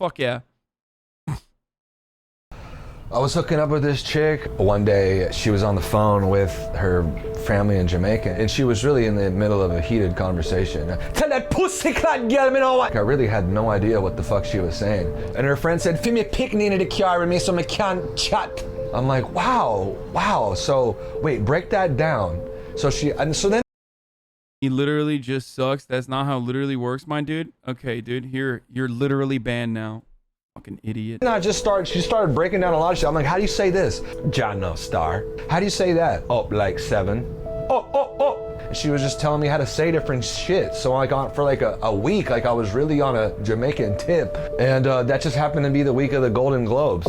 Fuck yeah. I was hooking up with this chick. One day, she was on the phone with her family in Jamaica, and she was really in the middle of a heated conversation. Tell that pussy clot girl me know what. I really had no idea what the fuck she was saying. And her friend said, "Fi me pick me in the car with me so I can't chat." I'm like, wow. So wait, break that down. So then. He literally just sucks. That's not how it literally works, my dude. Okay, dude, here, you're literally banned now. Fucking idiot. She started breaking down a lot of shit. I'm like, how do you say this? Jano star. How do you say that? Up like 7. Oh. And she was just telling me how to say different shit. So like for like a week, like I was really on a Jamaican tip. And that just happened to be the week of the Golden Globes.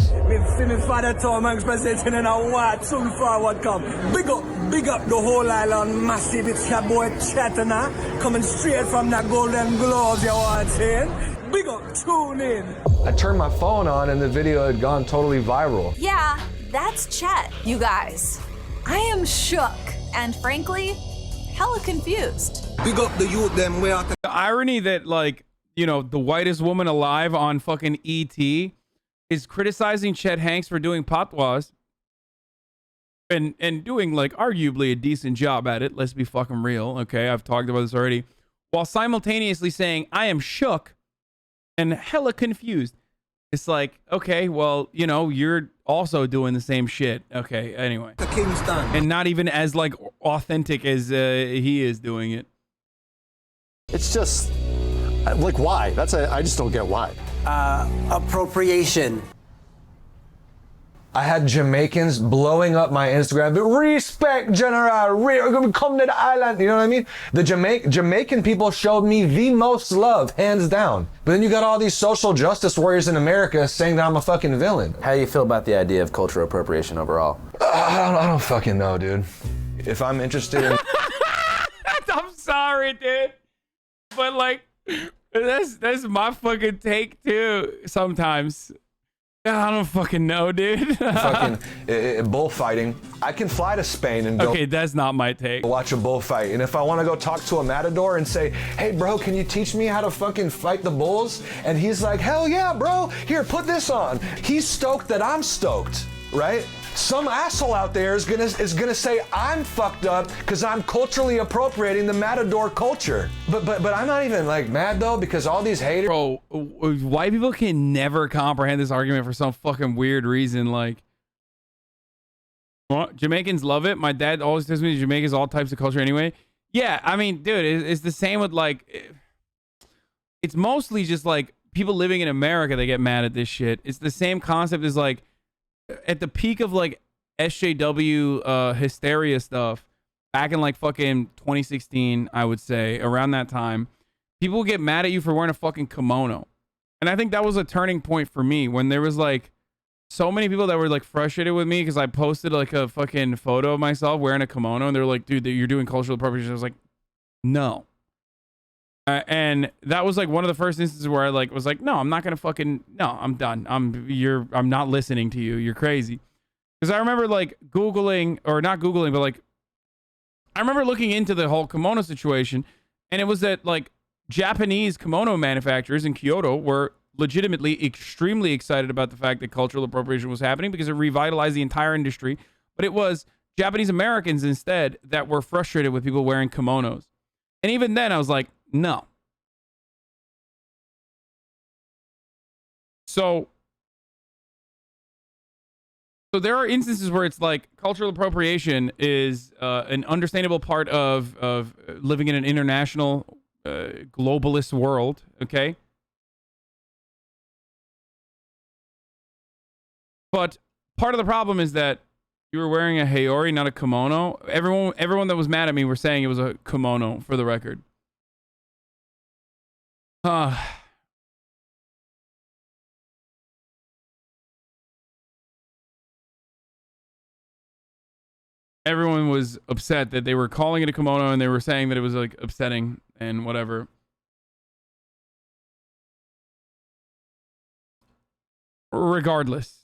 Big up the whole island, massive. It's your boy Chet Hanks, coming straight from that Golden Globes, you know what I'm saying? Big up, tune in. I turned my phone on and the video had gone totally viral. Yeah, that's Chet, you guys. I am shook and frankly, hella confused. Big up the youth, them way out. The irony that, like, you know, the whitest woman alive on fucking ET is criticizing Chet Hanks for doing patois and doing, like, arguably a decent job at it. Let's be fucking real, okay? I've talked about this already. While simultaneously saying, I am shook and hella confused. It's like, okay, well, you know, you're also doing the same shit. Okay, anyway. And not even as, like, authentic as he is doing it. It's just, like, why? I just don't get why. Appropriation. I had Jamaicans blowing up my Instagram. Respect, General. We're gonna come to the island. You know what I mean? The Jamaican people showed me the most love, hands down. But then you got all these social justice warriors in America saying that I'm a fucking villain. How do you feel about the idea of cultural appropriation overall? I don't fucking know, dude. If I'm interested in... I'm sorry, dude. But, like, that's my fucking take, too, sometimes. I don't fucking know, dude. Fucking bullfighting. I can fly to Spain and go. Okay, that's not my take. Watch a bullfight. And if I want to go talk to a matador and say, hey, bro, can you teach me how to fucking fight the bulls? And he's like, hell yeah, bro. Here, put this on. He's stoked that I'm stoked, right? Some asshole out there is gonna say I'm fucked up because I'm culturally appropriating the matador culture. But I'm not even like mad though, because all these haters. Bro, white people can never comprehend this argument for some fucking weird reason. Like, Jamaicans love it. My dad always tells me Jamaica's all types of culture anyway. Yeah, I mean, dude, it's the same with, like, it's mostly just like people living in America that get mad at this shit. It's the same concept as, like, at the peak of, like, SJW hysteria stuff back in, like, fucking 2016, I would say, around that time, people would get mad at you for wearing a fucking kimono. And I think that was a turning point for me when there was, like, so many people that were, like, frustrated with me because I posted, like, a fucking photo of myself wearing a kimono, and they were like, dude, you're doing cultural appropriation. I was like, no. And that was, like, one of the first instances where I, like, was like, no, I'm not gonna fucking, no, I'm done. I'm not listening to you. You're crazy. Because I remember, like, Googling, or not Googling, but, like, I remember looking into the whole kimono situation, and it was that, like, Japanese kimono manufacturers in Kyoto were legitimately extremely excited about the fact that cultural appropriation was happening because it revitalized the entire industry. But it was Japanese Americans instead that were frustrated with people wearing kimonos. And even then, I was like, no. So there are instances where it's like cultural appropriation is an understandable part of living in an international globalist world, okay? But part of the problem is that you were wearing a haori, not a kimono. Everyone that was mad at me were saying it was a kimono, for the record. Everyone was upset that they were calling it a kimono and they were saying that it was, like, upsetting and whatever. Regardless,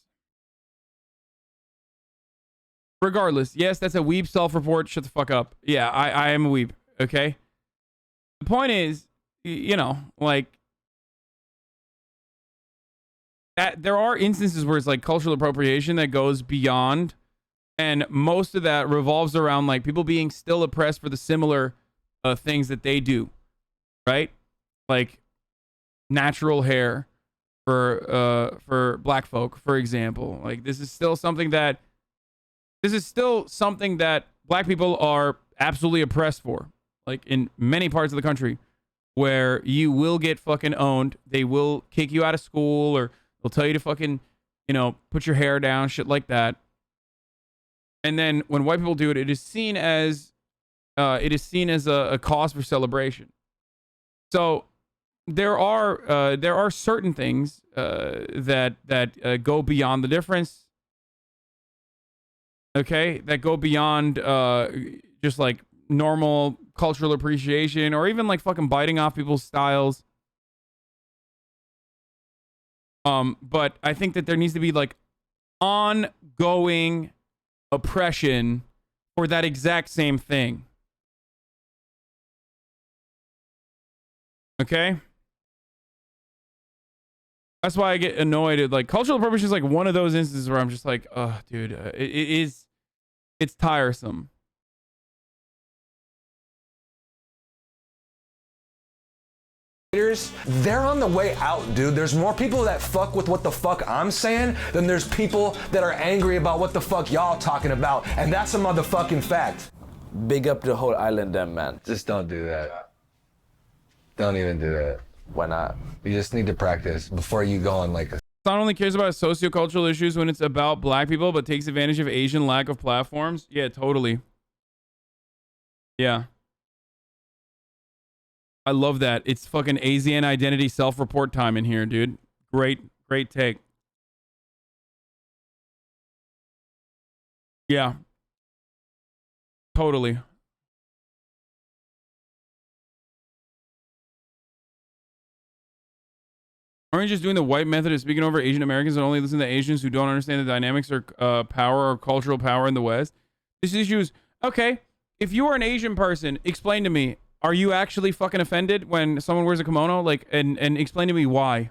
yes, that's a weeb self-report. Shut the fuck up. Yeah, I am a weeb, okay? The point is, you know, like, that there are instances where it's like cultural appropriation that goes beyond, and most of that revolves around like people being still oppressed for the similar things that they do, right? Like natural hair for black folk, for example. Like this is still something that black people are absolutely oppressed for, like in many parts of the country, where you will get fucking owned. They will kick you out of school, or they'll tell you to fucking, put your hair down, shit like that. And then when white people do it, it is seen as a cause for celebration. So there are certain things that go beyond the difference. Okay, that go beyond just like normal cultural appreciation, or even like fucking biting off people's styles. But I think that there needs to be like ongoing oppression for that exact same thing. Okay? That's why I get annoyed at like cultural appropriation is like one of those instances where I'm just like, oh, dude, it's tiresome. They're on the way out, dude. There's more people that fuck with what the fuck I'm saying than there's people that are angry about what the fuck y'all talking about. And that's a motherfucking fact. Big up the whole island, them, man. Just don't do that. Don't even do that. Why not? You just need to practice before you go on like a... Not only cares about sociocultural issues when it's about black people, but takes advantage of Asian lack of platforms. Yeah, totally. Yeah. I love that. It's fucking ASEAN identity self-report time in here, dude. Great take. Yeah. Totally. Aren't we just doing the white method of speaking over Asian Americans and only listen to Asians who don't understand the dynamics or power or cultural power in the West? This issue is, okay, if you are an Asian person, explain to me, are you actually fucking offended when someone wears a kimono? Like, and explain to me why.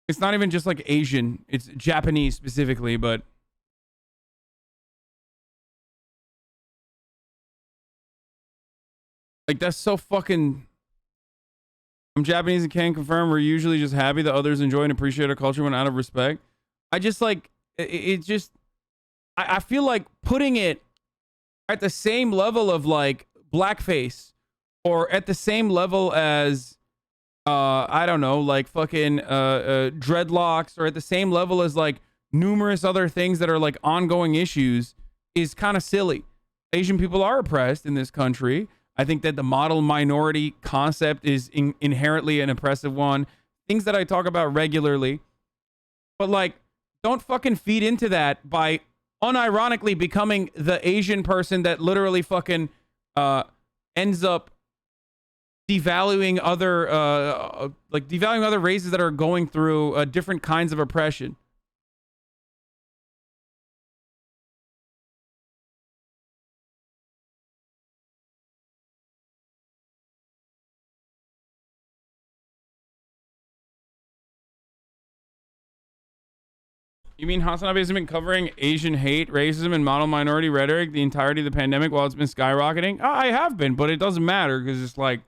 It's not even just like Asian. It's Japanese specifically, but... like, that's so fucking... I'm Japanese and can confirm we're usually just happy that others enjoy and appreciate our culture when out of respect. I just like... it just... I feel like putting it at the same level of like blackface, or at the same level as... I don't know, like fucking dreadlocks, or at the same level as like numerous other things that are like ongoing issues, is kind of silly. Asian people are oppressed in this country. I think that the model minority concept is inherently an oppressive one. Things that I talk about regularly. But like, don't fucking feed into that by unironically becoming the Asian person that literally fucking ends up devaluing other races that are going through different kinds of oppression. You mean HasanAbi hasn't been covering Asian hate, racism, and model minority rhetoric the entirety of the pandemic while it's been skyrocketing? I have been, but it doesn't matter because it's like...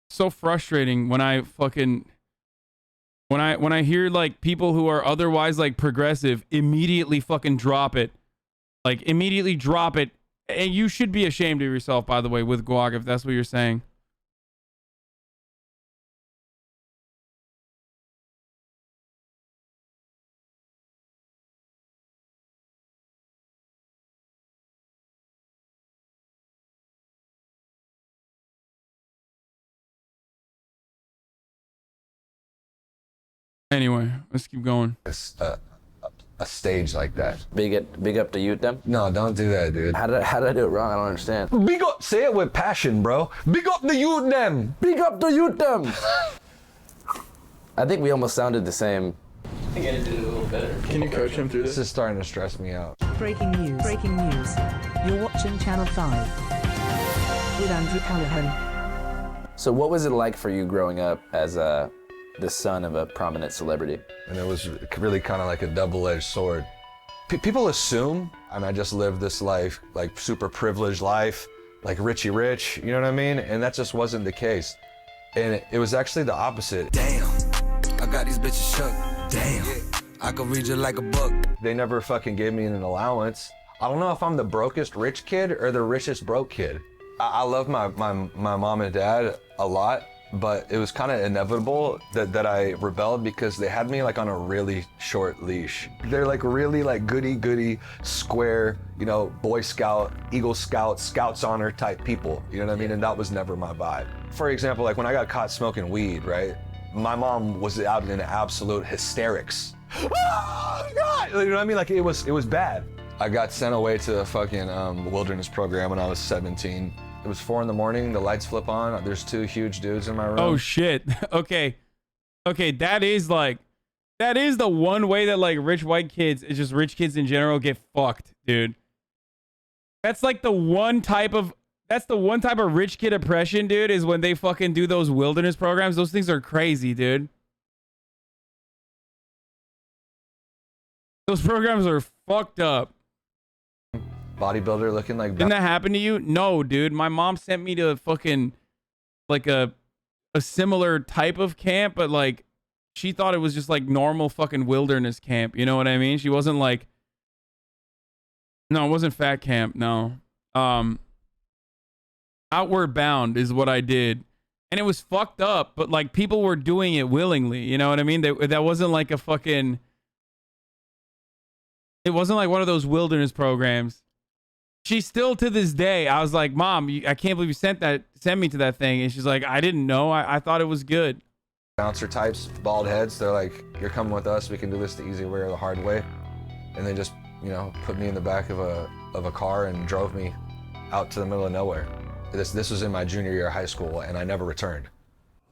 so frustrating when I hear like people who are otherwise like progressive immediately fucking drop it. Like immediately drop it. And you should be ashamed of yourself, by the way, with Guac, if that's what you're saying. Anyway, let's keep going. A stage like that. Big up to them. No, don't do that, dude. How did I do it wrong? I don't understand. Big up, say it with passion, bro. Big up the youth them. Big up to them. I think we almost sounded the same. I gotta do it a little better. Can you coach him through This is starting to stress me out. Breaking news. Breaking news. You're watching Channel 5 with Andrew Callahan. So what was it like for you growing up as the son of a prominent celebrity? And it was really kind of like a double-edged sword. People assume, and I just lived this life, like super privileged life, like Richie Rich, you know what I mean? And that just wasn't the case. And it was actually the opposite. Damn, I got these bitches shook. Damn, I can read you like a book. They never fucking gave me an allowance. I don't know if I'm the brokest rich kid or the richest broke kid. I love my mom and dad a lot, but it was kind of inevitable that I rebelled because they had me like on a really short leash. They're like really like goody square, you know, Boy Scout, Eagle Scout, Scouts honor type people, you know what I mean? And that was never my vibe. For example, like when I got caught smoking weed, right? My mom was out in absolute hysterics. Oh God! You know what I mean? Like it was bad. I got sent away to a fucking wilderness program when I was 17. It was 4 a.m, the lights flip on, there's 2 huge dudes in my room. Oh shit. Okay, that is the one way that like rich white kids, it's just rich kids in general, get fucked, dude. That's like the one type of rich kid oppression, dude, is when they fucking do those wilderness programs. Those things are crazy, dude. Those programs are fucked up. Bodybuilder looking like... Didn't that happen to you? No, dude. My mom sent me to fucking like a similar type of camp, but like she thought it was just like normal fucking wilderness camp. You know what I mean? She wasn't like... No, it wasn't fat camp. No. Outward Bound is what I did. And it was fucked up, but like people were doing it willingly. You know what I mean? That wasn't like a fucking... It wasn't like one of those wilderness programs. She still to this day, I was like, Mom, I can't believe you sent me to that thing. And she's like, I didn't know. I thought it was good. Bouncer types, bald heads. They're like, you're coming with us. We can do this the easy way or the hard way. And they just, you know, put me in the back of a car and drove me out to the middle of nowhere. This was in my junior year of high school, and I never returned.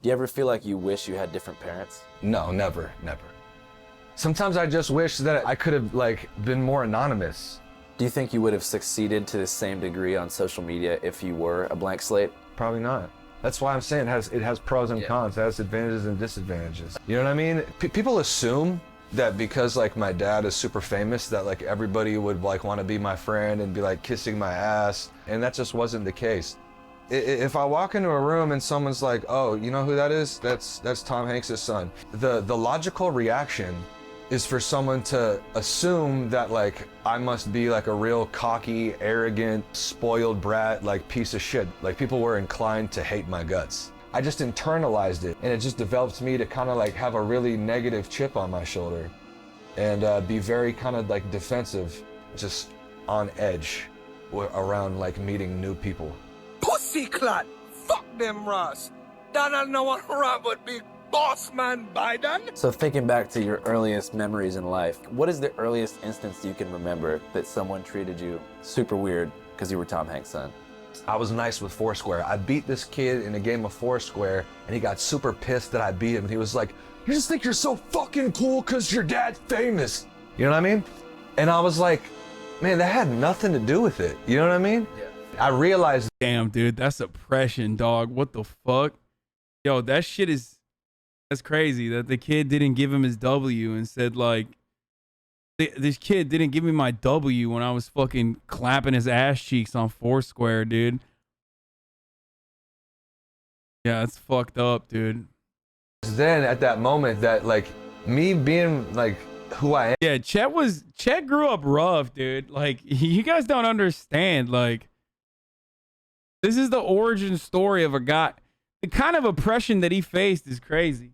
Do you ever feel like you wish you had different parents? No, never. Sometimes I just wish that I could have like been more anonymous. Do you think you would have succeeded to the same degree on social media if you were a blank slate? Probably not. That's why I'm saying it has pros and cons. It has advantages and disadvantages. You know what I mean? People assume that because like my dad is super famous that like everybody would like want to be my friend and be like kissing my ass, and that just wasn't the case. If I walk into a room and someone's like, oh, you know who that is? That's Tom Hanks' son. The logical reaction is for someone to assume that like I must be like a real cocky, arrogant, spoiled brat, like piece of shit. Like people were inclined to hate my guts. I just internalized it, and it just developed me to kind of like have a really negative chip on my shoulder and be very kind of like defensive, just on edge around like meeting new people. Pussy clot! Fuck them, Ross! Donald no one wrong but big boss man Biden! So thinking back to your earliest memories in life, what is the earliest instance you can remember that someone treated you super weird because you were Tom Hanks' son? I was nice with Foursquare. I beat this kid in a game of Foursquare, and he got super pissed that I beat him. And he was like, you just think you're so fucking cool because your dad's famous. You know what I mean? And I was like, man, that had nothing to do with it. You know what I mean? Yeah. I realized. Damn, dude, that's oppression, dog. What the fuck? Yo, that's crazy that the kid didn't give him his W and said like, this kid didn't give me my W when I was fucking clapping his ass cheeks on Foursquare, dude. Yeah, it's fucked up, dude. Then at that moment that like me being like who I am. Yeah, Chet grew up rough, dude. Like you guys don't understand. Like this is the origin story of a guy. The kind of oppression that he faced is crazy.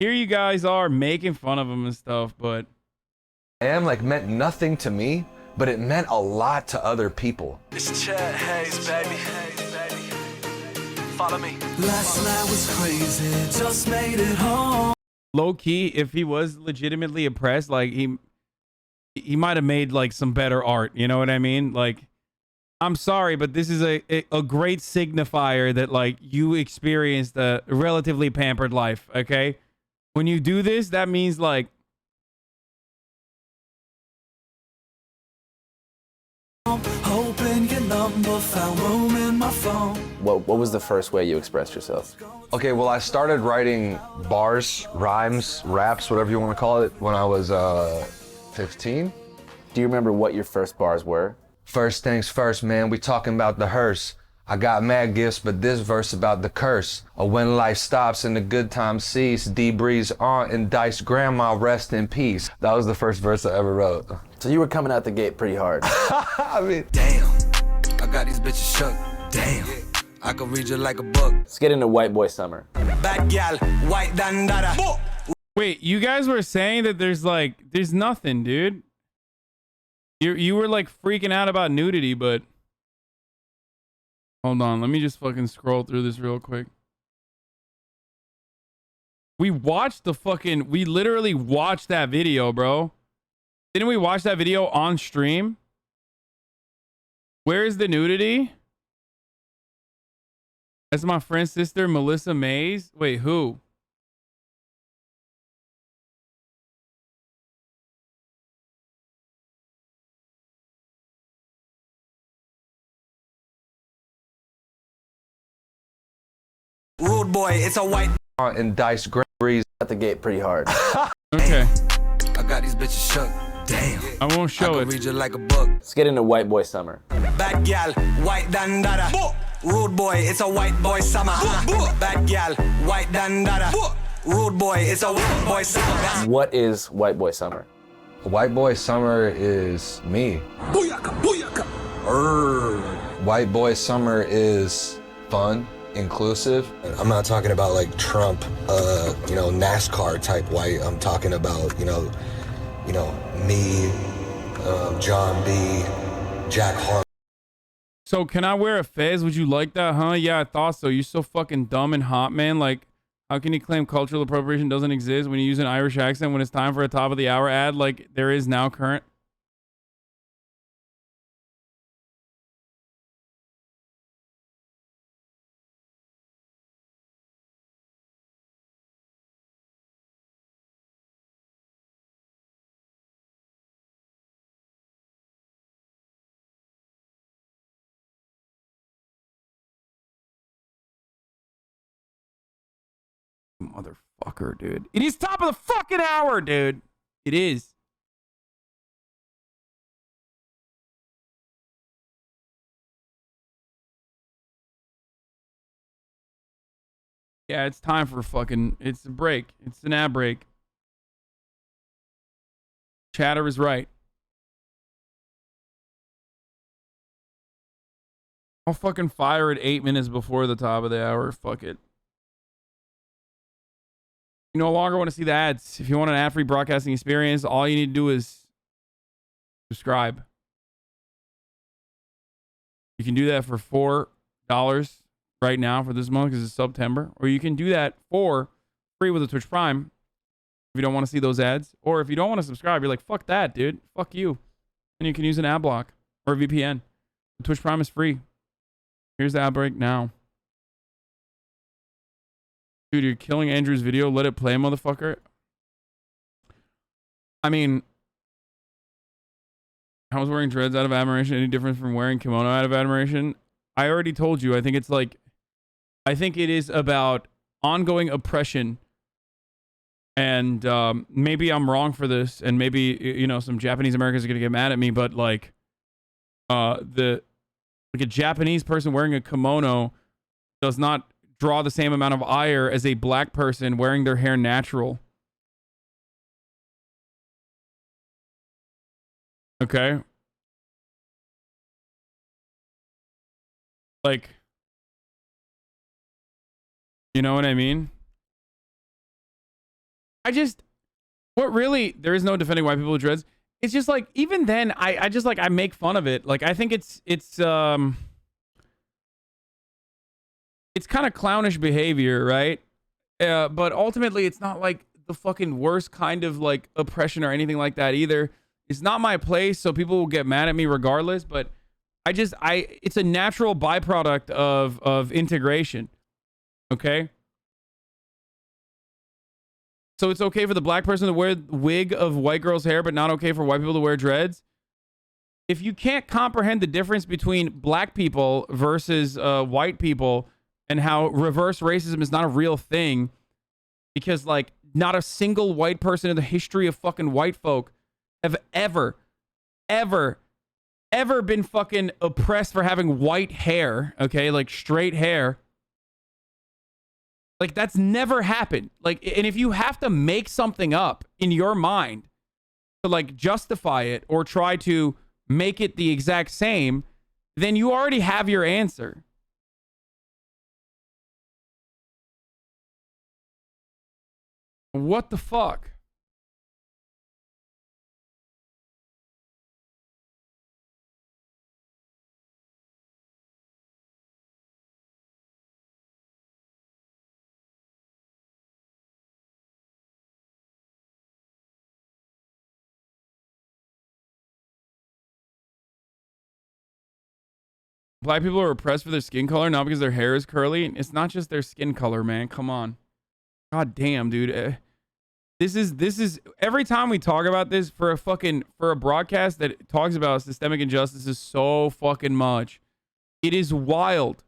Here you guys are making fun of him and stuff, but I am like meant nothing to me, but it meant a lot to other people. It's Chet Hanks, baby. Follow me. Last night was crazy, just made it home. Low key, if he was legitimately oppressed, like he might have made like some better art. You know what I mean? Like, I'm sorry, but this is a great signifier that like you experienced a relatively pampered life. Okay, when you do this, that means like. Hoping your number found room in my phone. What was the first way you expressed yourself? Okay, well, I started writing bars, rhymes, raps, whatever you want to call it, when I was 15. Do you remember what your first bars were? First things first, man, we talking about the hearse. I got mad gifts, but this verse about the curse. When life stops and the good times cease, Dee's aunt and Dice grandma rest in peace. That was the first verse I ever wrote. So you were coming out the gate pretty hard. I mean, Damn, I got these bitches shook. Damn, I can read you like a book. Let's get into White Boy Summer. Bad gal, white dandada. Wait, you guys were saying that there's nothing, dude. You were like freaking out about nudity, but hold on, let me just fucking scroll through this real quick. We literally watched that video, bro. Didn't we watch that video on stream? Where is the nudity? That's my friend's sister, Melissa Mays. Wait, who? Rude boy, it's a white. and Dice breeze At the gate pretty hard. Okay. I got these bitches shook. Damn. I won't show I it. can read you like a book. Let's get into White Boy Summer. Bad gal, white dandada. Rude boy, it's a white boy summer. Bad gal, white dandada. Rude boy, it's a white boy summer. What is White Boy Summer? White Boy Summer is me. Booyaka, booyaka. White Boy Summer is fun, inclusive. I'm not talking about like Trump, NASCAR type white. I'm talking about, me, John B., Jack Harlow. So can I wear a fez? Would you like that, huh? Yeah, I thought so. You're so fucking dumb and hot, man. Like, how can you claim cultural appropriation doesn't exist when you use an Irish accent when it's time for a top of the hour ad like there is now current? Motherfucker, dude. It is top of the fucking hour, dude. It is. Yeah, it's time for it's a break. It's an ad break. Chatter is right. I'll fucking fire it 8 minutes before the top of the hour. Fuck it. You no longer want to see the ads. If you want an ad-free broadcasting experience, all you need to do is subscribe. You can do that for $4 right now for this month because it's September. Or you can do that for free with a Twitch Prime if you don't want to see those ads. Or if you don't want to subscribe, you're like, fuck that, dude. Fuck you. And you can use an ad block or a VPN. Twitch Prime is free. Here's the ad break now. Dude, you're killing Andrew's video. Let it play, motherfucker. I mean, how is wearing dreads out of admiration any different from wearing kimono out of admiration? I already told you. I think it is about ongoing oppression. And maybe I'm wrong for this. And maybe, some Japanese Americans are going to get mad at me. But like a Japanese person wearing a kimono does not draw the same amount of ire as a black person wearing their hair natural. Okay? Like, you know what I mean? There is no defending white people with dreads. It's just like, even then, I make fun of it. Like, I think it's it's kind of clownish behavior, right? But ultimately, it's not like the fucking worst kind of like oppression or anything like that either. It's not my place, so people will get mad at me regardless. But it's a natural byproduct of integration. Okay. So it's okay for the black person to wear the wig of white girl's hair, but not okay for white people to wear dreads. If you can't comprehend the difference between black people versus white people and how reverse racism is not a real thing, because like not a single white person in the history of fucking white folk have ever been fucking oppressed for having white hair, okay? Like straight hair. Like that's never happened. Like, and if you have to make something up in your mind to like justify it or try to make it the exact same, then you already have your answer. What the fuck? Black people are oppressed for their skin color, not because their hair is curly. It's not just their skin color, man. Come on. God damn, dude. This is every time we talk about this for a broadcast that talks about systemic injustices so fucking much. It is wild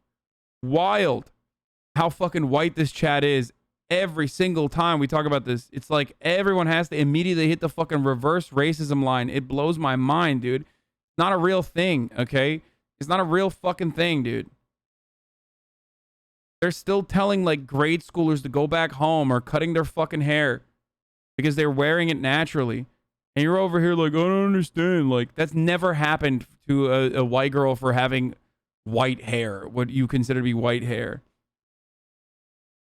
how fucking white this chat is. Every single time we talk about this, it's like everyone has to immediately hit the fucking reverse racism line. It blows my mind, dude. It's not a real thing, okay? It's not a real fucking thing, dude. They're still telling like grade schoolers to go back home or cutting their fucking hair because they're wearing it naturally. And you're over here like, I don't understand. Like, that's never happened to a white girl for having white hair, what you consider to be white hair.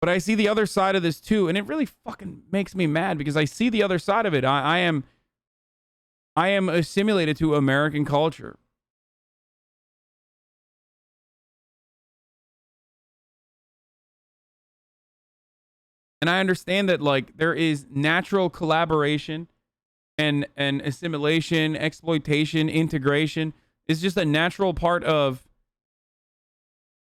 But I see the other side of this too, and it really fucking makes me mad because I see the other side of it. I am assimilated to American culture. And I understand that like there is natural collaboration and assimilation, exploitation, integration is just a natural part of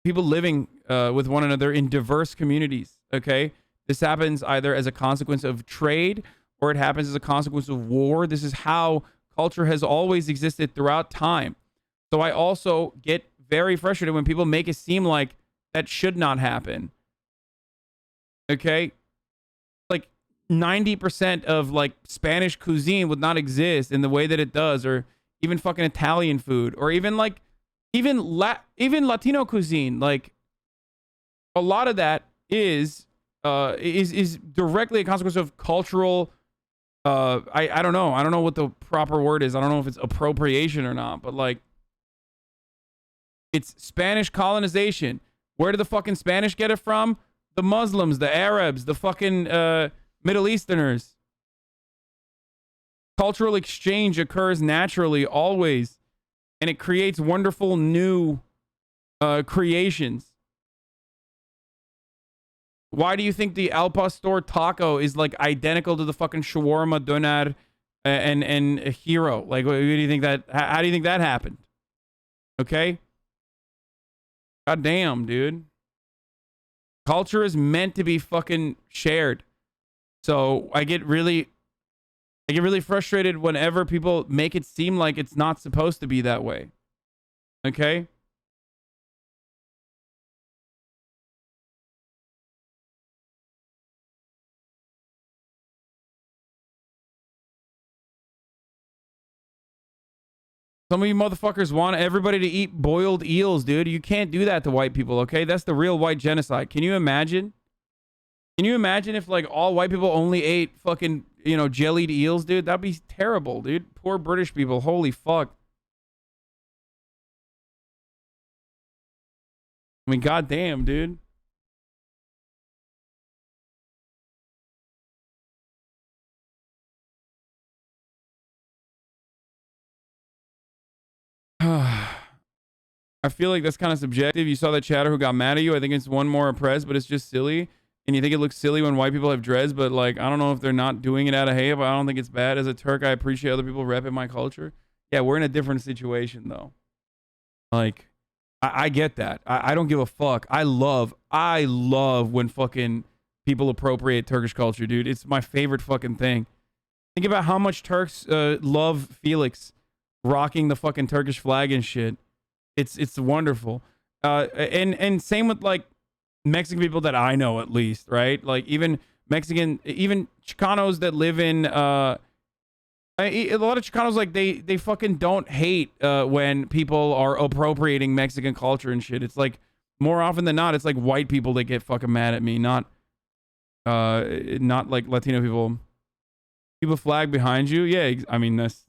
people living with one another in diverse communities. Okay. This happens either as a consequence of trade or it happens as a consequence of war. This is how culture has always existed throughout time. So I also get very frustrated when people make it seem like that should not happen. Okay. Like 90% of like Spanish cuisine would not exist in the way that it does, or even fucking Italian food, or even like even Latino cuisine. Like a lot of that is directly a consequence of cultural I don't know what the proper word is. I don't know if it's appropriation or not, but like it's Spanish colonization. Where did the fucking Spanish get it from? The Muslims, the Arabs, the fucking Middle Easterners. Cultural exchange occurs naturally, always. And it creates wonderful new creations. Why do you think the Al Pastor taco is like identical to the fucking shawarma doner and a hero? Like, what do you think that? How do you think that happened? Okay. God damn, dude. Culture is meant to be fucking shared. So I get really frustrated whenever people make it seem like it's not supposed to be that way. Okay? Some of you motherfuckers want everybody to eat boiled eels, dude. You can't do that to white people, okay? That's the real white genocide. Can you imagine? Can you imagine if like all white people only ate fucking, you know, jellied eels, dude? That'd be terrible, dude. Poor British people. Holy fuck. I mean, goddamn, dude. I feel like that's kind of subjective. You saw that chatter who got mad at you. I think it's one more oppressed, but it's just silly. And you think it looks silly when white people have dreads, but like, I don't know if they're not doing it out of hate, but I don't think it's bad. As a Turk, I appreciate other people repping my culture. Yeah, we're in a different situation though. Like, I get that. I don't give a fuck. I love when fucking people appropriate Turkish culture, dude. It's my favorite fucking thing. Think about how much Turks love Felix rocking the fucking Turkish flag and shit. It's wonderful. And same with like Mexican people that I know, at least, right? Like even Chicanos that live in a lot of Chicanos, like they fucking don't hate when people are appropriating Mexican culture and shit. It's like more often than not, it's like white people that get fucking mad at me, not like Latino people. People flag behind you, yeah. I mean that's.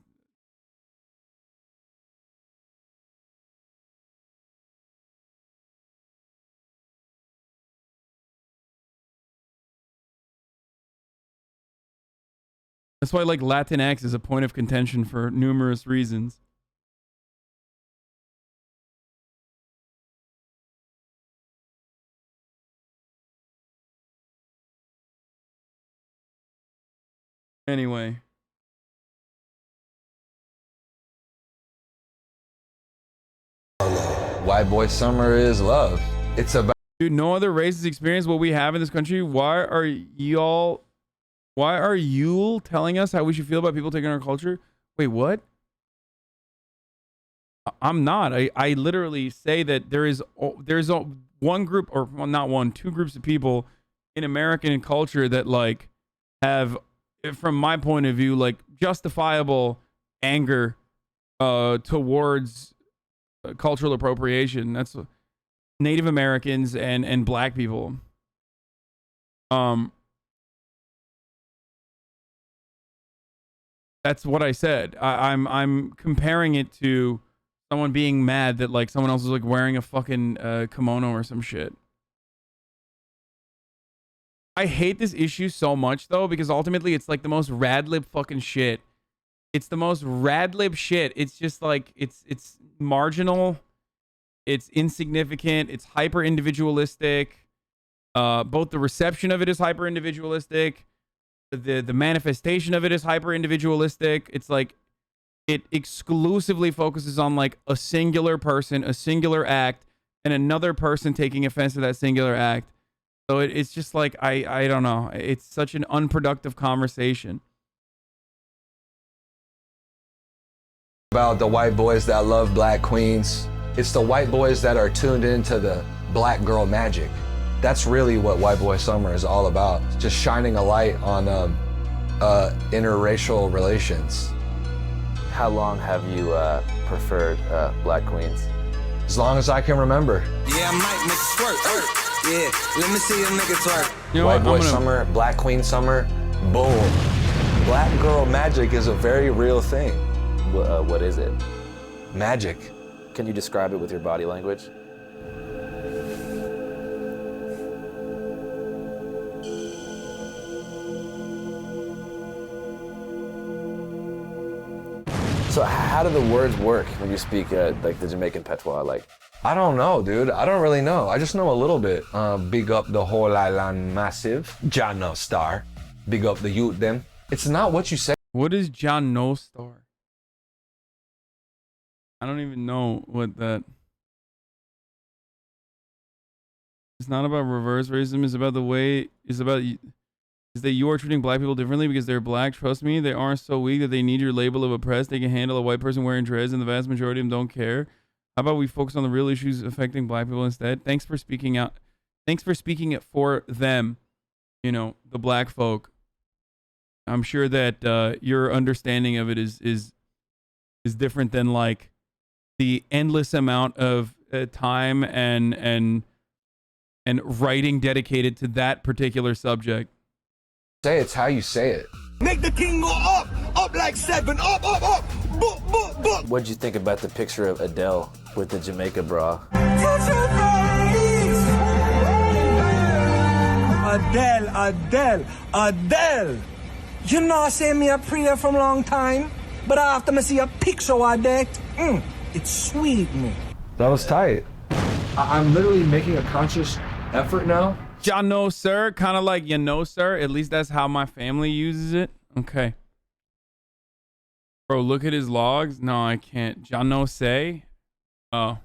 That's why, like, Latinx is a point of contention for numerous reasons. Anyway. White boy summer is love. It's about. Dude, no other races experience what we have in this country. Why are you telling us how we should feel about people taking our culture? Wait, what? I'm not. I literally say that there's one group, or well, not one, two groups of people in American culture that like have, from my point of view, like justifiable anger towards cultural appropriation. That's Native Americans and black people. That's what I said. I'm comparing it to someone being mad that like someone else is like wearing a fucking kimono or some shit. I hate this issue so much though, because ultimately it's like the most rad-lib fucking shit. It's the most rad-lib shit. It's just like it's marginal, it's insignificant, it's hyper individualistic. Both the reception of it is hyper individualistic. The manifestation of it is hyper individualistic. It's like it exclusively focuses on like a singular person, a singular act, and another person taking offense to that singular act. So it's just like I don't know. It's such an unproductive conversation. About the white boys that love black queens. It's the white boys that are tuned into the black girl magic. That's really what White Boy Summer is all about. Just shining a light on interracial relations. How long have you preferred black queens? As long as I can remember. Yeah, I might make it twerk. Yeah, let me see a nigga twerk. You know White what? Boy Summer, Black Queen Summer, boom. Black girl magic is a very real thing. What is it? Magic. Can you describe it with your body language? So how do the words work when you speak like the Jamaican patois? Like, I don't know, dude. I don't really know. I just know a little bit. Big up the whole island massive. John No Star. Big up the youth them. It's not what you say. What is John No Star? I don't even know what that. It's not about reverse racism. It's about the way. It's about. Is that you are treating black people differently because they're black. Trust me, they aren't so weak that they need your label of oppressed. They can handle a white person wearing dreads, and the vast majority of them don't care. How about we focus on the real issues affecting black people instead? Thanks for speaking out. Thanks for speaking it for them, you know, the black folk. I'm sure that your understanding of it is different than like the endless amount of time and writing dedicated to that particular subject. Say it's how you say it. Make the king go up like 7, up, book. What'd you think about the picture of Adele with the Jamaica bra? Adele. You know, I say me a prayer from long time, but after me see a picture of that, it's sweet me. That was tight. I'm literally making a conscious effort now. Ya know, sir. Kind of like you know, sir. At least that's how my family uses it. Okay. Bro, look at his logs. No, I can't. Ya know say. Oh.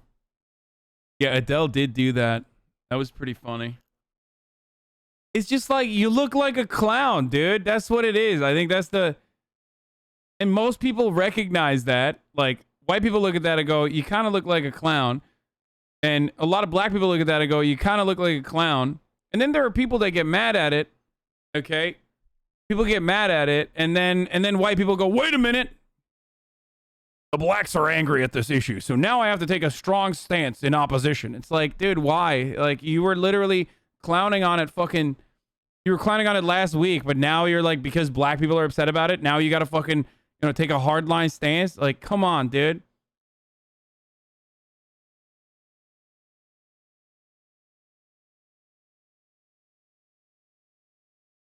Yeah, Adele did do that. That was pretty funny. It's just like, you look like a clown, dude. That's what it is. I think that's the... And most people recognize that. Like, white people look at that and go, you kind of look like a clown. And a lot of black people look at that and go, you kind of look like a clown. And then there are people that get mad at it. Okay? People get mad at it. And then white people go, wait a minute. The blacks are angry at this issue. So now I have to take a strong stance in opposition. It's like, dude, why? Like, you were literally clowning on it fucking... You were clowning on it last week, but now you're like, because black people are upset about it, now you gotta fucking, take a hardline stance? Like, come on, dude.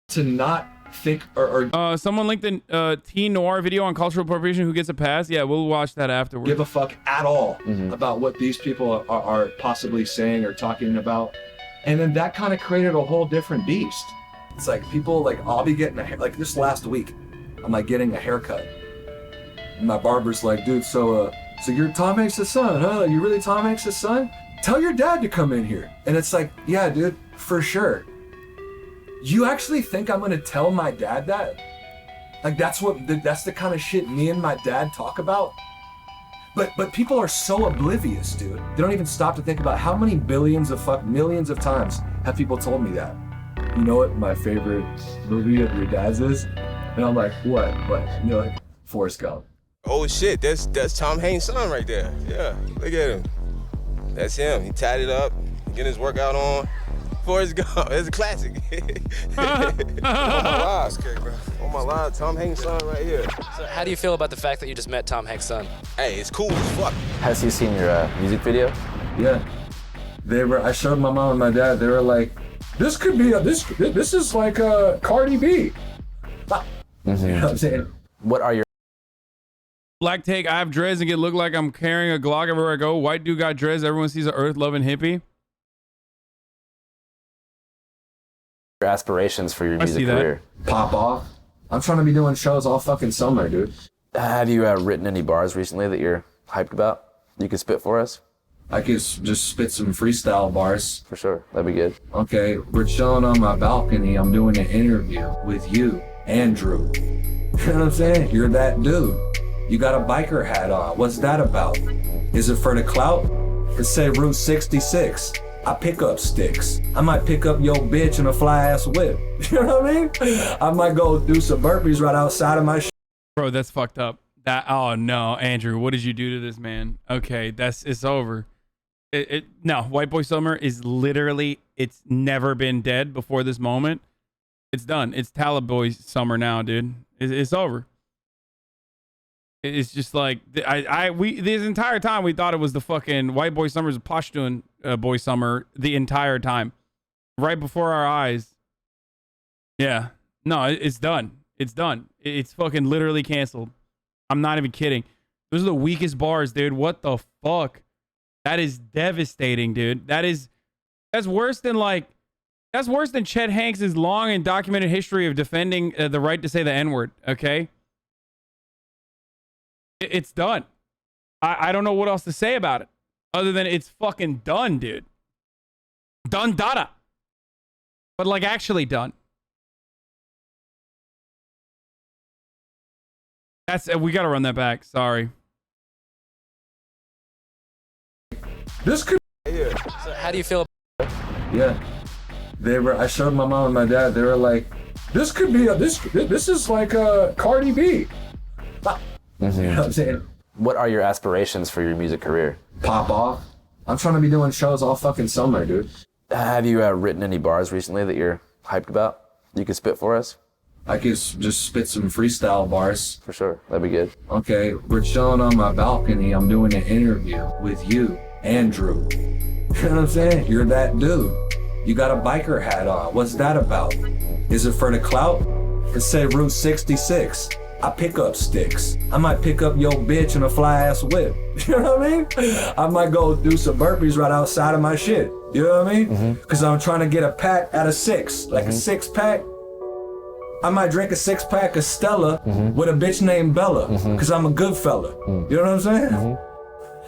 To not think or someone linked the Noir video on cultural appropriation. Who gets a pass? Yeah, we'll watch that afterwards. give a fuck at all about what these people are possibly saying or talking about. And then that kind of created a whole different beast. It's like people, like, I'll be getting a hair, like this last week, I'm like getting a haircut. And my barber's like, dude, so you're Tom Hanks' son, huh? You really Tom Hanks' son? Tell your dad to come in here. And it's like, yeah, dude, for sure. You actually think I'm gonna tell my dad that? Like, that's the kind of shit me and my dad talk about? But people are so oblivious, dude. They don't even stop to think about how many millions of times have people told me that. You know what my favorite movie of your dad's is? And I'm like, what? And they're like, Forrest Gump. Oh shit, that's Tom Hanks' son right there. Yeah, look at him. That's him. He tied it up, getting his workout on. Forrest Gump, it's a classic. On my lives, bro. On my lives, Tom Hanks' son right here. So how do you feel about the fact that you just met Tom Hanks' son? Hey, it's cool as fuck. Has he seen your music video? Yeah. I showed my mom and my dad, they were like, this could be this is like a Cardi B. You know what I'm saying? What are your Black take, I have dreads and look like I'm carrying a Glock everywhere I go. White dude got dreads, everyone sees an earth-loving hippie. your aspirations for your music career? Pop off. I'm trying to be doing shows all fucking summer, dude. Have you written any bars recently that you're hyped about? You could spit for us? I could just spit some freestyle bars. For sure, that'd be good. Okay, we're chilling on my balcony. I'm doing an interview with you, Andrew. You know what I'm saying? You're that dude. You got a biker hat on. What's that about? Is it for the clout? It say Route 66. I pick up sticks. I might pick up your bitch in a fly ass whip. You know what I mean? I might go do some burpees right outside of my Bro, that's fucked up. Oh no, Andrew, what did you do to this man? Okay, it's over. No, White Boy Summer is literally, it's never been dead before this moment. It's done. It's Talib Boy Summer now, dude. It's over. It's just like, we this entire time we thought it was the fucking White Boy Summer's Pashtun Boy Summer the entire time. Right before our eyes. Yeah. No, it's done. It's done. It's fucking literally canceled. I'm not even kidding. Those are the weakest bars, dude. What the fuck? That is devastating, dude. That's worse than Chet Hanks' long and documented history of defending the right to say the N-word, okay? It's done. I don't know what else to say about it other than it's fucking done, dude. Done data. But like actually done. We got to run that back. Sorry. This could. So how do you feel? Yeah, I showed my mom and my dad. They were like, "This could be this is like a Cardi B." You know what I'm saying? What are your aspirations for your music career? Pop off. I'm trying to be doing shows all fucking summer, dude. Have you written any bars recently that you're hyped about? You could spit for us? I could just spit some freestyle bars. For sure, that'd be good. Okay, we're chilling on my balcony. I'm doing an interview with you, Andrew. You know what I'm saying? You're that dude. You got a biker hat on. What's that about? Is it for the clout? It say Route 66. I pick up sticks. I might pick up your bitch in a fly ass whip. You know what I mean? I might go do some burpees right outside of my shit. You know what I mean? Because I'm trying to get a pack out of 6, like a 6-pack. I might drink a 6-pack of Stella with a bitch named Bella, because I'm a good fella. You know what I'm saying?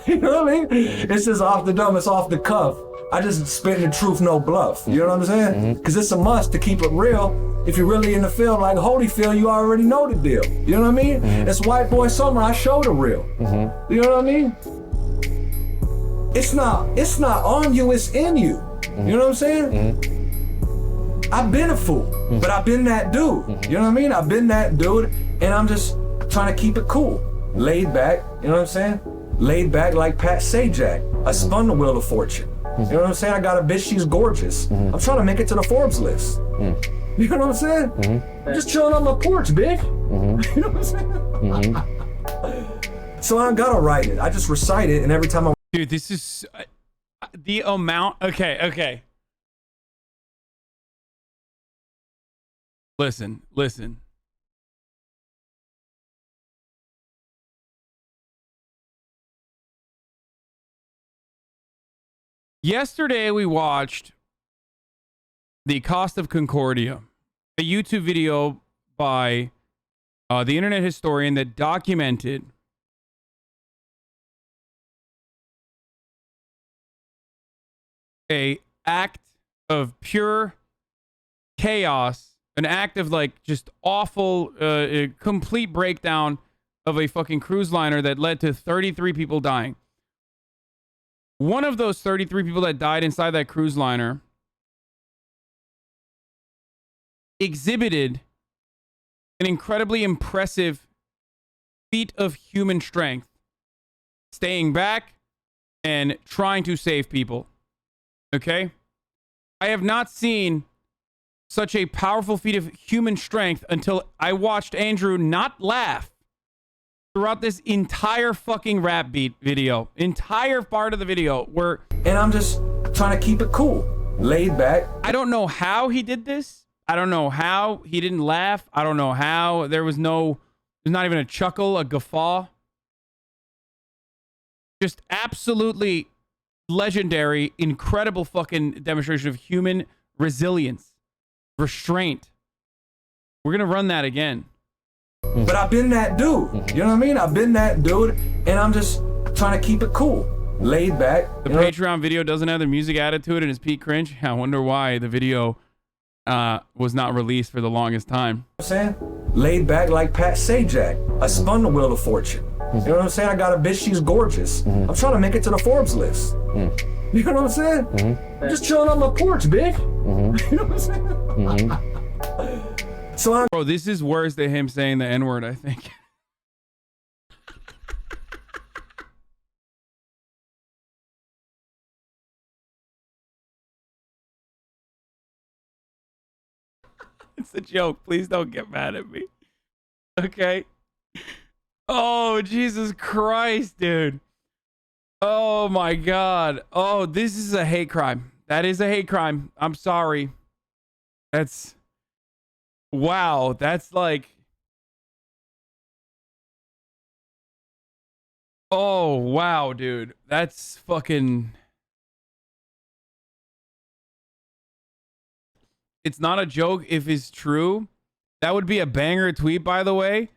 You know what I mean? It's just off the dome, it's off the cuff. I just spitting the truth, no bluff. You know what I'm saying? Because it's a must to keep it real. If you're really in the field like Holyfield, you already know the deal. You know what I mean? It's white boy summer, I show the real. You know what I mean? It's not on you, it's in you. You know what I'm saying? I've been a fool, but I've been that dude. You know what I mean? I've been that dude, and I'm just trying to keep it cool. Laid back, you know what I'm saying? Laid back like Pat Sajak. I spun the wheel of fortune. You know what I'm saying? I got a bitch, she's gorgeous. I'm trying to make it to the Forbes list. You know what I'm saying? I'm just chilling on my porch, bitch. You know what I'm saying? So I don't gotta write it. I just recite it, and every time I... Dude, this is... the amount... Okay. Listen. Yesterday, we watched The Cost of Concordia, a YouTube video by the internet historian that documented an act of pure chaos, an act of like just awful, complete breakdown of a fucking cruise liner that led to 33 people dying. One of those 33 people that died inside that cruise liner exhibited an incredibly impressive feat of human strength, staying back and trying to save people. Okay? I have not seen such a powerful feat of human strength until I watched Andrew not laugh throughout this entire fucking rap beat video. Entire part of the video where... And I'm just trying to keep it cool. Laid back. I don't know how he did this. I don't know how he didn't laugh. I don't know how there's not even a chuckle, a guffaw. Just absolutely legendary, incredible fucking demonstration of human resilience, restraint. We're going to run that again. But I've been that dude. You know what I mean? I've been that dude, and I'm just trying to keep it cool. Laid back. The Patreon video doesn't have the music added to it and it's peak cringe. I wonder why the video was not released for the longest time. I'm saying? Laid back like Pat Sajak. I spun the wheel of fortune. You know what I'm saying? I got a bitch, she's gorgeous. I'm trying to make it to the Forbes list. You know what I'm saying? I'm just chilling on my porch, bitch. You know what I'm saying? So Bro, this is worse than him saying the N-word, I think. It's a joke. Please don't get mad at me. Okay? Oh, Jesus Christ, dude. Oh, my God. Oh, this is a hate crime. That is a hate crime. I'm sorry. That's... Wow, that's like... Oh, wow, dude. That's fucking... It's not a joke if it's true. That would be a banger tweet, by the way.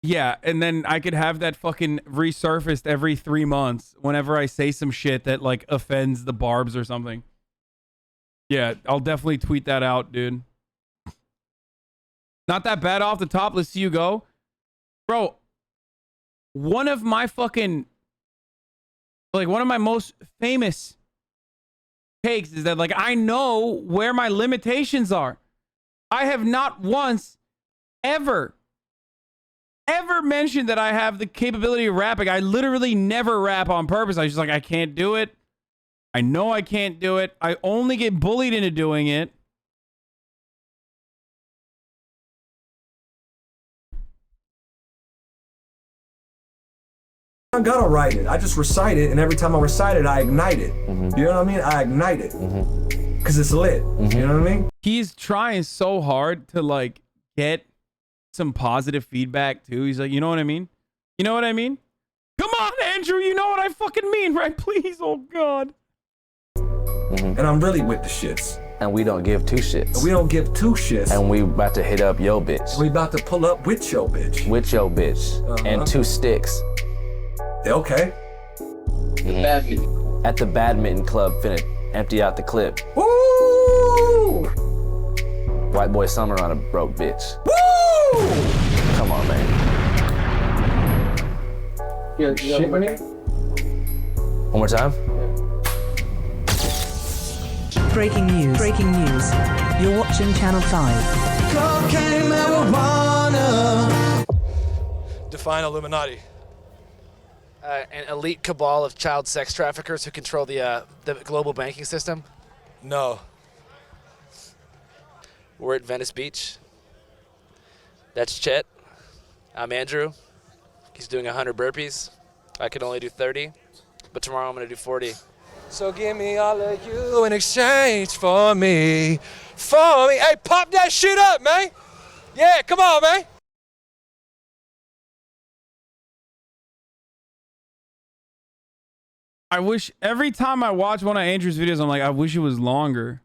Yeah, and then I could have that fucking resurfaced every 3 months whenever I say some shit that, like, offends the barbs or something. Yeah, I'll definitely tweet that out, dude. Not that bad off the top. Let's see you go. Bro, one of my fucking... Like, one of my most famous takes is that, like, I know where my limitations are. I have not once ever mentioned that I have the capability of rapping. I literally never rap on purpose. I was just like, I can't do it. I know I can't do it. I only get bullied into doing it. I gotta write it. I just recite it, and every time I recite it, I ignite it. You know what I mean? I ignite it. Because it's lit. You know what I mean? He's trying so hard to, like, get some positive feedback too. He's like, you know what I mean? You know what I mean? Come on, Andrew, you know what I fucking mean, right? Please, oh God. And I'm really with the shits. And we don't give two shits. And we don't give two shits. And we about to hit up yo bitch. We about to pull up with your bitch. With your bitch. And 2 sticks. Okay. At the badminton club, finna empty out the clip. Woo! White boy summer on a broke bitch. Woo! Come on, man. Shit, money? One more time. Breaking news. Breaking news. You're watching Channel 5. Cocaine, marijuana. Define Illuminati. An elite cabal of child sex traffickers who control the global banking system. No. We're at Venice Beach. That's Chet. I'm Andrew. He's doing 100 burpees. I can only do 30, but tomorrow I'm gonna do 40. So give me all of you in exchange for me. For me. Hey, pop that shit up, man. Yeah, come on, man. I wish every time I watch one of Andrew's videos, I'm like, I wish it was longer.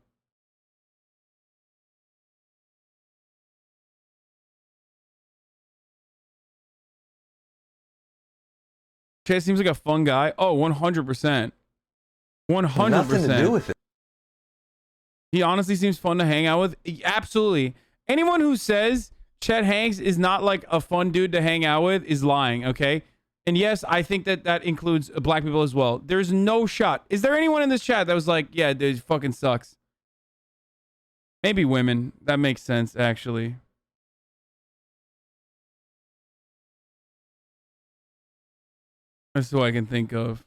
Chet seems like a fun guy. Oh, 100%. 100%. Nothing to do with it. He honestly seems fun to hang out with. Absolutely. Anyone who says Chet Hanks is not like a fun dude to hang out with is lying, okay? And yes, I think that that includes black people as well. There's no shot. Is there anyone in this chat that was like, yeah, dude, fucking sucks? Maybe women. That makes sense, actually. That's what I can think of.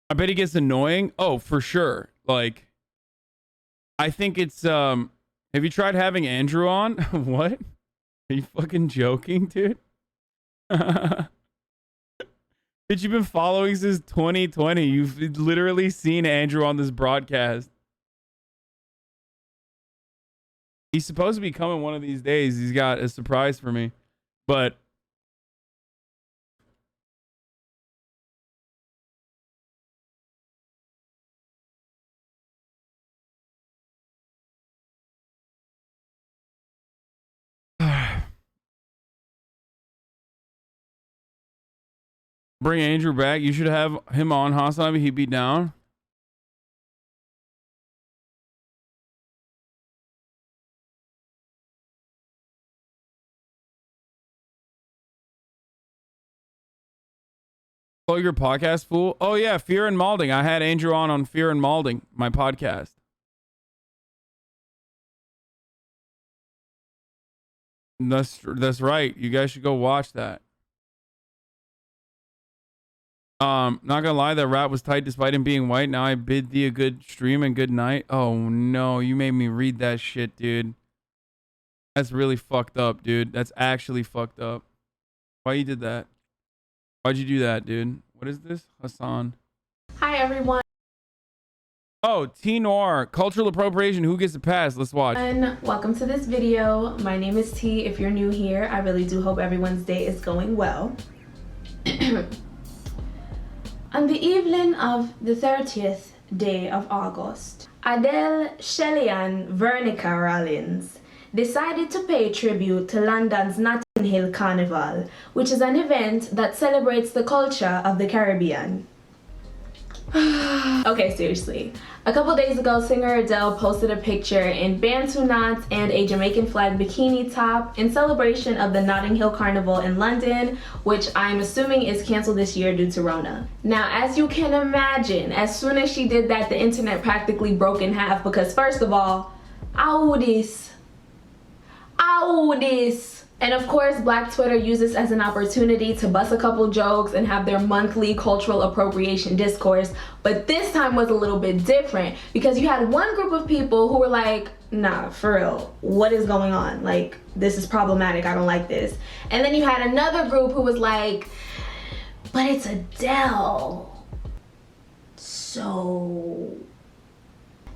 I bet he gets annoying. Oh, for sure. Like, I think it's, have you tried having Andrew on? What? Are you fucking joking, dude? Bitch, you've been following since 2020. You've literally seen Andrew on this broadcast. He's supposed to be coming one of these days. He's got a surprise for me. But bring Andrew back. You should have him on, HasanAbi. He'd be down. Plug your podcast, fool. Oh yeah, Fear and Malding. I had Andrew on Fear and Malding, my podcast. That's right. You guys should go watch that. Not gonna lie, that rap was tight despite him being white. Now I bid thee a good stream and good night. Oh no, you made me read that shit, dude. That's really fucked up, dude. That's actually fucked up. Why you did that? Why'd you do that, dude? What is this? Hasan. Hi, everyone. Oh, Noir. Cultural appropriation. Who gets a pass? Let's watch. And welcome to this video. My name is T. If you're new here, I really do hope everyone's day is going well. On the evening of the 30th day of August, Adele Shelley-Ann Vernica Rollins decided to pay tribute to London's Notting Hill Carnival, which is an event that celebrates the culture of the Caribbean. Okay, seriously. A couple days ago, singer Adele posted a picture in Bantu knots and a Jamaican flag bikini top in celebration of the Notting Hill Carnival in London, which I'm assuming is canceled this year due to Rona. Now, as you can imagine, as soon as she did that, the internet practically broke in half because, first of all, ow this. And of course, Black Twitter uses this as an opportunity to bust a couple jokes and have their monthly cultural appropriation discourse. But this time was a little bit different because you had one group of people who were like, nah, for real, what is going on? Like, this is problematic, I don't like this. And then you had another group who was like, but it's Adele. So...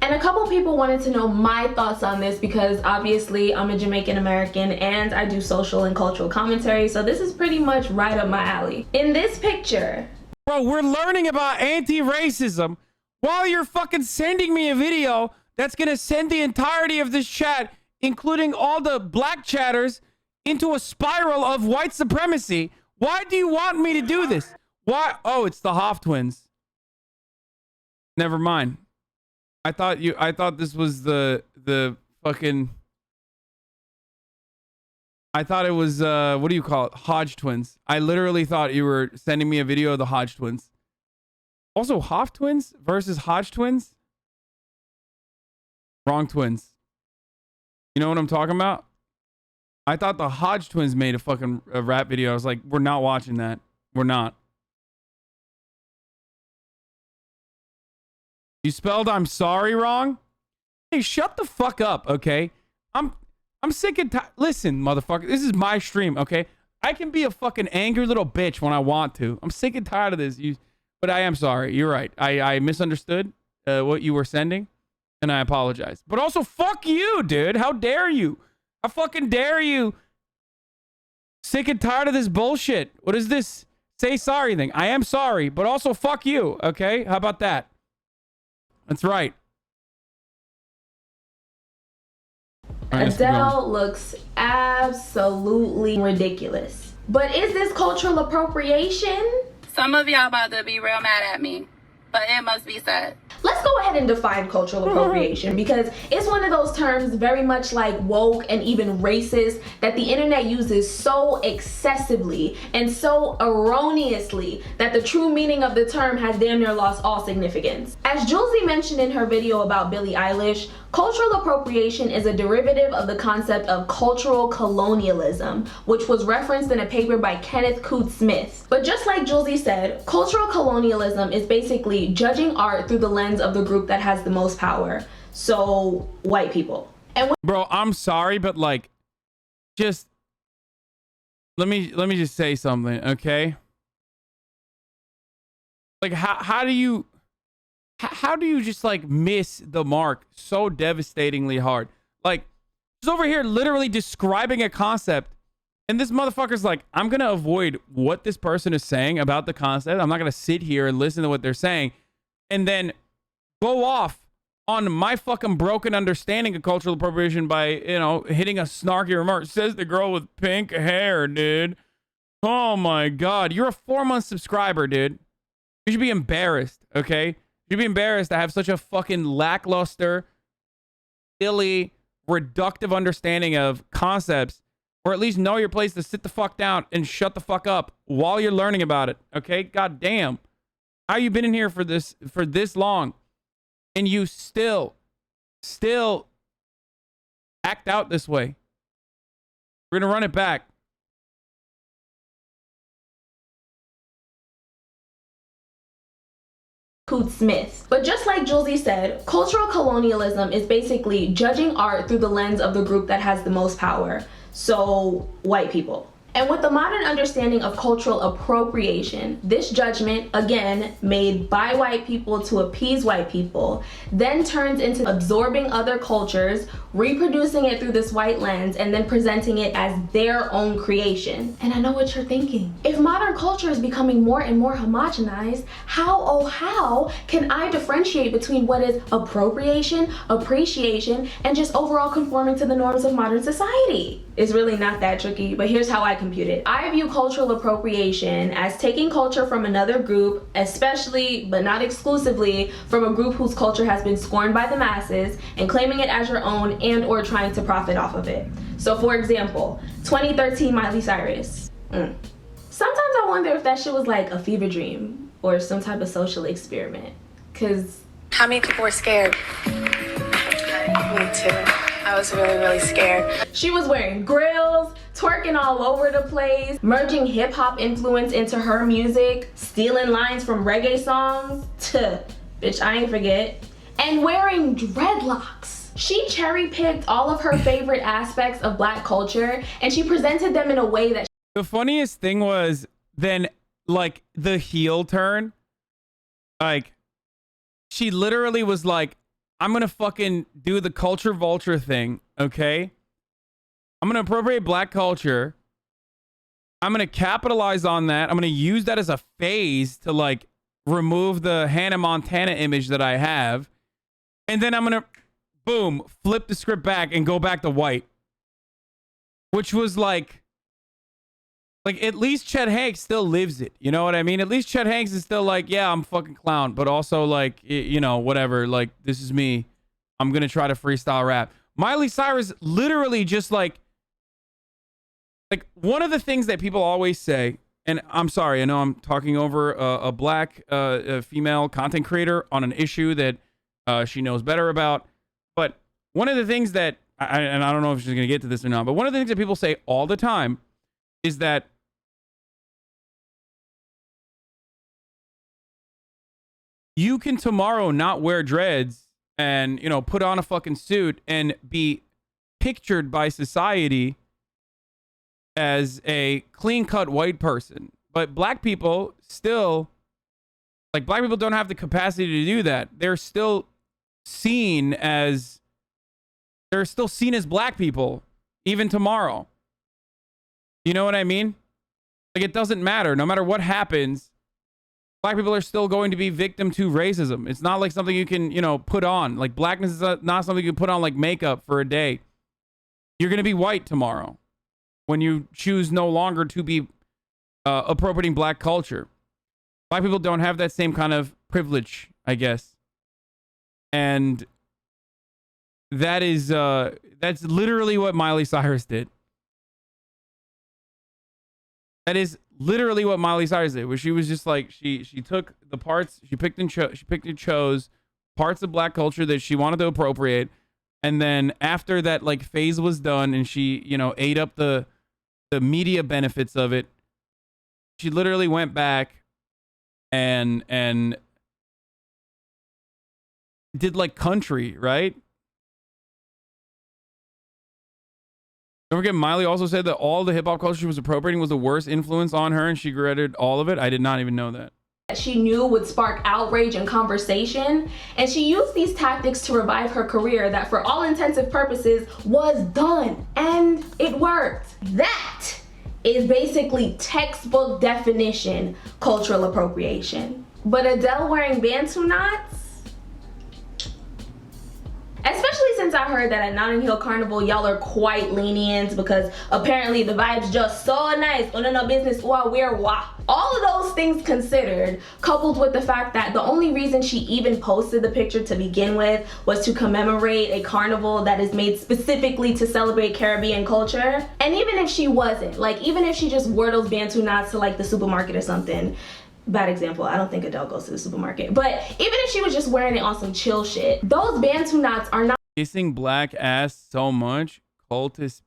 And a couple people wanted to know my thoughts on this because obviously I'm a Jamaican American and I do social and cultural commentary, so this is pretty much right up my alley. In this picture... Bro, we're learning about anti-racism while you're fucking sending me a video that's gonna send the entirety of this chat, including all the black chatters, into a spiral of white supremacy. Why do you want me to do this? Why? Oh, it's the Hoff twins. Never mind. I thought this was the fucking... I thought it was, what do you call it? Hodge twins. I literally thought you were sending me a video of the Hodge twins. Also, Hoff twins versus Hodge twins? Wrong twins. You know what I'm talking about? I thought the Hodge twins made a fucking rap video. I was like, we're not watching that. We're not. You spelled I'm sorry wrong? Hey, shut the fuck up, okay? I'm sick and tired. Listen, motherfucker, this is my stream, okay? I can be a fucking angry little bitch when I want to. I'm sick and tired of this. But I am sorry. You're right. I misunderstood what you were sending, and I apologize. But also, fuck you, dude. How dare you? How fucking dare you? Sick and tired of this bullshit. What is this say sorry thing? I am sorry, but also fuck you, okay? How about that? That's right. Adele looks absolutely ridiculous. But is this cultural appropriation? Some of y'all about to be real mad at me, but it must be said. Let's go ahead and define cultural appropriation because it's one of those terms very much like woke and even racist that the internet uses so excessively and so erroneously that the true meaning of the term has damn near lost all significance. As Julesy mentioned in her video about Billie Eilish, cultural appropriation is a derivative of the concept of cultural colonialism, which was referenced in a paper by Kenneth Coot Smith. But just like Julesy said, cultural colonialism is basically judging art through the lens of the group that has the most power. So, white people. And bro, I'm sorry, but like, just let me just say something, okay? Like, how do you just like miss the mark so devastatingly hard? Like, just over here literally describing a concept, and this motherfucker's like, I'm gonna avoid what this person is saying about the concept. I'm not gonna sit here and listen to what they're saying, and then go off on my fucking broken understanding of cultural appropriation by, you know, hitting a snarky remark. Says the girl with pink hair, dude. Oh my God. You're a 4-month subscriber, dude. You should be embarrassed, okay? You should be embarrassed to have such a fucking lackluster, silly, reductive understanding of concepts, or at least know your place to sit the fuck down and shut the fuck up while you're learning about it, okay? God damn. How you been in here for this long? And you still act out this way. We're gonna run it back. Coot Smith. But just like Julesy said, cultural colonialism is basically judging art through the lens of the group that has the most power. So, white people. And with the modern understanding of cultural appropriation, this judgment, again, made by white people to appease white people, then turns into absorbing other cultures, reproducing it through this white lens, and then presenting it as their own creation. And I know what you're thinking. If modern culture is becoming more and more homogenized, how can I differentiate between what is appropriation, appreciation, and just overall conforming to the norms of modern society? It's really not that tricky, but here's how I compute it. I view cultural appropriation as taking culture from another group, especially, but not exclusively, from a group whose culture has been scorned by the masses, and claiming it as your own and or trying to profit off of it. So for example, 2013 Miley Cyrus. Sometimes I wonder if that shit was like a fever dream or some type of social experiment. Cause how many people were scared? Me too. I was really scared. She was wearing grills, twerking all over the place, merging hip-hop influence into her music, stealing lines from reggae songs, bitch, I ain't forget, and wearing dreadlocks. She cherry-picked all of her favorite aspects of black culture, and she presented them in a way that... The funniest thing was then, like, the heel turn. Like, she literally was like, I'm gonna fucking do the culture vulture thing, okay? I'm gonna appropriate black culture. I'm gonna capitalize on that. I'm gonna use that as a phase to like remove the Hannah Montana image that I have. And then I'm gonna, boom, flip the script back and go back to white. Which was like at least Chet Hanks still lives it. You know what I mean? At least Chet Hanks is still like, yeah, I'm fucking clown. But also like, you know, whatever. Like, this is me. I'm gonna try to freestyle rap. Miley Cyrus literally just like one of the things that people always say, and I'm sorry, I know I'm talking over a black female content creator on an issue that she knows better about. But one of the things that, and I don't know if she's going to get to this or not, but one of the things that people say all the time is that you can tomorrow not wear dreads and, you know, put on a fucking suit and be pictured by society as a clean-cut white person. But black people still, like, black people don't have the capacity to do that. They're still seen as black people even tomorrow. You know what I mean? Like, it doesn't matter. No matter what happens, black people are still going to be victim to racism. It's not like something you can, you know, put on. Like, blackness is not something you can put on like makeup for a day. You're going to be white tomorrow when you choose no longer to be appropriating black culture. Black people don't have that same kind of privilege, I guess. And that is, that's literally what Miley Cyrus did. That is literally what Miley Cyrus did, where she was just like, she took the parts, she picked and chose parts of black culture that she wanted to appropriate. And then after that, like, phase was done and she, you know, ate up the media benefits of it, she literally went back and did like country, right? Don't forget, Miley also said that all the hip-hop culture she was appropriating was the worst influence on her, and she regretted all of it. I did not even know that. She knew would spark outrage and conversation, and she used these tactics to revive her career that for all intensive purposes was done, and it worked. That is basically textbook definition cultural appropriation. But Adele wearing Bantu knots? Especially since I heard that at Notting Hill Carnival, y'all are quite lenient because apparently the vibe's just so nice. Oh, no business, we're wah. All of those things considered, coupled with the fact that the only reason she even posted the picture to begin with was to commemorate a carnival that is made specifically to celebrate Caribbean culture. And even if she wasn't, like, even if she just wore those Bantu knots to like the supermarket or something, bad example, I don't think Adele goes to the supermarket, but even if she was just wearing it on some chill shit, those Bantu knots are not kissing black ass so much. Cultist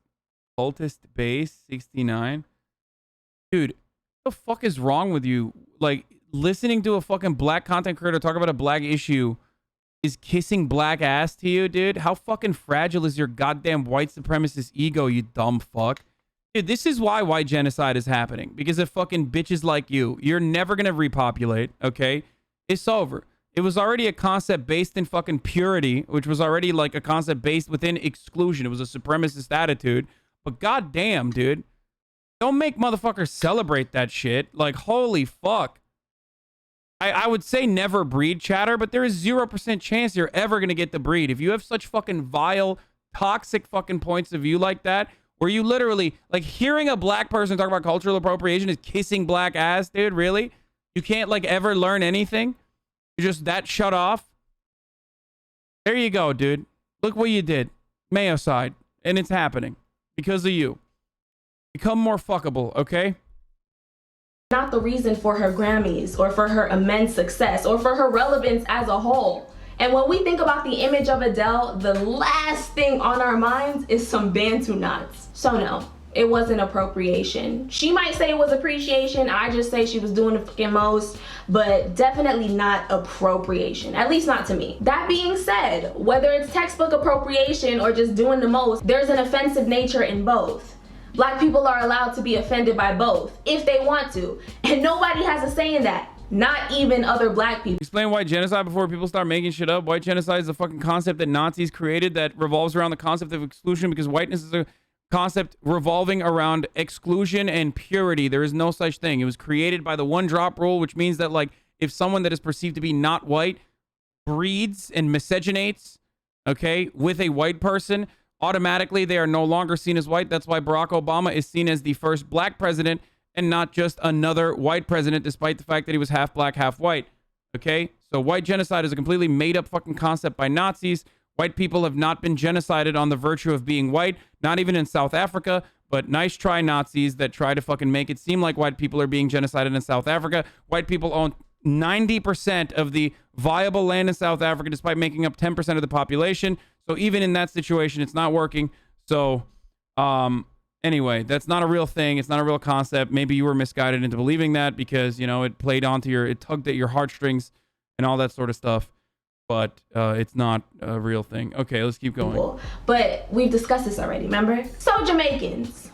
base 69. Dude, what the fuck is wrong with you? Like, listening to a fucking black content creator talk about a black issue is kissing black ass to you, dude? How fucking fragile is your goddamn white supremacist ego, you dumb fuck? Dude, this is why white genocide is happening. Because of fucking bitches like you. You're never gonna repopulate, okay? It's over. It was already a concept based in fucking purity, which was already like a concept based within exclusion. It was a supremacist attitude. But goddamn, dude. Don't make motherfuckers celebrate that shit. Like, holy fuck. I would say never breed, chatter, but there is 0% chance you're ever gonna get the breed. If you have such fucking vile, toxic fucking points of view like that, where you literally, like, hearing a black person talk about cultural appropriation is kissing black ass, dude, really? You can't, like, ever learn anything? You're just that shut off? There you go, dude. Look what you did. Mayo side. And it's happening. Because of you. Become more fuckable, okay? not the reason for her Grammys or for her immense success or for her relevance as a whole. And when we think about the image of Adele, the last thing on our minds is some Bantu knots. So no, it wasn't appropriation. She might say it was appreciation, I just say she was doing the fucking most, but definitely not appropriation, at least not to me. That being said, whether it's textbook appropriation or just doing the most, there's an offensive nature in both. Black people are allowed to be offended by both if they want to, and nobody has a say in that. not even other black people. Explain white genocide before people start making shit up. White genocide is a fucking concept that Nazis created that revolves around the concept of exclusion, because whiteness is a concept revolving around exclusion and purity. There is no such thing. It was created by the one drop rule, which means that, like, if someone that is perceived to be not white breeds and miscegenates, okay, with a white person, automatically they are no longer seen as white. That's why Barack Obama is seen as the first black president and not just another white president, despite the fact that he was half black, half white. Okay? So white genocide is a completely made up fucking concept by Nazis. White people have not been genocided on the virtue of being white, not even in South Africa, but nice try, Nazis, that try to fucking make it seem like white people are being genocided in South Africa. White people own 90% of the viable land in South Africa, despite making up 10% of the population. So even in that situation, it's not working. So, anyway, that's not a real thing. It's not a real concept. Maybe you were misguided into believing that because, you know, it played onto your, it tugged at your heartstrings and all that sort of stuff. But it's not a real thing. Okay, let's keep going. But we've discussed this already, remember? So Jamaicans.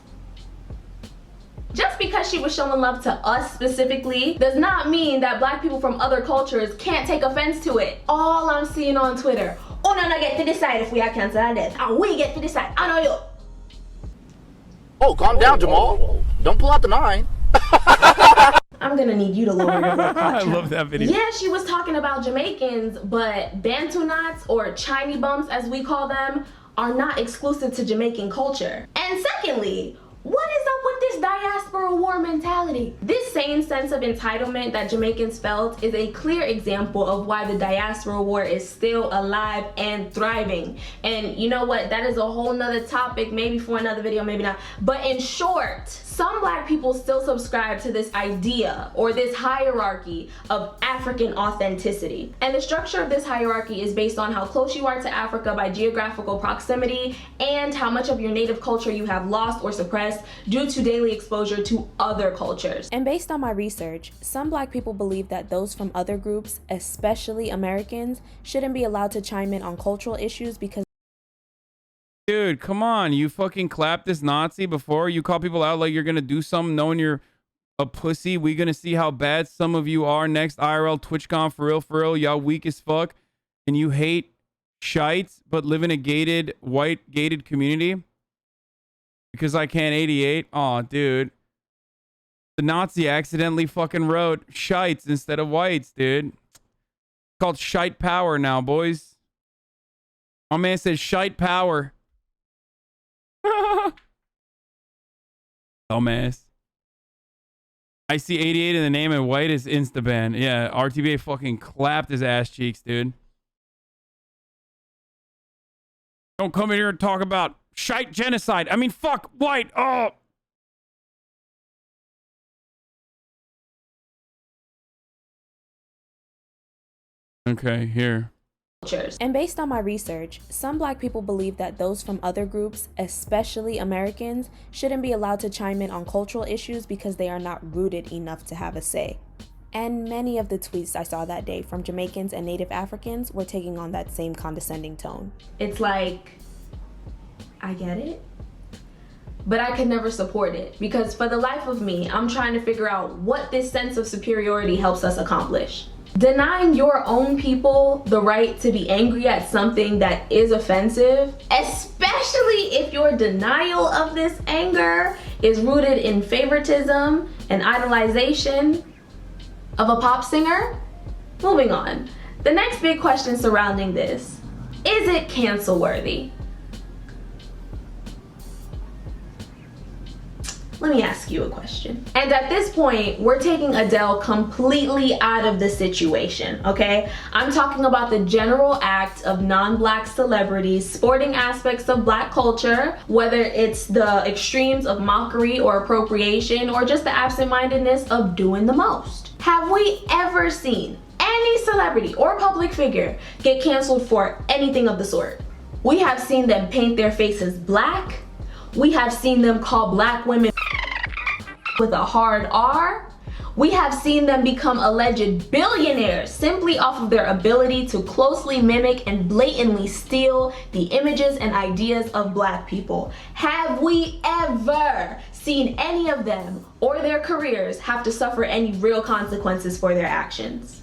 Just because she was showing love to us specifically does not mean that black people from other cultures can't take offense to it. All I'm seeing on Twitter, oh no, no, get to decide if we are cancelled and we get to decide. I know you. Oh, calm down, Jamal. Don't pull out the 9. I'm gonna need you to lower your blood pressure. I love that video. Yeah, she was talking about Jamaicans, but Bantu knots, or Chinese bumps as we call them, are not exclusive to Jamaican culture. And secondly, what is up with this diaspora war mentality? This same sense of entitlement that Jamaicans felt is a clear example of why the diaspora war is still alive and thriving. And you know what? That is a whole nother topic, maybe for another video, maybe not. But in short, some black people still subscribe to this idea or this hierarchy of African authenticity. And the structure of this hierarchy is based on how close you are to Africa by geographical proximity and how much of your native culture you have lost or suppressed due to daily exposure to other cultures. And based on my research, some black people believe that those from other groups, especially Americans, shouldn't be allowed to chime in on cultural issues because Dude, come on. You fucking clapped this Nazi before. You call people out like you're going to do something knowing you're a pussy. We going to see how bad some of you are next IRL TwitchCon for real. Y'all weak as fuck. And you hate shites, but live in a gated, white gated community. Because I can't 88. Aw, dude. The Nazi accidentally fucking wrote shites instead of whites, dude. It's called shite power now, boys. My man says shite power. Dumbass. I see 88 in the name and white is insta-ban. Yeah, RTBA fucking clapped his ass cheeks, dude. Don't come in here and talk about shite genocide. I mean, fuck white. Oh. Okay, here. And based on my research, some black people believe that those from other groups, especially Americans, shouldn't be allowed to chime in on cultural issues because they are not rooted enough to have a say. And many of the tweets I saw that day from Jamaicans and Native Africans were taking on that same condescending tone. It's like, I get it, but I could never support it because for the life of me, I'm trying to figure out what this sense of superiority helps us accomplish. Denying your own people the right to be angry at something that is offensive, especially if your denial of this anger is rooted in favoritism and idolization of a pop singer. Moving on. The next big question surrounding this, is it cancel worthy? Let me ask you a question. And at this point, we're taking Adele completely out of the situation, okay? I'm talking about the general act of non-black celebrities sporting aspects of black culture, whether it's the extremes of mockery or appropriation or just the absent-mindedness of doing the most. Have we ever seen any celebrity or public figure get canceled for anything of the sort? We have seen them paint their faces black. We have seen them call black women with a hard R. We have seen them become alleged billionaires simply off of their ability to closely mimic and blatantly steal the images and ideas of black people. Have we ever seen seen any of them or their careers have to suffer any real consequences for their actions.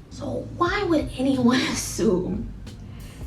So why would anyone assume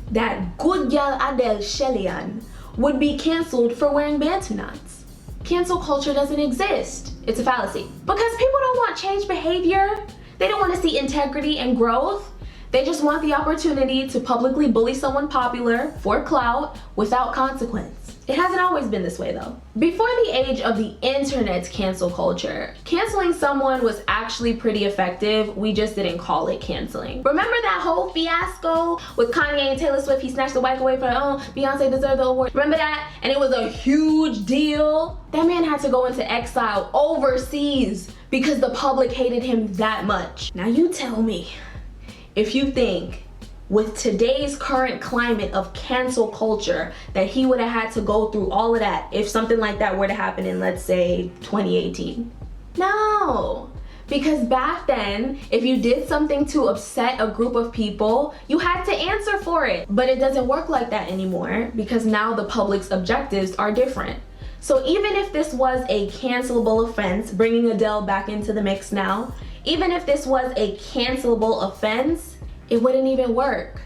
that good girl Adele Shellyan would be canceled for wearing Bantu knots? Cancel culture doesn't exist. It's a fallacy. Because people don't want change behavior. They don't want to see integrity and growth. They just want the opportunity to publicly bully someone popular for clout without consequence. It hasn't always been this way though. Before the age of the internet's cancel culture, canceling someone was actually pretty effective. We just didn't call it canceling. Remember that whole fiasco with Kanye and Taylor Swift? He snatched the mic away from, oh, Beyonce deserved the award. Remember that? And it was a huge deal. That man had to go into exile overseas because the public hated him that much. Now you tell me, if you think with today's current climate of cancel culture that he would have had to go through all of that if something like that were to happen in, let's say, 2018. No, because back then, if you did something to upset a group of people, you had to answer for it. But it doesn't work like that anymore because now the public's objectives are different. So even if this was a cancelable offense, bringing Adele back into the mix now, even if this was a cancelable offense, it wouldn't even work.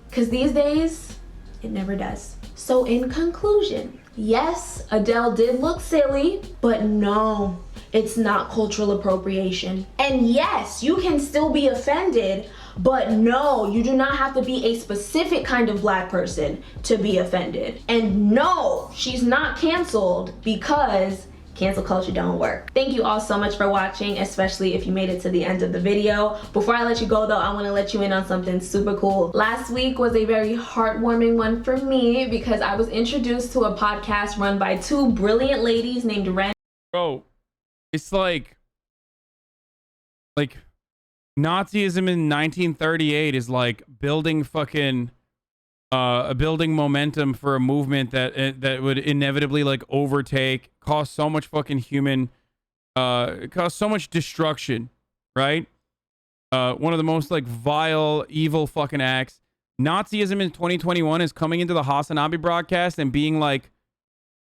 Because these days, it never does. So in conclusion, yes, Adele did look silly, but no, it's not cultural appropriation. And yes, you can still be offended, but no, you do not have to be a specific kind of black person to be offended. And no, she's not canceled because cancel culture don't work. Thank you all so much for watching, especially if you made it to the end of the video. Before I let you go though, I want to let you in on something super cool. Last week was a very heartwarming one for me because I was introduced to a podcast run by two brilliant ladies named Ren. Bro, it's like Nazism in 1938 is like building fucking building momentum for a movement that would inevitably like overtake, cause so much fucking cause so much destruction, right? One of the most like vile, evil fucking acts. Nazism in 2021 is coming into the HasanAbi broadcast and being like,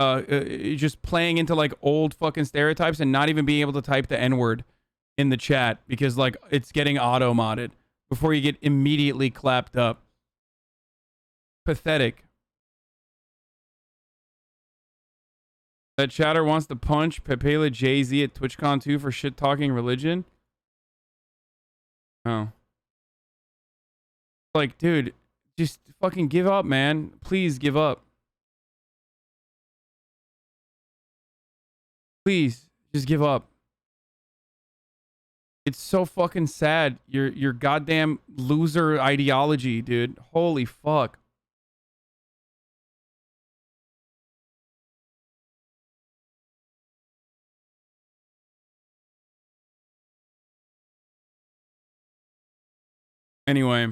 just playing into like old fucking stereotypes and not even being able to type the N-word in the chat because like it's getting auto-modded before you get immediately clapped up. Pathetic. That chatter wants to punch Pepela Jay-Z at TwitchCon 2 for shit talking religion. Oh. Like, dude, just fucking give up, man. Please give up. Please, just give up. It's so fucking sad. Your goddamn loser ideology, dude. Holy fuck. Anyway.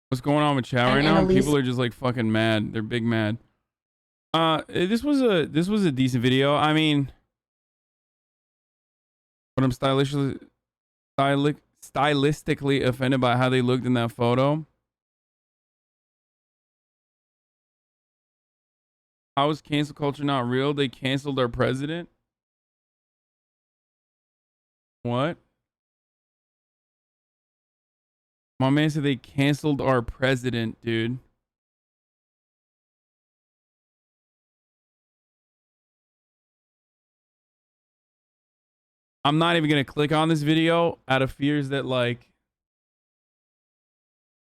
What's going on with chat right now? People are just like fucking mad. They're big mad. This was a decent video. I mean, but I'm stylistically offended by how they looked in that photo. How is cancel culture not real? They canceled our president. What? My man said they canceled our president, dude. I'm not even going to click on this video out of fears that, like,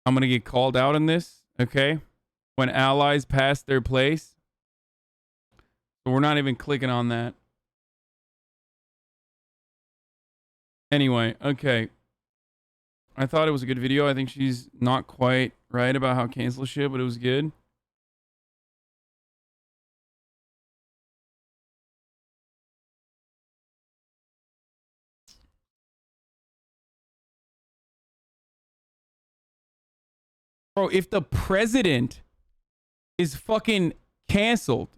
I'm going to get called out on this, okay? When allies pass their place. So we're not even clicking on that. Anyway, okay. I thought it was a good video. I think she's not quite right about how cancel shit, but it was good. Bro, if the president is fucking canceled,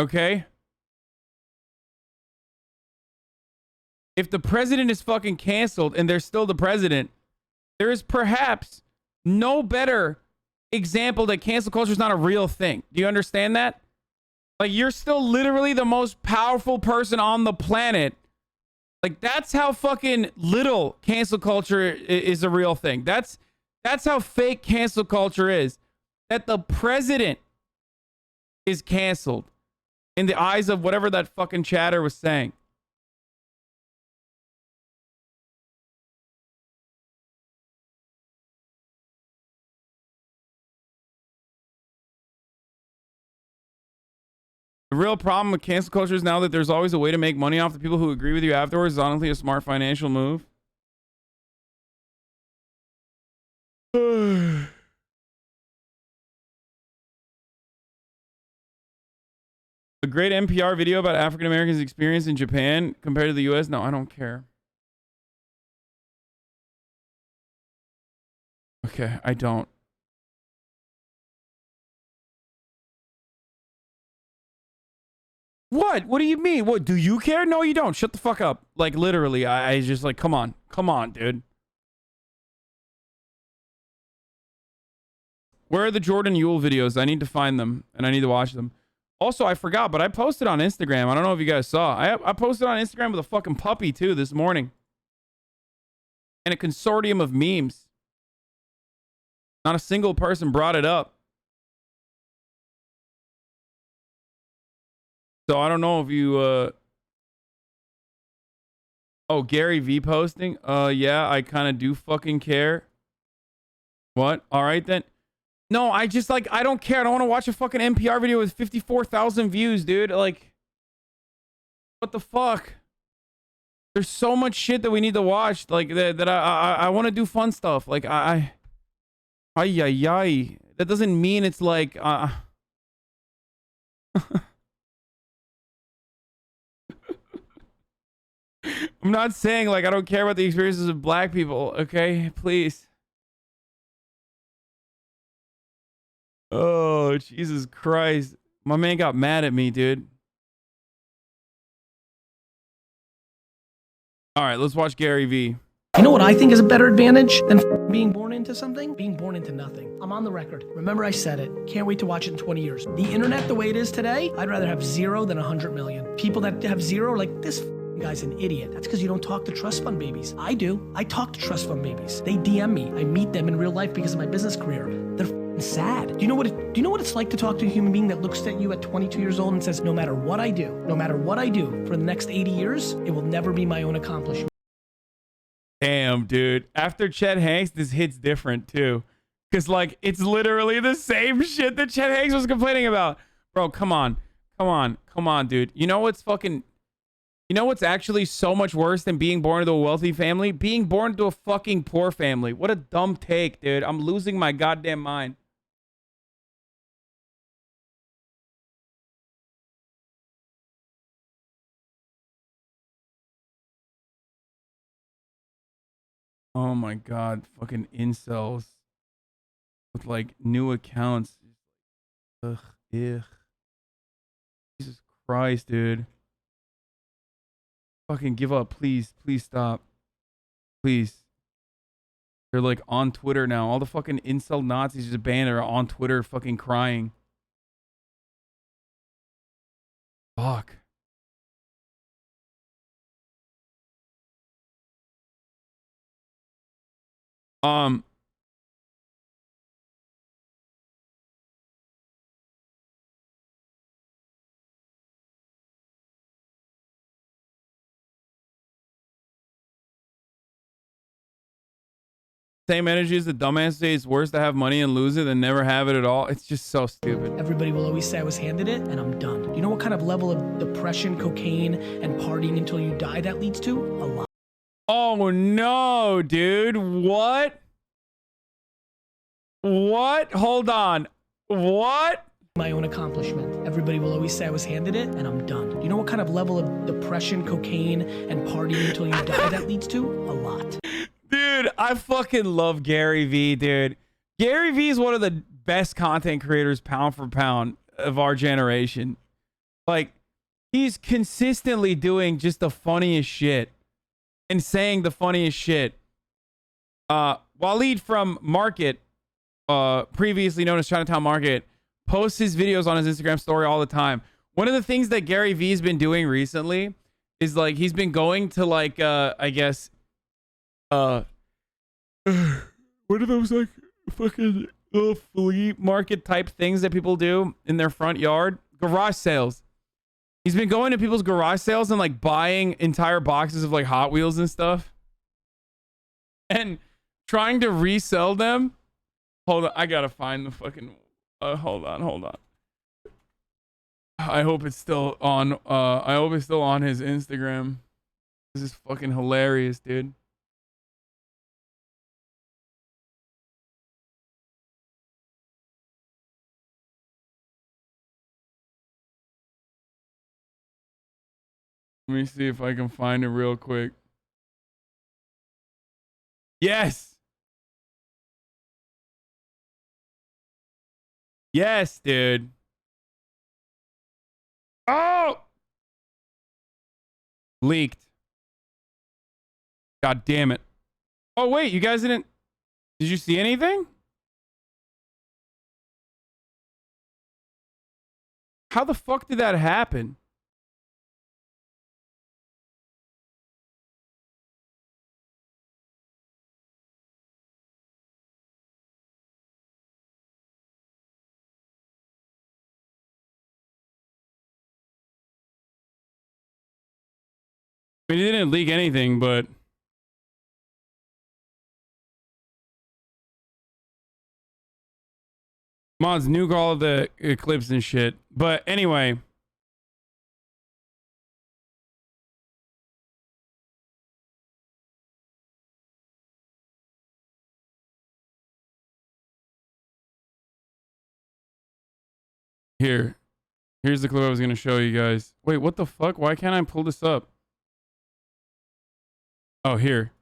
okay? if the president is fucking canceled and they're still the president, there is perhaps no better example that cancel culture is not a real thing. Do you understand that? Like, you're still literally the most powerful person on the planet. Like, that's how fucking little cancel culture is a real thing. That's how fake cancel culture is. That the president is canceled in the eyes of whatever that fucking chatter was saying. The real problem with cancel culture is now that there's always a way to make money off the people who agree with you afterwards. Is honestly a smart financial move. A great NPR video about African Americans' experience in Japan compared to the US. No, I don't care. Okay, I don't. What? What do you mean? What, do you care? No, you don't. Shut the fuck up. Like, literally, I just like, come on. Come on, dude. Where are the Jordan Yule videos? I need to find them, and I need to watch them. Also, I forgot, but I posted on Instagram. I don't know if you guys saw. I posted on Instagram with a fucking puppy, too, this morning. And a consortium of memes. Not a single person brought it up. So I don't know if you oh, GaryVee posting? Yeah, I kind of do fucking care. What? All right then. No, I just like, I don't care. I don't want to watch a fucking NPR video with 54,000 views, dude. Like, what the fuck? There's so much shit that we need to watch, like that I want to do fun stuff. Like ay. That doesn't mean it's like I'm not saying like I don't care about the experiences of black people, okay? Please. Oh, Jesus Christ. My man got mad at me, dude. All right, let's watch GaryVee. You know what I think is a better advantage than being born into something? Being born into nothing. I'm on the record. Remember I said it. Can't wait to watch it in 20 years. The internet the way it is today, I'd rather have 0 than 100 million. People that have 0 are like, this guy's an idiot. That's because you don't talk to trust fund babies. I do. I talk to trust fund babies. They DM me. I meet them in real life because of my business career. They're sad. Do you know what it's like to talk to a human being that looks at you at 22 years old and says, no matter what I do for the next 80 years, it will never be my own accomplishment. Damn, dude. After Chet Hanks, this hits different too. Because, like, it's literally the same shit that Chet Hanks was complaining about. Bro, come on. Come on. Come on, dude. You know what's actually so much worse than being born into a wealthy family? Being born into a fucking poor family. What a dumb take, dude. I'm losing my goddamn mind. Oh my god, fucking incels with like new accounts. Ugh, ugh. Jesus Christ, dude. Fucking give up, please. Please stop. Please. They're like on Twitter now. All the fucking incel Nazis just banned are on Twitter fucking crying. Fuck. Same energy as the dumbass say it's worse to have money and lose it than never have it at all. It's just so stupid. Everybody will always say I was handed it and I'm done. You know what kind of level of depression, cocaine, and partying until you die that leads to? A lot. Oh no, dude. What? What? Hold on. What? My own accomplishment. Everybody will always say I was handed it and I'm done. You know what kind of level of depression, cocaine, and partying until you die that leads to? A lot. Dude, I fucking love GaryVee, dude. GaryVee is one of the best content creators pound for pound of our generation. Like, he's consistently doing just the funniest shit. and saying the funniest shit. Waleed from Market, previously known as Chinatown Market, posts his videos on his Instagram story all the time. One of the things that GaryVee has been doing recently is like he's been going to like I guess what are those like fucking flea market type things that people do in their front yard? Garage sales. He's been going to people's garage sales and like buying entire boxes of like Hot Wheels and stuff and trying to resell them. Hold on, I gotta find the fucking hold on. I hope it's still on I hope it's still on his Instagram. This is fucking hilarious, dude. Let me see if I can find it real quick. Yes. Yes, dude. Oh! Leaked. God damn it. Oh, wait, you guys didn't... Did you see anything? How the fuck did that happen? I mean, it didn't leak anything, but... Mods nuke all of the clips and shit. But anyway... Here's the clip I was going to show you guys. Wait, what the fuck? Why can't I pull this up? Oh, here.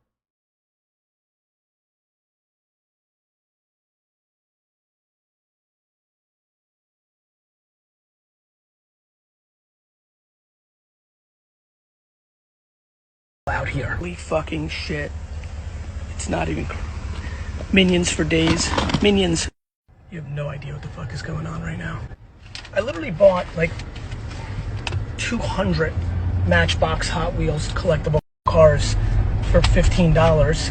Out here. Holy fucking shit. It's not even... Minions for days. Minions. You have no idea what the fuck is going on right now. I literally bought like 200 Matchbox Hot Wheels collectible cars for $15,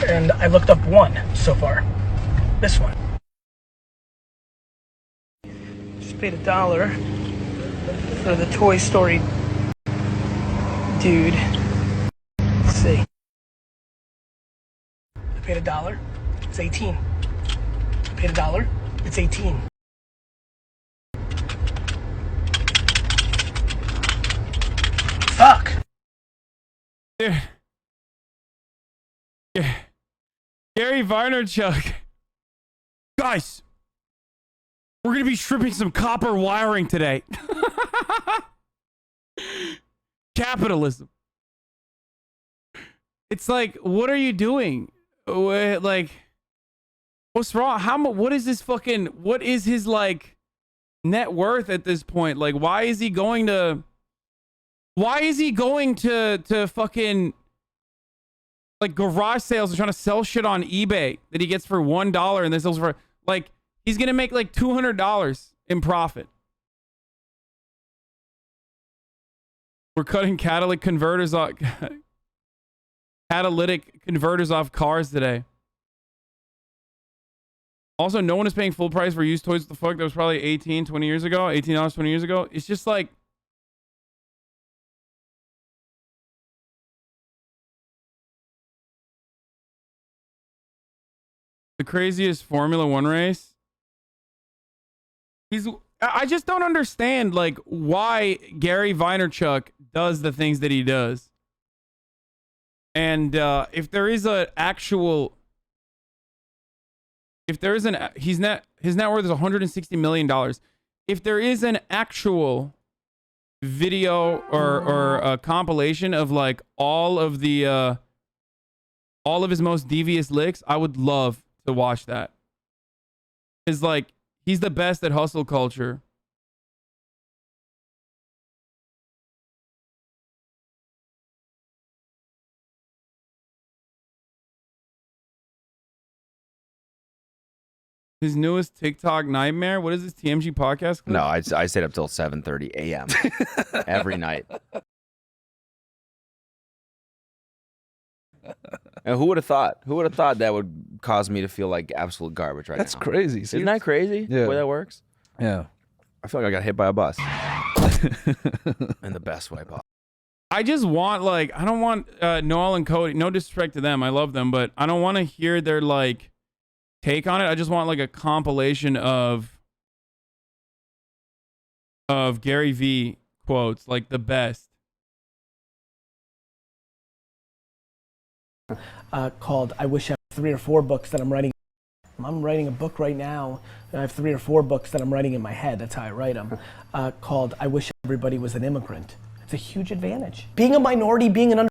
and I looked up one so far. This one. Just paid $1 for the Toy Story dude. Let's see. I paid $1. It's 18. I paid $1. It's 18. Fuck. Dude. Yeah. Gary Vaynerchuk. Guys, we're going to be stripping some copper wiring today. Capitalism. It's like, what are you doing? Like, what's wrong? What is this fucking, what is his like net worth at this point? Like, why is he going to fucking like garage sales and trying to sell shit on eBay that he gets for $1 and then sells for like, he's going to make like $200 in profit. We're cutting catalytic converters off cars today. Also, no one is paying full price for used toys. What the fuck? That was probably $18, 20 years ago. $18, 20 years ago. It's just like, the craziest Formula One race. I just don't understand like why Gary Vaynerchuk does the things that he does. And if there is an actual, his net worth is $160 million. If there is an actual video or a compilation of like all of his most devious licks, I would love to watch that. It's like, he's the best at hustle culture. His newest TikTok nightmare. What is this TMG podcast? No, I stayed up till 7:30 a.m. every night. And who would have thought? Who would have thought that would cause me to feel like absolute garbage right That's now? crazy. Isn't that crazy? Yeah. The way that works? Yeah. I feel like I got hit by a bus. In the best way possible. I just want, like, I don't want Noel and Cody, no disrespect to them, I love them, but I don't want to hear their, like, take on it. I just want, like, a compilation of GaryVee quotes, like, the best. Called I Wish I Had 3 or 4 books that I'm writing. I'm writing a book right now. I have 3 or 4 books that I'm writing in my head. That's how I write them. Called I Wish Everybody Was an Immigrant. It's a huge advantage. Being a minority, being an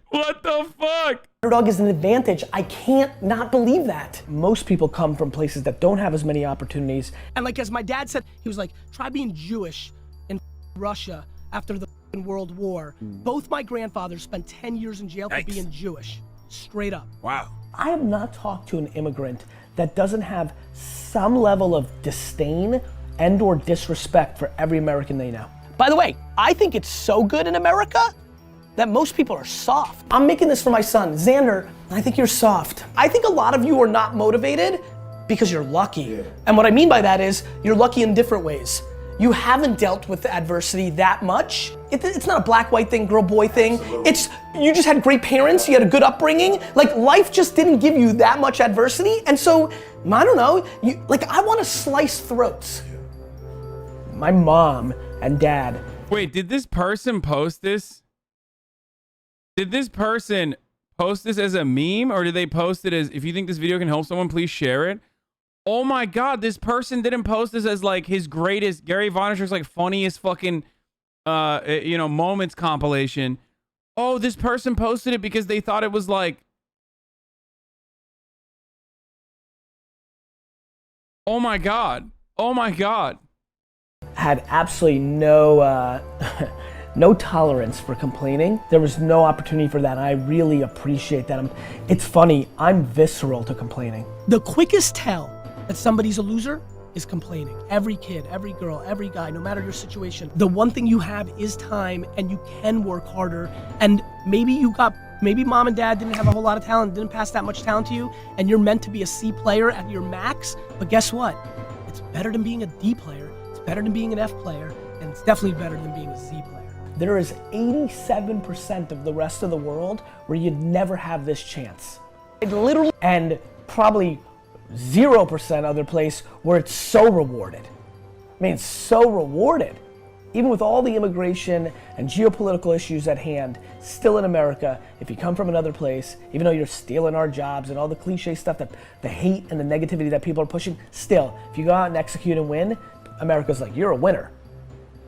What the fuck? underdog is an advantage. I can't not believe that. Most people come from places that don't have as many opportunities. And like as my dad said, he was like, try being Jewish in Russia after the World War. Both my grandfathers spent 10 years in jail for being Jewish. Straight up. Wow. I have not talked to an immigrant that doesn't have some level of disdain and or disrespect for every American they know. By the way, I think it's so good in America that most people are soft. I'm making this for my son, Xander. I think you're soft. I think a lot of you are not motivated because you're lucky. Yeah. And what I mean by that is you're lucky in different ways. You haven't dealt with adversity that much. It's not a black-white thing, girl-boy thing. Absolutely. It's, you just had great parents, you had a good upbringing. Like, life just didn't give you that much adversity. And so, I don't know, I want to slice throats. My mom and dad. Wait, did this person post this? Did this person post this as a meme, or did they post it as, if you think this video can help someone, please share it? Oh my God, this person didn't post this as like his greatest, Gary Vaynerchuk's like funniest fucking, moments compilation. Oh, this person posted it because they thought it was like, oh my God. Oh my God. Had absolutely no, no tolerance for complaining. There was no opportunity for that. And I really appreciate that. It's funny, I'm visceral to complaining. The quickest tell that somebody's a loser is complaining. Every kid, every girl, every guy, no matter your situation. The one thing you have is time, and you can work harder. And maybe mom and dad didn't have a whole lot of talent, didn't pass that much talent to you, and you're meant to be a C player at your max. But guess what? It's better than being a D player. It's better than being an F player, and it's definitely better than being a Z player. There is 87% of the rest of the world where you'd never have this chance. It literally, and probably 0% other place where it's so rewarded. I mean, it's so rewarded. Even with all the immigration and geopolitical issues at hand, still in America, if you come from another place, even though you're stealing our jobs and all the cliche stuff, that the hate and the negativity that people are pushing, still, if you go out and execute and win, America's like, you're a winner.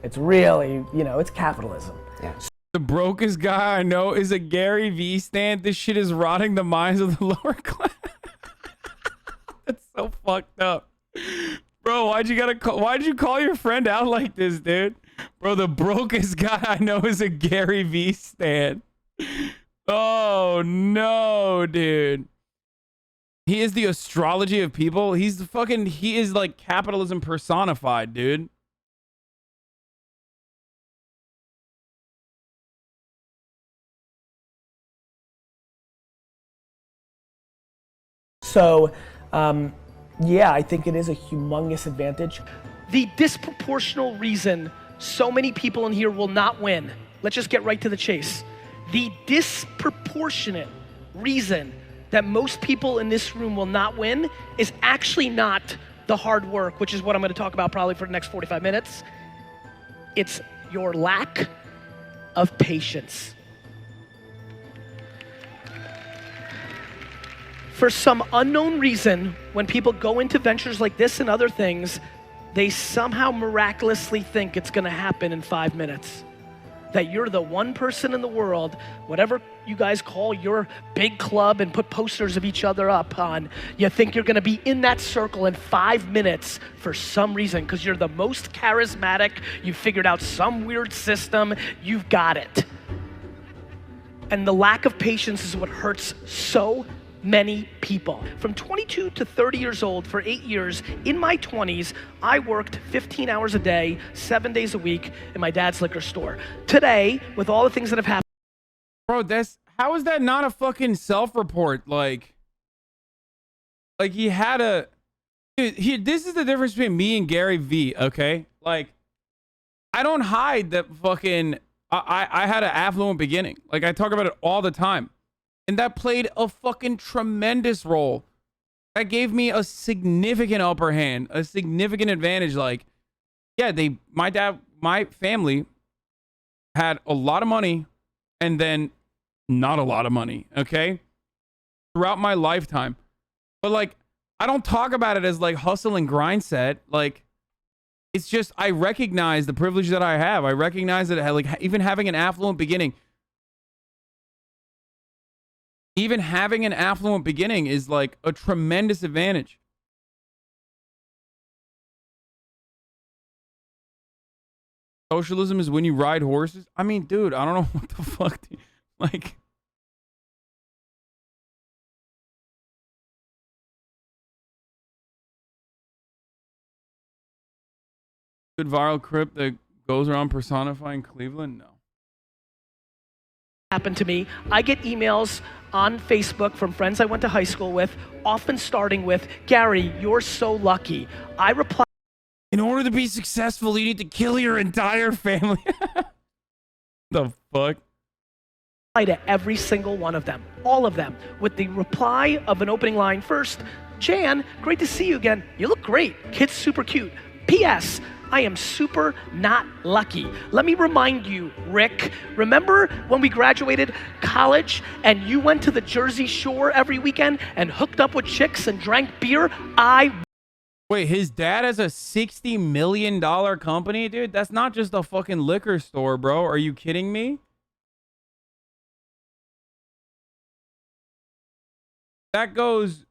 It's really, it's capitalism. Yeah. The brokest guy I know is a GaryVee stan. This shit is rotting the minds of the lower class. That's so fucked up. Bro, why'd you call your friend out like this, dude? Bro, the brokest guy I know is a GaryVee stan. Oh no, dude. He is the astrology of people. He is like capitalism personified, dude. So, yeah, I think it is a humongous advantage. The disproportional reason so many people in here will not win, let's just get right to the chase. The disproportionate reason that most people in this room will not win is actually not the hard work, which is what I'm gonna talk about probably for the next 45 minutes. It's your lack of patience. For some unknown reason, when people go into ventures like this and other things, they somehow miraculously think it's gonna happen in 5 minutes. That you're the one person in the world, whatever you guys call your big club and put posters of each other up on, you think you're gonna be in that circle in 5 minutes for some reason, because you're the most charismatic, you figured out some weird system, you've got it. And the lack of patience is what hurts so many people. From 22 to 30 years old for 8 years, in my 20s, I worked 15 hours a day, 7 days a week in my dad's liquor store. Today, with all the things that have happened. Bro, how is that not a fucking self-report? Like he had a... Dude, this is the difference between me and GaryVee, okay? Like, I don't hide that fucking... I had an affluent beginning. Like, I talk about it all the time. And that played a fucking tremendous role. That gave me a significant upper hand, a significant advantage. Like, yeah, my family had a lot of money and then not a lot of money, okay? Throughout my lifetime. But, like, I don't talk about it as, like, hustle and grind set. Like, it's just, I recognize the privilege that I have. I recognize that, like, even having an affluent beginning, is, like, a tremendous advantage. Socialism is when you ride horses? I mean, dude, I don't know what the fuck. Like... Good viral crypt that goes around personifying Cleveland? No. Happened to me. I get emails on Facebook from friends I went to high school with, often starting with, Gary, you're so lucky. I reply, in order to be successful, you need to kill your entire family. The fuck? To every single one of them, all of them, with the reply of an opening line. First, Jan, great to see you again. You look great. Kid's super cute. P.S. I am super not lucky. Let me remind you, Rick, remember when we graduated college and you went to the Jersey Shore every weekend and hooked up with chicks and drank beer? Wait, his dad has a $60 million company? Dude, that's not just a fucking liquor store, bro. Are you kidding me? That goes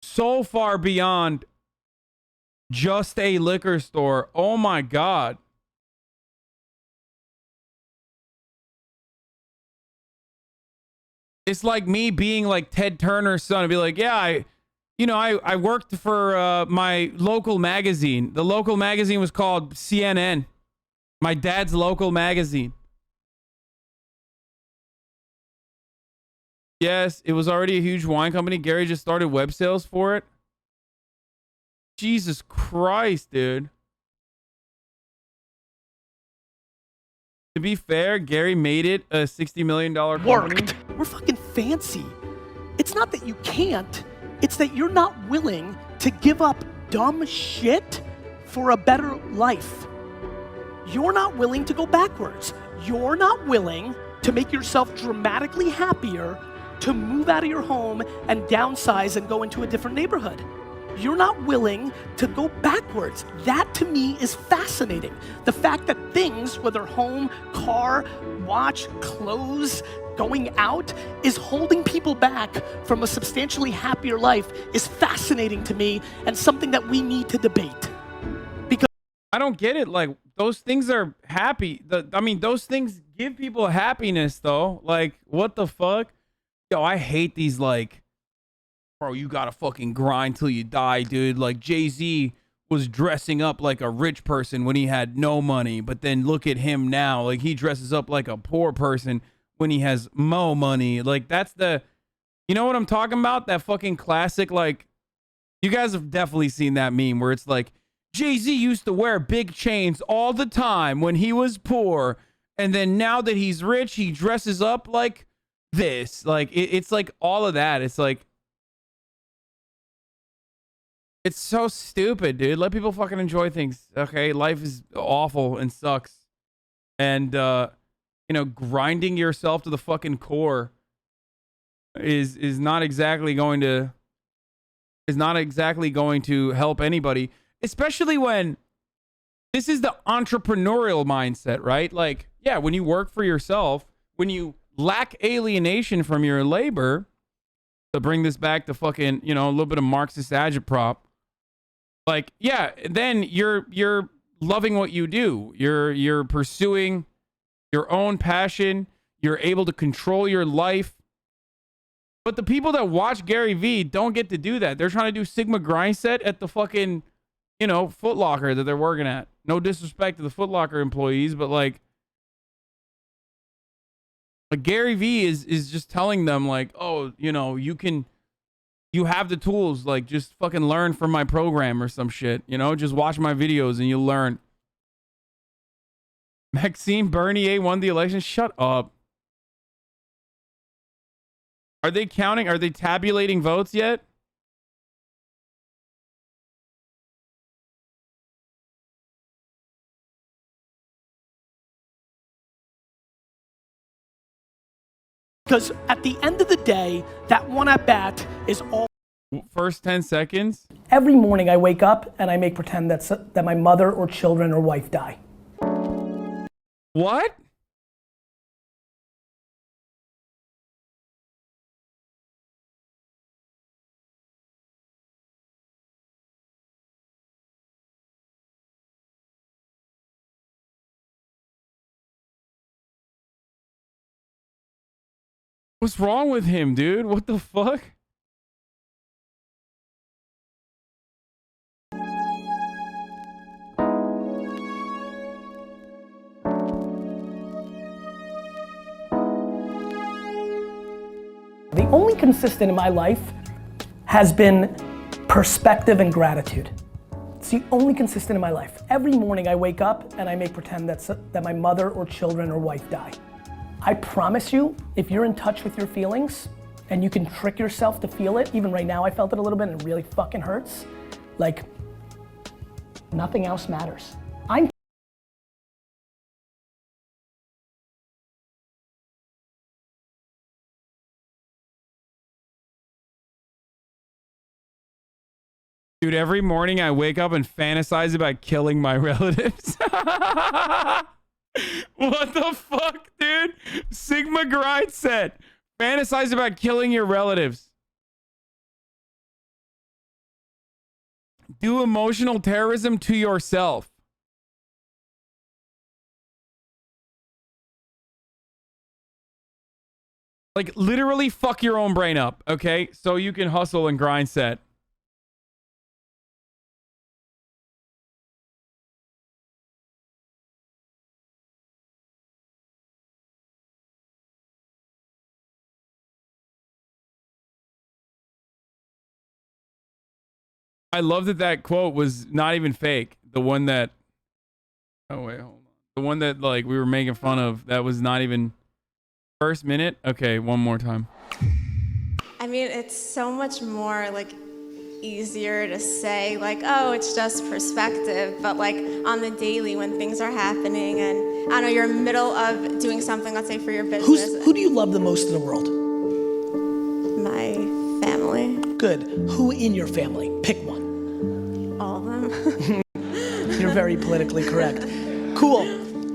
so far beyond just a liquor store. Oh my God. It's like me being like Ted Turner's son and be like, yeah, I worked for my local magazine. The local magazine was called CNN. My dad's local magazine. Yes, it was already a huge wine company. Gary just started web sales for it. Jesus Christ, dude. To be fair, Gary made it a $60 million company. Worked. We're fucking fancy. It's not that you can't. It's that you're not willing to give up dumb shit for a better life. You're not willing to go backwards. You're not willing to make yourself dramatically happier, to move out of your home and downsize and go into a different neighborhood. You're not willing to go backwards. That to me is fascinating. The fact that things, whether home, car, watch, clothes, going out, is holding people back from a substantially happier life is fascinating to me and something that we need to debate. Because I don't get it. Like, those things are happy. I mean, those things give people happiness, though. Like, what the fuck? Yo, I hate these, like, bro, you gotta fucking grind till you die, dude. Like, Jay-Z was dressing up like a rich person when he had no money, but then look at him now. Like, he dresses up like a poor person when he has mo money. Like, that's the... You know what I'm talking about? That fucking classic, like... You guys have definitely seen that meme where it's like, Jay-Z used to wear big chains all the time when he was poor, and then now that he's rich, he dresses up like this. Like, it's like all of that. It's like... It's so stupid, dude. Let people fucking enjoy things, okay? Life is awful and sucks. And, grinding yourself to the fucking core is not exactly going to help anybody, especially when this is the entrepreneurial mindset, right? Like, yeah, when you work for yourself, when you lack alienation from your labor, to bring this back to fucking, a little bit of Marxist agitprop, like, yeah, then you're loving what you do. You're pursuing your own passion. You're able to control your life. But the people that watch GaryVee don't get to do that. They're trying to do Sigma grind set at the fucking, you know, Foot Locker that they're working at. No disrespect to the Foot Locker employees, but like GaryVee is just telling them like, oh, you know, you have the tools, like just fucking learn from my program or some shit, you know, just watch my videos and you'll learn. Maxime Bernier won the election. Shut up. Are they counting? Are they tabulating votes yet? Because at the end of the day, that one at bat is all. First 10 seconds. Every morning I wake up and I make pretend that my mother or children or wife die. What? What's wrong with him, dude? What the fuck? The only consistent in my life has been perspective and gratitude. It's the only consistent in my life. Every morning I wake up and I make pretend that my mother or children or wife die. I promise you, if you're in touch with your feelings and you can trick yourself to feel it, even right now I felt it a little bit and it really fucking hurts, like nothing else matters. Dude, every morning I wake up and fantasize about killing my relatives. What the fuck, dude? Sigma grind set. Fantasize about killing your relatives. Do emotional terrorism to yourself. Like literally fuck your own brain up, okay? So you can hustle and grind set. I love that quote was not even fake. The one that, oh wait, hold on. The one that like we were making fun of, that was not even first minute. Okay, one more time. I mean, it's so much more like easier to say like, oh, it's just perspective, but like on the daily when things are happening and I don't know, you're in the middle of doing something, let's say for your business. Who do you love the most in the world? My family. Good. Who in your family? Pick one. All of them. You're very politically correct. Cool.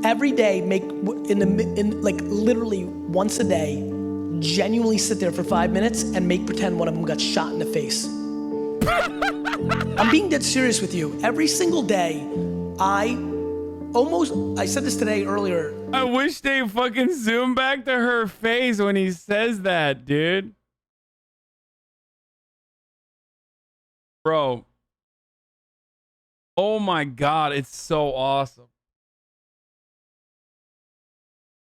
Every day, like literally once a day, genuinely sit there for 5 minutes and make pretend one of them got shot in the face. I'm being dead serious with you. Every single day, I said this today earlier. I wish they fucking zoom back to her face when he says that, dude. Bro. Oh my God, it's so awesome.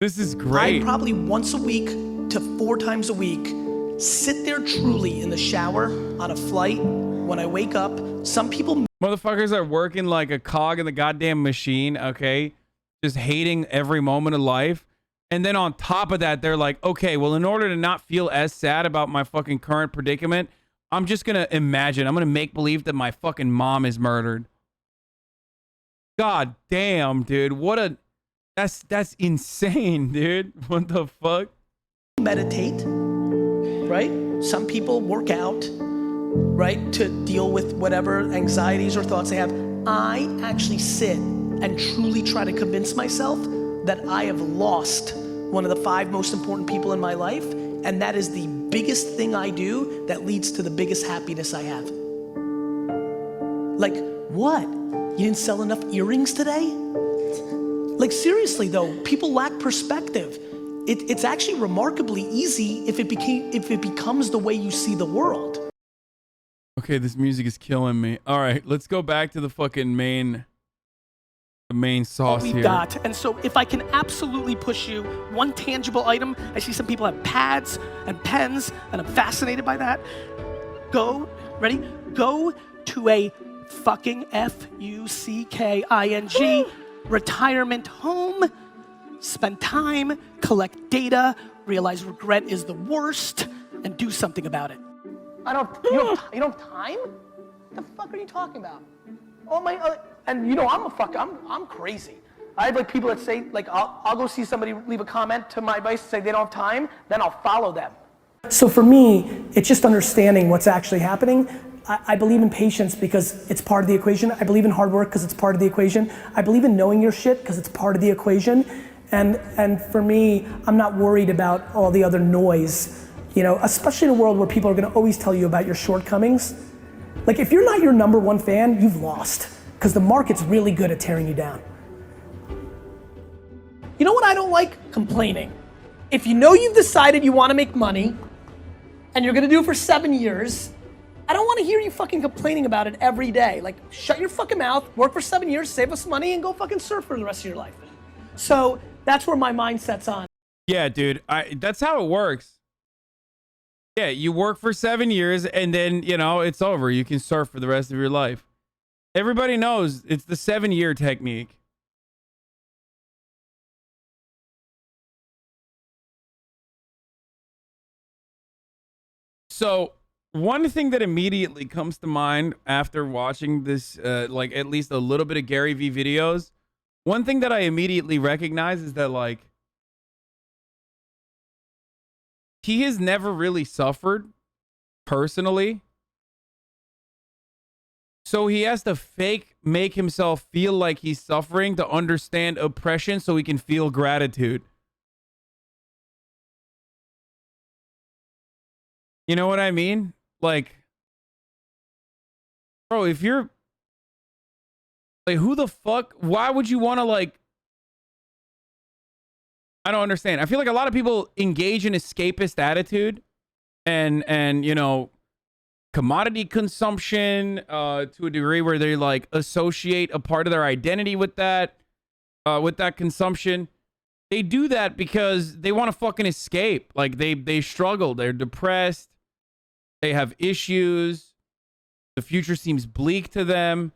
This is great. I probably once a week to 4 times a week sit there truly in the shower, on a flight, when I wake up. Some people... Motherfuckers are working like a cog in the goddamn machine, okay? Just hating every moment of life. And then on top of that, they're like, okay, well, in order to not feel as sad about my fucking current predicament, I'm just gonna imagine, I'm gonna make believe that my fucking mom is murdered. God damn, dude. That's insane, dude. What the fuck? Meditate, right? Some people work out, right? To deal with whatever anxieties or thoughts they have. I actually sit and truly try to convince myself that I have lost one of the 5 most important people in my life, and that is the biggest thing I do that leads to the biggest happiness I have. Like, what? You didn't sell enough earrings today? Like seriously though, people lack perspective. it's actually remarkably easy if it becomes the way you see the world. Okay, this music is killing me. All right, let's go back to the fucking main sauce We've here. got, and so if I can absolutely push you one tangible item, I see some people have pads and pens, and I'm fascinated by that. Ready? Go to a fucking FUCKING retirement home, spend time, collect data, realize regret is the worst, and do something about it. You don't have time? What the fuck are you talking about? Oh my, and you know I'm crazy. I have like people that say, like I'll go see somebody leave a comment to my advice and say they don't have time, then I'll follow them. So for me, it's just understanding what's actually happening. I believe in patience because it's part of the equation. I believe in hard work because it's part of the equation. I believe in knowing your shit because it's part of the equation. And for me, I'm not worried about all the other noise, you know, especially in a world where people are gonna always tell you about your shortcomings. Like if you're not your #1 fan, you've lost because the market's really good at tearing you down. You know what I don't like? Complaining. If you know you've decided you wanna make money and you're gonna do it for 7 years, I don't wanna hear you fucking complaining about it every day. Like, shut your fucking mouth, work for 7 years, save us money, and go fucking surf for the rest of your life. So that's where my mindset's on. Yeah, dude, that's how it works. Yeah, you work for 7 years and then, you know, it's over. You can surf for the rest of your life. Everybody knows it's the 7-year technique. So one thing that immediately comes to mind after watching this, like at least a little bit of GaryVee videos, one thing that I immediately recognize is that like, he has never really suffered personally. So he has to make himself feel like he's suffering to understand oppression so he can feel gratitude. You know what I mean? Like, bro, if you're like, who the fuck, why would you want to like, I don't understand. I feel like a lot of people engage in escapist attitude and you know, commodity consumption to a degree where they like associate a part of their identity with that consumption. They do that because they want to fucking escape. Like they struggle. They're depressed. They have issues. The future seems bleak to them.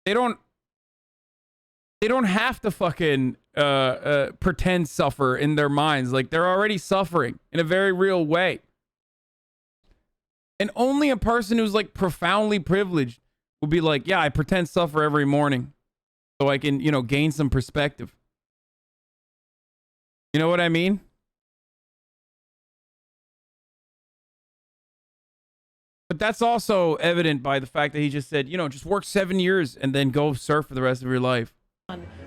They don't have to fucking pretend suffer in their minds. Like they're already suffering in a very real way. And only a person who's like profoundly privileged will be like, yeah, I pretend suffer every morning so I can, you know, gain some perspective. You know what I mean? But that's also evident by the fact that he just said, you know, just work 7 years and then go surf for the rest of your life.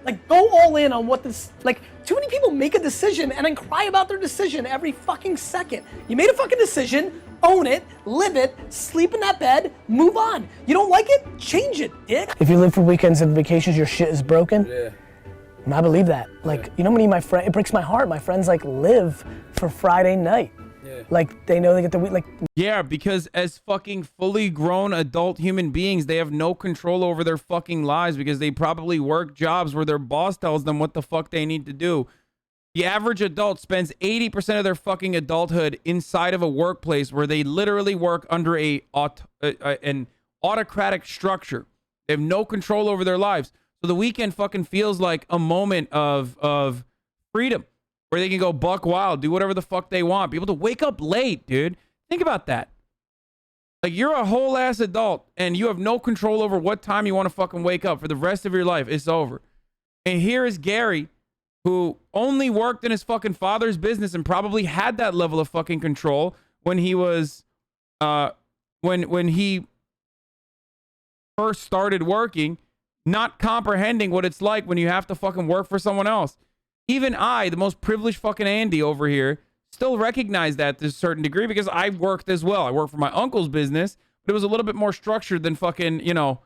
Like, go all in on what this, like, too many people make a decision and then cry about their decision every fucking second. You made a fucking decision, own it, live it, sleep in that bed, move on. You don't like it? Change it, dick. If you live for weekends and vacations, your shit is broken. Yeah. And I believe that. Like, you know, many of my friends, it breaks my heart. My friends like live for Friday night. Yeah. Like, they know they get the week, like. Yeah, because as fucking fully grown adult human beings, they have no control over their fucking lives because they probably work jobs where their boss tells them what the fuck they need to do. The average adult spends 80% of their fucking adulthood inside of a workplace where they literally work under an autocratic structure. They have no control over their lives. So the weekend fucking feels like a moment of freedom where they can go buck wild, do whatever the fuck they want. Be able to wake up late, dude. Think about that. Like, you're a whole ass adult and you have no control over what time you want to fucking wake up for the rest of your life. It's over. And here is Gary, who only worked in his fucking father's business and probably had that level of fucking control when he was, when he first started working, not comprehending what it's like when you have to fucking work for someone else. Even I, the most privileged fucking Andy over here, still recognize that to a certain degree because I worked as well. I worked for my uncle's business, but it was a little bit more structured than fucking, you know,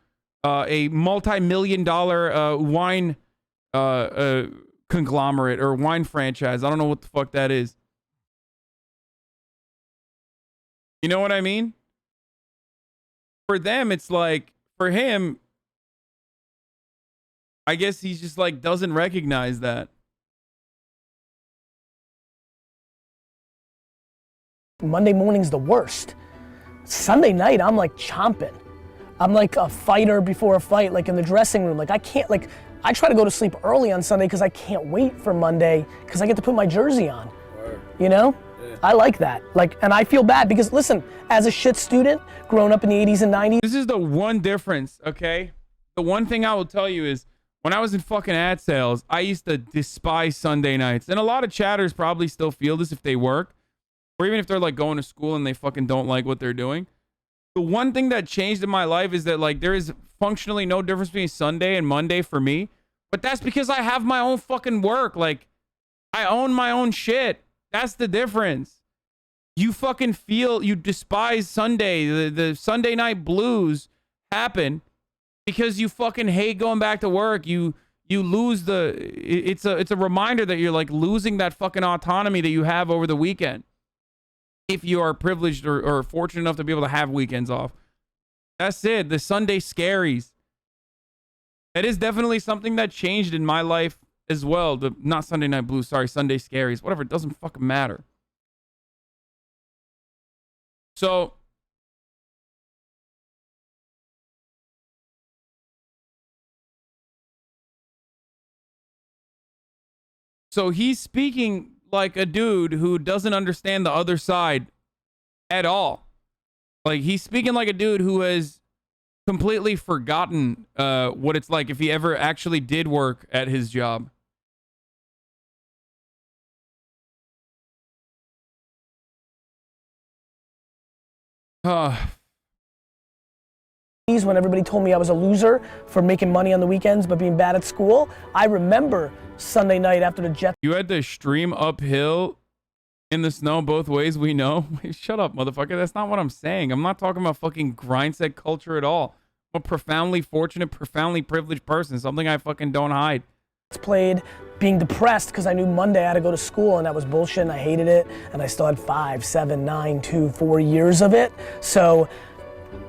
a multi-million-dollar wine conglomerate or wine franchise. I don't know what the fuck that is. You know what I mean? For them, it's like, for him, I guess he's just like doesn't recognize that. Monday morning's the worst. Sunday night, I'm like chomping. I'm like a fighter before a fight, like in the dressing room. Like I can't, like, I try to go to sleep early on Sunday because I can't wait for Monday because I get to put my jersey on. You know? Yeah. I like that. Like, and I feel bad because listen, as a shit student, growing up in the 80s and 90s. This is the one difference, okay? The one thing I will tell you is when I was in fucking ad sales, I used to despise Sunday nights. And a lot of chatters probably still feel this if they work. Or even if they're like going to school and they fucking don't like what they're doing. The one thing that changed in my life is that like there is functionally no difference between Sunday and Monday for me. But that's because I have my own fucking work. Like I own my own shit. That's the difference. You fucking feel, you despise Sunday. The Sunday night blues happen because you fucking hate going back to work. You lose the, it's a reminder that you're like losing that fucking autonomy that you have over the weekend. If you are privileged or fortunate enough to be able to have weekends off. That's it. The Sunday scaries. That is definitely something that changed in my life as well. Not Sunday night blues, sorry, Sunday scaries. Whatever, it doesn't fucking matter. So he's speaking like a dude who doesn't understand the other side at all. Like he's speaking like a dude who has completely forgotten what it's like if he ever actually did work at his job. When everybody told me I was a loser for making money on the weekends but being bad at school, I remember Sunday night after the Jets. You had to stream uphill in the snow both ways, we know. Shut up, motherfucker. That's not what I'm saying. I'm not talking about fucking grind set culture at all. I'm a profoundly fortunate, profoundly privileged person. Something I fucking don't hide. Played being depressed because I knew Monday I had to go to school and that was bullshit and I hated it. And I still had 5, 7, 9, 2, 4 years of it. So,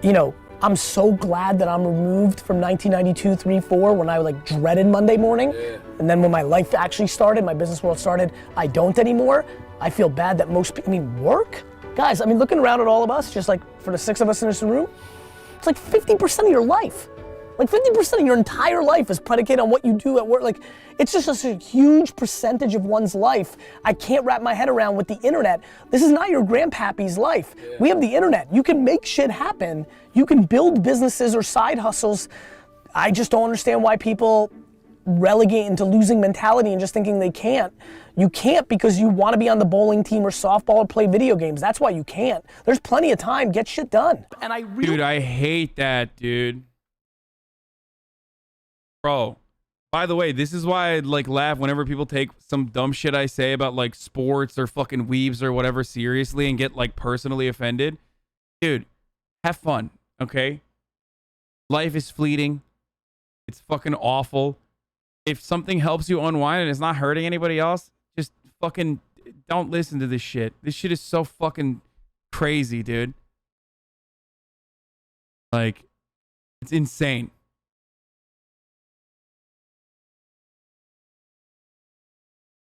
you know, I'm so glad that I'm removed from 1992, 3, 4 when I like dreaded Monday morning. Yeah. And then when my life actually started, my business world started, I don't anymore. I feel bad that most people, I mean, work? Guys, I mean, looking around at all of us, just like for the 6 of us in this room, it's like 50% of your life. Like 50% of your entire life is predicated on what you do at work. Like, it's just a huge percentage of one's life. I can't wrap my head around with the internet. This is not your grandpappy's life. Yeah. We have the internet. You can make shit happen. You can build businesses or side hustles. I just don't understand why people relegate into losing mentality and just thinking they can't. You can't because you want to be on the bowling team or softball or play video games. That's why you can't. There's plenty of time. Get shit done. And Dude, I hate that, dude. Bro, by the way, this is why I like laugh whenever people take some dumb shit I say about like sports or fucking weebs or whatever seriously and get like personally offended. Dude, have fun, okay? Life is fleeting. It's fucking awful. If something helps you unwind and it's not hurting anybody else, just fucking don't listen to this shit. This shit is so fucking crazy, dude. Like, it's insane.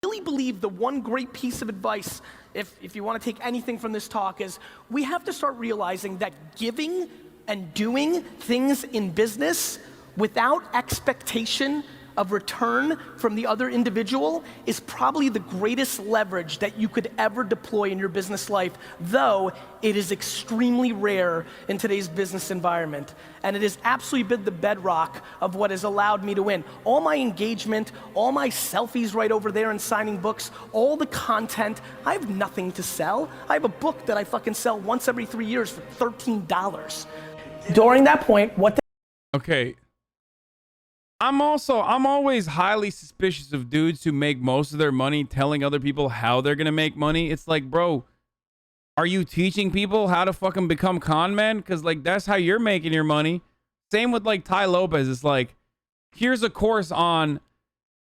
Really believe the one great piece of advice, if you want to take anything from this talk, is we have to start realizing that giving and doing things in business without expectation of return from the other individual is probably the greatest leverage that you could ever deploy in your business life, though it is extremely rare in today's business environment. And it has absolutely been the bedrock of what has allowed me to win. All my engagement, all my selfies right over there and signing books, all the content, I have nothing to sell. I have a book that I fucking sell once every 3 years for $13. During that point, Okay. I'm always highly suspicious of dudes who make most of their money telling other people how they're gonna make money. It's like, bro, are you teaching people how to fucking become con men? Because like that's how you're making your money. Same with like Ty Lopez. It's like, here's a course on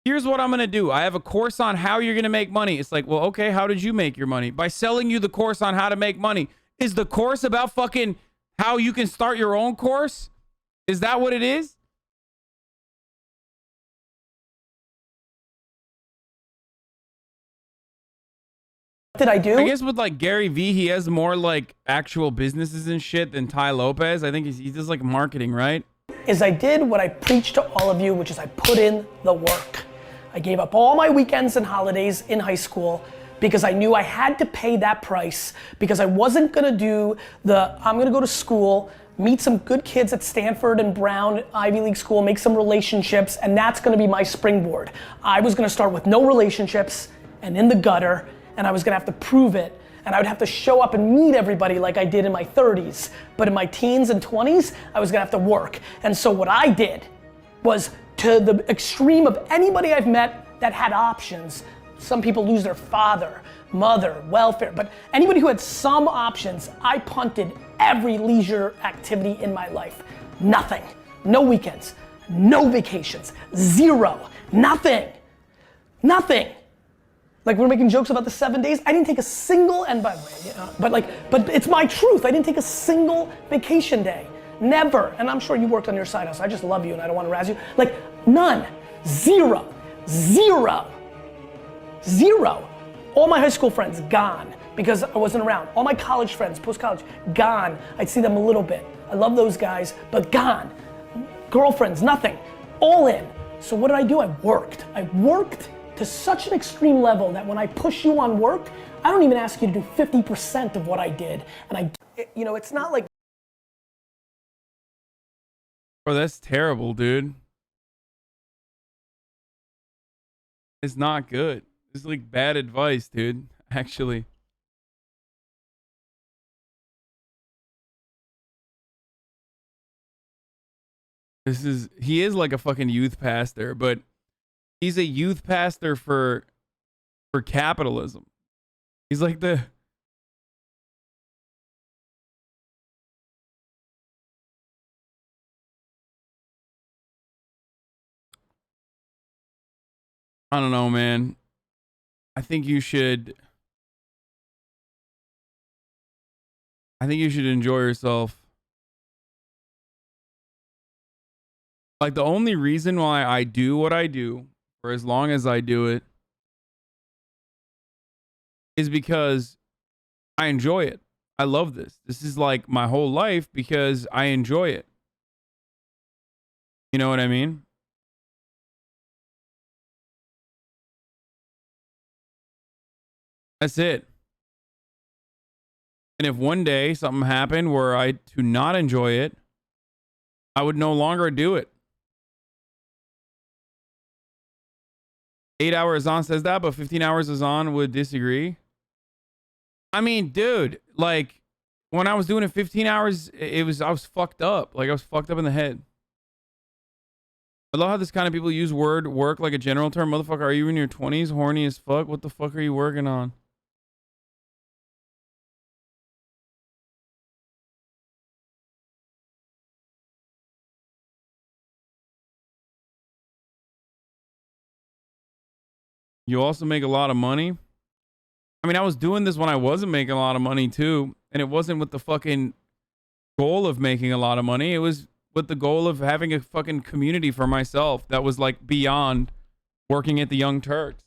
here's what I'm going to do. I have a course on how you're going to make money. It's like, well, okay, how did you make your money? By selling you the course on how to make money. Is the course about fucking how you can start your own course? Is that what it is? Did I do? I guess with like GaryVee, he has more like actual businesses and shit than Ty Lopez. I think he does like marketing, right? Is I did what I preached to all of you, which is I put in the work. I gave up all my weekends and holidays in high school because I knew I had to pay that price, because I wasn't gonna do I'm gonna go to school, meet some good kids at Stanford and Brown, Ivy League school, make some relationships, and that's gonna be my springboard. I was gonna start with no relationships and in the gutter, and I was gonna have to prove it, and I would have to show up and meet everybody like I did in my 30s. But in my teens and 20s, I was gonna have to work. And so what I did was, to the extreme of anybody I've met that had options. Some people lose their father, mother, welfare, but anybody who had some options, I punted every leisure activity in my life. Nothing. No weekends, no vacations, zero, nothing. Nothing. Like, we're making jokes about the 7 days. I didn't take a single, and by the way, but it's my truth. I didn't take a single vacation day. Never. And I'm sure you worked on your side hustle. I just love you and I don't want to razz you. Like, none. Zero. Zero. Zero. All my high school friends, gone, because I wasn't around. All my college friends, post-college, gone. I'd see them a little bit. I love those guys, but gone. Girlfriends, nothing. All in. So what did I do? I worked. I worked to such an extreme level that when I push you on work, I don't even ask you to do 50% of what I did. And it's not like. Oh, that's terrible, dude. It's not good. It's like bad advice, dude. Actually. He is like a fucking youth pastor, but he's a youth pastor for capitalism. He's like I don't know, man. I think you should enjoy yourself. Like, the only reason why I do what I do for as long as I do it is because I enjoy it. I love this. This is like my whole life because I enjoy it. You know what I mean? That's it. And if one day something happened where I do not enjoy it, I would no longer do it. 8 hours on says that, but 15 hours is on would disagree. I mean, dude, like, when I was doing it 15 hours, I was fucked up. Like, I was fucked up in the head. I love how this kind of people use work like a general term. Motherfucker, are you in your 20s? Horny as fuck? What the fuck are you working on? You also make a lot of money. I mean, I was doing this when I wasn't making a lot of money too. And it wasn't with the fucking goal of making a lot of money. It was with the goal of having a fucking community for myself that was like beyond working at the Young Turks.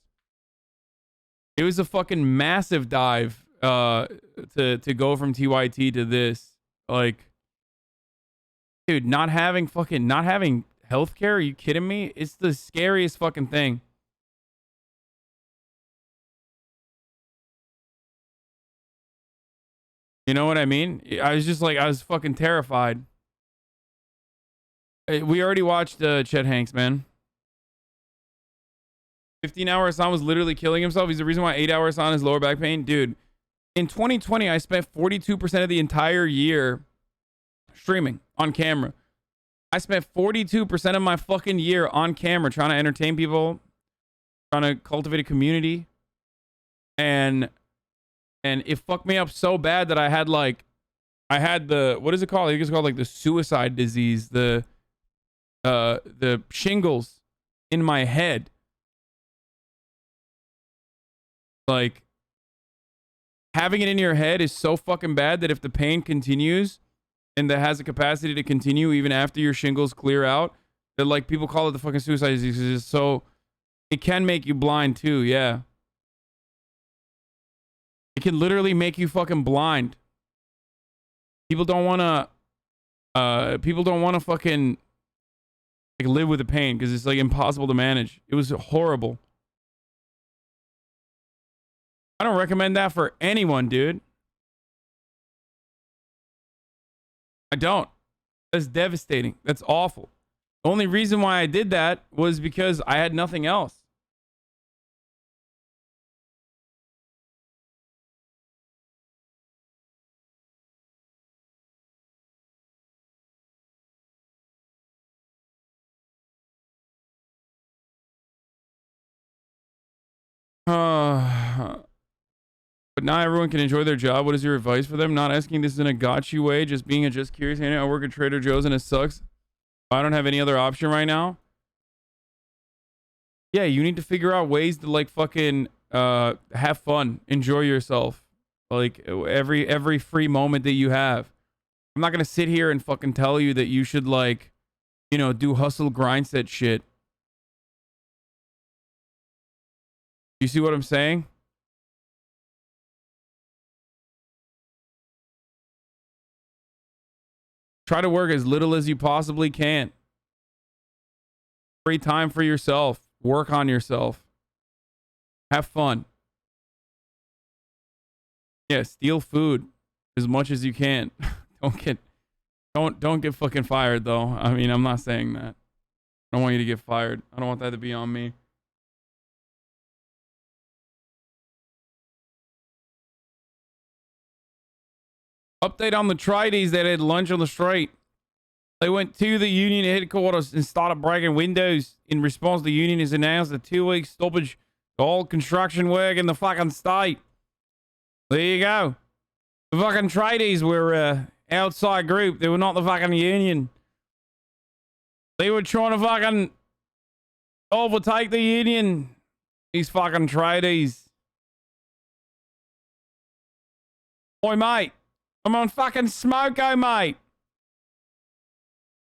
It was a fucking massive dive to go from TYT to this. Like, dude, not having healthcare, are you kidding me? It's the scariest fucking thing. You know what I mean? I was fucking terrified. We already watched Chet Hanks, man. 15 hours Hasan was literally killing himself. He's the reason why 8 hours Hasan has lower back pain. Dude, in 2020, I spent 42% of the entire year streaming on camera. I spent 42% of my fucking year on camera trying to entertain people, trying to cultivate a community. And it fucked me up so bad that I had the, what is it called? I think it's called like the suicide disease, the shingles in my head. Like, having it in your head is so fucking bad that if the pain continues and that has a capacity to continue even after your shingles clear out, that like people call it the fucking suicide disease. So it can make you blind too. Yeah. It can literally make you fucking blind. People don't want to fucking like live with the pain because it's like impossible to manage. It was horrible. I don't recommend that for anyone, dude. I don't. That's devastating. That's awful. The only reason why I did that was because I had nothing else. But now everyone can enjoy their job. What is your advice for them? Not asking this in a gotcha way, just being just curious. Hey, I work at Trader Joe's and it sucks. I don't have any other option right now. Yeah, you need to figure out ways to like fucking have fun, enjoy yourself, like every free moment that you have. I'm not gonna sit here and fucking tell you that you should like, you know, do hustle grind set shit. You see what I'm saying? Try to work as little as you possibly can. Free time for yourself. Work on yourself. Have fun. Yeah, steal food as much as you can. Don't get fucking fired though. I mean, I'm not saying that. I don't want you to get fired. I don't want that to be on me. Update on the tradies that had lunch on the street. They went to the union headquarters and started breaking windows. In response, the union has announced a 2-week stoppage to all construction work in the fucking state. There you go. The fucking tradies were an outside group. They were not the fucking union. They were trying to fucking overtake the union. These fucking tradies. Oi, mate. I'm on fucking smoko, mate.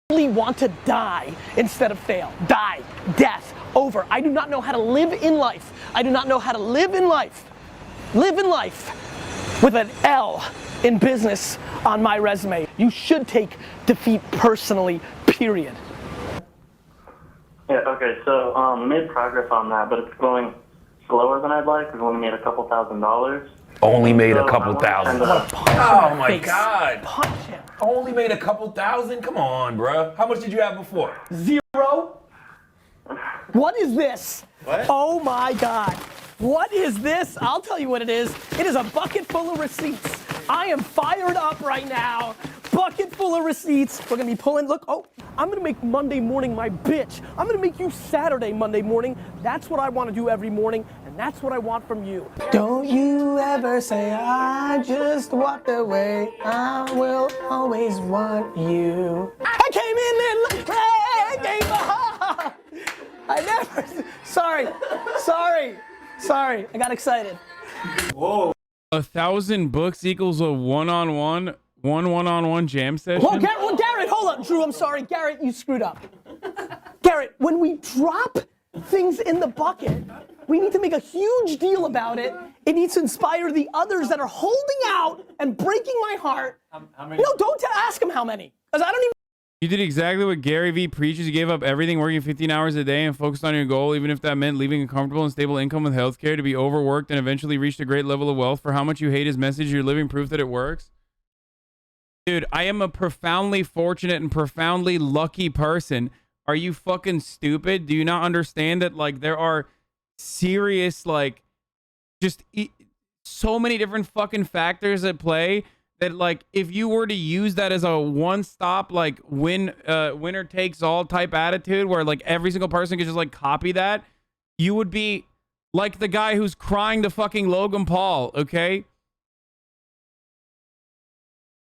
I want to die instead of fail. Die. Death. Over. I do not know how to live in life. I do not know how to live in life. Live in life with an L in business on my resume. You should take defeat personally, period. Yeah, okay, so we made progress on that, but it's going slower than I'd like because we only made a couple $1,000s. Only made a couple thousand. Oh my face. God. Punch him. Only made a couple thousand? Come on, bro. How much did you have before? 0. What is this? What? Oh my God. What is this? I'll tell you what it is. It is a bucket full of receipts. I am fired up right now. Bucket full of receipts. We're gonna be pulling, look, oh, I'm gonna make Monday morning my bitch. I'm gonna make you Saturday, Monday morning. That's what I wanna do every morning, and that's what I want from you. Don't you ever say I just walked away. I will always want you. I came in and I never, sorry, I got excited. Whoa. 1,000 books equals a one-on-one jam session? Well, Garrett, hold up. Drew, I'm sorry. Garrett, you screwed up. Garrett, when we drop things in the bucket, we need to make a huge deal about it. It needs to inspire the others that are holding out and breaking my heart. How many? No, don't ask him how many. Because I don't even. You did exactly what GaryVee preaches. You gave up everything, working 15 hours a day and focused on your goal, even if that meant leaving a comfortable and stable income with healthcare to be overworked and eventually reached a great level of wealth. For how much you hate his message, you're living proof that it works. Dude, I am a profoundly fortunate and profoundly lucky person. Are you fucking stupid? Do you not understand that, like, there are serious, like, just so many different fucking factors at play that, like, if you were to use that as a one-stop, like, winner takes all type attitude where, like, every single person could just, like, copy that, you would be like the guy who's crying to fucking Logan Paul, okay?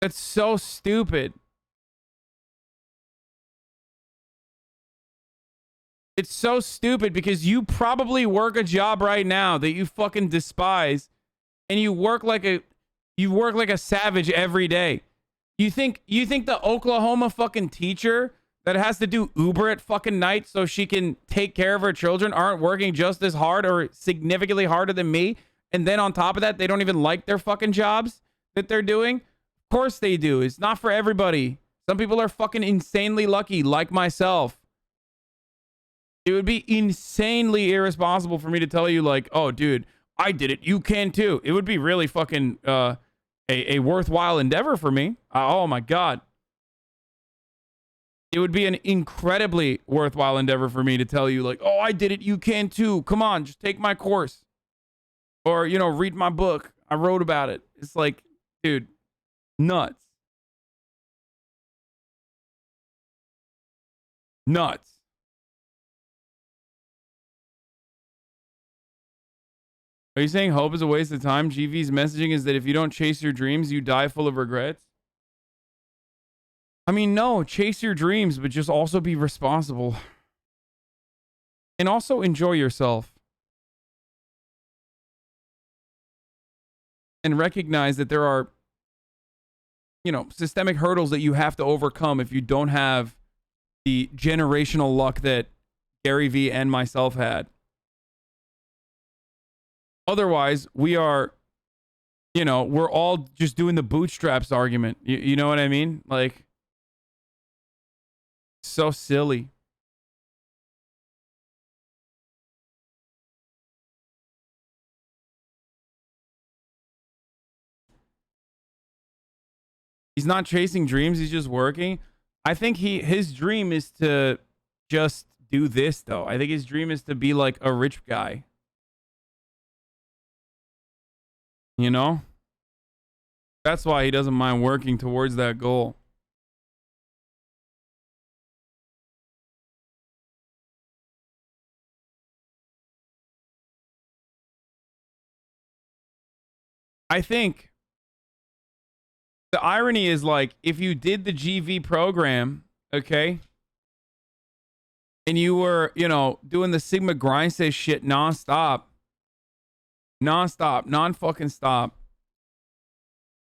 That's so stupid. It's so stupid because you probably work a job right now that you fucking despise, and you work like a savage every day. You think the Oklahoma fucking teacher that has to do Uber at fucking night so she can take care of her children aren't working just as hard or significantly harder than me? And then on top of that, they don't even like their fucking jobs that they're doing? Of course they do. It's not for everybody. Some people are fucking insanely lucky, like myself. It would be insanely irresponsible for me to tell you, like, oh, dude, I did it. You can too. It would be really fucking a worthwhile endeavor for me. Oh, my God. It would be an incredibly worthwhile endeavor for me to tell you, like, oh, I did it. You can too. Come on, just take my course. Or, you know, read my book. I wrote about it. It's like, dude, nuts. Nuts. Are you saying hope is a waste of time? GV's messaging is that if you don't chase your dreams, you die full of regrets. I mean, no, chase your dreams, but just also be responsible. And also enjoy yourself. And recognize that there are, you know, systemic hurdles that you have to overcome if you don't have the generational luck that GaryVee and myself had. Otherwise, we are, you know, we're all just doing the bootstraps argument. You know what I mean? Like, so silly. He's not chasing dreams. He's just working. I think his dream is to just do this, though. I think his dream is to be like a rich guy. You know? That's why he doesn't mind working towards that goal. I think the irony is, like, if you did the GV program, okay, and you were, you know, doing the Sigma Grindstay shit nonstop, non-fucking stop,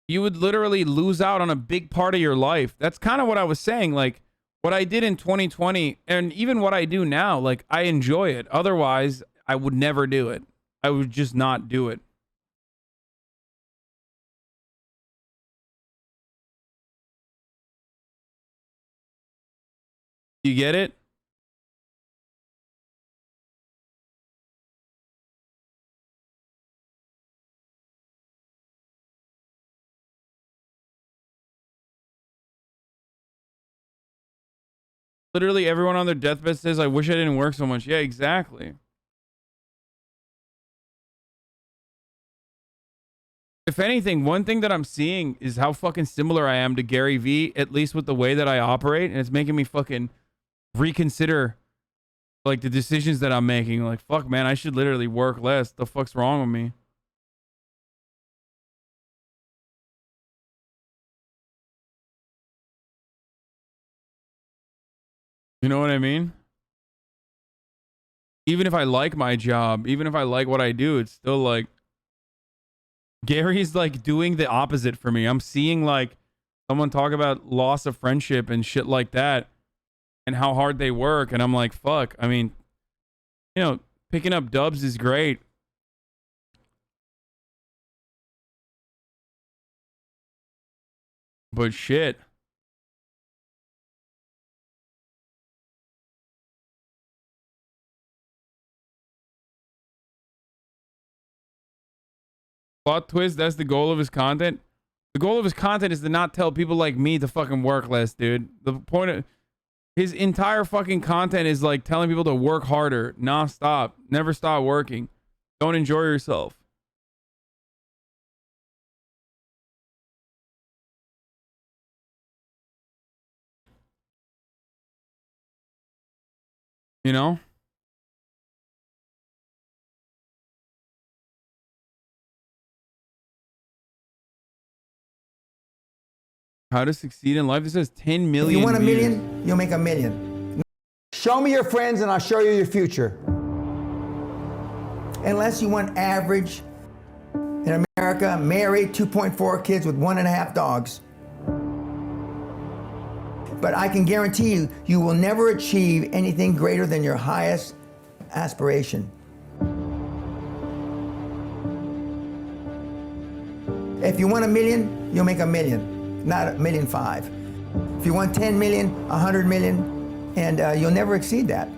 you would literally lose out on a big part of your life. That's kind of what I was saying. Like, what I did in 2020 and even what I do now, like, I enjoy it. Otherwise, I would never do it. I would just not do it. You get it? Literally everyone on their deathbed says, I wish I didn't work so much. Yeah, exactly. If anything, one thing that I'm seeing is how fucking similar I am to GaryVee, at least with the way that I operate. And it's making me fucking reconsider, like, the decisions that I'm making. Like, fuck, man, I should literally work less. The fuck's wrong with me? You know what I mean? Even if I like my job, even if I like what I do, it's still like Gary's like doing the opposite for me. I'm seeing like someone talk about loss of friendship and shit like that and how hard they work. And I'm like, fuck. I mean, you know, picking up dubs is great. But shit. Plot twist, that's the goal of his content. The goal of his content is to not tell people like me to fucking work less, dude. The point of his entire fucking content is like telling people to work harder, non-stop, never stop working. Don't enjoy yourself. You know? How to succeed in life. This says 10 million. If you want a views. million, you'll make a million. Show me your friends and I'll show you your future. Unless you want average in America, married, 2.4 kids with 1.5 dogs. But I can guarantee you, you will never achieve anything greater than your highest aspiration. If you want $1 million, you'll make $1 million, not $1.5 million. If you want 10 million, 100 million, and you'll never exceed that.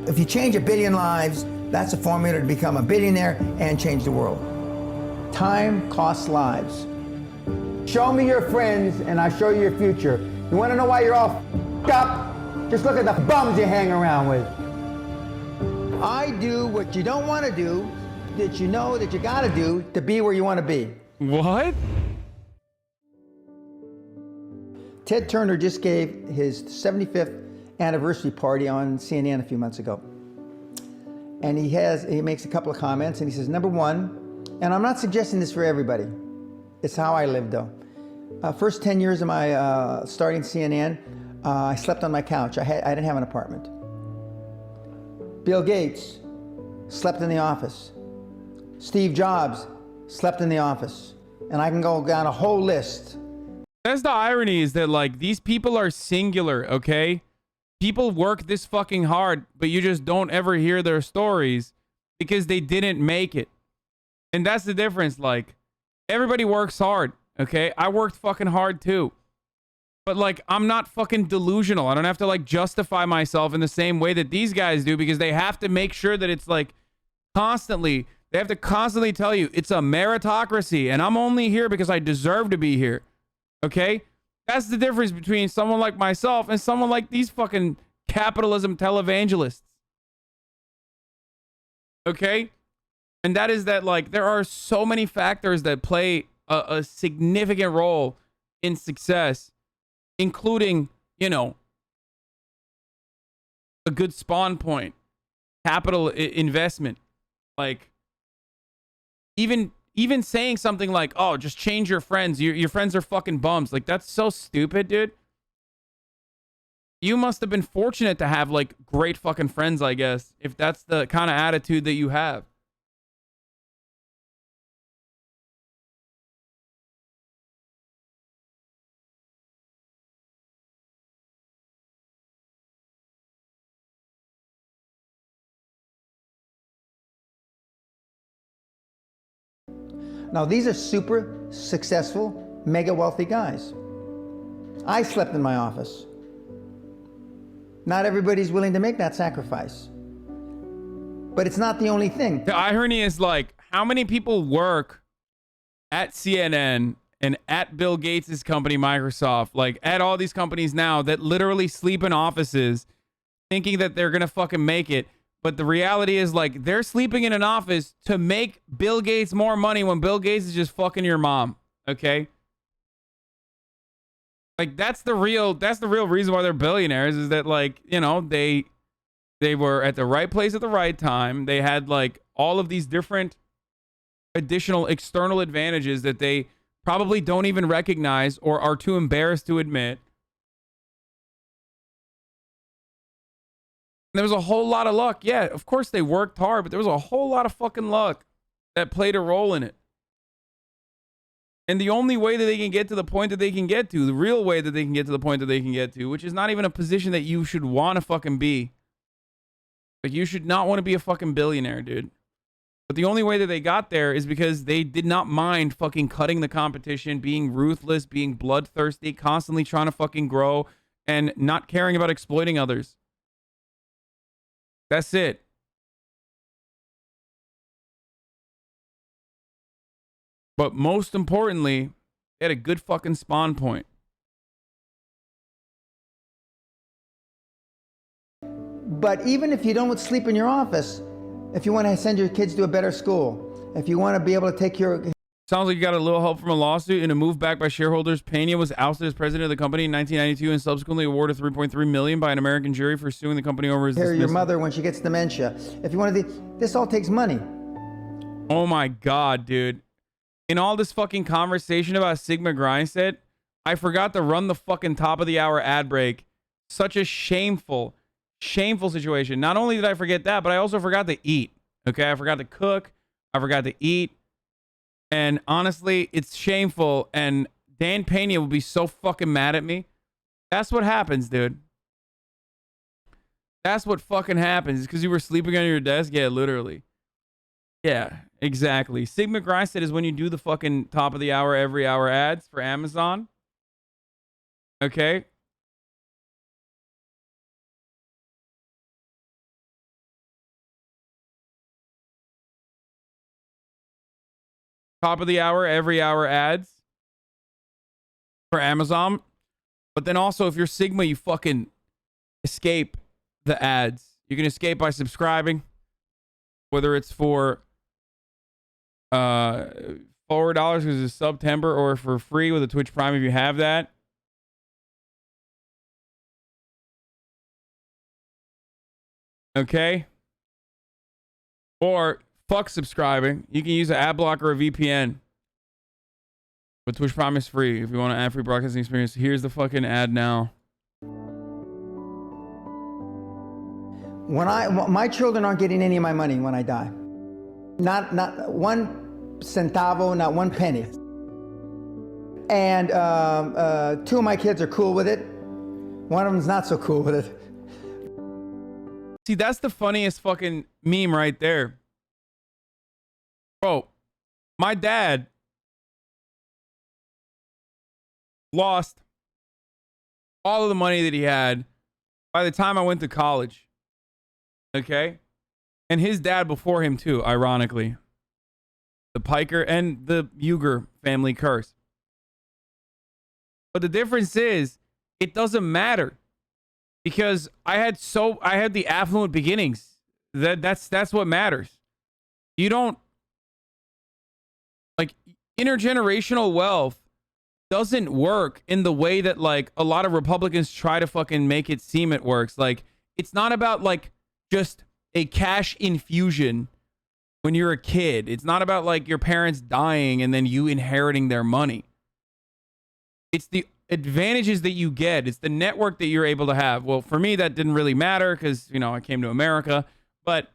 If you change 1 billion lives, that's a formula to become a billionaire and change the world. Time costs lives. Show me your friends and I'll show you your future. You want to know why you're all f***ed up? Just look at the bums you hang around with. I do what you don't want to do, that you know that you got to do to be where you want to be. What? Ted Turner just gave his 75th anniversary party on CNN a few months ago. And he makes a couple of comments and he says, number one, and I'm not suggesting this for everybody. It's how I live though. First 10 years of my starting CNN, I slept on my couch. I didn't have an apartment. Bill Gates slept in the office. Steve Jobs slept in the office. And I can go down a whole list. That's the irony, is that like these people are singular, okay? People work this fucking hard, but you just don't ever hear their stories because they didn't make it. And that's the difference. Like, everybody works hard, okay? I worked fucking hard too. But like, I'm not fucking delusional. I don't have to like justify myself in the same way that these guys do, because they have to make sure that it's like constantly, they have to constantly tell you it's a meritocracy and I'm only here because I deserve to be here. Okay? That's the difference between someone like myself and someone like these fucking capitalism televangelists. Okay? And that is that, like, there are so many factors that play a significant role in success, including, you know, a good spawn point, capital investment, like even saying something like, oh, just change your friends. Your friends are fucking bums. Like, that's so stupid, dude. You must have been fortunate to have, like, great fucking friends, I guess, if that's the kind of attitude that you have. Now, these are super successful, mega wealthy guys. I slept in my office. Not everybody's willing to make that sacrifice. But it's not the only thing. The irony is, like, how many people work at CNN and at Bill Gates' company, Microsoft, like at all these companies now that literally sleep in offices thinking that they're going to fucking make it. But the reality is, like, they're sleeping in an office to make Bill Gates more money when Bill Gates is just fucking your mom. Okay? Like, that's the real reason why they're billionaires, is that, like, you know, they were at the right place at the right time. They had, like, all of these different additional external advantages that they probably don't even recognize or are too embarrassed to admit. There was a whole lot of luck. Yeah, of course they worked hard, but there was a whole lot of fucking luck that played a role in it. And the only way that they can get to the point that they can get to, the real way that they can get to the point that they can get to, which is not even a position that you should want to fucking be. Like, you should not want to be a fucking billionaire, dude. But the only way that they got there is because they did not mind fucking cutting the competition, being ruthless, being bloodthirsty, constantly trying to fucking grow, and not caring about exploiting others. That's it. But most importantly, they had a good fucking spawn point. But even if you don't sleep in your office, if you want to send your kids to a better school, if you want to be able to take your... Sounds like you got a little help from a lawsuit. In a move back by shareholders, Pena was ousted as president of the company in 1992 and subsequently awarded $3.3 million by an American jury for suing the company over his dismissal. Your mother when she gets dementia. If you want to... This all takes money. Oh my God, dude. In all this fucking conversation about Sigma Grindset, I forgot to run the fucking top of the hour ad break. Such a shameful shameful situation. Not only did I forget that, but I also forgot to eat. Okay, I forgot to cook. I forgot to eat. And honestly, it's shameful. And Dan Pena will be so fucking mad at me. That's what happens, dude. That's what fucking happens. It's because you were sleeping on your desk? Yeah, literally. Yeah, exactly. Sigma Grind said is when you do the fucking top of the hour, every hour ads for Amazon. Okay. Top of the hour, every hour ads for Amazon. But then also, if you're Sigma, you fucking escape the ads. You can escape by subscribing, whether it's for $4 because it's September, or for free with a Twitch Prime if you have that. Okay. Or fuck subscribing. You can use an ad blocker or a VPN. But Twitch Prime is free if you want an ad-free broadcasting experience. Here's the fucking ad now. My children aren't getting any of my money when I die. Not one centavo, not one penny. And 2 of my kids are cool with it. One of them's not so cool with it. See, that's the funniest fucking meme right there. Bro, my dad lost all of the money that he had by the time I went to college. Okay? And his dad before him too, ironically. The Piker and the Uyghur family curse. But the difference is, it doesn't matter. Because I had the affluent beginnings. That's what matters. You don't, like, intergenerational wealth doesn't work in the way that, like, a lot of Republicans try to fucking make it seem it works. Like, it's not about, like, just a cash infusion when you're a kid. It's not about, like, your parents dying and then you inheriting their money. It's the advantages that you get. It's the network that you're able to have. Well, for me, that didn't really matter because, you know, I came to America. But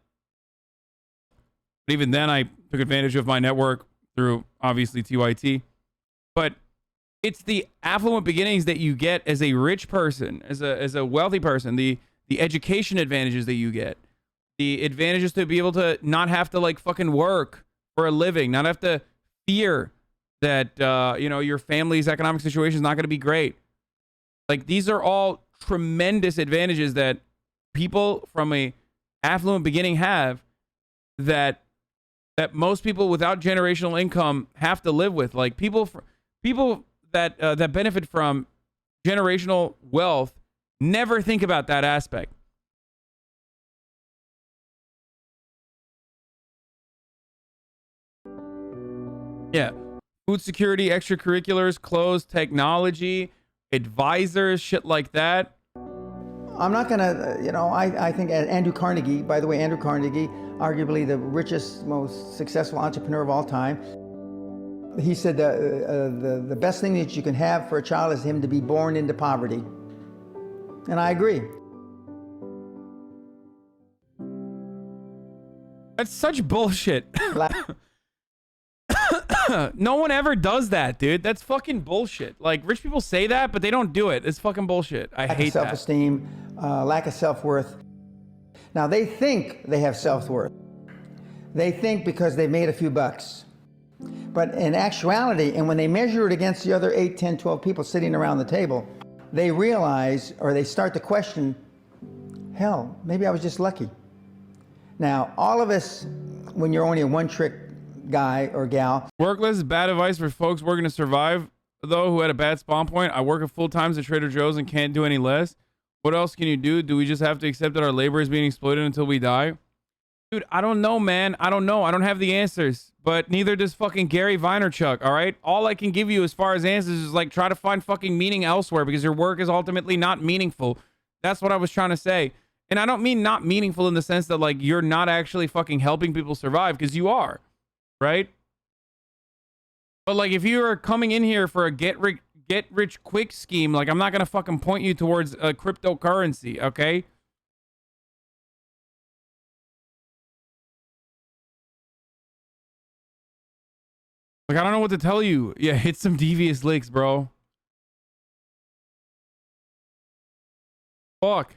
even then, I took advantage of my network through, obviously, TYT. But it's the affluent beginnings that you get as a rich person, as a wealthy person, the education advantages that you get, the advantages to be able to not have to, like, fucking work for a living, not have to fear that, you know, your family's economic situation is not going to be great. Like, these are all tremendous advantages that people from a affluent beginning have that most people without generational income have to live with. Like, people that that benefit from generational wealth never think about that aspect. Yeah. Food security, extracurriculars, clothes, technology, advisors, shit like that. I'm not gonna, you know, I think Andrew Carnegie, by the way, Andrew Carnegie, arguably the richest, most successful entrepreneur of all time, he said the best thing that you can have for a child is him to be born into poverty. And I agree. That's such bullshit. No one ever does that, dude. That's fucking bullshit. Like, rich people say that, but they don't do it. It's fucking bullshit. I hate that. Lack of self-esteem, lack of self-worth. Now, they think they have self-worth. They think because they've made a few bucks. But in actuality, and when they measure it against the other 8, 10, 12 people sitting around the table, they realize, or they start to question, hell, maybe I was just lucky. Now, all of us, when you're only a one-trick guy or gal. Workless is bad advice for folks working to survive, though, who had a bad spawn point. I work at full times at Trader Joe's and can't do any less. What else can you do? Do we just have to accept that our labor is being exploited until we die? Dude, I don't know, man. I don't know. I don't have the answers. But neither does fucking Gary Vaynerchuk, all right? All I can give you as far as answers is, like, try to find fucking meaning elsewhere because your work is ultimately not meaningful. That's what I was trying to say. And I don't mean not meaningful in the sense that, like, you're not actually fucking helping people survive, because you are. Right? But, like, if you are coming in here for a get rich quick scheme, like, I'm not gonna fucking point you towards a cryptocurrency, okay? Like, I don't know what to tell you. Yeah, hit some devious licks, bro. Fuck.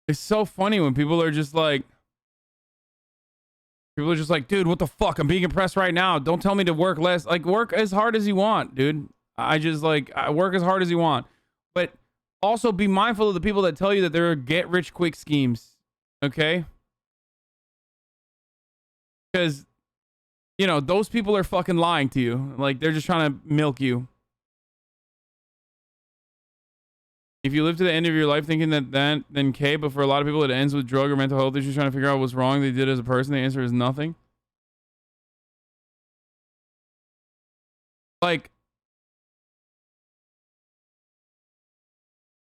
It's so funny when people are just like, dude, what the fuck? I'm being oppressed right now. Don't tell me to work less. Like, work as hard as you want, dude. I work as hard as you want. But also be mindful of the people that tell you that there are get rich quick schemes. Okay? Because, you know, those people are fucking lying to you. Like, they're just trying to milk you. If you live to the end of your life thinking that then K, but for a lot of people it ends with drug or mental health issues, trying to figure out what's wrong they did as a person, the answer is nothing. Like,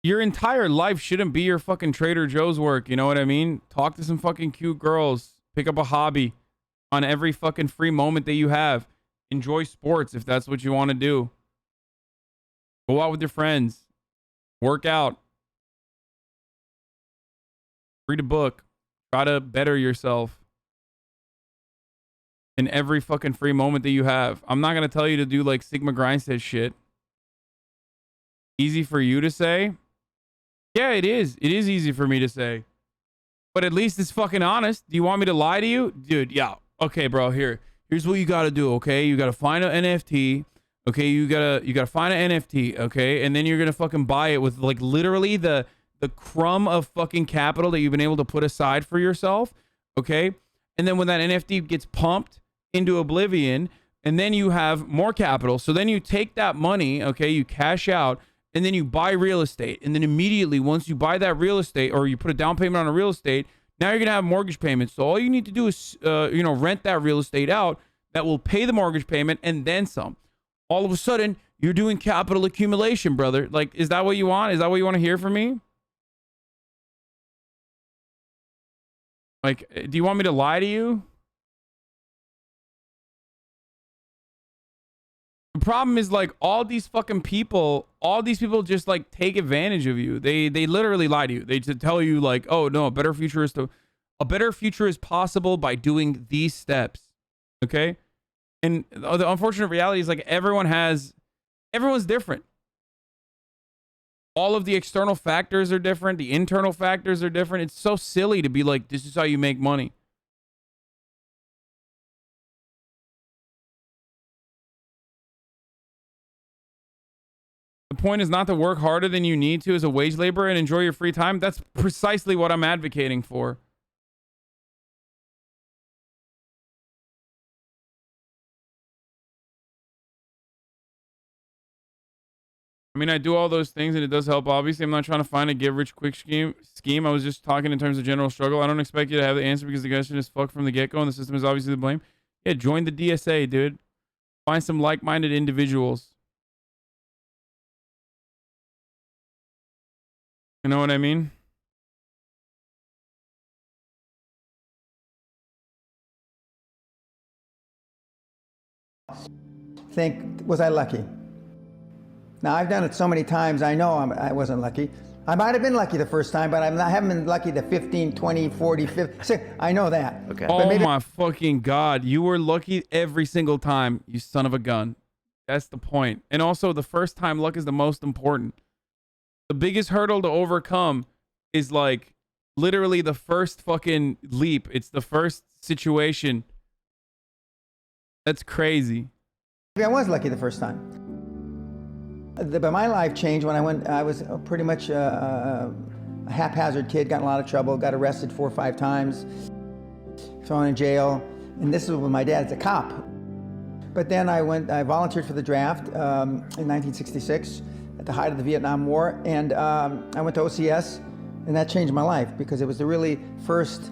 your entire life shouldn't be your fucking Trader Joe's work, you know what I mean? Talk to some fucking cute girls. Pick up a hobby on every fucking free moment that you have. Enjoy sports if that's what you want to do. Go out with your friends. Work out. Read a book. Try to better yourself in every fucking free moment that you have. I'm not going to tell you to do like Sigma Grindstead shit. Easy for you to say? Yeah, it is. It is easy for me to say. But at least it's fucking honest. Do you want me to lie to you? Dude, yeah. Okay, bro, here's what you got to do, okay? You got to find an NFT. Okay, you gotta find an NFT, okay, and then you're gonna fucking buy it with like literally the crumb of fucking capital that you've been able to put aside for yourself, okay, and then when that NFT gets pumped into oblivion, and then you have more capital, so then you take that money, okay, you cash out, and then you buy real estate, and then immediately once you buy that real estate or you put a down payment on a real estate, now you're gonna have mortgage payments. So all you need to do is rent that real estate out. That will pay the mortgage payment and then some. All of a sudden, you're doing capital accumulation, brother. Like, is that what you want? Is that what you want to hear from me? Like, do you want me to lie to you? The problem is, like, all these people just, like, take advantage of you. They literally lie to you. They just tell you, like, oh, no, a better future is possible by doing these steps. Okay? And the unfortunate reality is, like, everyone's different. All of the external factors are different. The internal factors are different. It's so silly to be like, this is how you make money. The point is not to work harder than you need to as a wage laborer and enjoy your free time. That's precisely what I'm advocating for. I mean, I do all those things and it does help. Obviously, I'm not trying to find a get rich quick scheme. I was just talking in terms of general struggle. I don't expect you to have the answer because the guys are just fucked from the get-go and the system is obviously to blame. Yeah, join the DSA, dude. Find some like-minded individuals. You know what I mean? Was I lucky? Now, I've done it so many times, I know I wasn't lucky. I might have been lucky the first time, but I haven't been lucky the 15, 20, 40, 50. I know that. Okay. Oh my fucking God. You were lucky every single time, you son of a gun. That's the point. And also, the first time luck is the most important. The biggest hurdle to overcome is like literally the first fucking leap. It's the first situation. That's crazy. I was lucky the first time. But my life changed when I was pretty much a haphazard kid, got in a lot of trouble, got arrested 4 or 5 times, thrown in jail. And this was with my dad as a cop. But then I volunteered for the draft in 1966 at the height of the Vietnam War. And I went to OCS, and that changed my life because it was the really first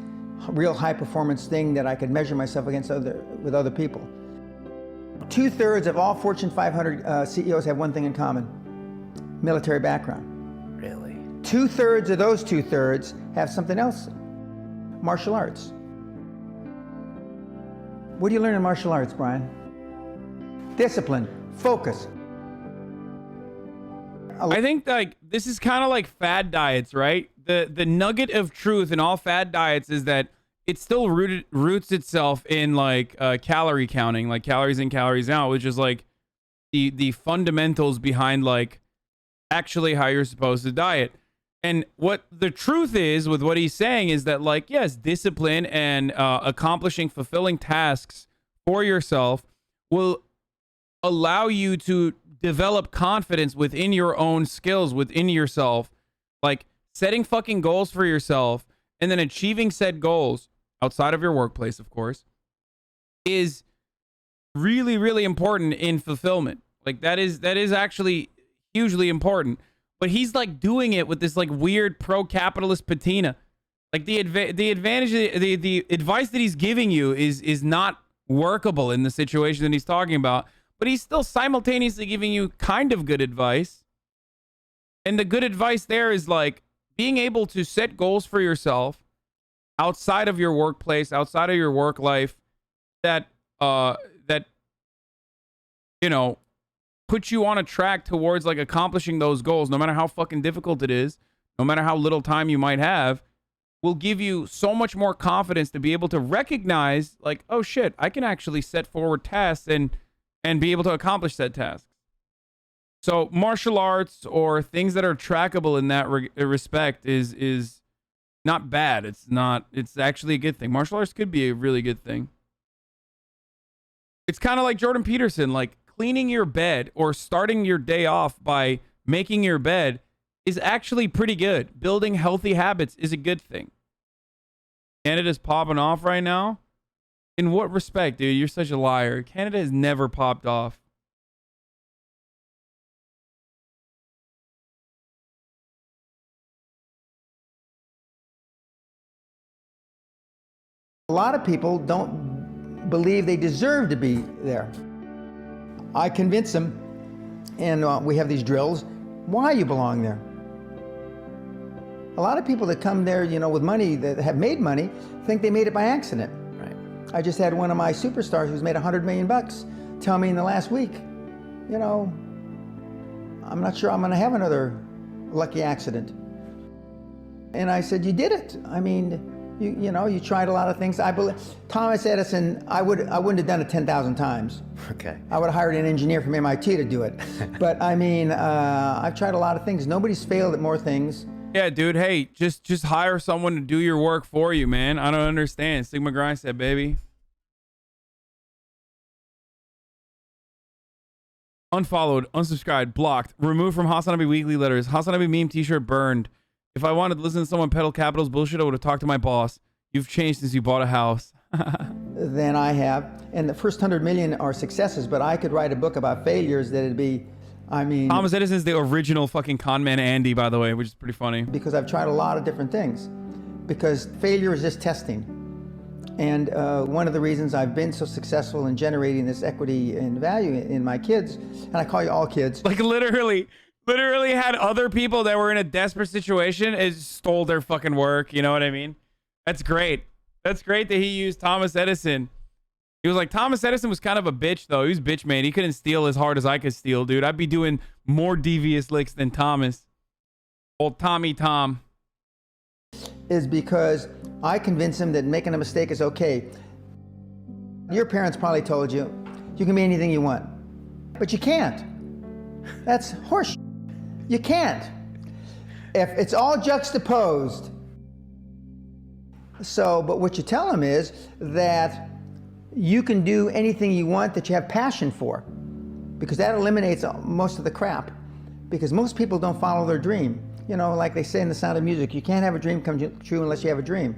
real high performance thing that I could measure myself against with other people. 2/3 of all Fortune 500 CEOs have one thing in common: military background. Really? 2/3 of those 2/3 have something else: martial arts. What do you learn in martial arts, Brian? Discipline. Focus. I think like this is kind of like fad diets, right? The nugget of truth in all fad diets is that it still roots itself in like calorie counting, like calories in, calories out, which is like the fundamentals behind like actually how you're supposed to diet. And what the truth is with what he's saying is that like, yes, discipline and accomplishing fulfilling tasks for yourself will allow you to develop confidence within your own skills, within yourself, like setting fucking goals for yourself and then achieving said goals outside of your workplace, of course, is really, really important in fulfillment. Like that is actually hugely important. But he's like doing it with this like weird pro-capitalist patina. Like the advantage, the advice that he's giving you is not workable in the situation that he's talking about. But he's still simultaneously giving you kind of good advice. And the good advice there is like being able to set goals for yourself outside of your workplace, outside of your work life, that you know, put you on a track towards like accomplishing those goals, no matter how fucking difficult it is, no matter how little time you might have, will give you so much more confidence to be able to recognize like, oh shit, I can actually set forward tasks and be able to accomplish that task. So martial arts or things that are trackable in that respect is not bad. It's actually a good thing. Martial arts could be a really good thing. It's kind of like Jordan Peterson, like cleaning your bed or starting your day off by making your bed is actually pretty good. Building healthy habits is a good thing. Canada's popping off right now. In what respect, dude? You're such a liar. Canada has never popped off. A lot of people don't believe they deserve to be there. I convince them, and we have these drills, why you belong there. A lot of people that come there, you know, with money, that have made money, think they made it by accident. Right. I just had one of my superstars who's made $100 million tell me in the last week, you know, I'm not sure I'm gonna have another lucky accident. And I said, you did it. I mean, you know, you tried a lot of things. I believe Thomas Edison, I wouldn't have done it 10,000 times. Okay. I would have hired an engineer from MIT to do it. But I mean, I've tried a lot of things. Nobody's failed at more things. Yeah, dude. Hey, just hire someone to do your work for you, man. I don't understand. Sigma Grind said, baby. Unfollowed, unsubscribed, blocked, removed from HasanAbi weekly letters. HasanAbi meme t-shirt burned. If I wanted to listen to someone peddle capital's bullshit, I would have talked to my boss. You've changed since you bought a house. Than I have. And the first 100 million are successes, but I could write a book about failures that'd be, I mean... Thomas Edison's the original fucking con man Andy, by the way, which is pretty funny. Because I've tried a lot of different things. Because failure is just testing. And one of the reasons I've been so successful in generating this equity and value in my kids, and I call you all kids. Like literally had other people that were in a desperate situation and stole their fucking work. You know what I mean? That's great. That's great that he used Thomas Edison. He was like, Thomas Edison was kind of a bitch, though. He was bitch, man. He couldn't steal as hard as I could steal, dude. I'd be doing more devious licks than Thomas. Old Tommy Tom. Is because I convince him that making a mistake is okay. Your parents probably told you, you can be anything you want. But you can't. That's horseshit. You can't. If it's all juxtaposed. So, but what you tell them is that you can do anything you want that you have passion for, because that eliminates most of the crap. Because most people don't follow their dream. You know, like they say in The Sound of Music, you can't have a dream come true unless you have a dream.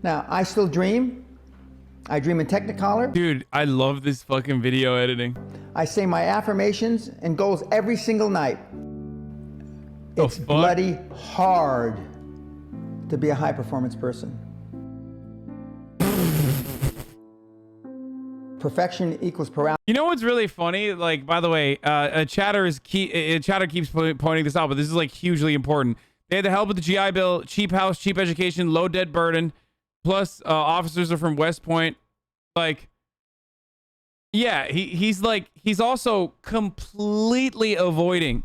Now, I still dream. I dream in Technicolor. Dude, I love this fucking video editing. I say my affirmations and goals every single night. It's bloody hard to be a high performance person. Perfection equals paralysis. You know what's really funny? Like, by the way, Chatter keeps pointing this out, but this is like hugely important. They had the help with the GI Bill, cheap house, cheap education, low debt burden, plus officers are from West Point. Like, Yeah, he's also completely avoiding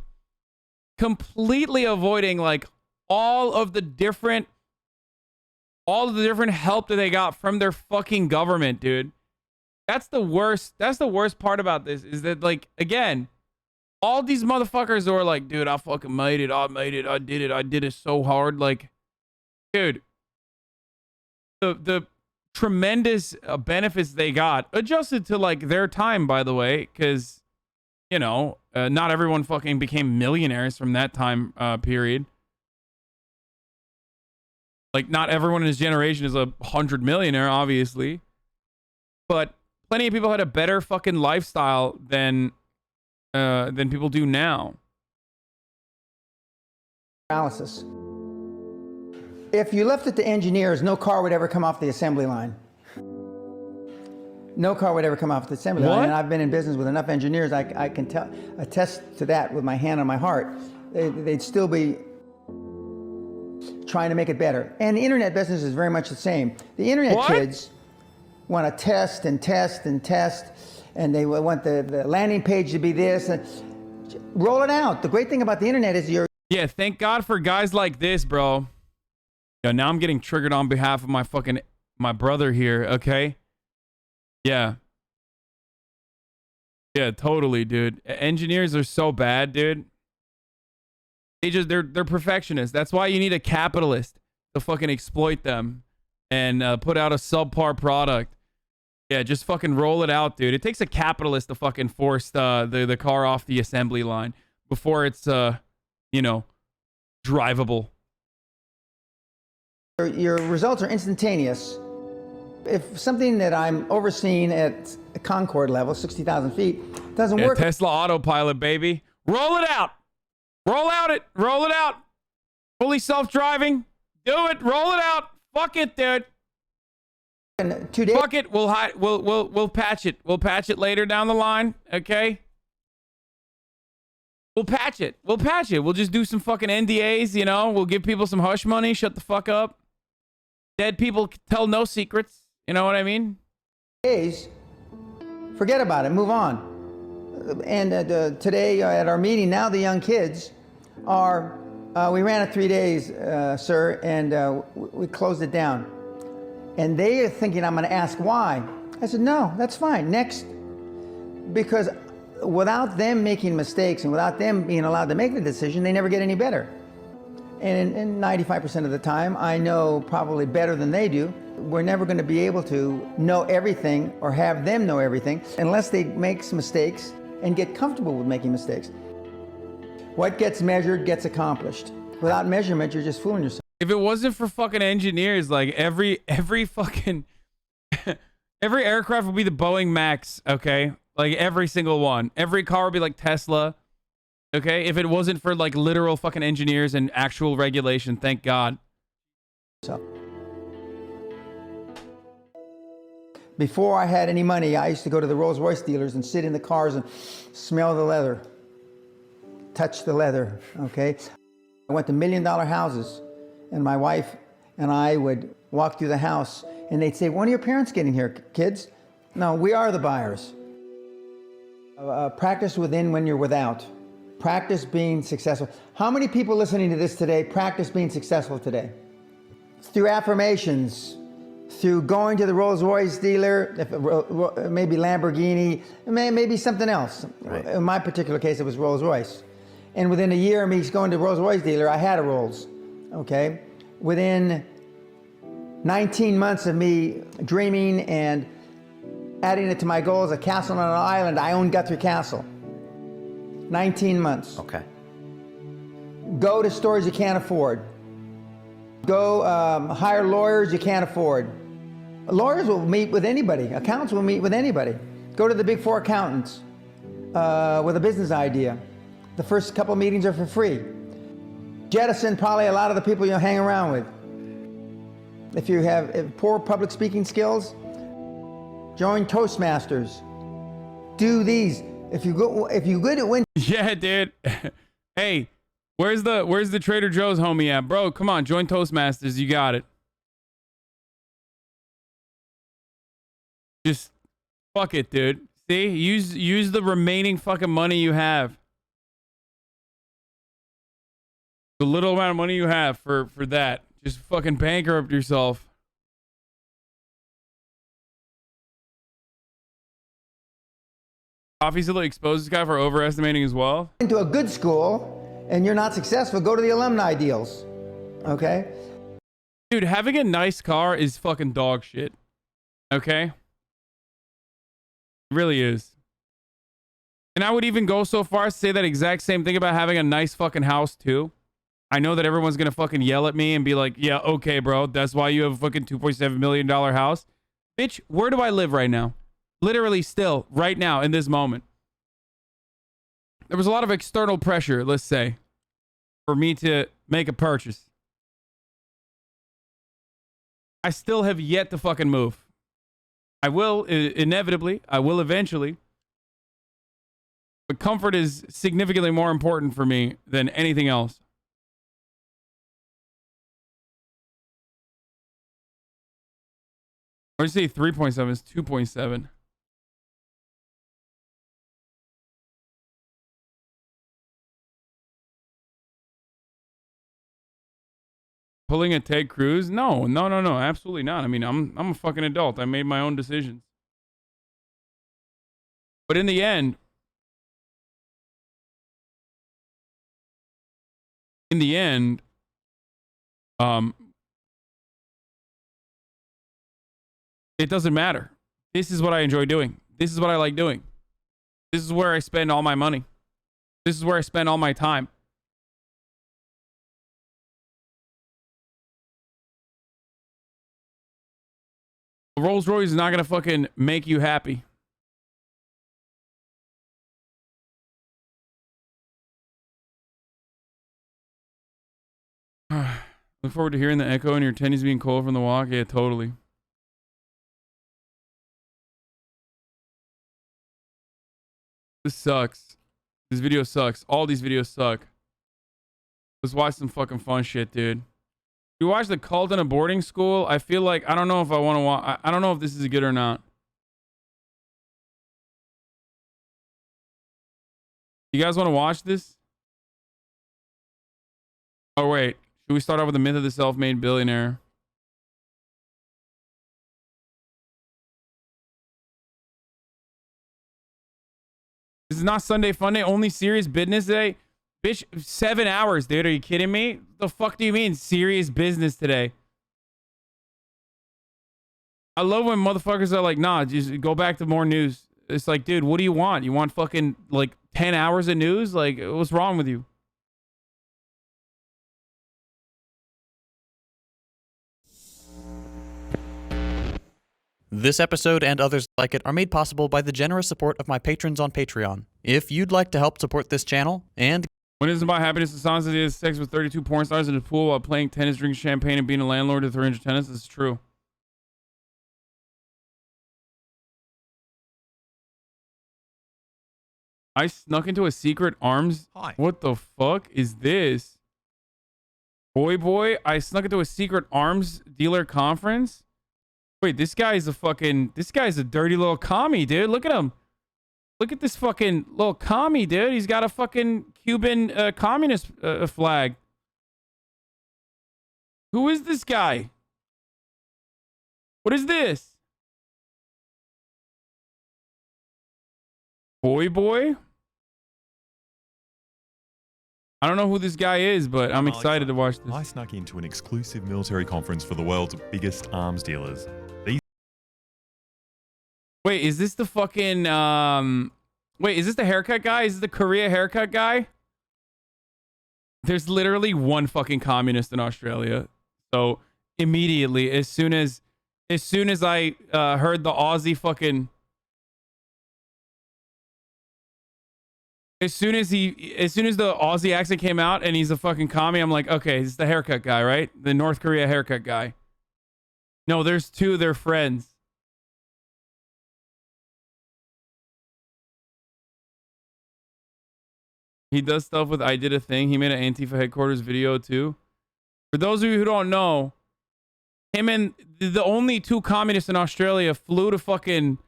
like all of the different help that they got from their fucking government, dude. That's the worst part about this, is that, like, again, all these motherfuckers who are like, dude, I fucking made it, I did it so hard. Like, dude, the tremendous benefits they got, adjusted to like their time, by the way, because, you know, not everyone fucking became millionaires from that time period. Like, not everyone in his generation is 100 millionaire, obviously, but plenty of people had a better fucking lifestyle than people do now. Analysis. If you left it to engineers, no car would ever come off the assembly line. No car would ever come off the assembly line. And I've been in business with enough engineers, I can attest to that with my hand on my heart. They'd still be trying to make it better. And the internet business is very much the same. The internet kids want to test and test and test, and they want the landing page to be this. And roll it out. The great thing about the internet is Yeah, thank God for guys like this, bro. Yo, now I'm getting triggered on behalf of my brother here, okay? Yeah. Yeah, totally, dude. Engineers are so bad, dude. They're perfectionists. That's why you need a capitalist to fucking exploit them and put out a subpar product. Yeah, just fucking roll it out, dude. It takes a capitalist to fucking force the car off the assembly line before it's you know, drivable. Your results are instantaneous. If something that I'm overseeing at a Concord level, 60,000 feet, doesn't work. Tesla autopilot, baby. Roll it out. Roll it out. Fully self-driving. Do it. Roll it out. Fuck it, dude. Fuck it. We'll patch it. We'll patch it later down the line. Okay. We'll patch it. We'll just do some fucking NDAs, you know? We'll give people some hush money. Shut the fuck up. Dead people tell no secrets. You know what I mean? Forget about it. Move on. And today at our meeting, now the young kids are, we ran it 3 days, sir, and we closed it down. And they are thinking I'm going to ask why. I said, no, that's fine. Next. Because without them making mistakes and without them being allowed to make the decision, they never get any better. And 95% of the time, I know probably better than they do. We're never going to be able to know everything or have them know everything unless they make some mistakes and get comfortable with making mistakes. What gets measured gets accomplished. Without measurement, you're just fooling yourself. If it wasn't for fucking engineers, like every fucking every aircraft would be the Boeing Max, okay? Like every single one. Every car would be like Tesla. Okay, if it wasn't for like literal fucking engineers and actual regulation, thank God. So, before I had any money, I used to go to the Rolls-Royce dealers and sit in the cars and smell the leather, touch the leather, okay? I went to $1 million houses, and my wife and I would walk through the house, and they'd say, when are your parents getting here, kids? No, we are the buyers. Practice within when you're without. Practice being successful. How many people listening to this today practice being successful today? Through affirmations, through going to the Rolls-Royce dealer, maybe Lamborghini, maybe something else. Right. In my particular case, it was Rolls-Royce. And within a year of me going to the Rolls-Royce dealer, I had a Rolls, okay? Within 19 months of me dreaming and adding it to my goals, a castle on an island, I own Guthrie Castle. 19 months. Okay. Go to stores you can't afford. Go hire lawyers you can't afford. Lawyers will meet with anybody. Accountants will meet with anybody. Go to the big four accountants with a business idea. The first couple meetings are for free. Jettison probably a lot of the people you'll hang around with. If you have poor public speaking skills, join Toastmasters. Do these. If you good at win. Yeah, dude. Hey, where's the Trader Joe's homie at, bro? Come on, join Toastmasters. You got it. Just fuck it, dude. See, use the remaining fucking money you have. The little amount of money you have for that. Just fucking bankrupt yourself. Coffee still exposes this guy for overestimating as well. Into a good school and you're not successful, go to the alumni deals. Okay? Dude, having a nice car is fucking dog shit. Okay? It really is. And I would even go so far as to say that exact same thing about having a nice fucking house too. I know that everyone's gonna fucking yell at me and be like, yeah, okay, bro, that's why you have a fucking $2.7 million house. Bitch, where do I live right now? Literally still, right now, in this moment. There was a lot of external pressure, let's say, for me to make a purchase. I still have yet to fucking move. I will, inevitably. I will eventually. But comfort is significantly more important for me than anything else. Or you say 3.7 is 2.7. Pulling a Ted Cruz? No, absolutely not. I mean, I'm a fucking adult. I made my own decisions. But in the end, it doesn't matter. This is what I enjoy doing. This is what I like doing. This is where I spend all my money. This is where I spend all my time. Rolls Royce is not gonna fucking make you happy. Look forward to hearing the echo and your tennies being cold from the walk. Yeah, totally. This sucks. This video sucks. All these videos suck. Let's watch some fucking fun shit, dude. You watch The Cult in a Boarding School? I feel like, I don't know if I want to watch. I don't know if this is good or not. You guys want to watch this? Oh, wait. Should we start off with the myth of the self-made billionaire? This is not Sunday Funday, only serious business today. Bitch, 7 hours, dude. Are you kidding me? The fuck do you mean serious business today? I love when motherfuckers are like, nah, just go back to more news. It's like, dude, what do you want? You want fucking like 10 hours of news? Like, what's wrong with you? This episode and others like it are made possible by the generous support of my patrons on Patreon. If you'd like to help support this channel and... When it's about happiness, the song says he has sex with 32 porn stars in the pool while playing tennis, drinking champagne, and being a landlord to 300 tenants. This is true. I snuck into a secret arms. Hi. What the fuck is this? Boy, I snuck into a secret arms dealer conference. Wait, this guy's a dirty little commie, dude. Look at him. Look at this fucking little commie, dude. He's got a fucking Cuban communist flag. Who is this guy? What is this? Boy? I don't know who this guy is, but I'm excited to watch this. I snuck into an exclusive military conference for the world's biggest arms dealers. Wait, is this the fucking wait, is this the haircut guy? Is this the Korea haircut guy? There's literally one fucking communist in Australia. So immediately, as soon as I heard the Aussie fucking as soon as the Aussie accent came out and he's a fucking commie, I'm like, okay, this is the haircut guy, right? The North Korea haircut guy. No, there's two, they're friends. He does stuff with I Did a Thing. He made an Antifa headquarters video too. For those of you who don't know, him and the only two communists in Australia flew to fucking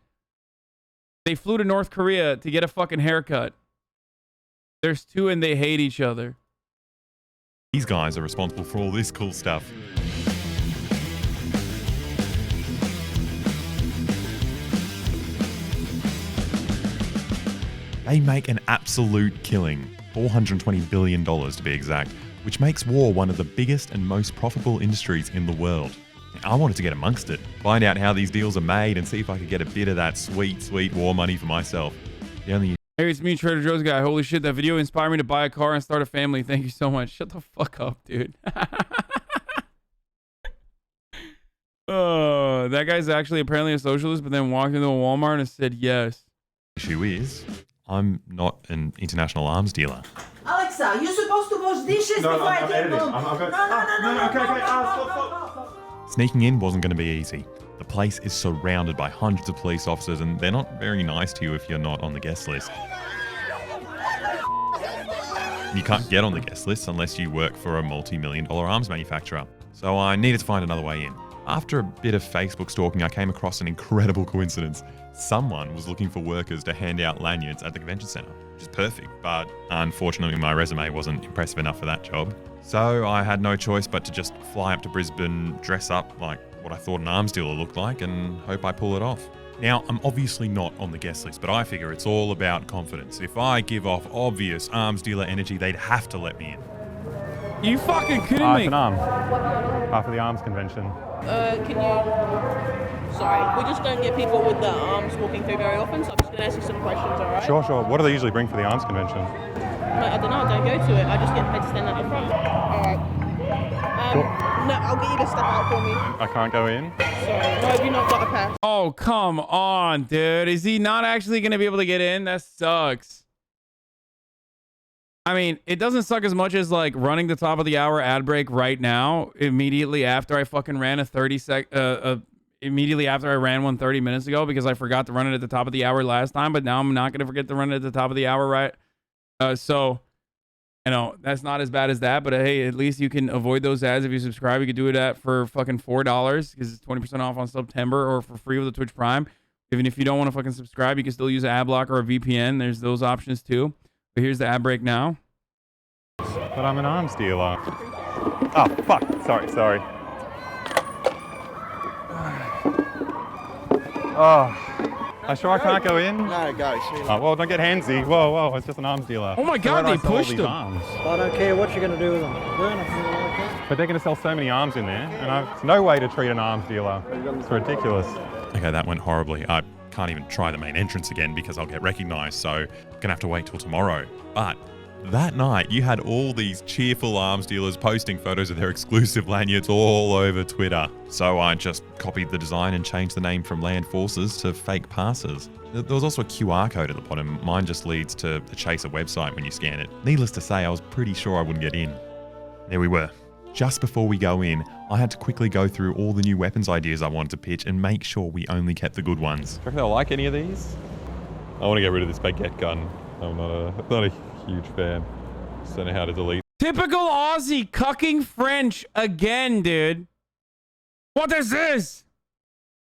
They flew to North Korea to get a fucking haircut. There's two and they hate each other. These guys are responsible for all this cool stuff. They make an absolute killing, $420 billion to be exact, which makes war one of the biggest and most profitable industries in the world. I wanted to get amongst it, find out how these deals are made and see if I could get a bit of that sweet, sweet war money for myself. The only Hey, it's me, Trader Joe's guy. Holy shit, that video inspired me to buy a car and start a family. Thank you so much. Shut the fuck up, dude. Oh, that guy's actually apparently a socialist, but then walked into a Walmart and said yes. issue is, I'm not an international arms dealer. Alexa, you're supposed to wash dishes before I get home. No, okay. Sneaking in wasn't going to be easy. The place is surrounded by hundreds of police officers and they're not very nice to you if you're not on the guest list. You can't get on the guest list unless you work for a multi-million-dollar arms manufacturer. So I needed to find another way in. After a bit of Facebook stalking, I came across an incredible coincidence. Someone was looking for workers to hand out lanyards at the convention center, which is perfect, but unfortunately my resume wasn't impressive enough for that job. So I had no choice but to just fly up to Brisbane, dress up like what I thought an arms dealer looked like, and hope I pull it off. Now, I'm obviously not on the guest list, but I figure it's all about confidence. If I give off obvious arms dealer energy, they'd have to let me in. You fucking kidding me? It's an arm. Half of the arms convention. Can you... Sorry, we just don't get people with the arms walking through very often, so I'm just going to ask you some questions, alright? Sure. What do they usually bring for the arms convention? I don't know, I don't go to it. I just get paid to stand at the front. Alright. Cool. No, I'll get you to step out for me. I can't go in? Sorry, no, have you not got a pass? Oh, come on, dude. Is he not actually going to be able to get in? That sucks. I mean, it doesn't suck as much as like running the top of the hour ad break right now, immediately after I fucking ran immediately after I ran one 30 minutes ago because I forgot to run it at the top of the hour last time, but now I'm not going to forget to run it at the top of the hour, right? So, you know, that's not as bad as that, but hey, at least you can avoid those ads if you subscribe. You could do it at for fucking $4 because it's 20% off on September or for free with the Twitch Prime. Even if you don't want to fucking subscribe, you can still use an ad blocker or a VPN. There's those options too. But here's the ad break now. But I'm an arms dealer. Oh, fuck. Sorry. Oh, I sure I can't go in? No, go. Oh, well, don't get handsy. Whoa, it's just an arms dealer. Oh my God, they pushed them. I don't care what you're going to do with them. But they're going to sell so many arms in there, and there's no way to treat an arms dealer. It's ridiculous. Okay, that went horribly. I can't even try the main entrance again because I'll get recognized, so I'm gonna have to wait till tomorrow. But that night, you had all these cheerful arms dealers posting photos of their exclusive lanyards all over Twitter. So I just copied the design and changed the name from Land Forces to Fake Passes. There was also a QR code at the bottom. Mine just leads to the Chaser website when you scan it. Needless to say, I was pretty sure I wouldn't get in. There we were. Just before we go in, I had to quickly go through all the new weapons ideas I wanted to pitch and make sure we only kept the good ones. Do you reckon they'll like any of these? I want to get rid of this baguette gun. I'm not a huge fan. Just don't know how to delete. Typical Aussie cucking French again, dude. What is this?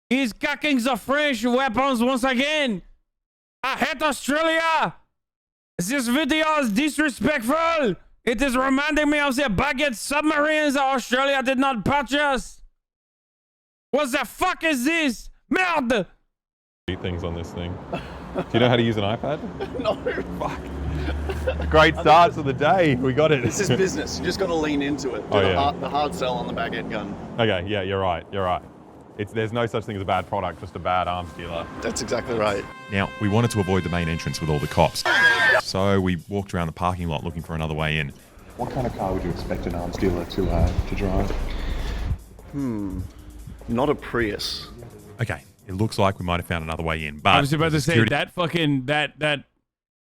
He's cucking the French weapons once again. I hate Australia. This video is disrespectful. It is reminding me of the baguette submarines that Australia did not purchase. What the fuck is this? Merde! Things on this thing. Do you know how to use an iPad? No. Fuck. Great start to the day. We got it. This is business. You just got to lean into it. Do the hard sell on the baguette gun. Okay, yeah, you're right. There's no such thing as a bad product, just a bad arms dealer. That's exactly right. Now, we wanted to avoid the main entrance with all the cops. So we walked around the parking lot looking for another way in. What kind of car would you expect an arms dealer to drive? Not a Prius. Okay, it looks like we might have found another way in, but I was about to say that fucking that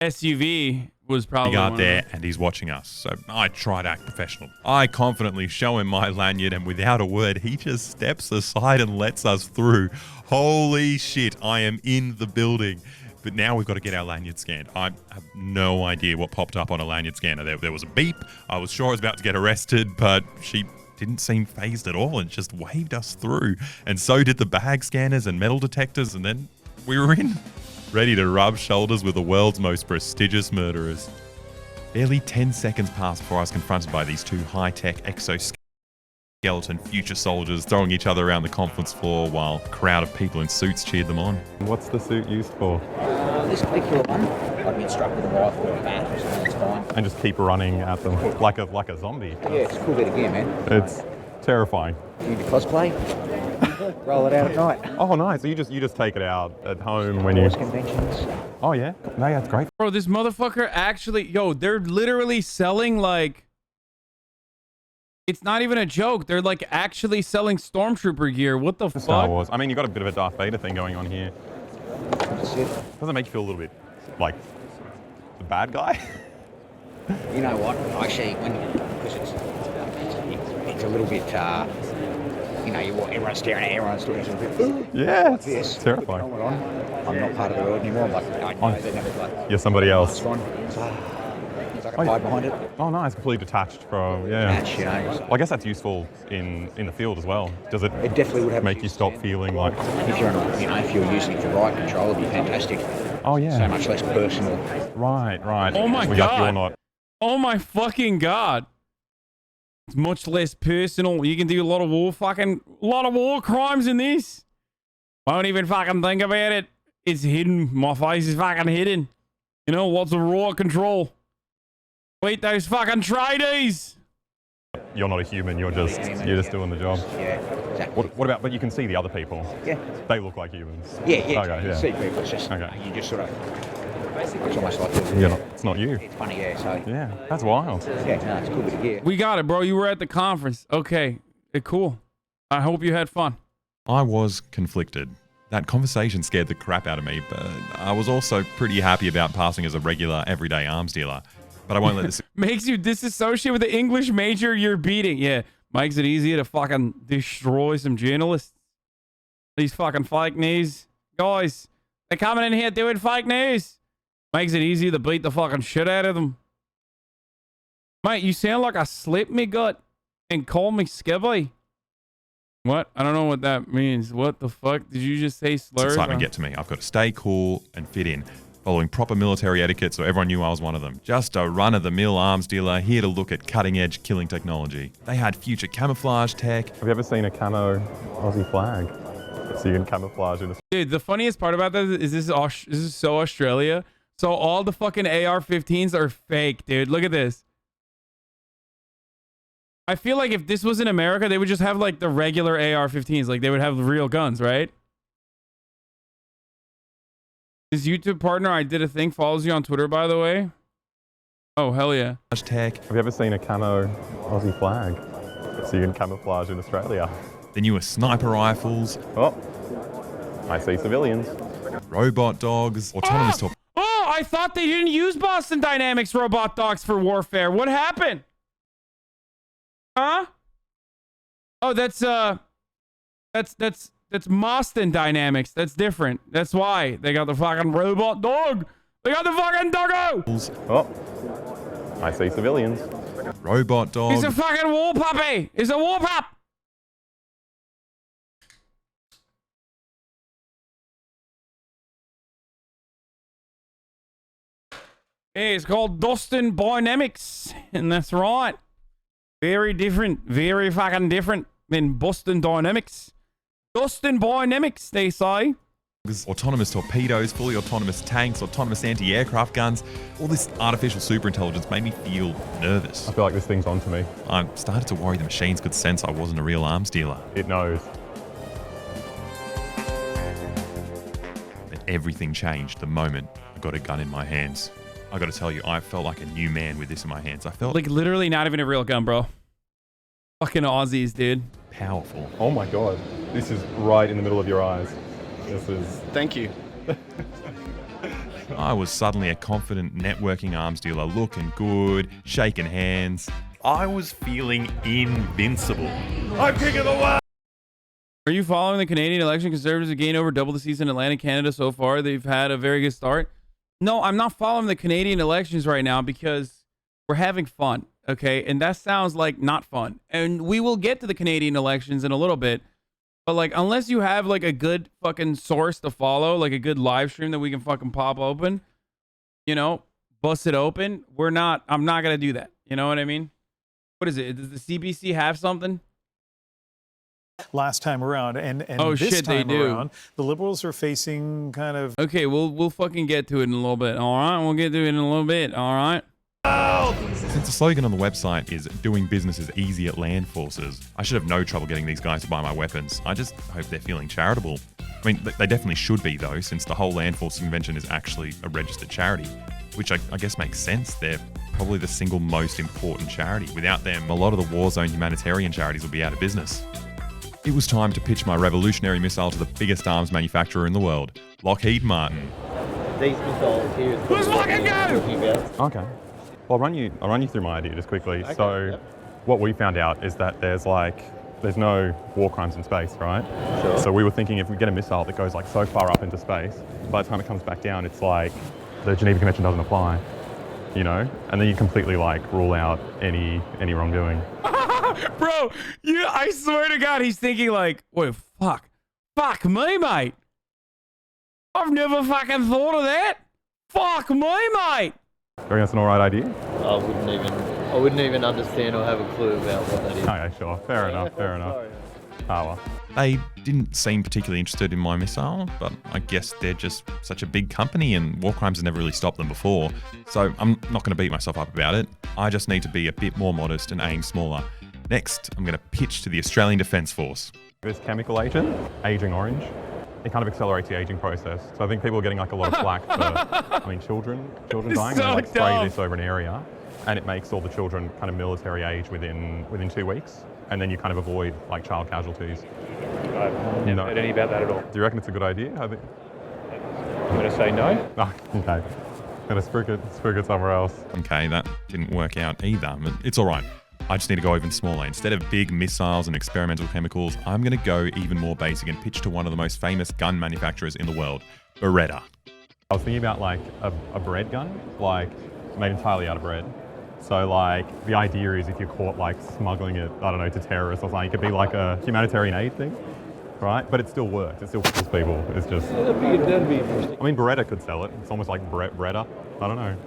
SUV was probably guard there, and he's watching us. So I try to act professional. I confidently show him my lanyard, and without a word, he just steps aside and lets us through. Holy shit, I am in the building. But now we've got to get our lanyard scanned. I have no idea what popped up on a lanyard scanner. There was a beep. I was sure I was about to get arrested, but she didn't seem fazed at all and just waved us through. And so did the bag scanners and metal detectors, and then we were in. ready to rub shoulders with the world's most prestigious murderers. Barely 10 seconds passed before I was confronted by these two high-tech exoskeleton future soldiers throwing each other around the conference floor while a crowd of people in suits cheered them on. What's the suit used for? This particular one, I'd be struck with a rifle or a bat or something, it's fine. And just keep running at them like a zombie. Yeah, it's a cool bit of gear, man. It's terrifying. You need to cosplay? Roll it out at night. Oh, nice. So you just take it out at home when you... conventions. Oh, yeah? No, yeah, that's great. Bro, this motherfucker actually... Yo, they're literally selling, like... It's not even a joke. They're, like, actually selling Stormtrooper gear. What the fuck? Star Wars. I mean, you got a bit of a Darth Vader thing going on here. Doesn't it make you feel a little bit like the bad guy? You know what? Actually, because it's a little bit, you know, everyone's staring at everyone's doing something. Yeah, Like this. it's terrifying. I'm not part of the world anymore. Like, I know they never like. You're somebody else. So I can hide behind it. Oh, nice. Completely detached from, yeah. Match, you know. Well, I guess that's useful in the field as well. Does it? It definitely would have make you stop feeling like. If you're, if you're using it for right control, it'd be fantastic. Oh yeah. So much less personal. Right. Oh my Well, god. You're not. Oh my fucking god. It's much less personal. You can do a lot of war crimes in this. Won't even fucking think about it. It's hidden. My face is fucking hidden. You know, lots of raw control. Wait, those fucking tradies. You're not a human. You're just doing the job. Yeah, exactly. What about? But you can see the other people. Yeah. They look like humans. Yeah. Okay. Yeah. See people. It's just you just sort of. It's almost like It's not you. It's funny, yeah. So yeah, that's wild. Yeah, no, it's a cool bit of gear. We got it, bro. You were at the conference. Okay, cool. I hope you had fun. I was conflicted. That conversation scared the crap out of me, but I was also pretty happy about passing as a regular, everyday arms dealer. But I won't let this... Makes you disassociate with the English major you're beating. Yeah, makes it easier to fucking destroy some journalists. These fucking fake news guys. They're coming in here doing fake news. Makes it easier to beat the fucking shit out of them. Mate, you sound like I slipped me gut and called me skivvy. What? I don't know what that means. What the fuck? Did you just say slurs? Excitement get to me. I've got to stay cool and fit in, following proper military etiquette so everyone knew I was one of them. Just a run-of-the-mill arms dealer here to look at cutting-edge killing technology. They had future camouflage tech. Have you ever seen a camo Aussie flag? So you can camouflage in the... Dude, the funniest part about that is this is so Australia. So all the fucking AR-15s are fake, dude. Look at this. I feel like if this was in America, they would just have like the regular AR-15s. Like they would have real guns, right? This YouTube partner I did a thing follows you on Twitter, by the way. Oh, hell yeah. Tech. Have you ever seen a camo Aussie flag? So you can camouflage in Australia. The newest sniper rifles. Oh, I see civilians. Robot dogs. Autonomous torpedoes. Oh, I thought they didn't use Boston Dynamics robot dogs for warfare. What happened? Huh? Oh, that's Boston Dynamics. That's different. That's why they got the fucking robot dog. They got the fucking doggo. Oh, I see civilians. Robot dog. He's a fucking war puppy. He's a war pup. Hey, it's called Boston Dynamics, and that's right. Very different, very fucking different than Boston Dynamics. Boston Dynamics, they say. Autonomous torpedoes, fully autonomous tanks, autonomous anti-aircraft guns. All this artificial superintelligence made me feel nervous. I feel like this thing's onto me. I started to worry the machines could sense I wasn't a real arms dealer. It knows. But everything changed the moment I got a gun in my hands. I got to tell you, I felt like a new man with this in my hands. I felt like literally not even a real gun, bro. Fucking Aussies, dude. Powerful. Oh my god. This is right in the middle of your eyes. This is... Thank you. I was suddenly a confident networking arms dealer, looking good, shaking hands. I was feeling invincible. I'm king of the world! Are you following the Canadian election? Conservatives have gained over double the seats in Atlantic Canada so far. They've had a very good start. No, I'm not following the Canadian elections right now because we're having fun, okay? And that sounds like not fun. And we will get to the Canadian elections in a little bit. But like, unless you have like a good fucking source to follow, like a good live stream that we can fucking pop open, you know, bust it open, I'm not gonna do that. You know what I mean? What is it? Does the CBC have something? Last time around, and Oh, this shit, they time do. around, the Liberals are facing kind of. Okay, we'll fucking get to it in a little bit. All right, we'll get to it in a little bit. All right. Since the slogan on the website is doing business is easy at land forces, I should have no trouble getting these guys to buy my weapons. I just hope they're feeling charitable. I mean, they definitely should be though, since the whole Land Forces Convention is actually a registered charity, which I guess makes sense. They're probably the single most important charity. Without them, a lot of the war zone humanitarian charities would be out of business. It was time to pitch my revolutionary missile to the biggest arms manufacturer in the world, Lockheed Martin. These missiles here. Let's fucking go! Okay. Well, I'll run you through my idea just quickly. Okay, So, yep. what we found out is that there's no war crimes in space, right? Sure. So we were thinking if we get a missile that goes like so far up into space, by the time it comes back down, it's like the Geneva Convention doesn't apply, you know? And then you completely like rule out any wrongdoing. Bro, I swear to God, he's thinking like, wait, fuck me, mate. I've never fucking thought of that. Fuck me, mate. Do you think that's an alright idea? I wouldn't even understand or have a clue about what that is. Okay, sure. Fair enough. Sorry. Ah, well. They didn't seem particularly interested in my missile, but I guess they're just such a big company and war crimes have never really stopped them before. So I'm not going to beat myself up about it. I just need to be a bit more modest and aim smaller. Next, I'm going to pitch to the Australian Defence Force. This chemical agent, Aging Orange, it kind of accelerates the aging process. So I think people are getting like a lot of flack for, children dying. So They like spray dumb. this over an area, and it makes all the children kind of military age within 2 weeks, and then you kind of avoid like child casualties. I've never heard any about that at all. Do you reckon it's a good idea? I'm going to say no. Oh, okay. Gonna sprig it somewhere else. Okay, that didn't work out either, but it's all right. I just need to go even smaller. Instead of big missiles and experimental chemicals, I'm going to go even more basic and pitch to one of the most famous gun manufacturers in the world, Beretta. I was thinking about like a bread gun, like made entirely out of bread. So like the idea is if you're caught like smuggling it, I don't know, to terrorists or something, it could be like a humanitarian aid thing, right? But it still works. It still kills people. It's just. That'd be interesting. I mean, Beretta could sell it. It's almost like Bretta. I don't know.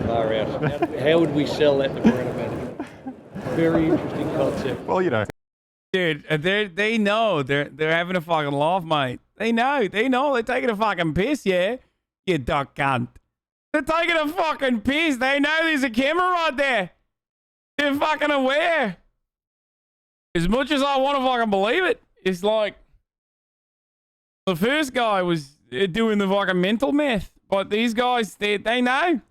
Far out. How would we sell that to Beretta management? Very interesting concept. Well, you know. Dude, they know they're having a fucking laugh, mate. They know they're taking a fucking piss, yeah? You duck cunt. They're taking a fucking piss. They know there's a camera right there. They're fucking aware. As much as I want to fucking believe it, it's like the first guy was doing the fucking mental meth, but these guys, they know.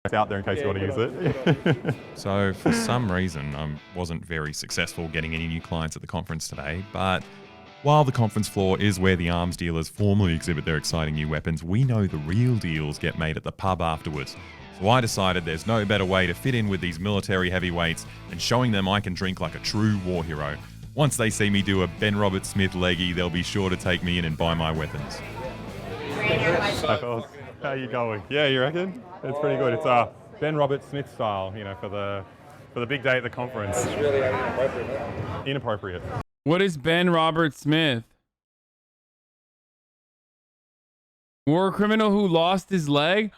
It's out there in case you want to use it. So for some reason, I wasn't very successful getting any new clients at the conference today, but while the conference floor is where the arms dealers formally exhibit their exciting new weapons, we know the real deals get made at the pub afterwards. So I decided there's no better way to fit in with these military heavyweights than showing them I can drink like a true war hero. Once they see me do a Ben Robert Smith leggy, they'll be sure to take me in and buy my weapons. Hi, fellas. How you going? Yeah, you reckon? It's pretty good. It's Ben Robert Smith style, you know, for the big day at the conference. It's really inappropriate. Inappropriate. What is Ben Robert Smith? War criminal who lost his leg?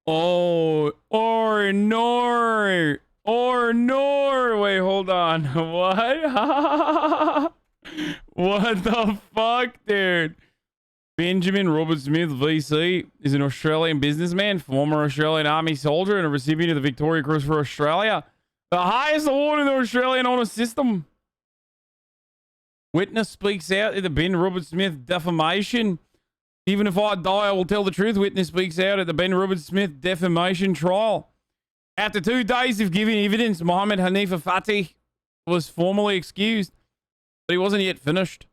Oh, or Noir. Wait, hold on. What? What the fuck, dude? Benjamin Robert Smith, VC, is an Australian businessman, former Australian Army soldier, and a recipient of the Victoria Cross for Australia, the highest award in the Australian honour system. Witness speaks out in the Ben Robert Smith defamation. Even if I die, I will tell the truth. Witness speaks out at the Ben Robert Smith defamation trial. After 2 days of giving evidence, Mohammed Hanifa Fatih was formally excused, but he wasn't yet finished.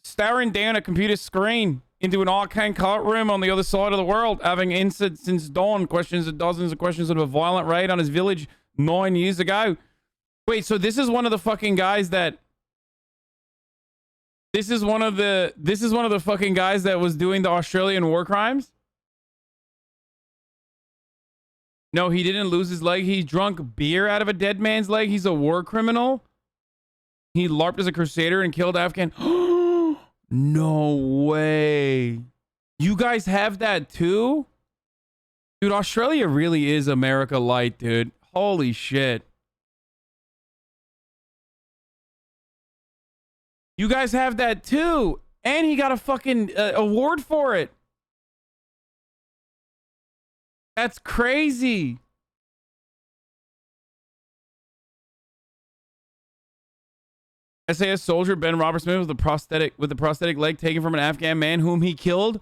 Staring down a computer screen into an arcane courtroom on the other side of the world, having answered since dawn questions and dozens of questions of a violent raid on his village 9 years ago. Wait, so this is one of the fucking guys that... This is one of the fucking guys that was doing the Australian war crimes? No, he didn't lose his leg. He drunk beer out of a dead man's leg. He's a war criminal. He LARPed as a crusader and killed Afghan. No way. You guys have that too? Dude, Australia really is America light, dude. Holy shit. You guys have that too. And he got a fucking award for it. That's crazy. SAS soldier Ben Robert Smith with a prosthetic leg taken from an Afghan man whom he killed.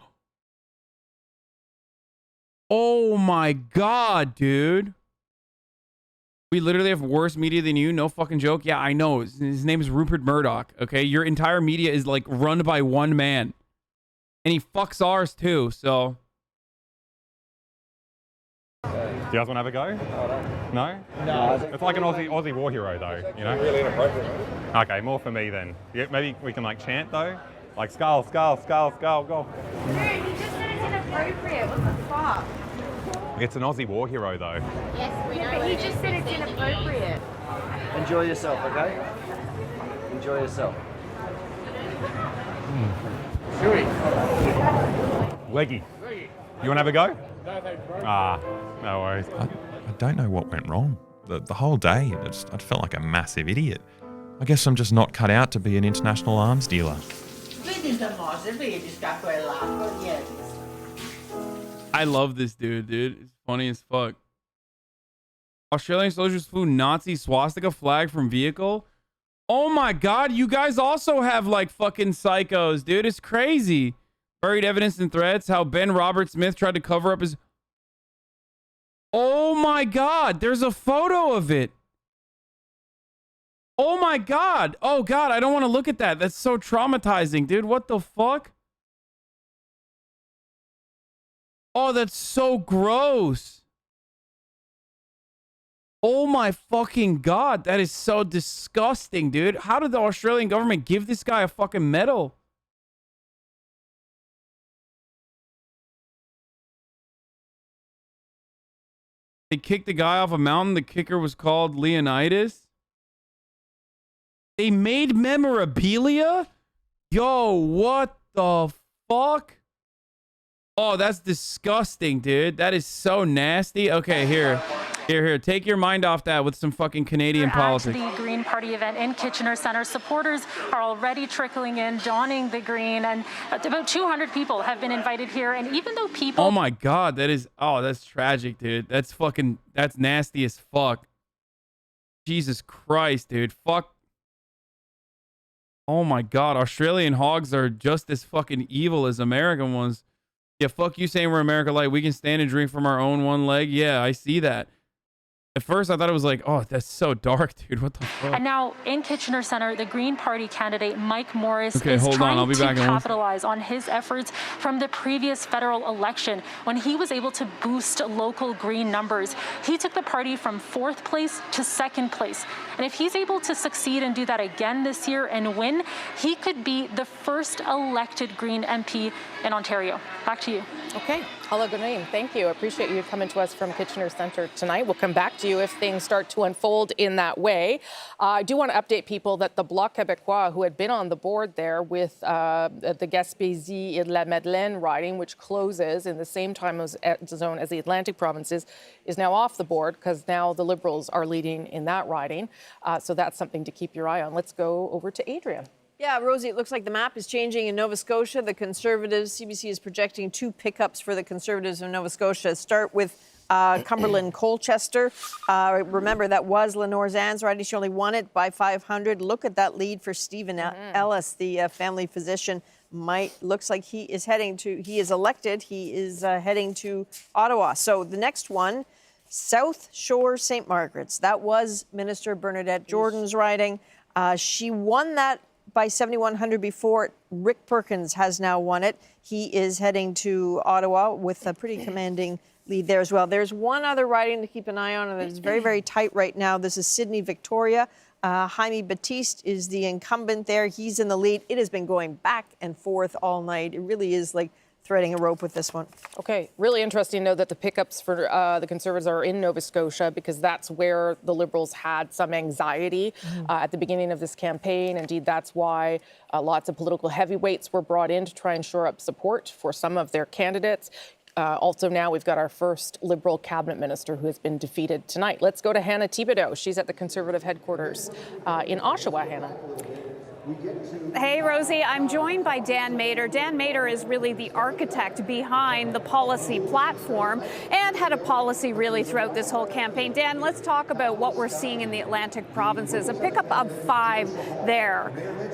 Oh my god, dude. We literally have worse media than you. No fucking joke. Yeah, I know. His name is Rupert Murdoch. Okay, your entire media is like run by one man, and he fucks ours too. So. Do you guys want to have a go? No? No. It's like an Aussie war hero, though. You know. Really inappropriate. Right? Okay, more for me then. Yeah, maybe we can like chant though, like skull, skull, skull, skull, go. Dude, he just said it's inappropriate. What the fuck? It's an Aussie war hero though. Yes, we know. But he just said it's inappropriate. Enjoy yourself, okay? Enjoy yourself. Leggy. You want to have a go? No, thanks, bro. Ah, no worries. I don't know what went wrong. The whole day, I felt like a massive idiot. I guess I'm just not cut out to be an international arms dealer. I love this dude. It's funny as fuck. Australian soldiers flew Nazi swastika flag from vehicle. Oh my god, you guys also have like fucking psychos, dude. It's crazy. Buried evidence and threats. How Ben Robert Smith tried to cover up his... Oh my god, there's a photo of it. Oh my god. Oh god, I don't want to look at that. That's so traumatizing, dude. What the fuck? Oh, that's so gross. Oh my fucking god, that is so disgusting, dude. How did the Australian government give this guy a fucking medal? They kicked the guy off a mountain. The kicker was called Leonidas. They made memorabilia? Yo, what the fuck? Oh, that's disgusting, dude. That is so nasty. Okay, here. Take your mind off that with some fucking Canadian politics. At the Green Party event in Kitchener Centre, supporters are already trickling in, donning the green, and about 200 people have been invited here. And even though people... Oh my god, that's tragic, dude. That's nasty as fuck. Jesus Christ, dude. Fuck. Oh my god, Australian hogs are just as fucking evil as American ones. Yeah, fuck you saying we're America light. We can stand and drink from our own one leg. Yeah, I see that. At first, I thought it was like, oh, that's so dark, dude. What the fuck? And now in Kitchener Centre, the Green Party candidate Mike Morris is trying to capitalize on his efforts from the previous federal election when he was able to boost local Green numbers. He took the party from 4th place to 2nd place. And if he's able to succeed and do that again this year and win, he could be the first elected Green MP in Ontario. Back to you. Okay. Hello, good name. Thank you. I appreciate you coming to us from Kitchener Centre tonight. We'll come back to you if things start to unfold in that way. I do want to update people that the Bloc Québécois, who had been on the board there with the Gaspésie and La Madeleine riding, which closes in the same time zone as the Atlantic provinces, is now off the board because now the Liberals are leading in that riding. So that's something to keep your eye on. Let's go over to Adrian. Yeah, Rosie, it looks like the map is changing in Nova Scotia. The Conservatives, CBC is projecting 2 pickups for the Conservatives of Nova Scotia. Start with Cumberland Colchester. Remember, that was Lenore Zan's riding. She only won it by 500. Look at that lead for Stephen Ellis, the family physician. Looks like he is elected. He is heading to Ottawa. So the next one, South Shore St. Margaret's. That was Minister Bernadette Jordan's riding. She won that by 7,100 before. Rick Perkins has now won it. He is heading to Ottawa with a pretty commanding lead there as well. There's one other riding to keep an eye on, and it's very, very tight right now. This is Sydney Victoria. Jaime Batiste is the incumbent there. He's in the lead. It has been going back and forth all night. It really is like threading a rope with this one. Okay, really interesting to know that the pickups for the Conservatives are in Nova Scotia, because that's where the Liberals had some anxiety at the beginning of this campaign. Indeed, that's why lots of political heavyweights were brought in to try and shore up support for some of their candidates. Also now we've got our first Liberal cabinet minister who has been defeated tonight. Let's go to Hannah Thibodeau. She's at the Conservative headquarters in Oshawa. Hannah. Hey, Rosie, I'm joined by Dan Mater. Dan Mater is really the architect behind the policy platform and had a policy really throughout this whole campaign. Dan, let's talk about what we're seeing in the Atlantic provinces, a pickup of 5 there.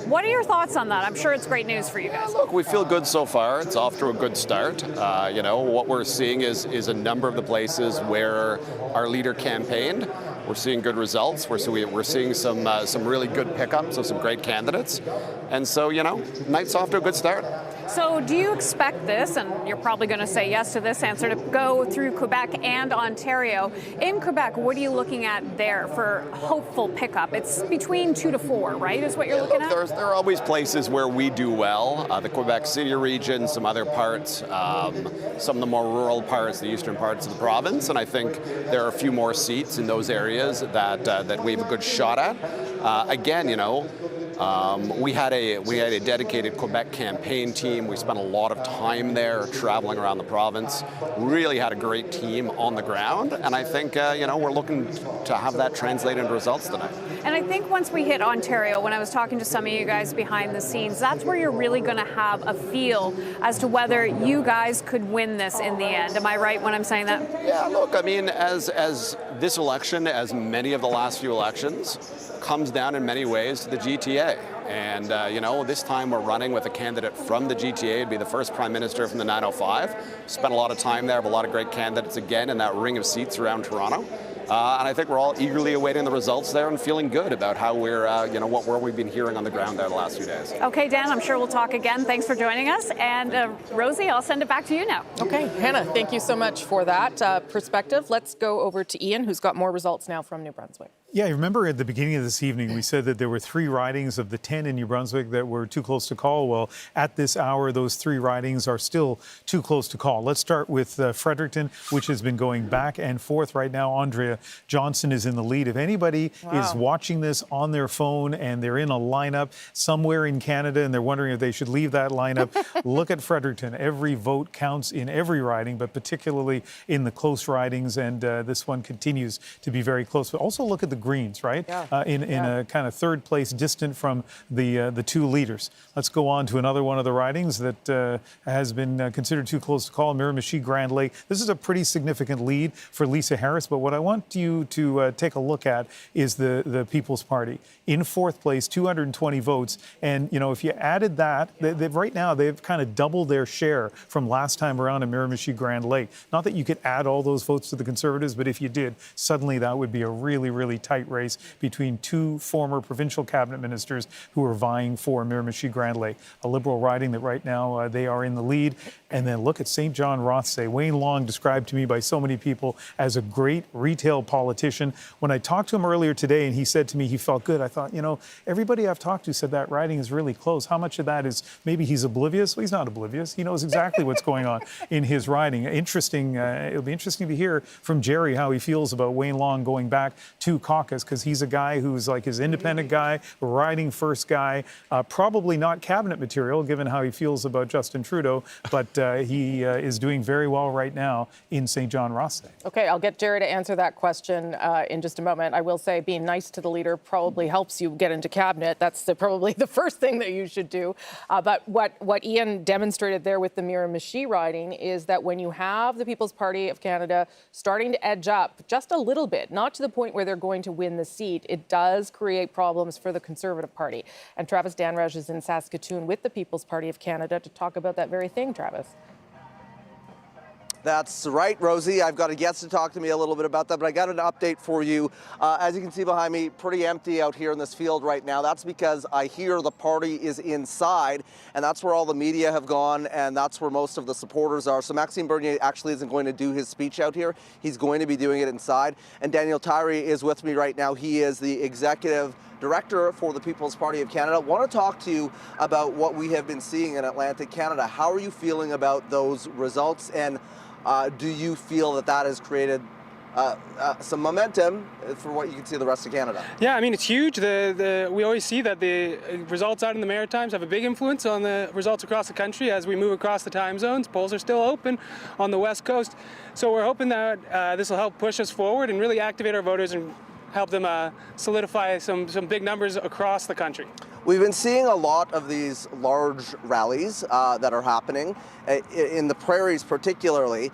What are your thoughts on that? I'm sure it's great news for you guys. Look, we feel good so far. It's off to a good start. You know, what we're seeing is a number of the places where our leader campaigned. We're seeing good results. We're seeing some really good pickups of some great candidates. And so, you know, night's off to a good start. So do you expect this, and you're probably going to say yes to this answer, to go through Quebec and Ontario? In Quebec, what are you looking at there for hopeful pickup? It's between 2 to 4, right, is what you're looking at? There are always places where we do well. The Quebec City region, some other parts, some of the more rural parts, the eastern parts of the province. And I think there are a few more seats in those areas that we have a good shot at. Again, you know, we had a dedicated Quebec campaign team. We spent a lot of time there traveling around the province. Really had a great team on the ground, and I think you know, we're looking to have that translate into results tonight. And I think once we hit Ontario, when I was talking to some of you guys behind the scenes, that's where you're really going to have a feel as to whether you guys could win this in the end. Am I right when I'm saying that? Yeah, look, I mean, as this election, as many of the last few elections, comes down in many ways to the GTA. And, you know, this time we're running with a candidate from the GTA. It'd be the first Prime Minister from the 905. Spent a lot of time there, have a lot of great candidates again in that ring of seats around Toronto. And I think we're all eagerly awaiting the results there and feeling good about how we're, you know, what we've been hearing on the ground there the last few days. Okay, Dan, I'm sure we'll talk again. Thanks for joining us. And Rosie, I'll send it back to you now. Okay, Hannah, thank you so much for that perspective. Let's go over to Ian, who's got more results now from New Brunswick. Yeah, I remember at the beginning of this evening, we said that there were 3 ridings of the 10 in New Brunswick that were too close to call. Well, at this hour, those 3 ridings are still too close to call. Let's start with Fredericton, which has been going back and forth right now. Andrea Johnson is in the lead. If anybody is watching this on their phone and they're in a lineup somewhere in Canada and they're wondering if they should leave that lineup, look at Fredericton. Every vote counts in every riding, but particularly in the close ridings. And this one continues to be very close. But also look at the Greens, right? In a kind of third place, distant from the 2 leaders. Let's go on to another one of the ridings that has been considered too close to call, Miramichi Grand Lake. This is a pretty significant lead for Lisa Harris, but what I want you to take a look at is the People's Party. In 4th place, 220 votes. And, you know, if you added that, right now they've kind of doubled their share from last time around in Miramichi Grand Lake. Not that you could add all those votes to the Conservatives, but if you did, suddenly that would be a really, really tight race between 2 former provincial cabinet ministers who are vying for Miramichi Grand Lake. A Liberal riding that right now they are in the lead. And then look at St. John Rothsay. Wayne Long, described to me by so many people as a great retail politician. When I talked to him earlier today and he said to me he felt good, I thought, you know, everybody I've talked to said that riding is really close. How much of that is maybe he's oblivious? Well, he's not oblivious. He knows exactly what's going on in his riding. Interesting. It'll be interesting to hear from Jerry how he feels about Wayne Long going back to caucus, because he's a guy who's like his independent guy, riding first guy, probably not cabinet material given how he feels about Justin Trudeau, but he is doing very well right now in St. John Rothsay. Okay, I'll get Jerry to answer that question in just a moment. I will say being nice to the leader probably helps you get into cabinet. That's probably the first thing that you should do. But what Ian demonstrated there with the Miramichi riding is that when you have the People's Party of Canada starting to edge up just a little bit, not to the point where they're going to win the seat, it does create problems for the Conservative Party. And Travis Danraj is in Saskatoon with the People's Party of Canada to talk about that very thing, Travis. That's right, Rosie. I've got a guest to talk to me a little bit about that, but I got an update for you. As you can see behind me, pretty empty out here in this field right now. That's because I hear the party is inside, and that's where all the media have gone, and that's where most of the supporters are. So Maxime Bernier actually isn't going to do his speech out here. He's going to be doing it inside. And Daniel Tyree is with me right now. He is the executive director for the People's Party of Canada. I want to talk to you about what we have been seeing in Atlantic Canada. How are you feeling about those results? And do you feel that that has created some momentum for what you can see in the rest of Canada? Yeah, I mean, it's huge. We always see that the results out in the Maritimes have a big influence on the results across the country as we move across the time zones. Polls are still open on the West Coast. So we're hoping that this will help push us forward and really activate our voters and help them solidify some big numbers across the country. We've been seeing a lot of these large rallies that are happening in the prairies particularly.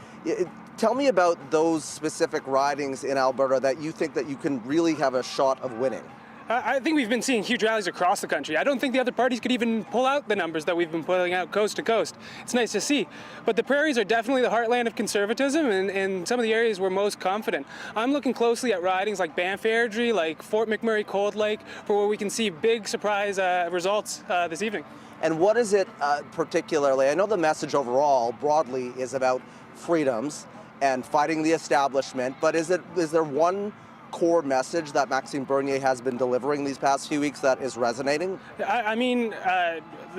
Tell me about those specific ridings in Alberta that you think that you can really have a shot of winning. I think we've been seeing huge rallies across the country. I don't think the other parties could even pull out the numbers that we've been pulling out coast to coast. It's nice to see. But the prairies are definitely the heartland of conservatism and some of the areas we're most confident. I'm looking closely at ridings like Banff Airdrie, like Fort McMurray Cold Lake, for where we can see big surprise results this evening. And what is it particularly? I know the message overall, broadly, is about freedoms and fighting the establishment, but is there one core message that Maxime Bernier has been delivering these past few weeks that is resonating? I mean,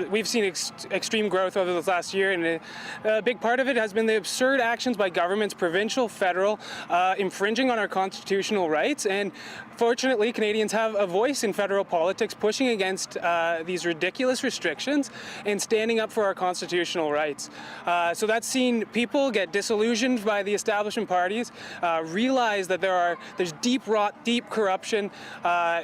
we've seen extreme growth over the last year, and a big part of it has been the absurd actions by governments, provincial, federal, infringing on our constitutional rights. And fortunately, Canadians have a voice in federal politics pushing against these ridiculous restrictions and standing up for our constitutional rights. So that's seen people get disillusioned by the establishment parties, realize that there's deep corruption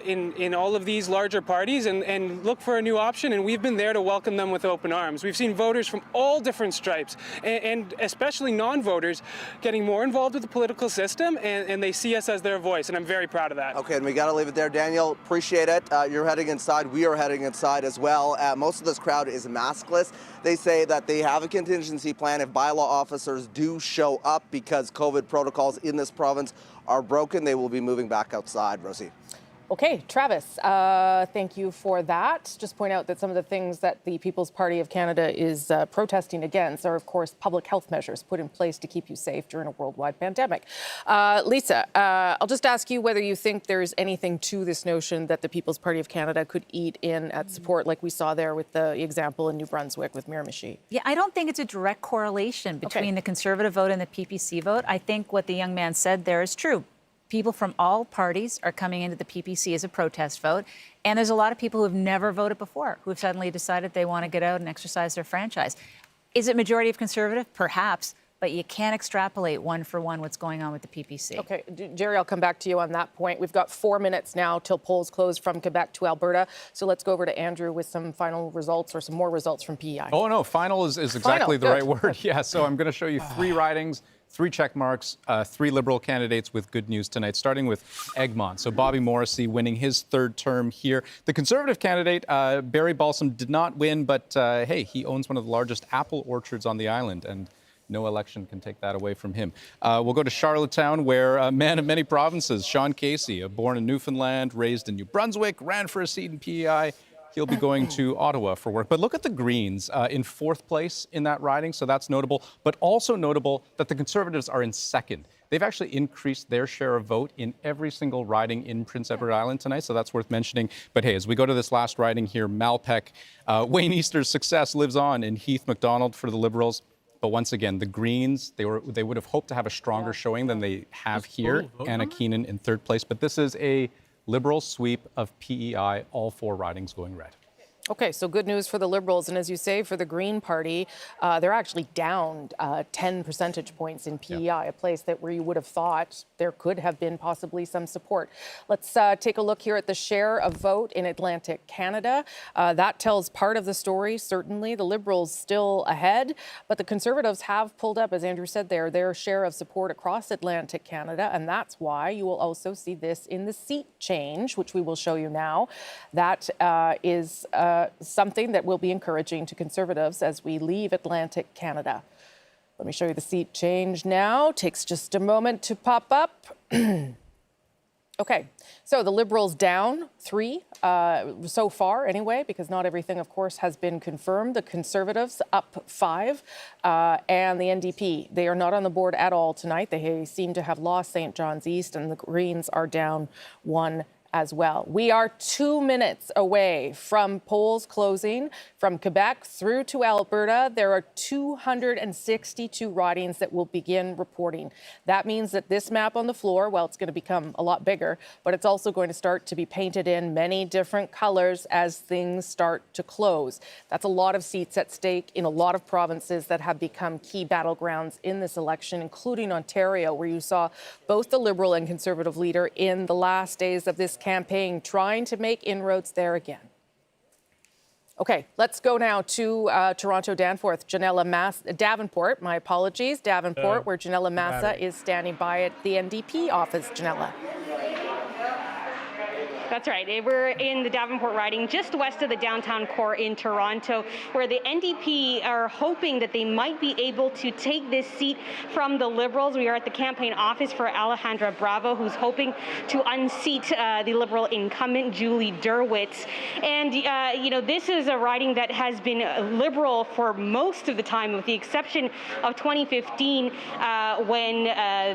in all of these larger parties, and look for a new option. And we've been there to welcome them with open arms. We've seen voters from all different stripes, and especially non-voters, getting more involved with the political system, and they see us as their voice, and I'm very proud of that. Okay, and we got to leave it there. Daniel, appreciate it. You're heading inside. We are heading inside as well. Most of this crowd is maskless. They say that they have a contingency plan if bylaw officers do show up because COVID protocols in this province are broken. They will be moving back outside. Rosie. Okay, Travis, thank you for that. Just point out that some of the things that the People's Party of Canada is protesting against are, of course, public health measures put in place to keep you safe during a worldwide pandemic. Lisa, I'll just ask you whether you think there's anything to this notion that the People's Party of Canada could eat in at support, like we saw there with the example in New Brunswick with Miramichi. Yeah, I don't think it's a direct correlation between the Conservative vote and the PPC vote. I think what the young man said there is true. People from all parties are coming into the PPC as a protest vote. And there's a lot of people who have never voted before who have suddenly decided they want to get out and exercise their franchise. Is it majority of Conservative? Perhaps. But you can't extrapolate one for one what's going on with the PPC. Okay, Jerry, I'll come back to you on that point. We've got 4 minutes now till polls close from Quebec to Alberta. So let's go over to Andrew with some final results or some more results from PEI. Oh, no, final is exactly the right word. Yeah, so I'm going to show you 3 ridings, 3 check marks, 3 Liberal candidates with good news tonight, starting with Egmont. So Bobby Morrissey winning his 3rd term here. The Conservative candidate, Barry Balsam, did not win, but hey, he owns one of the largest apple orchards on the island, and no election can take that away from him. We'll go to Charlottetown, where a man of many provinces, Sean Casey, born in Newfoundland, raised in New Brunswick, ran for a seat in PEI. He'll be going to Ottawa for work. But look at the Greens in 4th place in that riding, so that's notable. But also notable that the Conservatives are in 2nd. They've actually increased their share of vote in every single riding in Prince Edward Island tonight, so that's worth mentioning. But hey, as we go to this last riding here, Malpeque, Wayne Easter's success lives on in Heath MacDonald for the Liberals. But once again, the Greens, they would have hoped to have a stronger showing than they have here. Anna Keenan in 3rd place. But this is a Liberal sweep of PEI, all 4 ridings going red. Okay, so good news for the Liberals. And as you say, for the Green Party, they're actually down 10 percentage points in PEI, a place where you would have thought there could have been possibly some support. Let's take a look here at the share of vote in Atlantic Canada. That tells part of the story, certainly. The Liberals still ahead, but the Conservatives have pulled up, as Andrew said there, their share of support across Atlantic Canada, and that's why you will also see this in the seat change, which we will show you now. That is something that will be encouraging to Conservatives as we leave Atlantic Canada. Let me show you the seat change now. Takes just a moment to pop up. Okay, so the Liberals down 3 so far anyway, because not everything, of course, has been confirmed. The Conservatives up 5, and the NDP, they are not on the board at all tonight. They seem to have lost St. John's East, and the Greens are down 1 as well. We are 2 minutes away from polls closing from Quebec through to Alberta. There are 262 ridings that will begin reporting. That means that this map on the floor, well, it's going to become a lot bigger, but it's also going to start to be painted in many different colors as things start to close. That's a lot of seats at stake in a lot of provinces that have become key battlegrounds in this election, including Ontario, where you saw both the Liberal and Conservative leader in the last days of this campaign trying to make inroads there again. Okay, let's go now to Toronto Danforth. Davenport, my apologies, Davenport, where Janella Massa is standing by at the NDP office. Janella. That's right. We're in the Davenport riding just west of the downtown core in Toronto, where the NDP are hoping that they might be able to take this seat from the Liberals. We are at the campaign office for Alejandra Bravo, who's hoping to unseat the Liberal incumbent, Julie Derwitz. And, you know, this is a riding that has been Liberal for most of the time, with the exception of 2015, when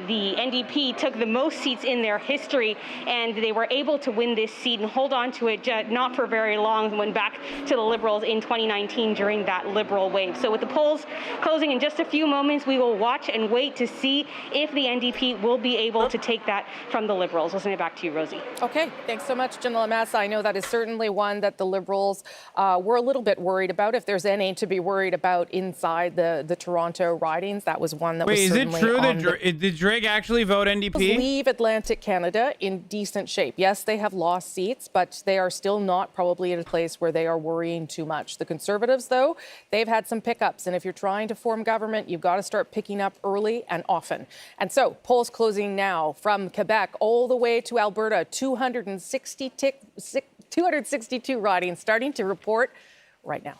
the NDP took the most seats in their history, and they were able to win this seat and hold on to it not for very long, and went back to the Liberals in 2019 during that Liberal wave. So with the polls closing in just a few moments, we will watch and wait to see if the NDP will be able to take that from the Liberals. I'll send it back to you, Rosie. Okay, thanks so much, Janella Massa. I know that is certainly one that the Liberals were a little bit worried about, if there's any to be worried about inside the Toronto ridings. That was one that was certainly is it true that did Drake actually vote NDP? Leave Atlantic Canada in decent shape. Yes, they have lost seats, but they are still not probably in a place where they are worrying too much. The Conservatives, though, they've had some pickups, and if you're trying to form government, you've got to start picking up early and often. And so polls closing now from Quebec all the way to Alberta, 262 ridings starting to report right now.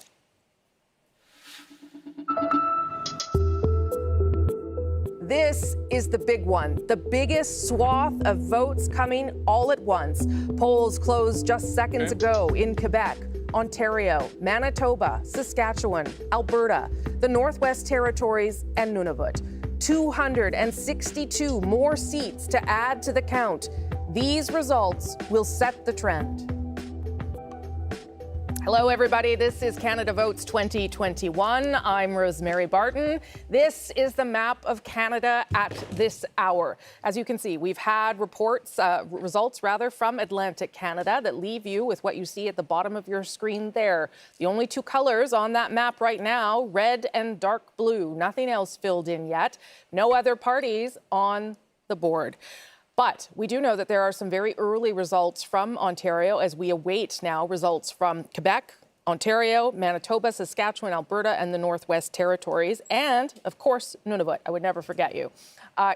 This is the big one, the biggest swath of votes coming all at once. Polls closed just seconds ago in Quebec, Ontario, Manitoba, Saskatchewan, Alberta, the Northwest Territories, and Nunavut. 262 more seats to add to the count. These results will set the trend. Hello, everybody. This is Canada Votes 2021. I'm Rosemary Barton. This is the map of Canada at this hour. As you can see, we've had results from Atlantic Canada that leave you with what you see at the bottom of your screen there. The only two colors on that map right now, red and dark blue. Nothing else filled in yet. No other parties on the board. But we do know that there are some very early results from Ontario as we await now results from Quebec, Ontario, Manitoba, Saskatchewan, Alberta, and the Northwest Territories, and, of course, Nunavut. I would never forget you.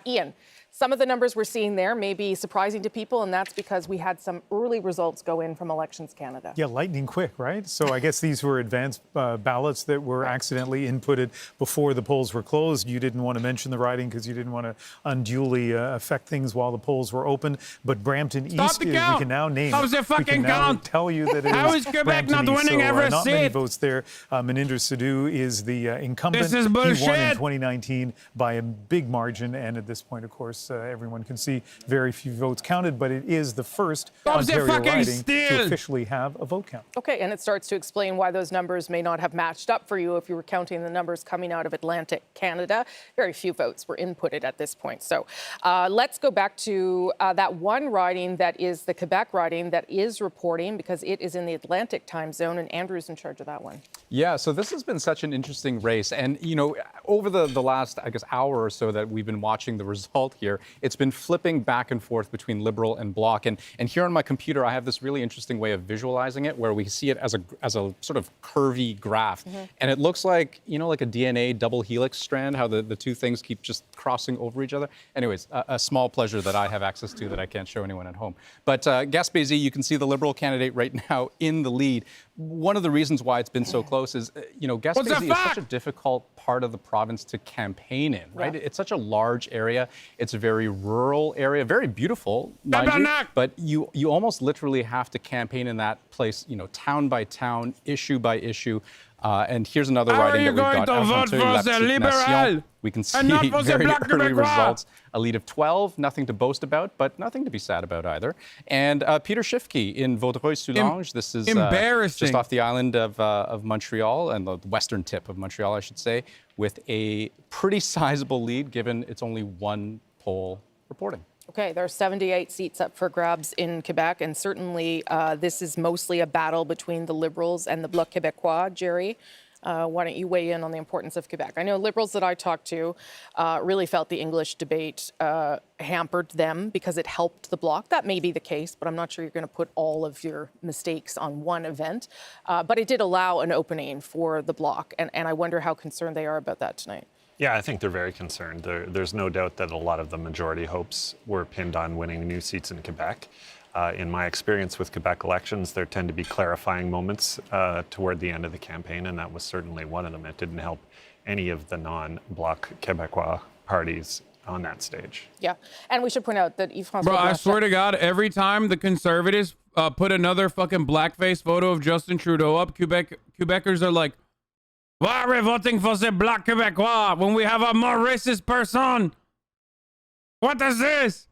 Ian, some of the numbers we're seeing there may be surprising to people, and that's because we had some early results go in from Elections Canada. Yeah, lightning quick, right? So I guess these were advanced ballots that were accidentally inputted before the polls were closed. You didn't want to mention the riding because you didn't want to unduly affect things while the polls were open. But Brampton East, we can now name. How's the fucking count? Tell you that it How is is Quebec Brampton not winning East. every Not seat? many votes there. Maninder Sidhu is the incumbent. This is bullshit. He won in 2019 by a big margin, and at this point, of course, everyone can see very few votes counted, but it is the first Ontario riding to officially have a vote count. Okay, and it starts to explain why those numbers may not have matched up for you if you were counting the numbers coming out of Atlantic Canada. Very few votes were inputted at this point. So let's go back to that one riding that is the Quebec riding that is reporting, because it is in the Atlantic time zone, and Andrew's in charge of that one. Yeah, so this has been such an interesting race. And, you know, over the last, I guess, hour or so that we've been watching the result here, it's been flipping back and forth between Liberal and Bloc. And here on my computer, I have this really interesting way of visualizing it where we see it as a sort of curvy graph. And it looks like, you know, like a DNA double helix strand, how the two things keep just crossing over each other. Anyways, a small pleasure that I have access to that I can't show anyone at home. But Gaspésie, you can see the Liberal candidate right now in the lead. one of the reasons why it's been so close is, Gaspésie is such a difficult part of the province to campaign in, right? Yeah. It's such a large area. It's a very rural area, very beautiful, mind you, but you almost literally have to campaign in that place, town by town, issue by issue. And here's another riding that we've got. We can see very early results. A lead of 12, nothing to boast about, but nothing to be sad about either. And Peter Schiffke in Vaudreuil-Soulanges. This is just off the island of Montreal, and the western tip of Montreal, I should say, with a pretty sizable lead, given it's only one poll reporting. Okay, there are 78 seats up for grabs in Quebec, and certainly this is mostly a battle between the Liberals and the Bloc Québécois. Jerry, why don't you weigh in on the importance of Quebec? I know Liberals that I talked to really felt the English debate hampered them because it helped the Bloc. That may be the case, but I'm not sure you're going to put all of your mistakes on one event. But it did allow an opening for the Bloc, and I wonder how concerned they are about that tonight. Yeah, I think they're very concerned. There's no doubt that a lot of the majority hopes were pinned on winning new seats in Quebec. In my experience with Quebec elections, there tend to be clarifying moments toward the end of the campaign, and that was certainly one of them. It didn't help any of the non-Bloc Québécois parties on that stage. Yeah, and we should point out that Yves-François Bro, I swear to God, every time the Conservatives put another fucking blackface photo of Justin Trudeau up, Quebecers are like, why are we voting for the Black Québécois when we have a more racist person? What is this?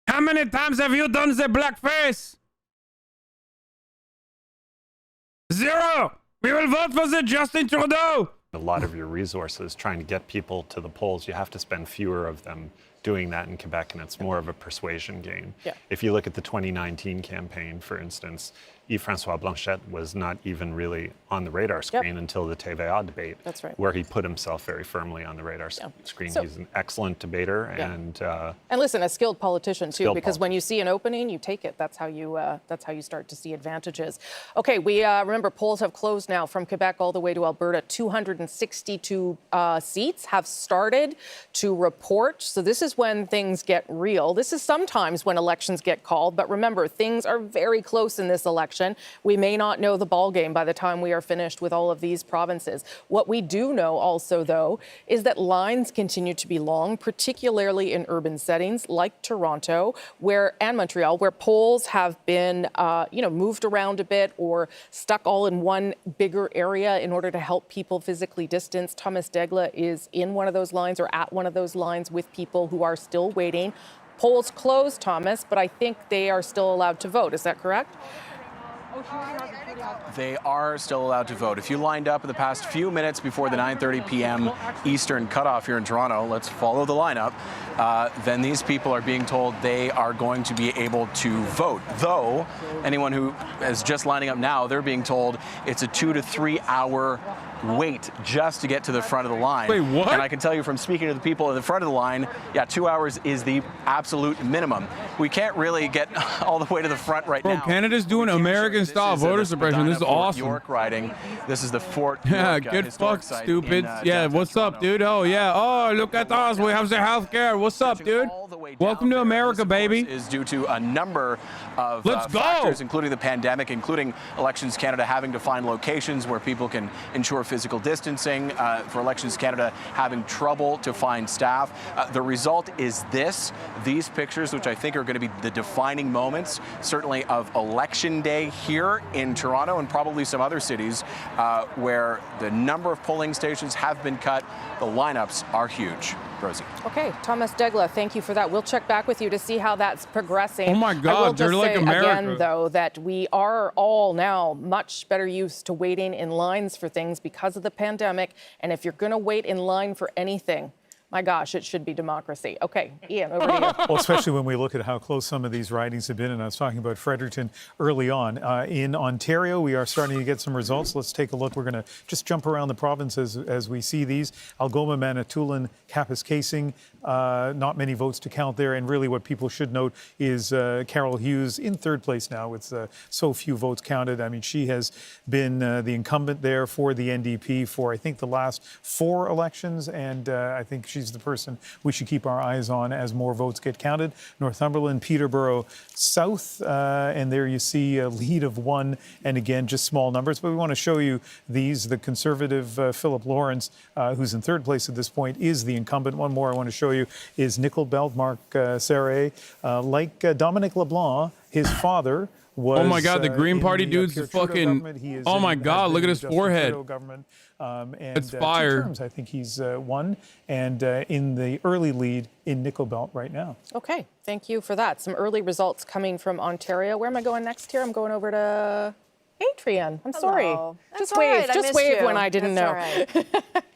How many times have you done the blackface? 0. We will vote for the Justin Trudeau. A lot of your resources trying to get people to the polls, you have to spend fewer of them doing that in Quebec, and it's more of a persuasion game. Yeah. If you look at the 2019 campaign, for instance, Yves-François Blanchet was not even really on the radar screen until the TVA debate, where he put himself very firmly on the radar screen. So, he's an excellent debater and listen, a skilled politician too, because when you see an opening, you take it. That's how you start to see advantages. Okay, we remember polls have closed now from Quebec all the way to Alberta. 262 seats have started to report. So this is when things get real. This is sometimes when elections get called, but remember, things are very close in this election. We may not know the ball game by the time we are finished with all of these provinces. What we do know also, though, is that lines continue to be long, particularly in urban settings like Toronto and Montreal, where polls have been, moved around a bit or stuck all in one bigger area in order to help people physically distance. Thomas Degla is in one of those lines or at one of those lines with people who are still waiting. Polls closed, Thomas, but I think they are still allowed to vote. Is that correct? They are still allowed to vote. If you lined up in the past few minutes before the 9:30 p.m. Eastern cutoff here in Toronto, let's follow the lineup, then these people are being told they are going to be able to vote. Though, anyone who is just lining up now, they're being told it's a 2 to 3 hour wait just to get to the front of the line. Wait, what? And I can tell you from speaking to the people in the front of the line, 2 hours is the absolute minimum. We can't really get all the way to the front right now. Bro, Canada's doing American-style voter suppression. This is awesome. York riding. This is the Fort Yeah, York, get fucked, stupid. What's up, dude? Oh, yeah. Oh, look at us. We have the health care. What's up, dude? Welcome to America, baby. Is due to a number of factors, including the pandemic, including Elections Canada having to find locations where people can ensure physical distancing, for Elections Canada having trouble to find staff. The result is these pictures, which I think are going to be the defining moments, certainly of Election Day here in Toronto and probably some other cities where the number of polling stations have been cut. The lineups are huge. Rosie. Okay, Thomas Degla, thank you for that. We'll check back with you to see how that's progressing. Oh my God, I will just they're like say America. again, though, that we are all now much better used to waiting in lines for things because of the pandemic. And if you're going to wait in line for anything, my gosh, it should be democracy. Okay, Ian, over to you. Well, especially when we look at how close some of these ridings have been, and I was talking about Fredericton early on. In Ontario, we are starting to get some results. Let's take a look. We're going to just jump around the provinces as we see these. Algoma, Manitoulin, Kapuskasing, not many votes to count there. And really what people should note is Carol Hughes in third place now with so few votes counted. I mean, she has been the incumbent there for the NDP for, I think, the last 4 elections, and I think she's she's the person we should keep our eyes on as more votes get counted. Northumberland, Peterborough South, and there you see a lead of 1, and again, just small numbers. But we want to show you these. The Conservative Philip Lawrence, who's in 3rd place at this point, is the incumbent. One more I want to show you is Nickel Belt, Mark Serre. Like Dominic LeBlanc, his father was... Oh my God, the Green Party dude's fucking... Oh my God, look at his forehead. It's fire. 2 terms, I think he's won, and in the early lead in Nickel Belt right now. Okay, thank you for that. Some early results coming from Ontario. Where am I going next here? I'm going over to Adrian. I'm sorry. Just wave. Just wave when I didn't know.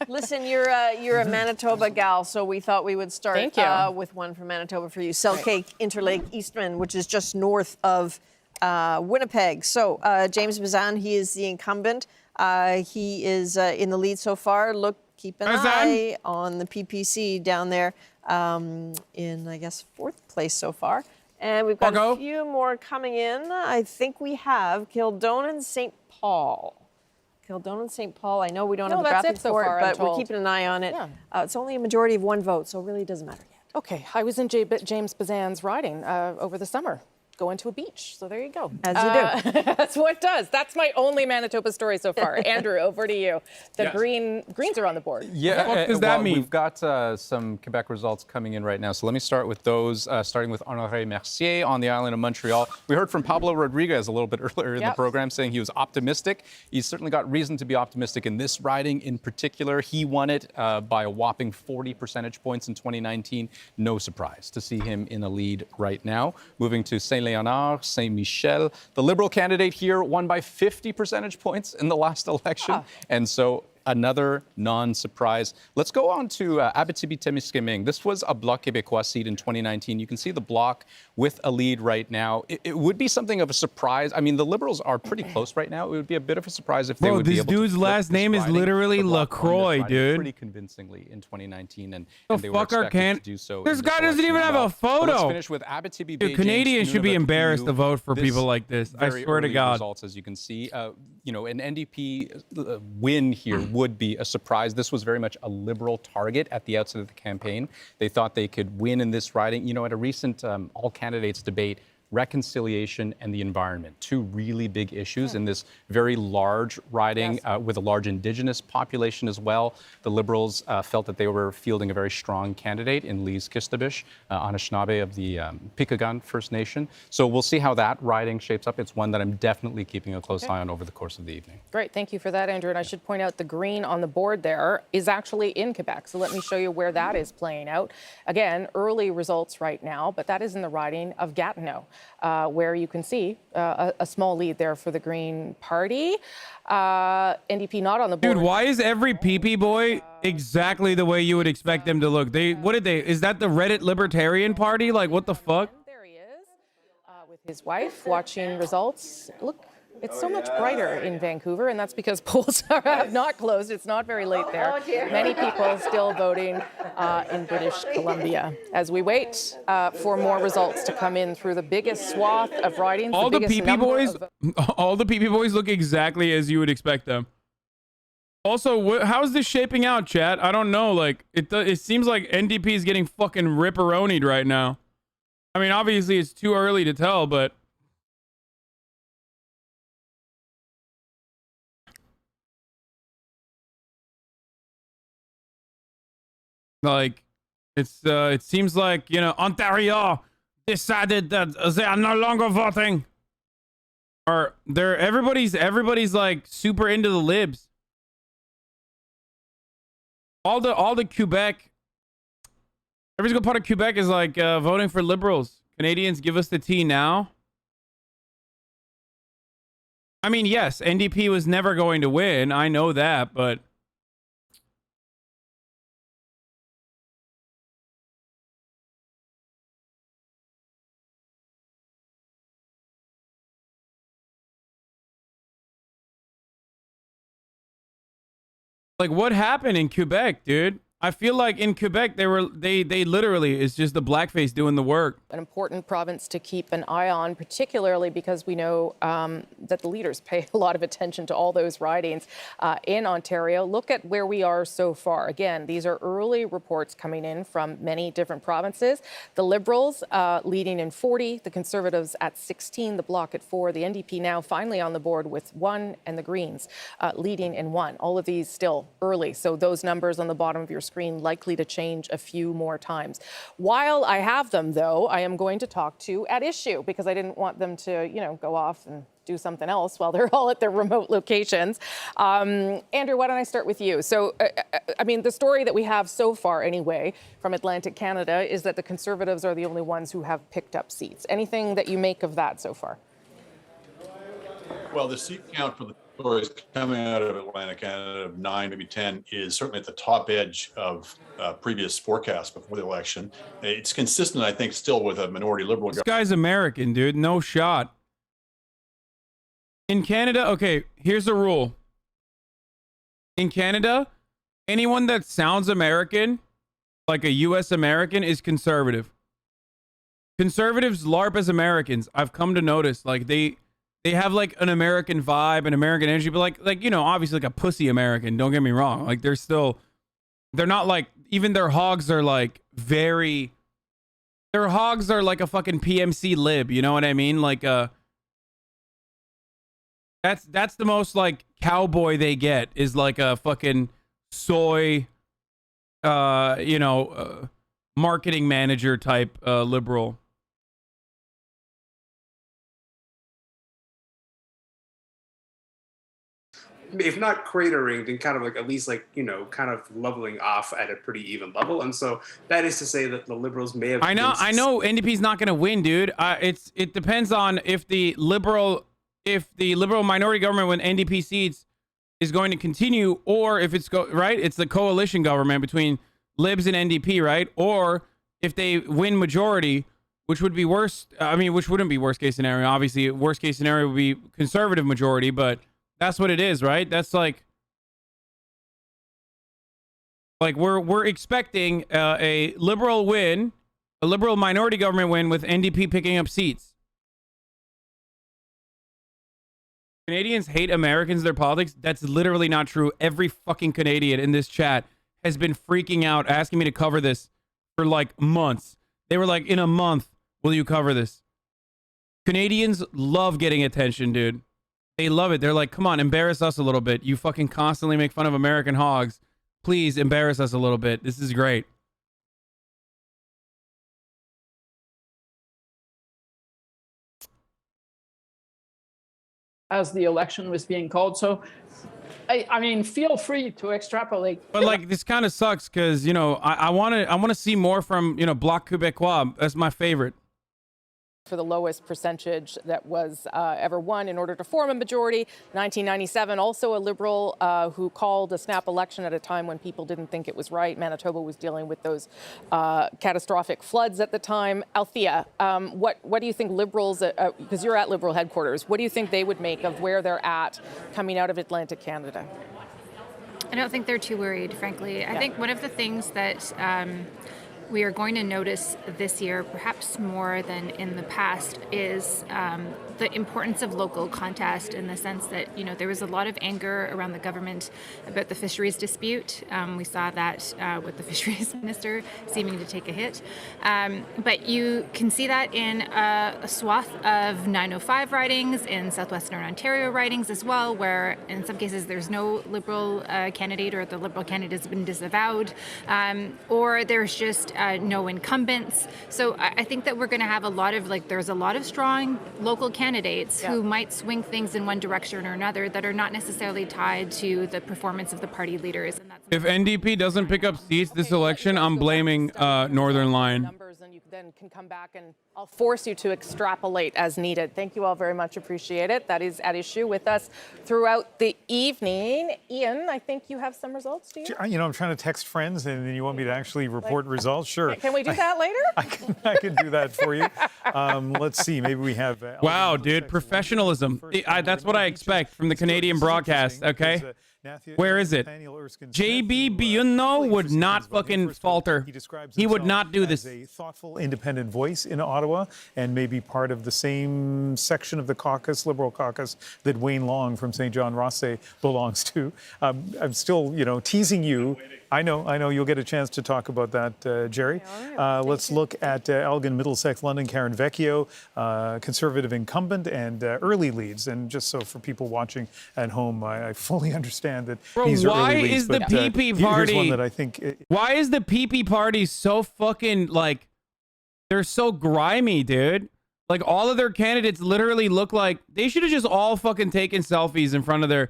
Listen, you're a Manitoba gal, so we thought we would start with one from Manitoba for you. Selkirk, Interlake, Eastman, which is just north of Winnipeg. So James Bazan, he is the incumbent. He is in the lead so far. Keep an eye on the PPC down there in, I guess, 4th place so far. And we've got a few more coming in. I think we have Kildonan, St. Paul. Kildonan, St. Paul. I know we don't have the graphics for it, but we're keeping an eye on it. Yeah. It's only a majority of 1 vote, so it really doesn't matter yet. Okay, I was in James Bazan's riding over the summer. Going to a beach. So there you go. As you do. That's what it does. That's my only Manitoba story so far. Andrew, over to you. The Greens are on the board. Yeah. What does that mean? We've got some Quebec results coming in right now. So let me start with those, starting with Honoré Mercier on the island of Montreal. We heard from Pablo Rodriguez a little bit earlier in the program saying he was optimistic. He's certainly got reason to be optimistic in this riding in particular. He won it by a whopping 40 percentage points in 2019. No surprise to see him in a lead right now. Moving to Saint-Léonard, Saint-Michel. The Liberal candidate here won by 50 percentage points in the last election. And so another non-surprise. Let's go on to Abitibi-Témiscamingue. This was a Bloc Québécois seat in 2019. You can see the Bloc with a lead right now. It would be something of a surprise. I mean, the Liberals are pretty close right now. It would be a bit of a surprise if they would be able to. Bro, this dude's last name is literally LaCroix, dude. Pretty convincingly in 2019, and they were fuck expected to do so. This guy doesn't even have a photo. Let's finish with Abitibi. Dude, Canadians should be embarrassed to vote for people like this. I swear to God. Results, as you can see, you know, an NDP win here would be a surprise. This was very much a Liberal target at the outset of the campaign. They thought they could win in this riding. You know, at a recent all-candidates debate, reconciliation and the environment, 2 really big issues in this very large riding with a large Indigenous population as well. The Liberals felt that they were fielding a very strong candidate in Lise Kistabish, HasanAbi of the Pikagan First Nation. So we'll see how that riding shapes up. It's one that I'm definitely keeping a close eye on over the course of the evening. Great, thank you for that, Andrew. And I should point out the green on the board there is actually in Quebec. So let me show you where that is playing out. Again, early results right now, but that is in the riding of Gatineau. Where you can see a small lead there for the Green Party. NDP not on the board. Dude, why is every PP boy exactly the way you would expect them to look? Is that the Reddit Libertarian Party? Like, what the fuck? There he is with his wife watching results. Look. It's so much brighter in Vancouver, and that's because polls have not closed. It's not very late there. Many people still voting in British Columbia. As we wait for more results to come in through the biggest swath of ridings. All the PP boys look exactly as you would expect them. Also, how's this shaping out, chat? I don't know. Like, it seems like NDP is getting fucking ripperonied right now. I mean, obviously it's too early to tell, but like, it seems like, you know, Ontario decided that they are no longer voting. Or everybody's like super into the libs. All the Quebec, every single part of Quebec is like voting for Liberals. Canadians, give us the tea now. I mean, yes, NDP was never going to win. I know that, but like, what happened in Quebec, dude? I feel like in Quebec they literally, it's just the blackface doing the work. An important province to keep an eye on, particularly because we know that the leaders pay a lot of attention to all those ridings in Ontario. Look at where we are so far. Again, these are early reports coming in from many different provinces. The Liberals leading in 40, the Conservatives at 16, the Bloc at 4, the NDP now finally on the board with 1, and the Greens leading in 1. All of these still early, so those numbers on the bottom of your screen likely to change a few more times. While I have them, though, I am going to talk to At Issue because I didn't want them to, go off and do something else while they're all at their remote locations. Andrew, why don't I start with you? So, the story that we have so far anyway from Atlantic Canada is that the Conservatives are the only ones who have picked up seats. Anything that you make of that so far? Well, the seat count for the stories coming out of Atlantic Canada of 9, maybe 10, is certainly at the top edge of previous forecasts before the election. It's consistent, I think, still with a minority Liberal This guy's American, dude. No shot. In Canada, okay, here's a rule. In Canada, anyone that sounds American, like a U.S. American, is conservative. Conservatives LARP as Americans. I've come to notice, like, they have like an American vibe, an American energy, but like obviously like a pussy American. Don't get me wrong. Like they're not like, even their hogs are like their hogs are like a fucking PMC lib. You know what I mean? Like that's the most like cowboy they get is like a fucking soy, marketing manager type liberal. If not cratering, then kind of like at least like, kind of leveling off at a pretty even level. And so that is to say that the Liberals may have... I know NDP's not going to win, dude. It depends on if the liberal minority government with NDP seats is going to continue, or if it's right. It's the coalition government between Libs and NDP, right? Or if they win majority, which would be worse. Which wouldn't be worst case scenario. Obviously, worst case scenario would be conservative majority, but that's what it is, right? That's like we're expecting a liberal win, a liberal minority government win with NDP picking up seats. Canadians hate Americans, their politics. That's literally not true. Every fucking Canadian in this chat has been freaking out, asking me to cover this for like months. They were like, in a month, will you cover this? Canadians love getting attention, dude. They love it. They're like, come on, embarrass us a little bit. You fucking constantly make fun of American hogs. Please embarrass us a little bit. This is great. As the election was being called. So, feel free to extrapolate. But like, this kind of sucks because, I want to see more from, Bloc Québécois. That's my favorite. For the lowest percentage that was ever won in order to form a majority. 1997, also a Liberal who called a snap election at a time when people didn't think it was right. Manitoba was dealing with those catastrophic floods at the time. Althea, what do you think Liberals, because you're at Liberal headquarters, what do you think they would make of where they're at coming out of Atlantic Canada? I don't think they're too worried, frankly. I think one of the things that we are going to notice this year, perhaps more than in the past, is the importance of local contest, in the sense that, there was a lot of anger around the government about the fisheries dispute. We saw that with the fisheries minister seeming to take a hit. But you can see that in a swath of 905 ridings, in southwestern Ontario ridings as well, where in some cases there's no Liberal candidate, or the Liberal candidate has been disavowed, or there's just no incumbents. So I think that we're going to have there's a lot of strong local candidates who might swing things in one direction or another that are not necessarily tied to the performance of the party leaders. And that's if NDP doesn't pick up seats this election, I'm blaming Northern Line. And you then can come back and I'll force you to extrapolate as needed. Thank you all very much. Appreciate it. That is At Issue with us throughout the evening. Ian, I think you have some results, do you? I'm trying to text friends and then you want me to actually report results? Sure. Can we do that later? I can do that for you. Let's see. Maybe we have... wow, dude. Professionalism. That's what I expect from the Canadian broadcast, okay? Where is it? JB Biondo would not fucking falter. He would not do this. A thoughtful, independent voice in Ottawa, and maybe part of the same section of the caucus, Liberal caucus, that Wayne Long from St. John Rothsay belongs to. I'm still, teasing you. I know. You'll get a chance to talk about that, Jerry. Let's look at Elgin, Middlesex, London, Karen Vecchio, Conservative incumbent, and early leads. And just so for people watching at home, I fully understand that these are early leads. Why is the PP party? Here's one that I think. Why is the PP party so fucking like? They're so grimy, dude. Like all of their candidates literally look like they should have just all fucking taken selfies in front of their,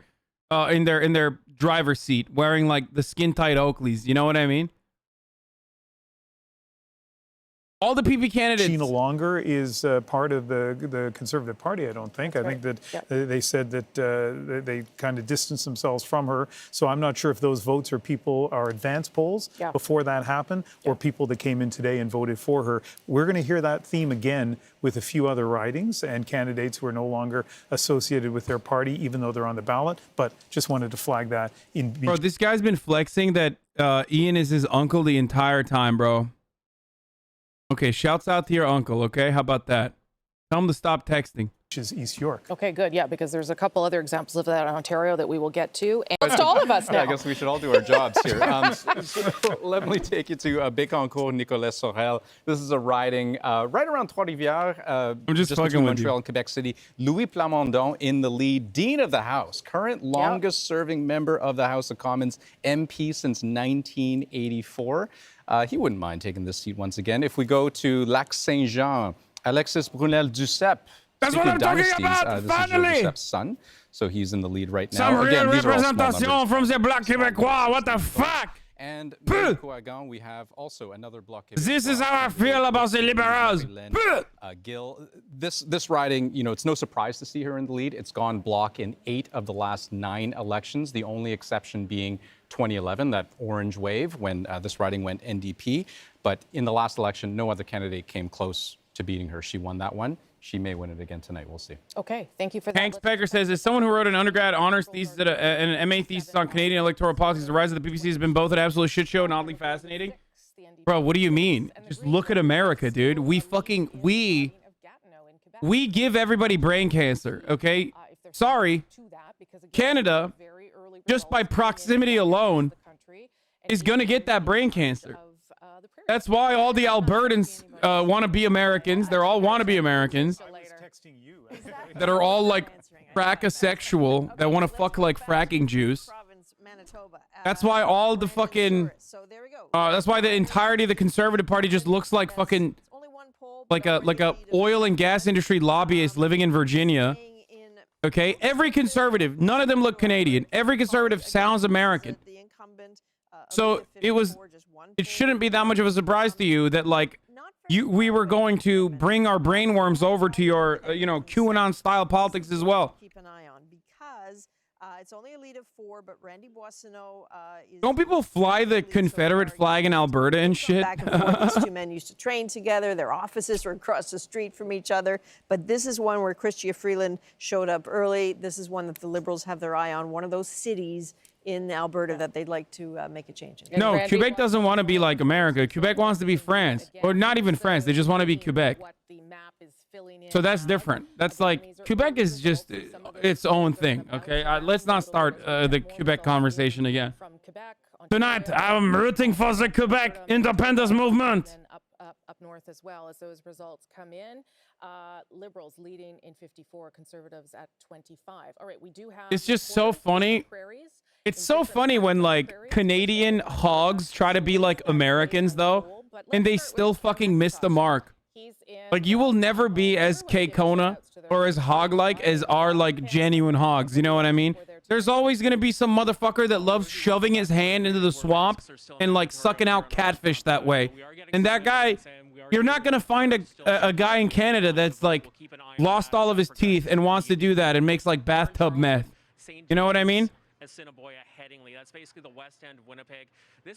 in their driver's seat, wearing like the skin tight Oakleys. You know what I mean? All the PP candidates. She no longer is part of the Conservative Party, I don't think. I think that they said that they kind of distanced themselves from her. So I'm not sure if those votes are advance polls before that happened, or people that came in today and voted for her. We're going to hear that theme again with a few other ridings and candidates who are no longer associated with their party, even though they're on the ballot. But just wanted to flag that. Bro, this guy's been flexing that Ian is his uncle the entire time, bro. Okay, shouts out to your uncle, okay? How about that? Tell him to stop texting. Which is East York. Okay, good. Yeah, because there's a couple other examples of that in Ontario that we will get to. And it's to all of us now. Yeah, I guess we should all do our jobs here. So let me take you to Bécancour, Nicolas Sorel. This is a riding right around Trois-Rivières, I'm just fucking between with Montreal you. and Quebec City. Louis Plamondon in the lead, Dean of the House, current longest-serving member of the House of Commons, MP since 1984. He wouldn't mind taking this seat once again. If we go to Lac Saint-Jean, Alexis Brunel-Duceppe. That's what I'm talking about, This finally! is Joe Duceppe's son, so he's in the lead right now. Some real these are all small representation numbers. from the Bloc Québécois. What the fuck? And Marie-Coagan, we have also another Bloc Québécois. This is how I feel about the Liberals. Gill, this riding, it's no surprise to see her in the lead. It's gone Bloc in 8 of the last 9 elections, the only exception being 2011, that orange wave when this riding went NDP. But in the last election, no other candidate came close to beating her. She won that one. She may win it again tonight. We'll see. Okay, thank you for that. Hanks Pecker says, as someone who wrote an undergrad honors thesis and an MA thesis on Canadian electoral policies, the rise of the PPC has been both an absolute shit show and oddly fascinating. Bro, what do you mean? Just look at America, dude. We give everybody brain cancer, okay? Sorry. Canada, just by proximity alone, is going to get that brain cancer. That's why all the Albertans want to be Americans. They're all want to be Americans. That are all like frack-asexual, that want to fuck like fracking juice. That's why all the fucking... that's why the entirety of the Conservative Party just looks like fucking... Like a oil and gas industry lobbyist living in Virginia. Okay? Every conservative, none of them look Canadian. Every conservative sounds American. So it shouldn't be that much of a surprise to you that like we were going to bring our brainworms over to your QAnon style politics as well. Keep an eye on because it's only a lead of 4, but Randy Boissonneau is. Don't people fly the Confederate flag in Alberta and shit? Back and forth. These two men used to train together. Their offices were across the street from each other. But this is one where Chrystia Freeland showed up early. This is one that the Liberals have their eye on. One of those cities in Alberta that they'd like to make a change in. No, Quebec doesn't want to be like America. Quebec wants to be France. Or not even France. They just want to be Quebec. So that's different. That's like, Quebec is just its own thing, okay? Let's not start the Quebec conversation again. Tonight, I'm rooting for the Quebec independence movement. Up north as well as those results come in. Liberals leading in 54, Conservatives at 25. All right, we do have... It's just so funny. It's so funny when like Canadian hogs try to be like Americans though, and they still fucking miss the mark. Like you will never be as K-Kona or as hog-like as our like genuine hogs. You know what I mean? There's always gonna be some motherfucker that loves shoving his hand into the swamp and like sucking out catfish that way. And that guy, you're not gonna find a guy in Canada that's like lost all of his teeth and wants to do that and makes like bathtub meth. You know what I mean? That's basically the west end of Winnipeg.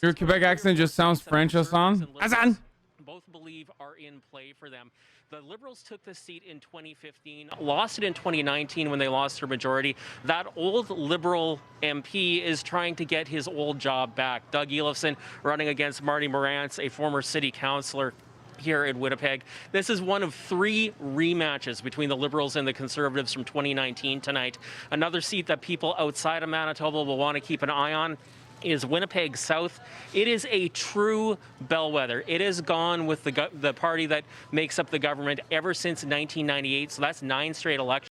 Your Quebec accent just sounds French, Hasan. Hasan! both believe are in play for them. The Liberals took the seat in 2015, lost it in 2019 when they lost their majority. That old Liberal MP is trying to get his old job back. Doug Elifson running against Marty Morantz, a former city councillor here in Winnipeg. This is one of 3 rematches between the Liberals and the Conservatives from 2019 tonight. Another seat that people outside of Manitoba will want to keep an eye on is Winnipeg South. It is a true bellwether. It has gone with the party that makes up the government ever since 1998, so that's 9 straight elections.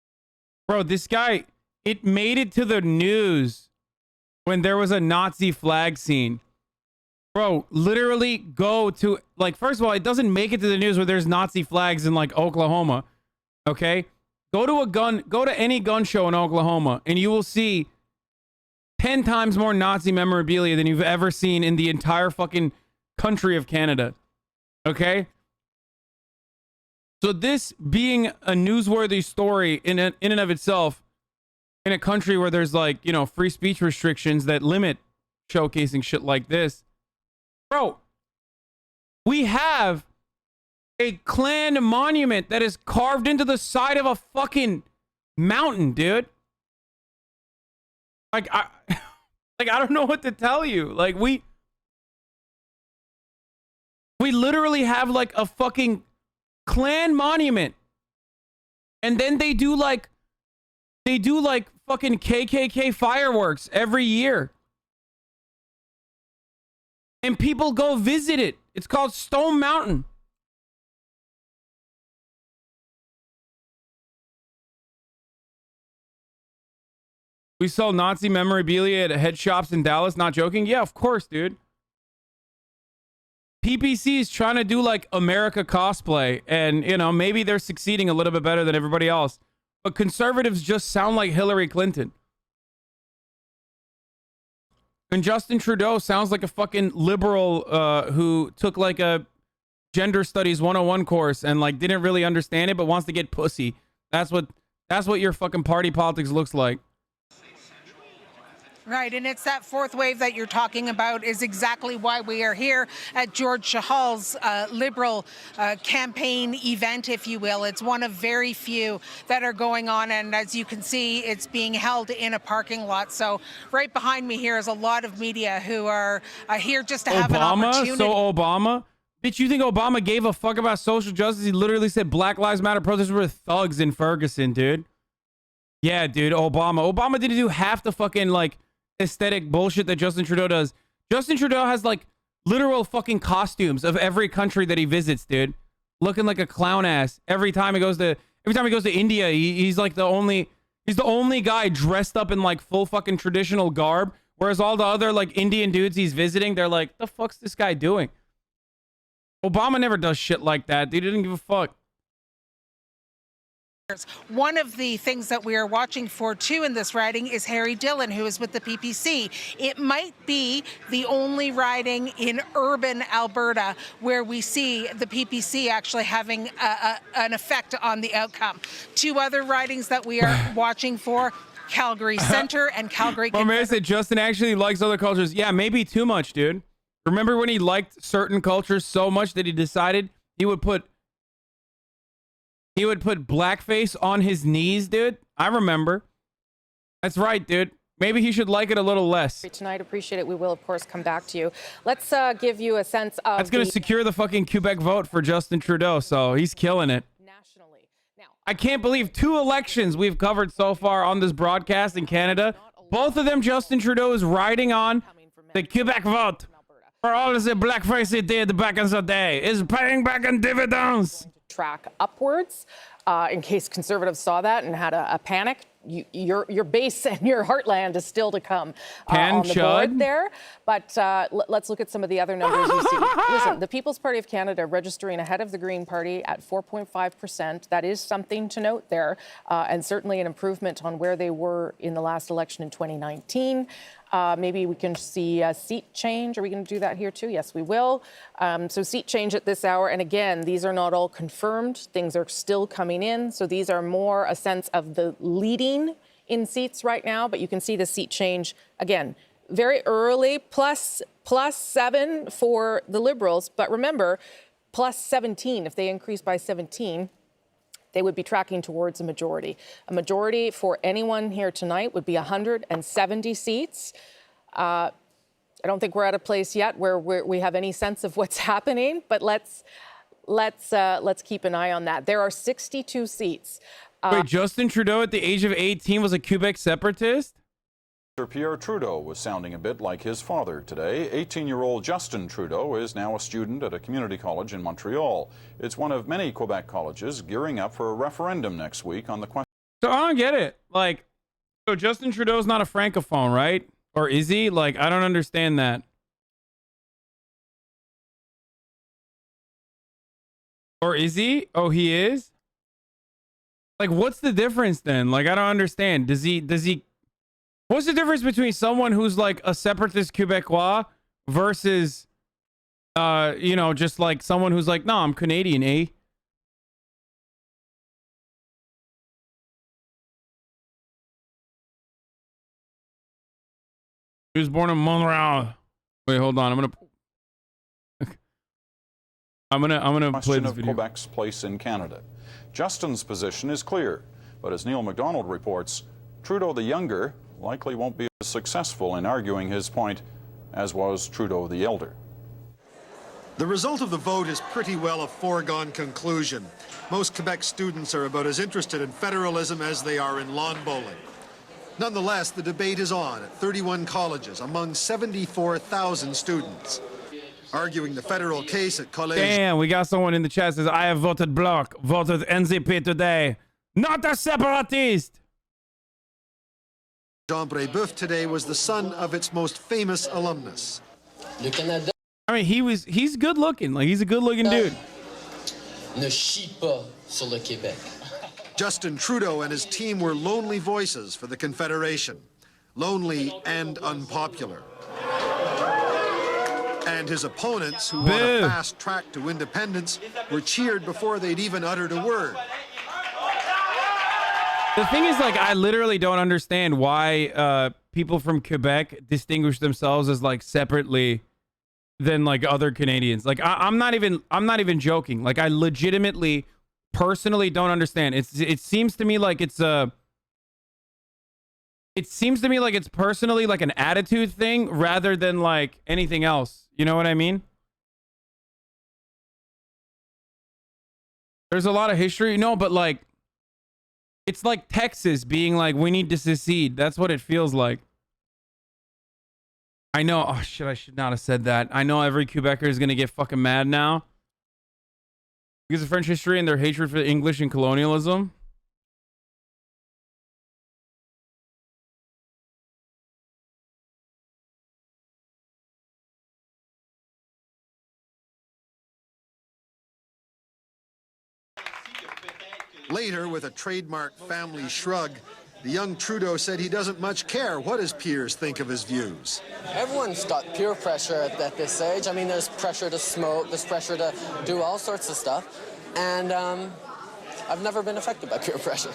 Bro, this guy, it made it to the news when there was a Nazi flag scene. Bro, literally go to, like, first of all, it doesn't make it to the news where there's Nazi flags in, like, Oklahoma, okay? Go to any gun show in Oklahoma, and you will see 10 times more Nazi memorabilia than you've ever seen in the entire fucking country of Canada, okay? So this being a newsworthy story in and of itself, in a country where there's, like, you know, free speech restrictions that limit showcasing shit like this, bro, we have a Klan monument that is carved into the side of a fucking mountain, dude. Like, I don't know what to tell you. Like, we literally have, like, a fucking Klan monument. And then they do like fucking KKK fireworks every year. And people go visit it. It's called Stone Mountain. We sell Nazi memorabilia at head shops in Dallas. Not joking. Yeah, of course, dude. PPC is trying to do like America cosplay. And, you know, maybe they're succeeding a little bit better than everybody else. But conservatives just sound like Hillary Clinton. And Justin Trudeau sounds like a fucking liberal who took like a gender studies 101 course and like didn't really understand it, but wants to get pussy. That's what your fucking party politics looks like. Right, and it's that fourth wave that you're talking about is exactly why we are here at George Chahal's Liberal campaign event, if you will. It's one of very few that are going on, and as you can see, it's being held in a parking lot. So right behind me here is a lot of media who are here just to have an opportunity. So Obama? Bitch, you think Obama gave a fuck about social justice? He literally said Black Lives Matter protesters were thugs in Ferguson, dude. Yeah, dude, Obama. Obama didn't do half the fucking, like, aesthetic bullshit that Justin Trudeau does. Justin Trudeau has like literal fucking costumes of every country that he visits, dude. Looking like a clown ass every time he goes to India. He's like the only guy dressed up in like full fucking traditional garb, whereas all the other like Indian dudes he's visiting, they're like, the fuck's this guy doing? Obama never does shit like that, dude. He didn't give a fuck. One of the things that we are watching for, too, in this riding is Harry Dillon, who is with the PPC. It might be the only riding in urban Alberta where we see the PPC actually having an effect on the outcome. 2 other ridings that we are watching for, Calgary Centre and Calgary... Well, may I say, Justin actually likes other cultures. Yeah, maybe too much, dude. Remember when he liked certain cultures so much that he decided he would put blackface on his knees, dude? I remember. That's right, dude. Maybe he should like it a little less. Tonight, appreciate it. We will, of course, come back to you. Let's give you a sense of... That's going to secure the fucking Quebec vote for Justin Trudeau, so he's killing it. Nationally. Now, I can't believe 2 elections we've covered so far on this broadcast in Canada. Both of them, Justin Trudeau is riding on the Quebec vote. For all of the blackface he did back in the day is paying back in dividends. Track upwards in case conservatives saw that and had a panic. Your base and your heartland is still to come on the board there. But let's look at some of the other numbers you see. Listen, the People's Party of Canada registering ahead of the Green Party at 4.5%. That is something to note there, and certainly an improvement on where they were in the last election in 2019. Maybe we can see a seat change. Are we going to do that here too? Yes, we will. So seat change at this hour. And again, these are not all confirmed. Things are still coming in. So these are more a sense of the leading in seats right now. But you can see the seat change, again, very early, plus 7 for the Liberals. But remember, plus 17. If they increase by 17, they would be tracking towards a majority. A majority for anyone here tonight would be 170 seats. I don't think we're at a place yet where we have any sense of what's happening, but let's keep an eye on that. There are 62 seats. Wait, Justin Trudeau at the age of 18 was a Quebec separatist? Pierre Trudeau was sounding a bit like his father today. 18-year-old Justin Trudeau is now a student at a community college in Montreal. It's one of many Quebec colleges gearing up for a referendum next week on the question. So I don't get it. Like, so Justin Trudeau's not a francophone, right? Or is he? Like, I don't understand that. Or is he? Oh, he is? Like, what's the difference then? Like, I don't understand. Does he, what's the difference between someone who's like a separatist Quebecois versus, you know, just like someone who's like, no, I'm Canadian, eh? He was born in Montreal. Wait, hold on. I'm gonna play this video. Quebec's place in Canada. Justin's position is clear, but as Neil MacDonald reports, Trudeau the younger likely won't be as successful in arguing his point as was Trudeau the elder. The result of the vote is pretty well a foregone conclusion. Most Quebec students are about as interested in federalism as they are in lawn bowling. Nonetheless, the debate is on at 31 colleges among 74,000 students. Arguing the federal case at College. Damn, we got someone in the chat says, I have voted Bloc, voted NCP today. Not a separatist. Jean Brébeuf today was the son of its most famous alumnus. I mean, he's good looking. Like, he's a good looking dude. Ne chie pas sur le Québec. Justin Trudeau and his team were lonely voices for the Confederation. Lonely and unpopular. And his opponents, who want a fast track to independence, were cheered before they'd even uttered a word. The thing is, like, I literally don't understand why people from Quebec distinguish themselves as like separately than like other Canadians. Like, I'm not even joking. Like, I legitimately, personally don't understand. It seems to me like it's personally like an attitude thing rather than like anything else. You know what I mean? There's a lot of history, no, but like, it's like Texas being like, we need to secede. That's what it feels like. I know. Oh shit, I should not have said that. I know every Quebecer is gonna get fucking mad now because of French history and their hatred for English and colonialism. Later, with a trademark family shrug, the young Trudeau said he doesn't much care what his peers think of his views. Everyone's got peer pressure at this age. I mean, there's pressure to smoke, there's pressure to do all sorts of stuff. And I've never been affected by peer pressure.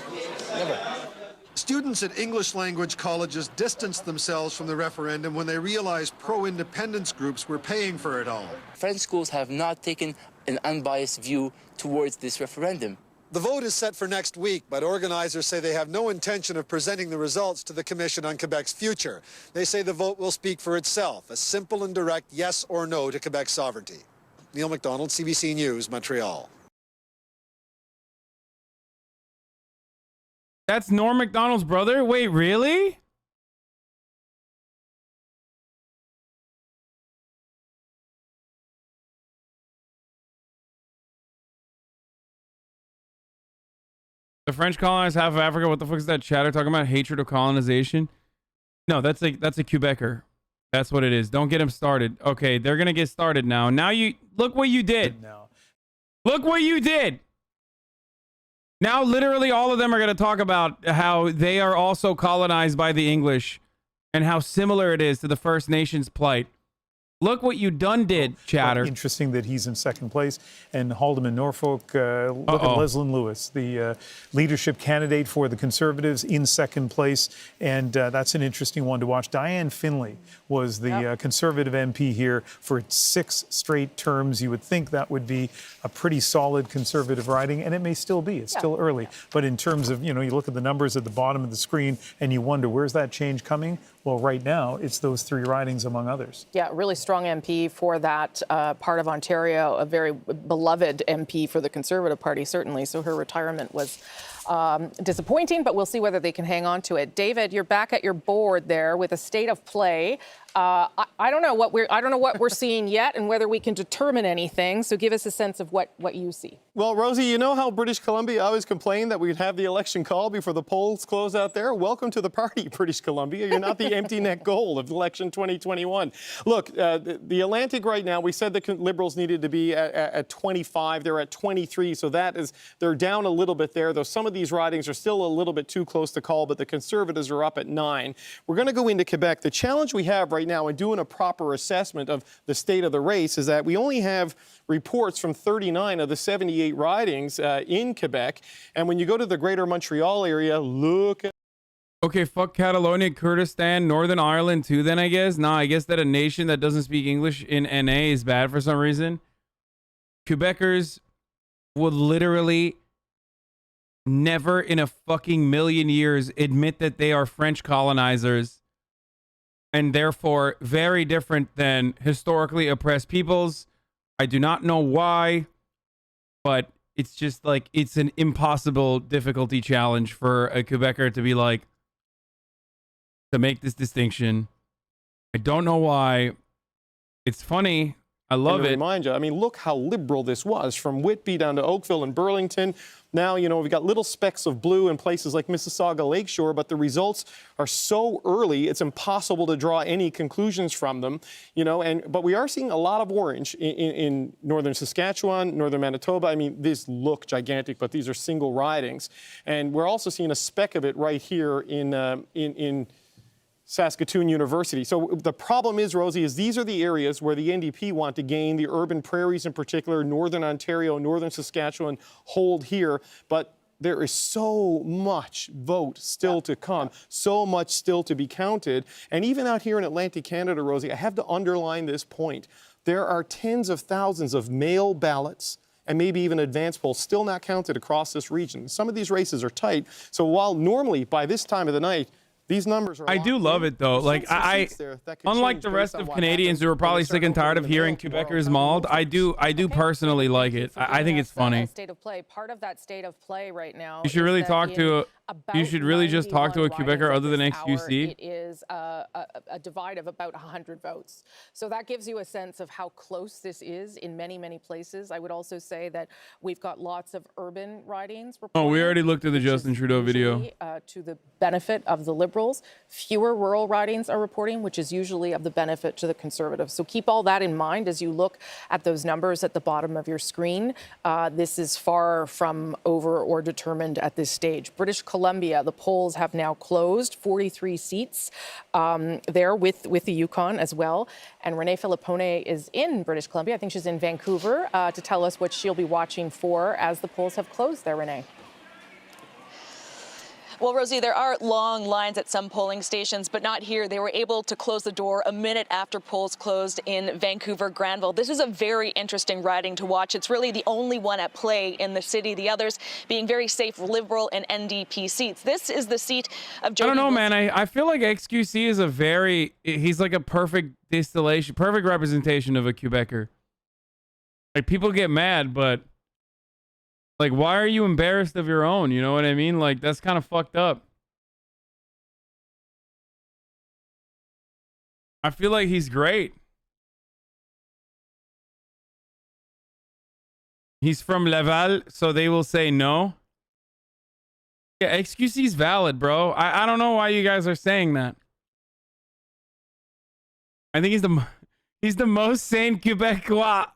Never. Students at English language colleges distanced themselves from the referendum when they realized pro-independence groups were paying for it all. French schools have not taken an unbiased view towards this referendum. The vote is set for next week, but organizers say they have no intention of presenting the results to the Commission on Quebec's future. They say the vote will speak for itself, a simple and direct yes or no to Quebec's sovereignty. Neil MacDonald, CBC News, Montreal. That's Norm Macdonald's brother? Wait, really? The French colonized half of Africa. What the fuck is that chatter talking about? Hatred of colonization? No, that's a Quebecer. That's what it is. Don't get him started. Okay, they're gonna get started now. Now you look what you did. Look what you did. Now literally all of them are gonna talk about how they are also colonized by the English and how similar it is to the First Nations plight. Look what you done did, Chatter. Interesting that he's in second place. And Haldeman Norfolk, look at Leslyn Lewis, the leadership candidate for the Conservatives, in second place. And that's an interesting one to watch. Diane Finley was the Conservative MP here for 6 straight terms. You would think that would be a pretty solid Conservative riding, and it may still be. It's still early. But in terms of, you look at the numbers at the bottom of the screen and you wonder, where's that change coming? Well, right now, it's those 3 ridings, among others. Yeah, really strong MP for that part of Ontario, a very beloved MP for the Conservative Party, certainly. So her retirement was disappointing, but we'll see whether they can hang on to it. David, you're back at your board there with a state of play. I don't know what we're seeing yet and whether we can determine anything. So give us a sense of what you see. Well, Rosie, you know how British Columbia always complained that we'd have the election call before the polls close out there? Welcome to the party, British Columbia. You're not the empty net goal of election 2021. Look, the Atlantic right now, we said the Liberals needed to be at 25. They're at 23, so they're down a little bit there, though some of these ridings are still a little bit too close to call, but the Conservatives are up at 9. We're going to go into Quebec. The challenge we have right now in doing a proper assessment of the state of the race is that we only have reports from 39 of the 78 ridings in Quebec. And when you go to the greater Montreal area, look at... Okay, fuck Catalonia, Kurdistan, Northern Ireland too then, I guess. Nah, I guess that a nation that doesn't speak English in NA is bad for some reason. Quebecers would literally never in a fucking million years admit that they are French colonizers and therefore very different than historically oppressed peoples. I do not know why, but it's just like, it's an impossible difficulty challenge for a Quebecer to be like, to make this distinction. I don't know why. It's funny. I love it. Remind you, I mean, look how liberal this was, from Whitby down to Oakville and Burlington. Now, we've got little specks of blue in places like Mississauga Lakeshore, but the results are so early, it's impossible to draw any conclusions from them, but we are seeing a lot of orange in northern Saskatchewan, northern Manitoba. I mean, these look gigantic, but these are single ridings. And we're also seeing a speck of it right here in Saskatoon University. So the problem is, Rosie, is these are the areas where the NDP want to gain, the urban prairies in particular, northern Ontario, northern Saskatchewan hold here, but there is so much vote still to come, so much still to be counted. And even out here in Atlantic Canada, Rosie, I have to underline this point. There are tens of thousands of mail ballots and maybe even advance polls still not counted across this region. Some of these races are tight. So while normally by this time of the night, these numbers are... I do love it, though. Like, unlike the rest of Canadians who are probably sick and tired of hearing Quebecers mauled, I do personally like it. I think it's funny. State of play. Part of that state of play right now. You should really talk to... You should really just talk to a Quebecer other than XQC. It is a divide of about 100 votes. So that gives you a sense of how close this is in many, many places. I would also say that we've got lots of urban ridings. Oh, we already looked at the Justin Trudeau video. To the benefit of the Liberals. Fewer rural ridings are reporting, which is usually of the benefit to the Conservatives. So keep all that in mind as you look at those numbers at the bottom of your screen. This is far from over or determined at this stage. British Columbia, the polls have now closed, 43 seats there with the Yukon as well. And Renee Filippone is in British Columbia. I think she's in Vancouver to tell us what she'll be watching for as the polls have closed there, Renee. Well, Rosie, there are long lines at some polling stations, but not here. They were able to close the door a minute after polls closed in Vancouver, Granville. This is a very interesting riding to watch. It's really the only one at play in the city, the others being very safe Liberal and NDP seats. This is the seat of Jody. I don't know, man. I feel like XQC is he's like a perfect distillation, perfect representation of a Quebecer. Like, people get mad, but... like, why are you embarrassed of your own? You know what I mean? Like, that's kind of fucked up. I feel like he's great. He's from Laval, so they will say no. Yeah, XQC's valid, bro. I don't know why you guys are saying that. I think he's the most sane Quebecois.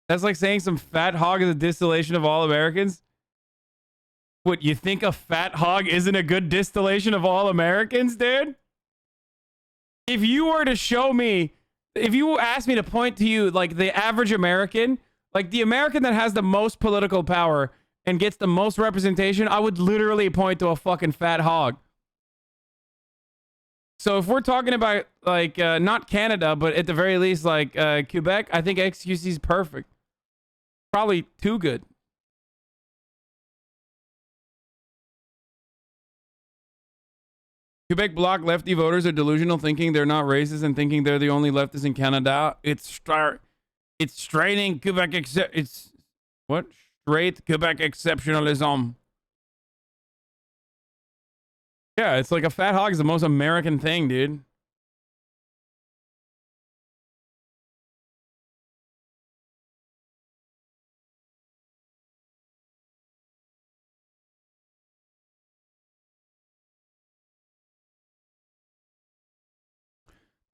That's like saying some fat hog is a distillation of all Americans. What, you think a fat hog isn't a good distillation of all Americans, dude? if you were to show me, if you asked me to point to you, like the average American, like the American that has the most political power and gets the most representation, I would literally point to a fucking fat hog. So if we're talking about like not Canada, but at the very least like Quebec, I think XQC is perfect. Probably too good. Quebec Bloc lefty voters are delusional, thinking they're not racist and thinking they're the only leftists in Canada. It's straining Quebec it's what? Straight Quebec exceptionalism. Yeah, it's like a fat hog is the most American thing, dude.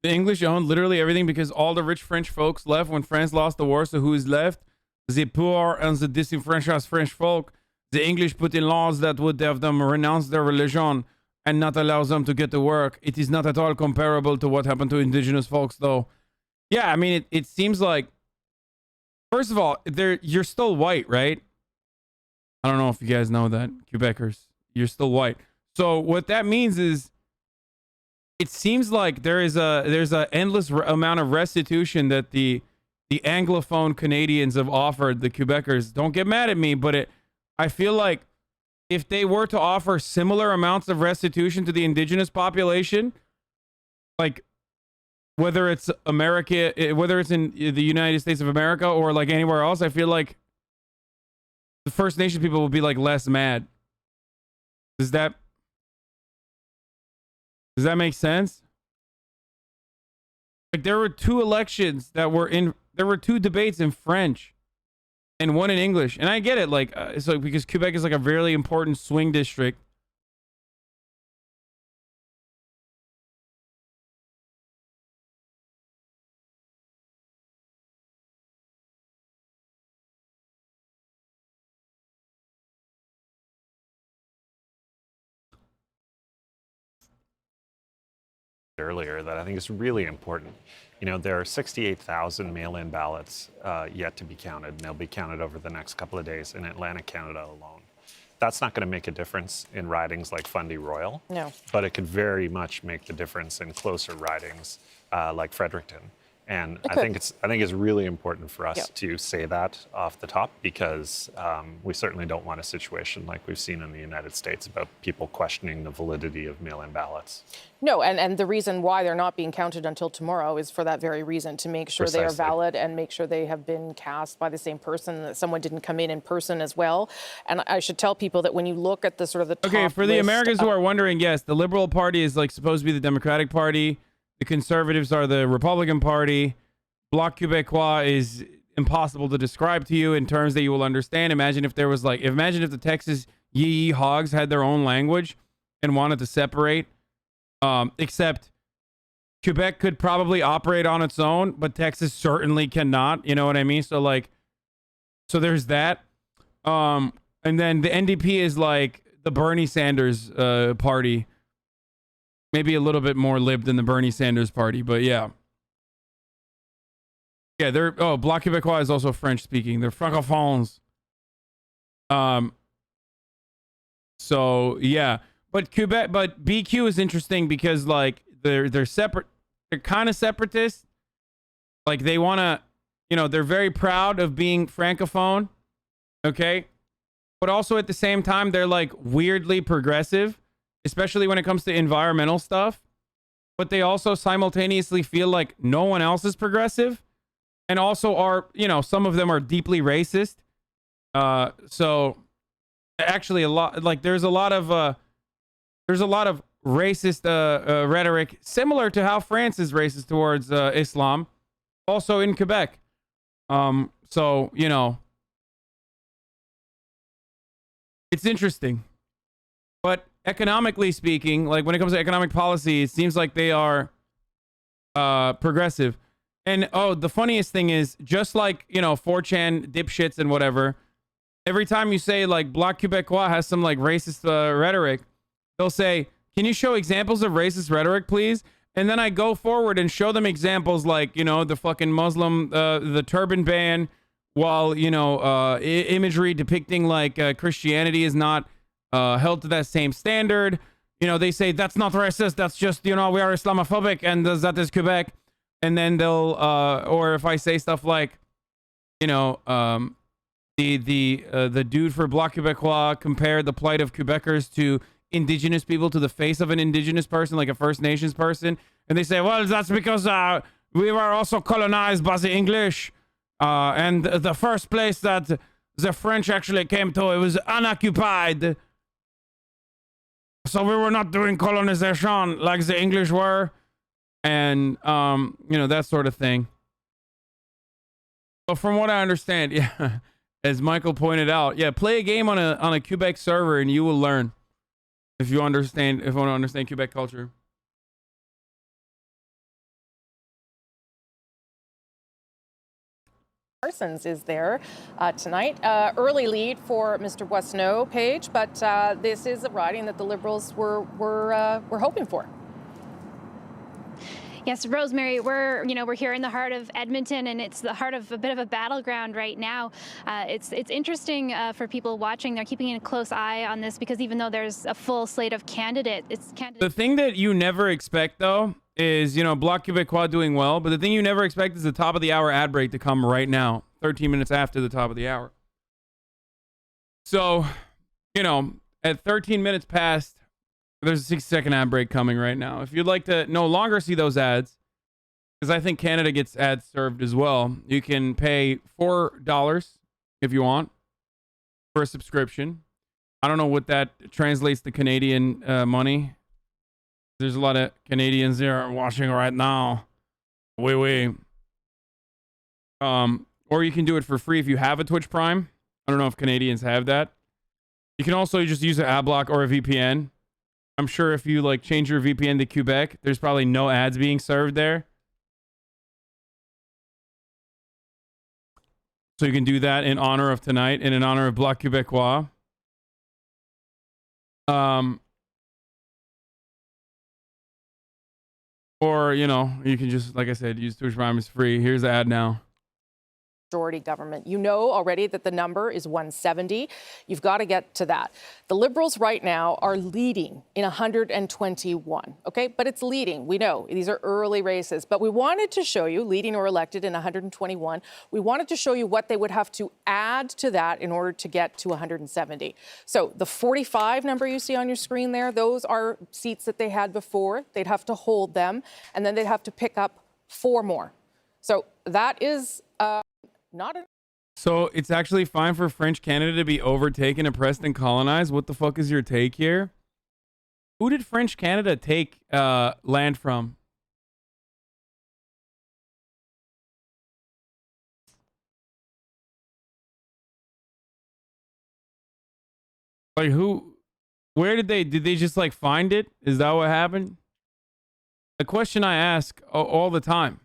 The English owned literally everything because all the rich French folks left when France lost the war. So who is left? The poor and the disenfranchised French folk. The English put in laws that would have them renounce their religion and not allow them to get to work. It is not at all comparable to what happened to indigenous folks, though. Yeah, I mean, it seems like, first of all, you're still white, right? I don't know if you guys know that, Quebecers. You're still white. So what that means is, it seems like there's a endless amount of restitution that the Anglophone Canadians have offered the Quebecers. Don't get mad at me, but I feel like if they were to offer similar amounts of restitution to the indigenous population, like whether it's America, whether it's in the United States of America or like anywhere else, I feel like the First Nation people would be like less mad. Does that make sense? Like there were two elections that were there were two debates in French and one in English. And I get it, like, it's like because Quebec is like a really important swing district. Earlier that I think is really important. You know, there are 68,000 mail-in ballots yet to be counted, and they'll be counted over the next couple of days in Atlantic Canada alone. That's not going to make a difference in ridings like Fundy Royal, no, but it could very much make the difference in closer ridings like Fredericton. And I think it's really important for us to say that off the top, because we certainly don't want a situation like we've seen in the United States about people questioning the validity of mail-in ballots. No, and the reason why they're not being counted until tomorrow is for that very reason, to make sure they are valid and make sure they have been cast by the same person, that someone didn't come in person as well. And I should tell people that when you look at the sort of the top okay, for the Americans who are wondering, yes, the Liberal Party is like supposed to be the Democratic Party. The Conservatives are the Republican Party. Bloc Québécois is impossible to describe to you in terms that you will understand. Imagine if there was like, imagine if the Texas Yee Hogs had their own language and wanted to separate. Except Quebec could probably operate on its own, but Texas certainly cannot. You know what I mean? So like, so there's that. And then the NDP is like the Bernie Sanders party. Maybe a little bit more lib than the Bernie Sanders party, but yeah. Yeah, Bloc Québécois is also French speaking. They're francophones. So yeah, but Quebec, but BQ is interesting because like they're separate. They're kind of separatist. Like they want to, you know, they're very proud of being francophone. Okay, but also at the same time they're like weirdly progressive, especially when it comes to environmental stuff. But they also simultaneously feel like no one else is progressive. And also are, you know, some of them are deeply racist. So actually a lot, like there's a lot of racist rhetoric similar to how France is racist towards Islam, also in Quebec. So, you know, it's interesting. But economically speaking, like when it comes to economic policy, it seems like they are progressive. And, the funniest thing is, just like, you know, 4chan dipshits and whatever, every time you say, like, Bloc Québécois has some, like, racist rhetoric, they'll say, can you show examples of racist rhetoric, please? And then I go forward and show them examples like, you know, the fucking Muslim, the turban ban, while, you know, imagery depicting like Christianity is not held to that same standard. You know, they say that's not racist. That's just, you know, we are Islamophobic and that is Quebec. And then they'll, or if I say stuff like, you know, the dude for Bloc Québécois compared the plight of Quebecers to indigenous people, to the face of an indigenous person, like a First Nations person. And they say, well, that's because we were also colonized by the English. And the first place that the French actually came to, it was unoccupied. So we were not doing colonization like the English were. And, you know, that sort of thing. But from what I understand, yeah, as Michael pointed out, yeah, play a game on a Quebec server and you will learn. If you want to understand Quebec culture. Parsons is there tonight. Early lead for Mr. Boissonneau page, but this is a riding that the Liberals were hoping for. Yes, Rosemary, we're here in the heart of Edmonton, and it's the heart of a bit of a battleground right now. It's interesting for people watching. They're keeping a close eye on this because even though there's a full slate of candidates, The thing that you never expect, though, is, you know, Bloc Québécois doing well, but the thing you never expect is the top of the hour ad break to come right now, 13 minutes after the top of the hour. So, you know, at 13 minutes past, there's a 60-second ad break coming right now. If you'd like to no longer see those ads, because I think Canada gets ads served as well, you can pay $4 if you want for a subscription. I don't know what that translates to Canadian money. There's a lot of Canadians there watching right now. Oui. Or you can do it for free if you have a Twitch Prime. I don't know if Canadians have that. You can also just use an ad block or a VPN. I'm sure if you like change your VPN to Quebec, there's probably no ads being served there. So you can do that in honor of tonight and in honor of Bloc Québécois. Or, you know, you can just, like I said, use Twitch Prime. It's free. Here's the ad now. Majority government. You know already that the number is 170. You've got to get to that. The Liberals right now are leading in 121, okay? But it's leading. We know these are early races, but we wanted to show you, leading or elected in 121, we wanted to show you what they would have to add to that in order to get to 170. So the 45 number you see on your screen there, those are seats that they had before. They'd have to hold them, and then they'd have to pick up 4 more. So that is... So it's actually fine for French Canada to be overtaken, oppressed, and colonized. What the fuck is your take here? Who did French Canada take land from? Like who? Where did they just like find it? Is that what happened? A question I ask all the time.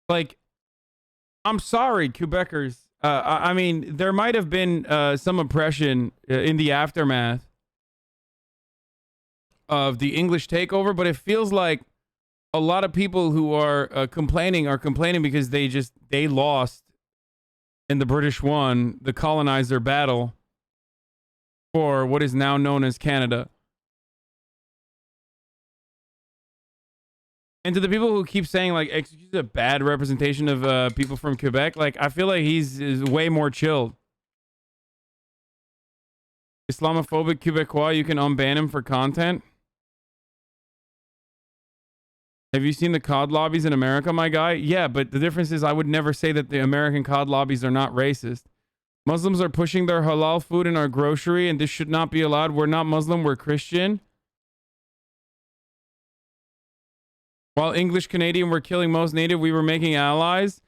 Like, I'm sorry, Quebecers. I mean, there might have been some oppression in the aftermath of the English takeover, but it feels like a lot of people who are complaining because they lost and the British won the colonizer battle for what is now known as Canada. And to the people who keep saying, like, excuse a bad representation of people from Quebec, like, I feel like he's way more chilled. Islamophobic Quebecois, you can unban him for content. Have you seen the COD lobbies in America, my guy? Yeah, but the difference is I would never say that the American COD lobbies are not racist. Muslims are pushing their halal food in our grocery, and this should not be allowed. We're not Muslim, we're Christian. While English Canadian were killing most native, we were making allies.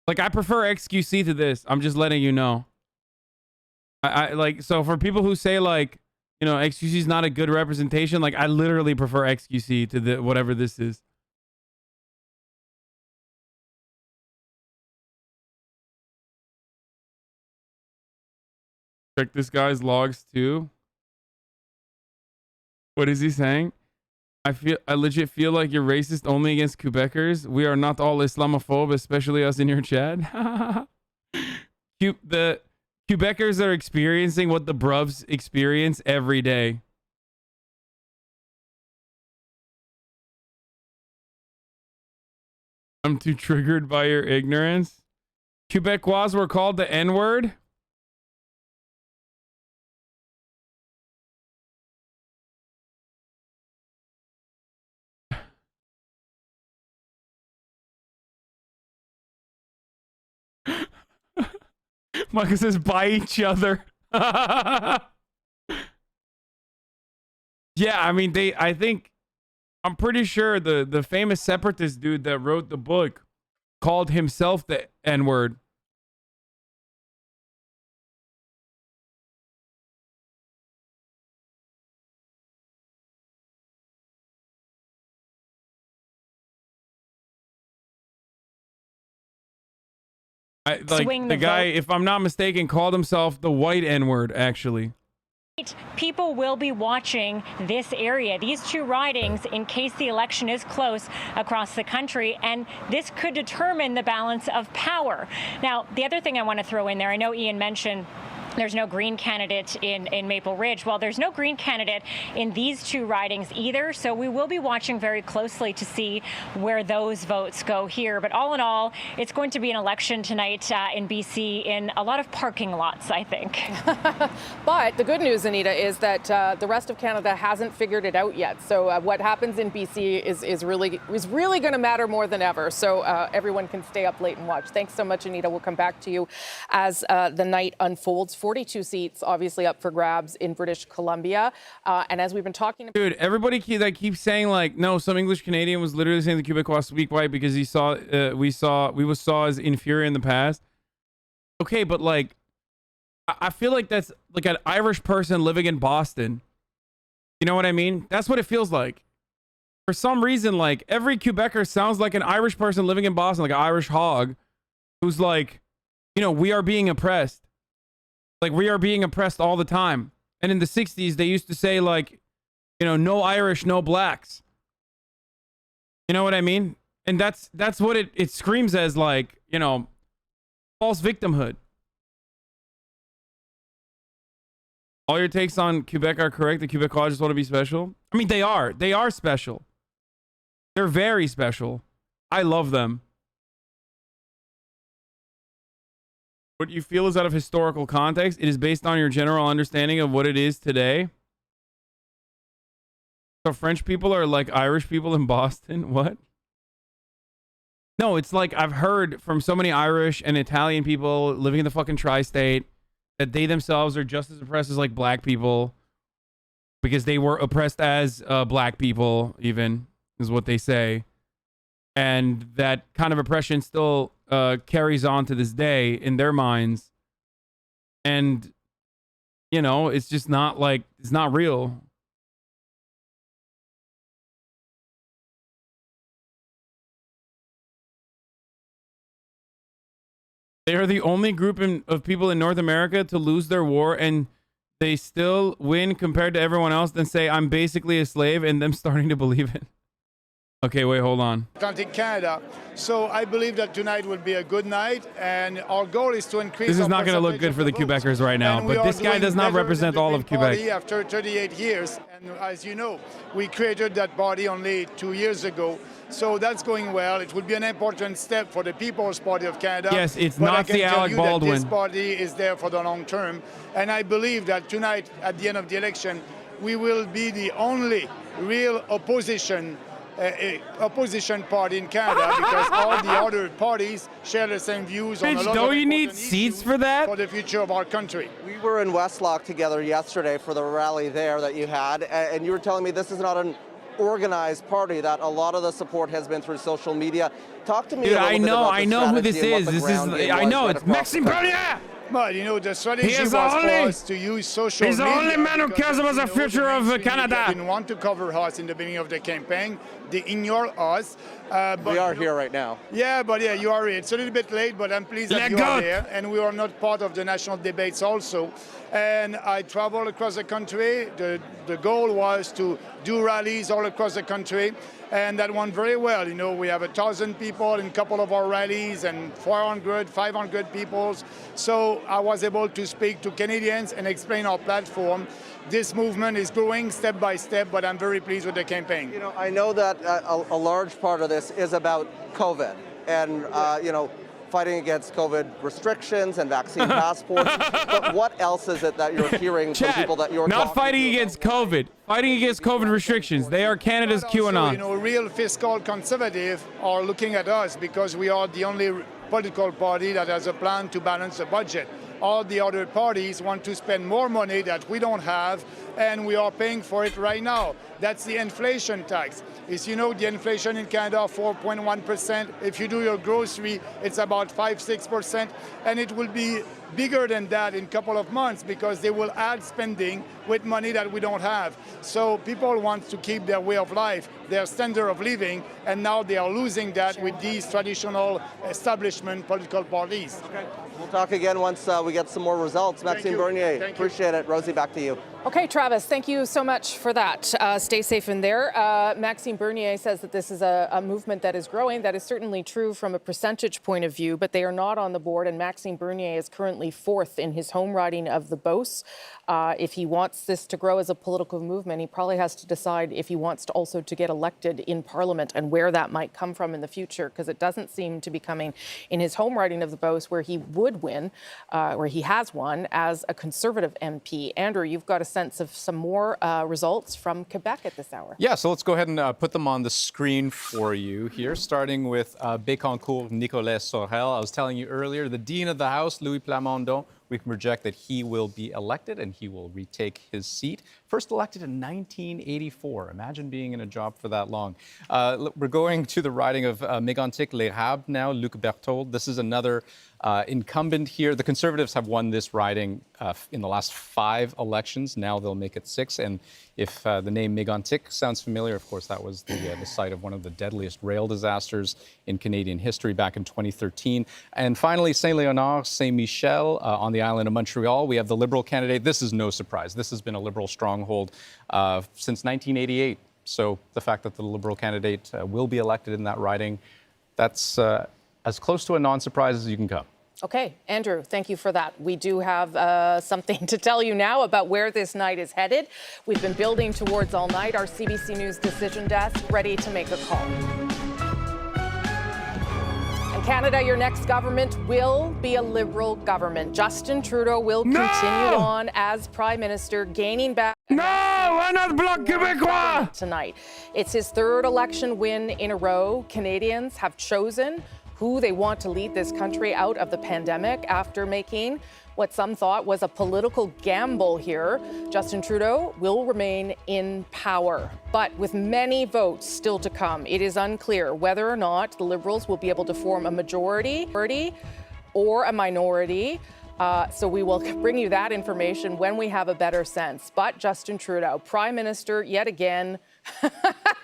Like, I prefer XQC to this. I'm just letting you know. I like, so for people who say, like, you know, XQC is not a good representation, like, I literally prefer XQC to the whatever this is. Check this guy's logs too. What is he saying? I legit feel like you're racist only against Quebecers. We are not all Islamophobe, especially us in your chat. The Quebecers are experiencing what the bruvs experience every day. I'm too triggered by your ignorance. Quebecois were called the N-word. Michael says, by each other. Yeah, I mean, I'm pretty sure the famous separatist dude that wrote the book called himself the N-word. The guy, if I'm not mistaken, called himself the white N-word, actually. People will be watching this area, these two ridings, in case the election is close across the country, and this could determine the balance of power. Now, the other thing I want to throw in there, I know Ian mentioned there's no Green candidate in Maple Ridge. Well, there's no Green candidate in these two ridings either, so we will be watching very closely to see where those votes go here. But all in all, it's going to be an election tonight in BC in a lot of parking lots, I think. But the good news, Anita, is that the rest of Canada hasn't figured it out yet. So what happens in BC is really going to matter more than ever. So everyone can stay up late and watch. Thanks so much, Anita. We'll come back to you as the night unfolds. 42 seats obviously up for grabs in British Columbia. And as we've been talking about... Dude, everybody that keeps saying, like, no, some English Canadian was literally saying the Quebecois speak white because we saw as inferior in the past. Okay, but like, I feel like that's like an Irish person living in Boston. You know what I mean? That's what it feels like. For some reason, like, every Quebecer sounds like an Irish person living in Boston, like an Irish hog, who's like, you know, we are being oppressed. Like, we are being oppressed all the time. And in the 60s, they used to say, like, you know, no Irish, no blacks. You know what I mean? And that's what it screams as, like, you know, false victimhood. All your takes on Quebec are correct. The Quebecois just want to be special. I mean, they are. They are special. They're very special. I love them. What you feel is out of historical context. It is based on your general understanding of what it is today. So French people are like Irish people in Boston? What? No, it's like I've heard from so many Irish and Italian people living in the fucking tri-state that they themselves are just as oppressed as like black people because they were oppressed as black people, even, is what they say. And that kind of oppression still carries on to this day in their minds. And, you know, it's just not like, it's not real. They are the only group of people in North America to lose their war, and they still win compared to everyone else, then say, I'm basically a slave, and them starting to believe it. Okay, wait, hold on. Atlantic Canada. So I believe that tonight will be a good night, and our goal is to increase. This is not going to look good for the Quebecers right now, but this guy does not represent all of Quebec. After 38 years, and as you know, we created that body only 2 years ago. So that's going well. It would be an important step for the People's Party of Canada. Yes, it's not the Alec Baldwin. This party is there for the long term, and I believe that tonight, at the end of the election, we will be the only real opposition party in Canada because all the other parties share the same views on a lot don't you need seats for that? For the future of our country. We were in Westlock together yesterday for the rally there that you had, and you were telling me this is not an organized party, that a lot of the support has been through social media. Talk to me. Dude, a little I bit know about the who this strategy and is. what the This is ground game I was know right it's across the Mexican country. party. But, you know, the strategy He is was the for only- us to use social he's the media. only man who because, cares about the you know, future of mainstream Canada. media didn't want to cover us in the beginning of the campaign. They ignore us. But We are here right now. Yeah, but yeah, you are. It's a little bit late, but I'm pleased that Le you goat. are there, and we are not part of the national debates also. And I travel across the country. The goal was to do rallies all across the country, and that went very well. You know, we have 1,000 people in a couple of our rallies and 400, 500 people. So I was able to speak to Canadians and explain our platform. This movement is growing step by step, but I'm very pleased with the campaign. You know, I know that a large part of this is about COVID and, you know, fighting against COVID restrictions and vaccine passports. But what else is it that you're hearing from Chat, people that you're not talking fighting against COVID, fighting against COVID restrictions. They are Canada's Also, QAnon. you know, real fiscal conservative are looking at us because we are the only political party that has a plan to balance the budget. All the other parties want to spend more money that we don't have, and we are paying for it right now. That's the inflation tax. As you know, the inflation in Canada, 4.1%. If you do your grocery, it's about 5-6%, and it will be bigger than that in a couple of months because they will add spending with money that we don't have. So people want to keep their way of life, their standard of living, and now they are losing that with these traditional establishment political parties. Okay. We'll talk again once we get some more results. Maxime Bernier, appreciate it. Rosie, back to you. Okay, Travis, thank you so much for that. Stay safe in there. Maxime Bernier says that this is a movement that is growing. That is certainly true from a percentage point of view, but they are not on the board, and Maxime Bernier is currently fourth in his home riding of the Beauce. If he wants this to grow as a political movement, he probably has to decide if he wants to also to get elected in Parliament and where that might come from in the future, because it doesn't seem to be coming in his home riding of the Beauce, where he would win, where he has won as a Conservative MP. Andrew, you've got a sense of some more results from Quebec at this hour. Yeah, so let's go ahead and put them on the screen for you here, starting with Bécancour Nicolas Sorel. I was telling you earlier, the Dean of the House, Louis Plamondon, we can project that he will be elected and he will retake his seat. First elected in 1984. Imagine being in a job for that long. We're going to the riding of Mégantic-l'Érable now, Luc Berthold. This is another incumbent here. The Conservatives have won this riding in the last 5 elections. Now they'll make it 6. And if the name Mégantic sounds familiar, of course, that was the site of one of the deadliest rail disasters in Canadian history back in 2013. And finally, Saint-Léonard, Saint-Michel on the island of Montreal. We have the Liberal candidate. This is no surprise. This has been a Liberal stronghold since 1988. So the fact that the Liberal candidate will be elected in that riding, that's as close to a non-surprise as you can come. Okay, Andrew, thank you for that. We do have something to tell you now about where this night is headed. We've been building towards all night. Our CBC News decision desk ready to make a call. In Canada, your next government will be a Liberal government. Justin Trudeau will continue on as Prime Minister, gaining back. No, why not Bloc Québécois? Tonight. It's his 3rd election win in a row. Canadians have chosen who they want to lead this country out of the pandemic after making what some thought was a political gamble here. Justin Trudeau will remain in power, but with many votes still to come, it is unclear whether or not the Liberals will be able to form a majority or a minority. So we will bring you that information when we have a better sense. But Justin Trudeau, Prime Minister yet again.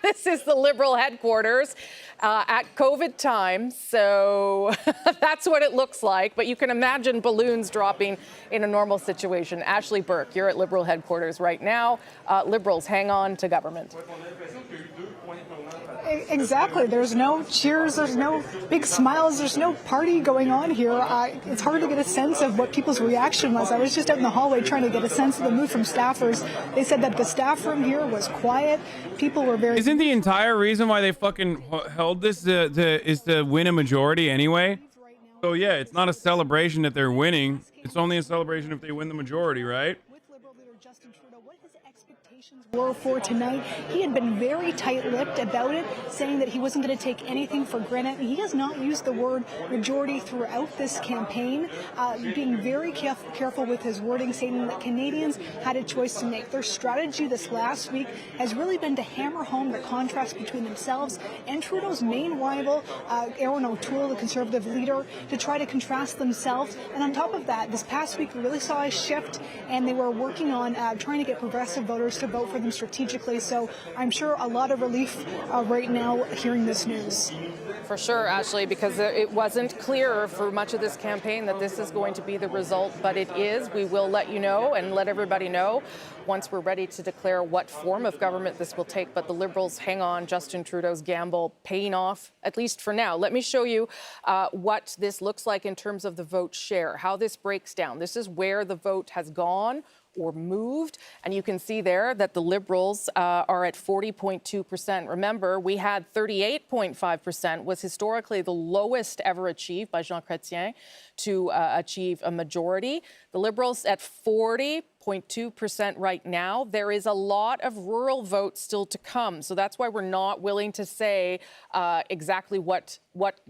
This is the Liberal headquarters at COVID time. So that's what it looks like. But you can imagine balloons dropping in a normal situation. Ashley Burke, you're at Liberal headquarters right now. Liberals, hang on to government. Exactly. There's no cheers. There's no big smiles. There's no party going on here. It's hard to get a sense of what people's reaction was. I was just out in the hallway trying to get a sense of the mood from staffers. They said that the staff room here was quiet. People were very... Isn't the entire reason why they fucking held this is to win a majority anyway? So yeah, it's not a celebration that they're winning. It's only a celebration if they win the majority, right? With Liberal leader Justin Trudeau, what his expectations were for tonight. He had been very tight-lipped about it, saying that he wasn't going to take anything for granted. He has not used the word majority throughout this campaign, being very careful with his wording, saying that Canadians had a choice to make. Their strategy this last week has really been to hammer home the contrast between themselves and Trudeau's main rival, Erin O'Toole, the Conservative leader, to try to contrast themselves. And on top of that, this past week we really saw a shift, and they were working on trying to get progressive voters to vote for them strategically. So I'm sure a lot of relief right now hearing this news. For sure, Ashley, because it wasn't clear for much of this campaign that this is going to be the result, but it is. We will let you know and let everybody know once we're ready to declare what form of government this will take. But the Liberals hang on. Justin Trudeau's gamble paying off, at least for now. Let me show you what this looks like in terms of the vote share, how this breaks down. This is where the vote has gone or moved. And you can see there that the Liberals are at 40.2%. Remember, we had 38.5%, was historically the lowest ever achieved by Jean Chrétien to achieve a majority. The Liberals at 40.2% right now. There is a lot of rural votes still to come. So that's why we're not willing to say exactly what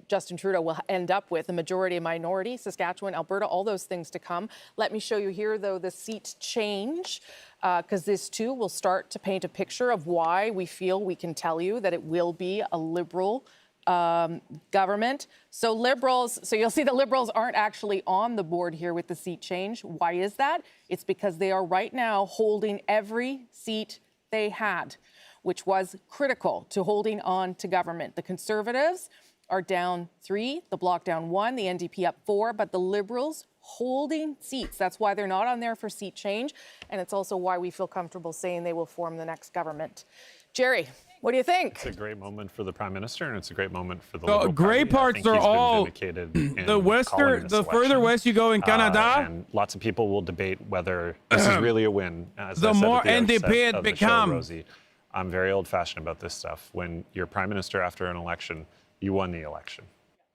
Justin Trudeau will end up with. A majority, a minority, Saskatchewan, Alberta, all those things to come. Let me show you here, though, the seat change, because this, too, will start to paint a picture of why we feel we can tell you that it will be a Liberal government. So Liberals, so you'll see the Liberals aren't actually on the board here with the seat change. Why is that? It's because they are right now holding every seat they had, which was critical to holding on to government. The Conservatives are down 3, the Bloc down 1, the NDP up 4, but the Liberals holding seats. That's why they're not on there for seat change, and it's also why we feel comfortable saying they will form the next government. Jerry, what do you think? It's a great moment for the Prime Minister, and it's a great moment for the The Liberal great Party. parts are all the further west you go in Canada. And lots of people will debate whether this is really a win. As The I said more at the outset NDP it of the become. show, Rosie, I'm very old-fashioned about this stuff. When you're Prime Minister after an election, you won the election.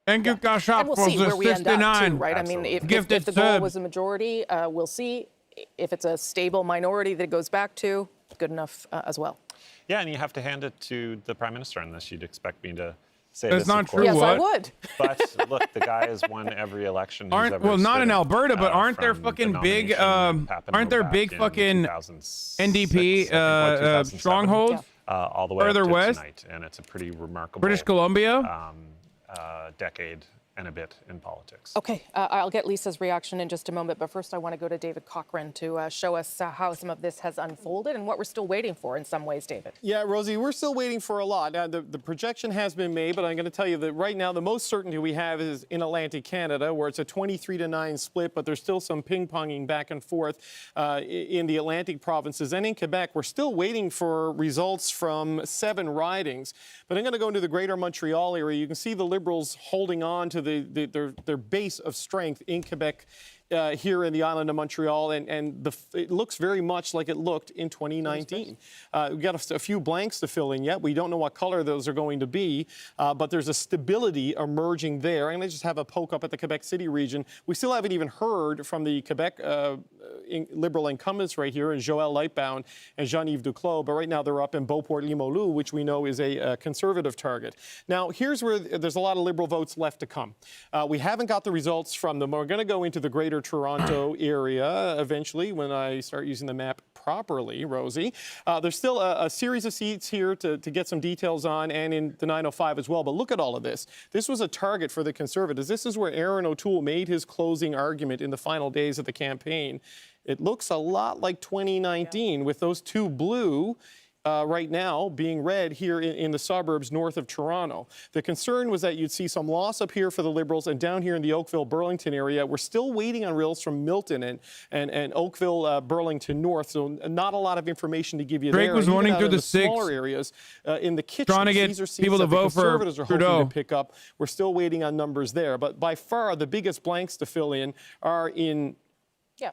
Thank you, Kashap, And we'll for see the where we end up, 69. too, right? I mean, if the goal was a majority, we'll see. If it's a stable minority that it goes back to, good enough as well. Yeah, and you have to hand it to the Prime Minister unless you'd expect me to say That's this. not of true. course. Yes, I would. But look, the guy has won every election he's ever Well, not stood in Alberta, but aren't there from fucking the big, nomination aren't there back big in fucking 2006, NDP 2007, strongholds? all the way further up to west? tonight, and it's a pretty remarkable British Columbia? decade and a bit in politics. Okay, I'll get Lisa's reaction in just a moment, but first I want to go to David Cochran to show us how some of this has unfolded and what we're still waiting for in some ways, David. Yeah, Rosie, we're still waiting for a lot. Now, the projection has been made, but I'm going to tell you that right now the most certainty we have is in Atlantic Canada, where it's a 23-9 split, but there's still some ping-ponging back and forth in the Atlantic provinces. And in Quebec, we're still waiting for results from 7 ridings. But I'm going to go into the greater Montreal area. You can see the Liberals holding on to their base of strength in Quebec here in the island of Montreal, and it looks very much like it looked in 2019. We've got a few blanks to fill in yet. We don't know what color those are going to be, but there's a stability emerging there. I'm going to just have a poke up at the Quebec City region. We still haven't even heard from the Quebec Liberal incumbents right here, in Joël Lightbound and Jean-Yves Duclos, but right now they're up in Beauport-Limoilou, which we know is a Conservative target. Now, here's where there's a lot of Liberal votes left to come. We haven't got the results from them. We're going to go into the greater Toronto area eventually when I start using the map properly, Rosie. There's still a series of seats here to get some details on, and in the 905 as well. But look at all of this. This was a target for the Conservatives. This is where Erin O'Toole made his closing argument in the final days of the campaign. It looks a lot like 2019 with those 2 blue right now being red here in the suburbs north of Toronto. The concern was that you'd see some loss up here for the Liberals, and down here in the Oakville-Burlington area, we're still waiting on results from Milton and Oakville-Burlington North, so not a lot of information to give you Drake there. was Even running out through in the smaller 6, areas in the Kitchens. trying to get These are seats people to that the vote for Conservatives are Trudeau. hoping to pick up. We're still waiting on numbers there, but by far the biggest blanks to fill in are in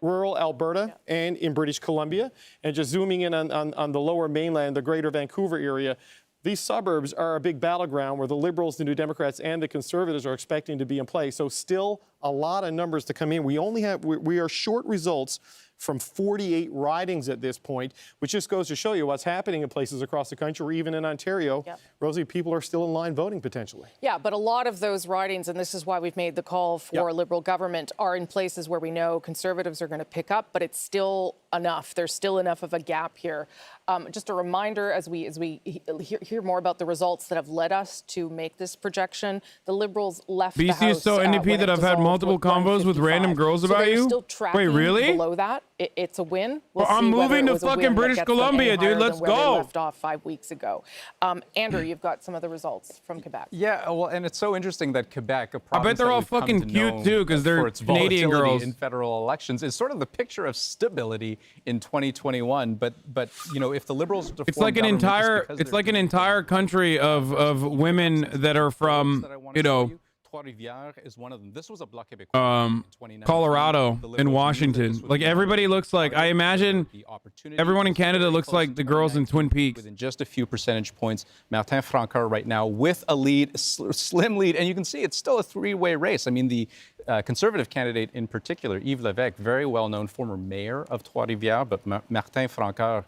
rural Alberta and in British Columbia. And just zooming in on the lower mainland, the greater Vancouver area, these suburbs are a big battleground where the Liberals, the New Democrats, and the Conservatives are expecting to be in play. So still a lot of numbers to come in. We are short results from 48 ridings at this point, which just goes to show you what's happening in places across the country, or even in Ontario. Rosie, people are still in line voting potentially. Yeah, but a lot of those ridings, and this is why we've made the call for Liberal government, are in places where we know Conservatives are going to pick up, but it's still enough. There's still enough of a gap here. Just a reminder, as we hear more about the results that have led us to make this projection, the Liberals left the BC House. is so NDP that I've had multiple convos with random girls about they're you. Still tracking Wait, really? below that. It's a win. We'll I'm see whether moving it to was a fucking win that British gets them Columbia, any dude. higher Let's than where they go. left off 5 weeks ago. Andrew, you've got some of the results from Quebec. Yeah, well, and it's so interesting that Quebec, a I province bet they're that all we've come fucking to cute know too, because for they're its Canadian volatility girls. in federal elections, is sort of the picture of stability in 2021. But you know, if the Liberals It's like an entire country of women that are from, you know, Trois-Rivières is one of them. This was a Bloc Québécois in 2019. Colorado and Washington. Like everybody looks like, I imagine everyone in Canada looks like the girls in Twin Peaks. Within just a few percentage points, Martin Francard right now with a lead, slim lead, and you can see it's still a three-way race. I mean, the Conservative candidate in particular, Yves Lévesque, very well-known former mayor of Trois-Rivières, but Martin Francard,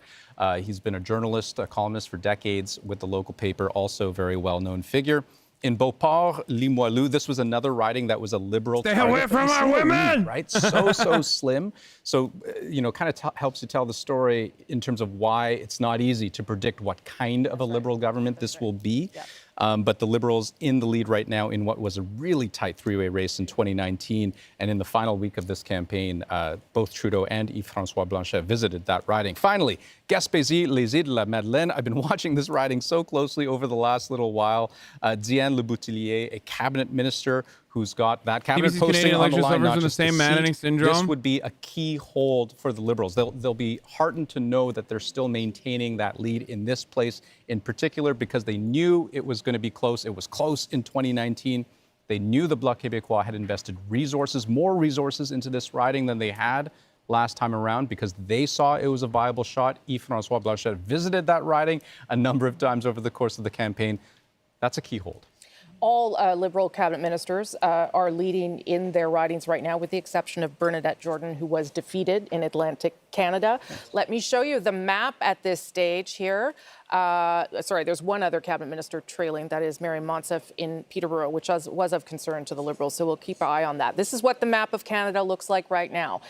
he's been a journalist, a columnist for decades with the local paper, also a very well-known figure. In Beauport, Limoilou, this was another riding that was a Liberal Stay target. away from our women! Lead, right? So slim. So, you know, kind of helps you tell the story in terms of why it's not easy to predict what kind of a Liberal government this will be. But the Liberals in the lead right now in what was a really tight three-way race in 2019. And in the final week of this campaign, both Trudeau and Yves-François Blanchet visited that riding. Finally, Gaspésie, Les Îles de la Madeleine. I've been watching this riding so closely over the last little while. Diane Leboutillier, a cabinet minister who's got that cabinet posting on the line, not just the seat. This would be a key hold for the Liberals. They'll be heartened to know that they're still maintaining that lead in this place in particular because they knew it was going to be close. It was close in 2019. They knew the Bloc Québécois had invested resources, more resources into this riding than they had last time around because they saw it was a viable shot. Yves-François Blanchet visited that riding a number of times over the course of the campaign. That's a key hold. All Liberal cabinet ministers are leading in their ridings right now, with the exception of Bernadette Jordan, who was defeated in Atlantic Canada. Let me show you the map at this stage here. Sorry, there's one other cabinet minister trailing, that is Mary Monsef in Peterborough, which was of concern to the Liberals, so we'll keep an eye on that. This is what the map of Canada looks like right now.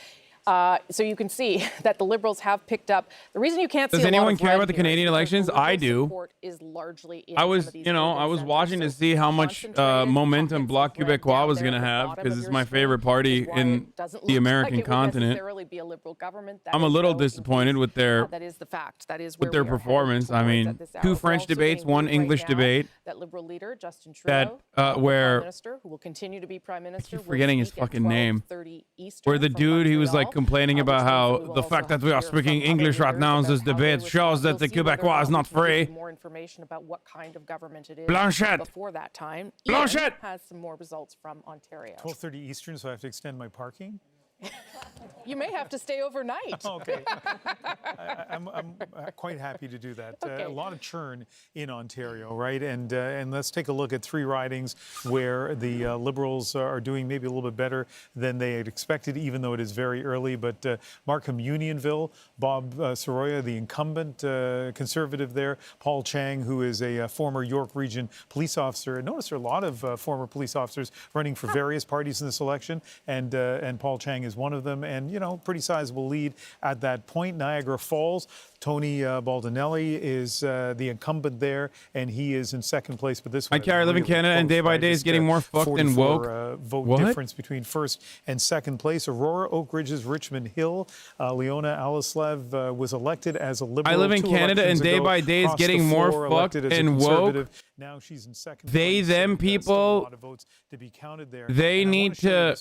So you can see that the Liberals have picked up. The reason you can't see Does a lot anyone of care red about the here Canadian is elections? because the I do. support is largely in I was, some of these you know, I was urban watching to centers. see how much momentum Bloc Québécois was going to have because it's my favorite party in the American continent. Be a Liberal government. I'm a little disappointed with their that is the fact. That is with their performance. I mean, two French debates, one English debate. That Liberal leader Justin Trudeau, where Prime Minister, who will continue to be Prime Minister, forgetting his fucking name. Where the dude he was like complaining about how the fact that we are speaking English right now in this debate shows that the Quebecois is not free. More information about what kind of government it is. Blanchet. Before that time, Blanchet has some more results from Ontario. 12:30 Eastern, so I have to extend my parking. You may have to stay overnight. Okay. I'm quite happy to do that. Okay. A lot of churn in Ontario, right? And let's take a look at three ridings where the Liberals are doing maybe a little bit better than they had expected, even though it is very early. But Markham Unionville, Bob Soroya, the incumbent Conservative there, Paul Chang, who is a former York Region police officer. I noticed there are a lot of former police officers running for various parties in this election, and Paul Chang is one of them. And, you know, pretty sizable lead at that point. Niagara Falls, Tony Baldinelli is the incumbent there, and he is in second place. But this one, I live in Canada, and day by day is getting more fucked and woke. Vote difference between first and second place. Aurora, Oak Ridges, Richmond Hill. Leona Alislev was elected as a Liberal. I live in Canada, and day by day is getting more fucked and woke. Now she's in second they, place, them people, to be counted there. they need to,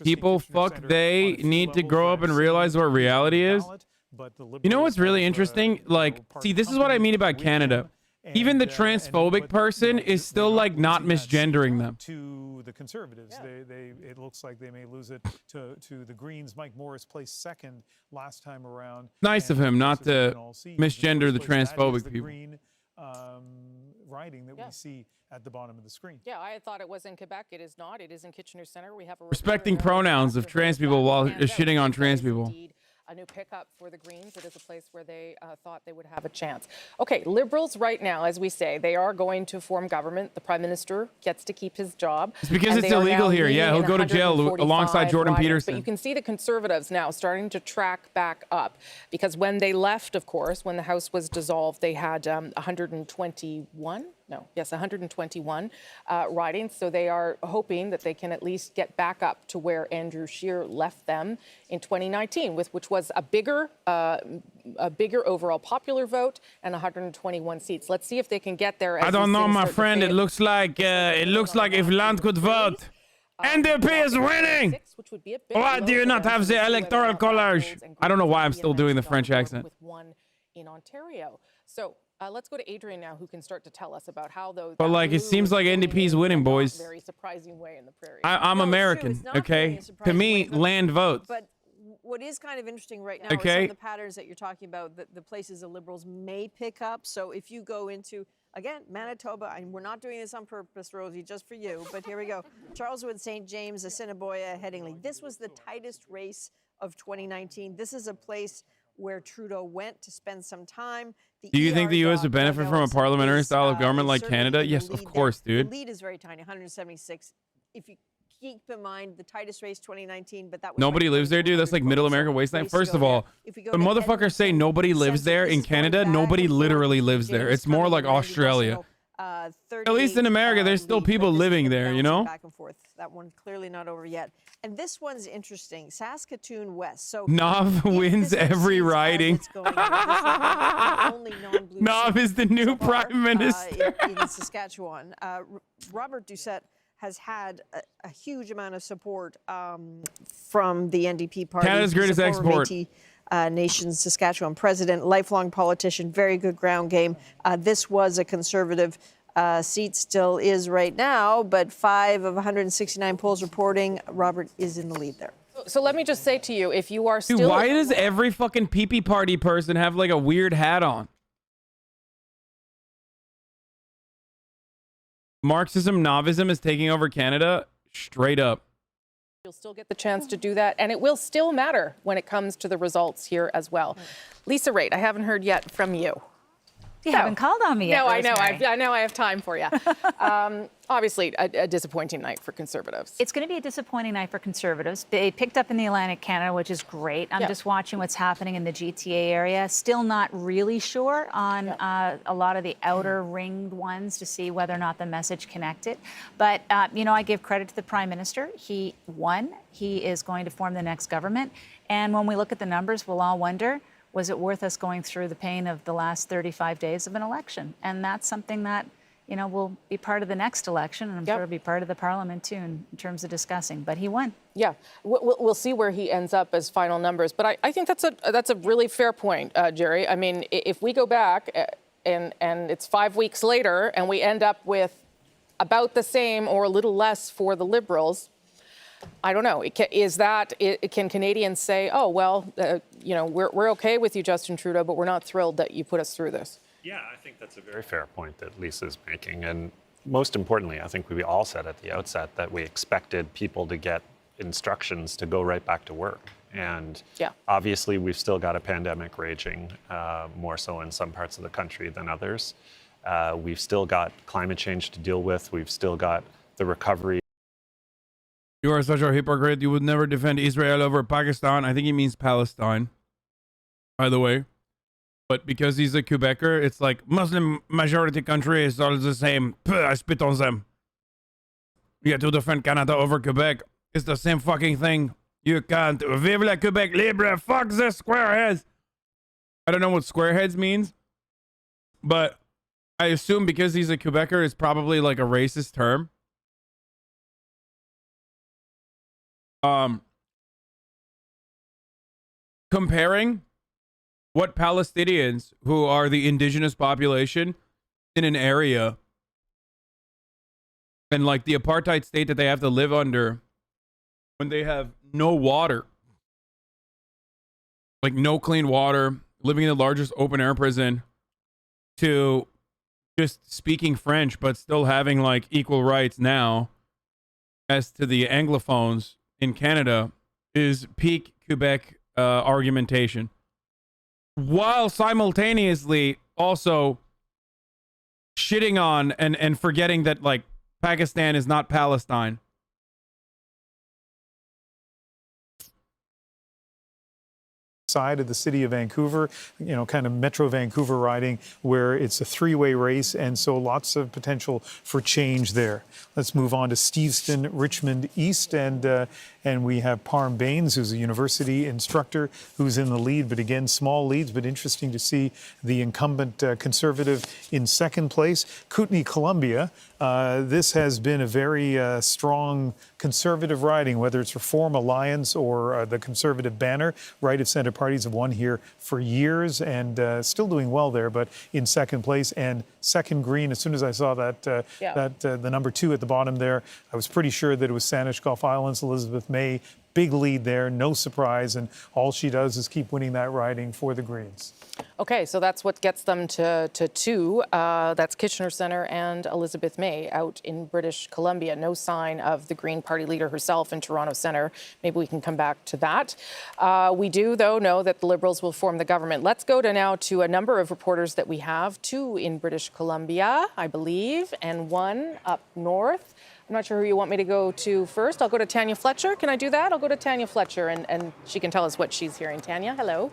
people, fuck, they need to grow up and realize what reality is. You know what's really interesting? Like, see, this is what I mean about Canada. Even the transphobic person is still like not misgendering them. To the Conservatives, it looks like they may lose it to the Greens. Mike Morris placed second last time around. Nice of him not to misgender the transphobic people. riding that we see at the bottom of the screen. Yeah, I had thought it was in Quebec. It is not. It is in Kitchener Center. We have a Respecting pronouns of trans people while shitting on trans people. A new pickup for the Greens. It is a place where they thought they would have a chance. Okay, Liberals right now, as we say, they are going to form government. The Prime Minister gets to keep his job. It's because it's illegal here. Yeah, he'll go to jail alongside Jordan Peterson. But you can see the Conservatives now starting to track back up because when they left, of course, when the House was dissolved, they had 121 ridings. So they are hoping that they can at least get back up to where Andrew Scheer left them in 2019, which was a bigger overall popular vote and 121 seats. Let's see if they can get there. I don't know, my friend. It looks like if land could vote. NDP is winning. Why do you not have the electoral college? I don't know why I'm still doing the French accent. With one in Ontario. So let's go to Adrian now, who can start to tell us about how those. But like, it seems like NDP's winning, boys. Very surprising way in the prairie. I'm American, okay? To me, land votes. But what is kind of interesting right now Okay. are some of the patterns that you're talking about, the places the Liberals may pick up. So if you go into, again, Manitoba, and we're not doing this on purpose, Rosie, just for you, but here we go. Charleswood, St. James, Assiniboia, Headingley. This was the tightest race of 2019. This is a place where Trudeau went to spend some time. Do you think the U.S. would benefit from a parliamentary style of government like Canada? Yes, of course, dude. The lead is very tiny, 176. If you keep in mind the tightest race 2019, but that was Nobody lives there, dude. That's like Middle America wasteland. First of all, when motherfuckers say nobody lives there in Canada, nobody literally lives there. It's more like Australia. At least in America, there's still people living there, you know? Back and forth. That one clearly not over yet. And this one's interesting. Saskatoon West. So Nav wins every riding. Nav is the new prime minister. In Saskatchewan. Robert Doucette has had a huge amount of support from the NDP party. Canada's greatest export. Nation, Saskatchewan president, lifelong politician, very good ground game. This was a Conservative seat, still is right now, but 5 of 169 polls reporting Robert is in the lead there. So let me just say to you, if you are still... Dude, why does every fucking pee-pee party person have like a weird hat on? Marxism, novism is taking over Canada, straight up. You'll still get the chance to do that, and it will still matter when it comes to the results here as well. Lisa Raitt, I haven't heard yet from you. You haven't called on me yet. No, I know. I know I have time for you. Obviously, a disappointing night for Conservatives. It's going to be a disappointing night for Conservatives. They picked up in the Atlantic Canada, which is great. I'm just watching what's happening in the GTA area. Still not really sure on a lot of the outer ringed ones to see whether or not the message connected. But, you know, I give credit to the Prime Minister. He won. He is going to form the next government. And when we look at the numbers, we'll all wonder, was it worth us going through the pain of the last 35 days of an election? And that's something that, you know, will be part of the next election, and I'm sure it'll be part of the Parliament too in terms of discussing. But he won. Yeah, we'll see where he ends up as final numbers. But I think that's a really fair point, Jerry. I mean, if we go back and it's 5 weeks later and we end up with about the same or a little less for the Liberals, I don't know. Can Canadians say, oh, well, you know, we're okay with you, Justin Trudeau, but we're not thrilled that you put us through this? Yeah, I think that's a very fair point that Lisa's making. And most importantly, I think we all said at the outset that we expected people to get instructions to go right back to work. And obviously, we've still got a pandemic raging, more so in some parts of the country than others. We've still got climate change to deal with. We've still got the recovery. You are such a hypocrite. You would never defend Israel over Pakistan. I think he means Palestine, by the way. But because he's a Quebecer, it's like Muslim majority country is all the same. Puh, I spit on them. You have to defend Canada over Quebec. It's the same fucking thing. You can't. Vive la Quebec libre. Fuck the squareheads. I don't know what squareheads means, but I assume because he's a Quebecer, it's probably like a racist term. Comparing what Palestinians, who are the indigenous population in an area, and like the apartheid state that they have to live under when they have no water, like no clean water, living in the largest open air prison, to just speaking French, but still having like equal rights now as to the Anglophones in Canada is peak Quebec argumentation. While simultaneously also shitting on and forgetting that like Pakistan is not Palestine. Side of the city of Vancouver, kind of Metro Vancouver riding, where it's a three-way race, and so lots of potential for change there. Let's move on to Steveston, Richmond East, and we have Parm Baines, who's a university instructor, who's in the lead, but again, small leads, but interesting to see the incumbent Conservative in second place. Kootenay, Columbia, this has been a very strong Conservative riding, whether it's Reform Alliance or the Conservative banner. Right of centre parties have won here for years and still doing well there, but in second place and second green. As soon as I saw that, the number 2 at the bottom there, I was pretty sure that it was Saanich Gulf Islands, Elizabeth May. Big lead there, no surprise, and all she does is keep winning that riding for the Greens. Okay, so that's what gets them to 2. That's Kitchener Centre and Elizabeth May out in British Columbia. No sign of the Green Party leader herself in Toronto Centre. Maybe we can come back to that. We do, though, know that the Liberals will form the government. Let's go now to a number of reporters that we have. 2 in British Columbia, I believe, and 1 up north. I'm not sure who you want me to go to first. I'll go to Tanya Fletcher. Can I do that? I'll go to Tanya Fletcher, and she can tell us what she's hearing. Tanya, hello.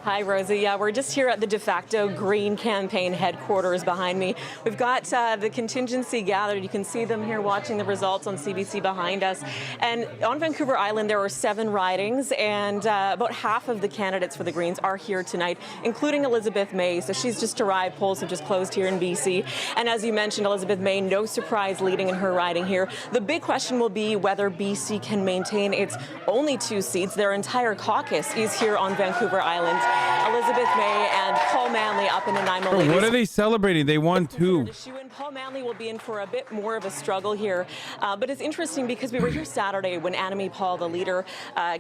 Hi, Rosie. Yeah, we're just here at the de facto Green campaign headquarters behind me. We've got the contingency gathered. You can see them here watching the results on CBC behind us. And on Vancouver Island, there are 7 ridings, and about half of the candidates for the Greens are here tonight, including Elizabeth May. So she's just arrived. Polls have just closed here in BC. And as you mentioned, Elizabeth May, no surprise, leading in her riding here. The big question will be whether BC can maintain its only 2 seats. Their entire caucus is here on Vancouver Island. Elizabeth May and Paul Manly up in Nanaimo. Bro, what are they celebrating? They won 2. And Paul Manly will be in for a bit more of a struggle here. But it's interesting because we were here Saturday when Annamie Paul, the leader,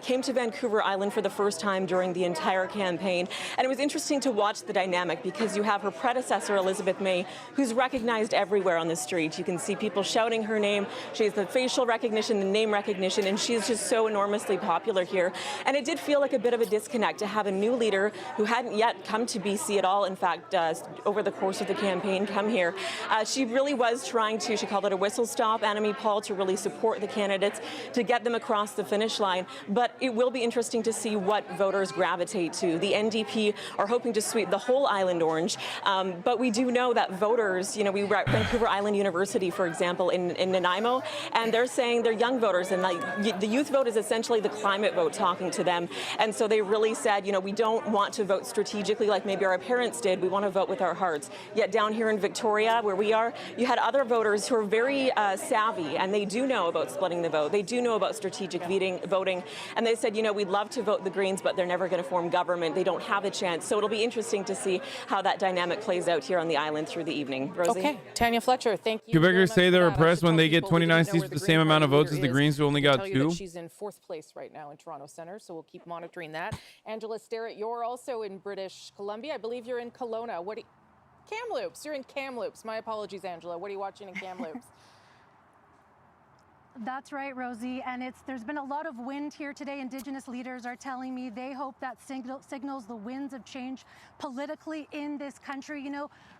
came to Vancouver Island for the first time during the entire campaign. And it was interesting to watch the dynamic because you have her predecessor, Elizabeth May, who's recognized everywhere on the street. You can see people shouting her name. She has the facial recognition, the name recognition, and she's just so enormously popular here. And it did feel like a bit of a disconnect to have a new leader who hadn't yet come to BC at all, in fact, over the course of the campaign, come here. She really was trying to, she called it a whistle stop, Annamie Paul, to really support the candidates, to get them across the finish line. But it will be interesting to see what voters gravitate to. The NDP are hoping to sweep the whole island orange, but we do know that voters, we were at Vancouver Island University, for example, in Nanaimo, and they're saying they're young voters, and the youth vote is essentially the climate vote talking to them. And so they really said, we don't want to vote strategically like maybe our parents did. We want to vote with our hearts. Yet down here in Victoria, where we are, you had other voters who are very savvy, and they do know about splitting the vote. They do know about strategic voting. And they said, we'd love to vote the Greens, but they're never going to form government. They don't have a chance. So it'll be interesting to see how that dynamic plays out here on the island through the evening. Rosie? Okay. Tanya Fletcher, thank you. Quebecers say they're oppressed when they get 29 seats with the same amount of votes as the Greens, who only got 2. She's in 4th place right now in Toronto Centre, so we'll keep monitoring that. Angela Sterrett, you're also in British Columbia. I believe you're in Kelowna. Kamloops. You're in Kamloops. My apologies, Angela. What are you watching in Kamloops? That's right, Rosie. And there's been a lot of wind here today. Indigenous leaders are telling me they hope that signals the winds of change politically in this country.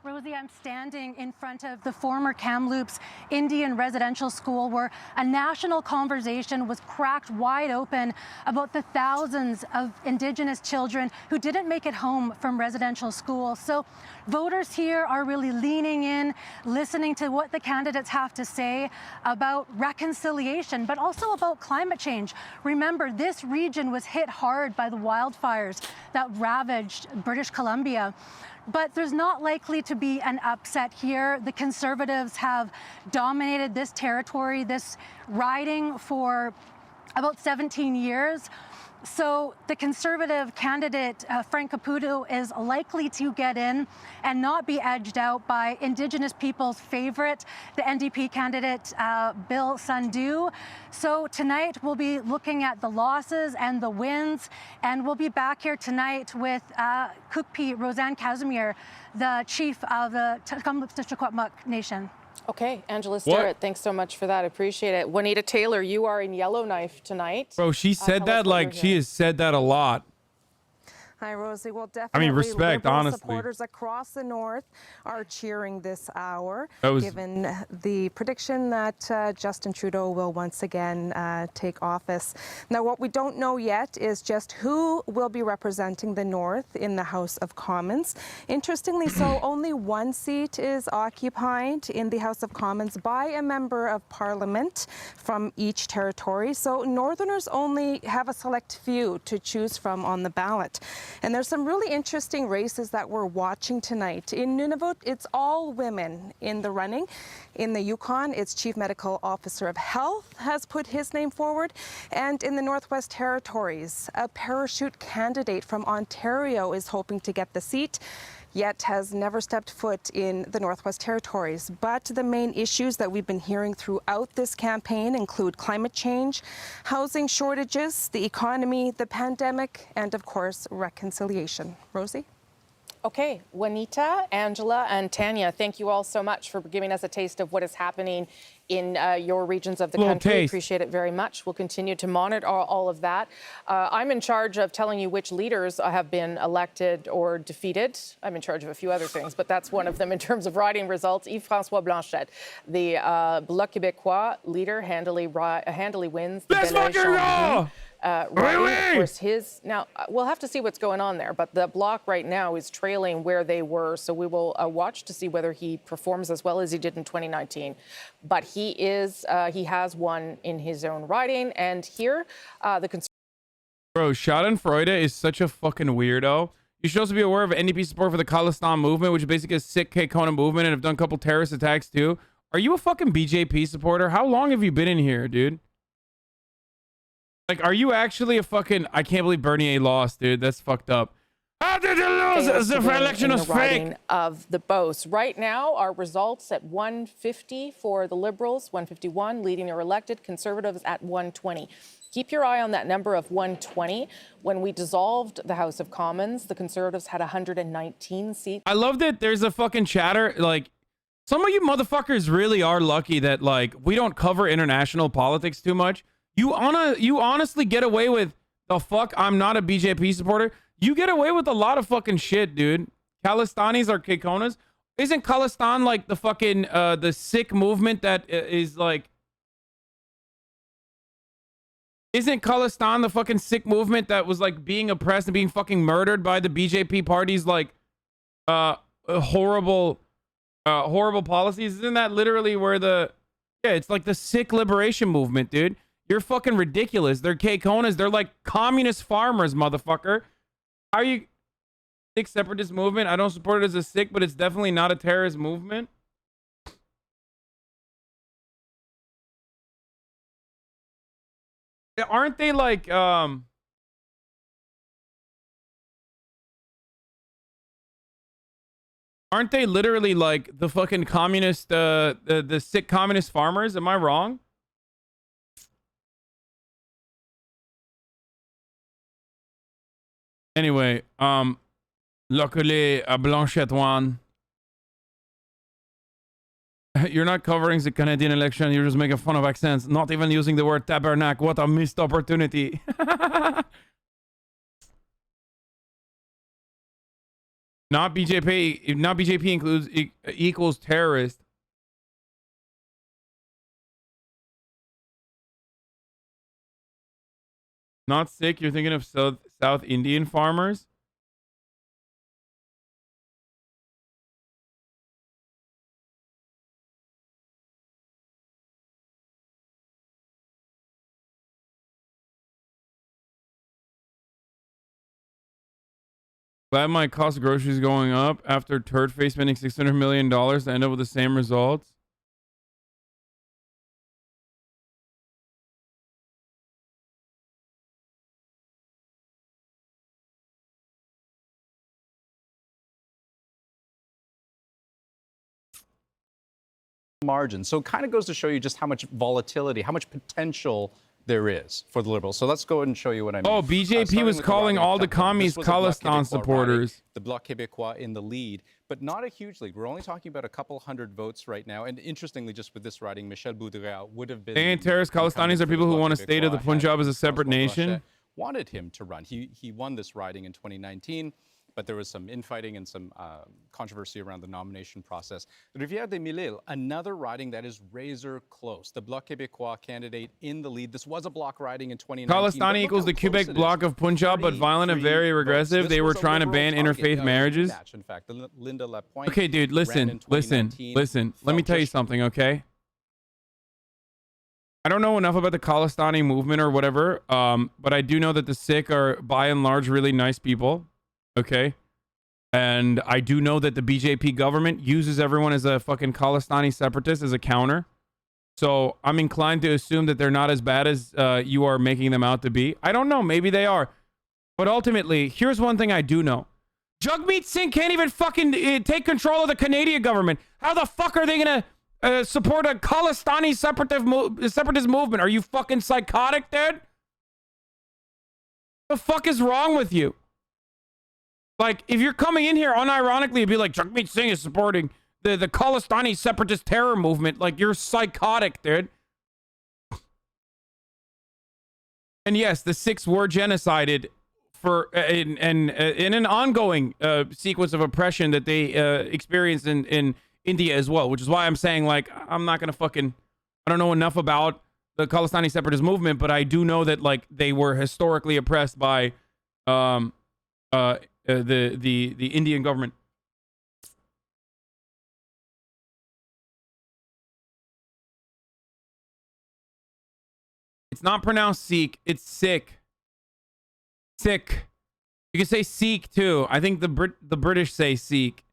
Rosie, I'm standing in front of the former Kamloops Indian Residential School, where a national conversation was cracked wide open about the thousands of Indigenous children who didn't make it home from residential school. So voters here are really leaning in, listening to what the candidates have to say about reconciliation, but also about climate change. Remember, this region was hit hard by the wildfires that ravaged British Columbia. But there's not likely to be an upset here. The Conservatives have dominated this territory, this riding, for about 17 years. So the Conservative candidate, Frank Caputo, is likely to get in and not be edged out by Indigenous people's favorite, the NDP candidate, Bill Sandhu. So tonight we'll be looking at the losses and the wins, and we'll be back here tonight with Cookpee Roseanne Casimir, the chief of the Tk'emlúps Nation. Okay, Angela Starrett, thanks so much for that. I appreciate it. Juanita Taylor, you are in Yellowknife tonight. Bro, she said that like she has said that a lot. Hi, Rosie. Well, definitely. I mean, respect, Liberal honestly. Supporters across the north are cheering this hour, That given the prediction that Justin Trudeau will once again take office. Now, what we don't know yet is just who will be representing the north in the House of Commons. Interestingly, so only one seat is occupied in the House of Commons by a member of Parliament from each territory. So Northerners only have a select few to choose from on the ballot. And there's some really interesting races that we're watching tonight. In Nunavut, it's all women in the running. In the Yukon, it's Chief Medical Officer of Health has put his name forward. And in the Northwest Territories, a parachute candidate from Ontario is hoping to get the seat, yet has never stepped foot in the Northwest Territories. But the main issues that we've been hearing throughout this campaign include climate change, housing shortages, the economy, the pandemic, and of course, reconciliation. Rosie? Okay, Juanita, Angela, and Tanya, thank you all so much for giving us a taste of what is happening in your regions of the country. Appreciate it very much. We'll continue to monitor all of that. I'm in charge of telling you which leaders have been elected or defeated. I'm in charge of a few other things, but that's one of them in terms of riding results. Yves-François Blanchet, the Bloc Québécois leader, handily wins the riding. Of course, now we'll have to see what's going on there, but the Bloc right now is trailing where they were, so we will watch to see whether he performs as well as he did in 2019. But he has won in his own riding, and here the Bro, Schadenfreude is such a fucking weirdo. You should also be aware of NDP support for the Khalistan movement, which is basically a Sikh Kona movement, and have done a couple terrorist attacks too. Are you a fucking BJP supporter? How long have you been in here, dude? Like, are you actually a fucking... I can't believe Bernier lost, dude. That's fucked up. How did you lose? The election was fake. Of the Beauce. Right now, our results at 150 for the Liberals, 151, leading or elected, Conservatives at 120. Keep your eye on that number of 120. When we dissolved the House of Commons, the Conservatives had 119 seats. I love that there's a fucking chatter. Like, some of you motherfuckers really are lucky that, like, we don't cover international politics too much. You honestly get away with the fuck. I'm not a BJP supporter. You get away with a lot of fucking shit, dude. Khalistanis are Kekonas. Isn't Khalistan like the fucking the Sikh movement that is like? Isn't Khalistan the fucking Sikh movement that was like being oppressed and being fucking murdered by the BJP party's like horrible policies? Isn't that literally where it's like the Sikh liberation movement, dude? You're fucking ridiculous. They're Kekonas. They're like communist farmers, motherfucker. How are you... Sikh separatist movement? I don't support it as a Sikh, but it's definitely not a terrorist movement. Aren't they like... Aren't they literally like the fucking communist... the Sikh communist farmers? Am I wrong? Anyway, luckily, Blanchet won. You're not covering the Canadian election. You're just making fun of accents. Not even using the word tabernacle. What a missed opportunity. Not BJP. Not BJP equals terrorist. Not Sikh. You're thinking of South Indian farmers? Glad my cost of groceries going up after turd face spending $600 million to end up with the same results. margin. So it kind of goes to show you just how much volatility, how much potential there is for the Liberals. So let's go ahead and show you what I mean. Oh, BJP was calling all the commies Khalistan supporters. The Bloc Québécois in the lead, but not a huge lead. We're only talking about a couple hundred votes right now. And interestingly, just with this riding, Michel Boudrea would have been... And terrorist Khalistanis are people who want a state of the Punjab as a separate nation. Wanted him to run. He won this riding in 2019, but there was some infighting and some controversy around the nomination process. Rivière-des-Mille, another riding that is razor close. The Bloc Québécois candidate in the lead. This was a bloc riding in 2019. Khalistani equals the Quebec bloc of Punjab, but violent and very regressive. They were trying to ban interfaith marriages. In fact, Linda Lapointe. Okay, dude, listen. Let me tell you something, okay? I don't know enough about the Khalistani movement or whatever, but I do know that the Sikh are, by and large, really nice people. Okay, and I do know that the BJP government uses everyone as a fucking Khalistani separatist as a counter. So I'm inclined to assume that they're not as bad as you are making them out to be. I don't know. Maybe they are. But ultimately, here's one thing I do know. Jagmeet Singh can't even fucking take control of the Canadian government. How the fuck are they going to support a Khalistani separatist movement? Are you fucking psychotic, dude? The fuck is wrong with you? Like, if you're coming in here unironically and be like, Jagmeet Singh is supporting the Khalistani separatist terror movement, like, you're psychotic, dude. And yes, the Sikhs were genocided for in an ongoing sequence of oppression that they experienced in India as well, which is why I'm saying, like, I'm not going to fucking... I don't know enough about the Khalistani separatist movement, but I do know that, like, they were historically oppressed by... the Indian government. It's not pronounced Sikh. It's Sikh. Sikh. You can say Sikh too. I think the British say Sikh.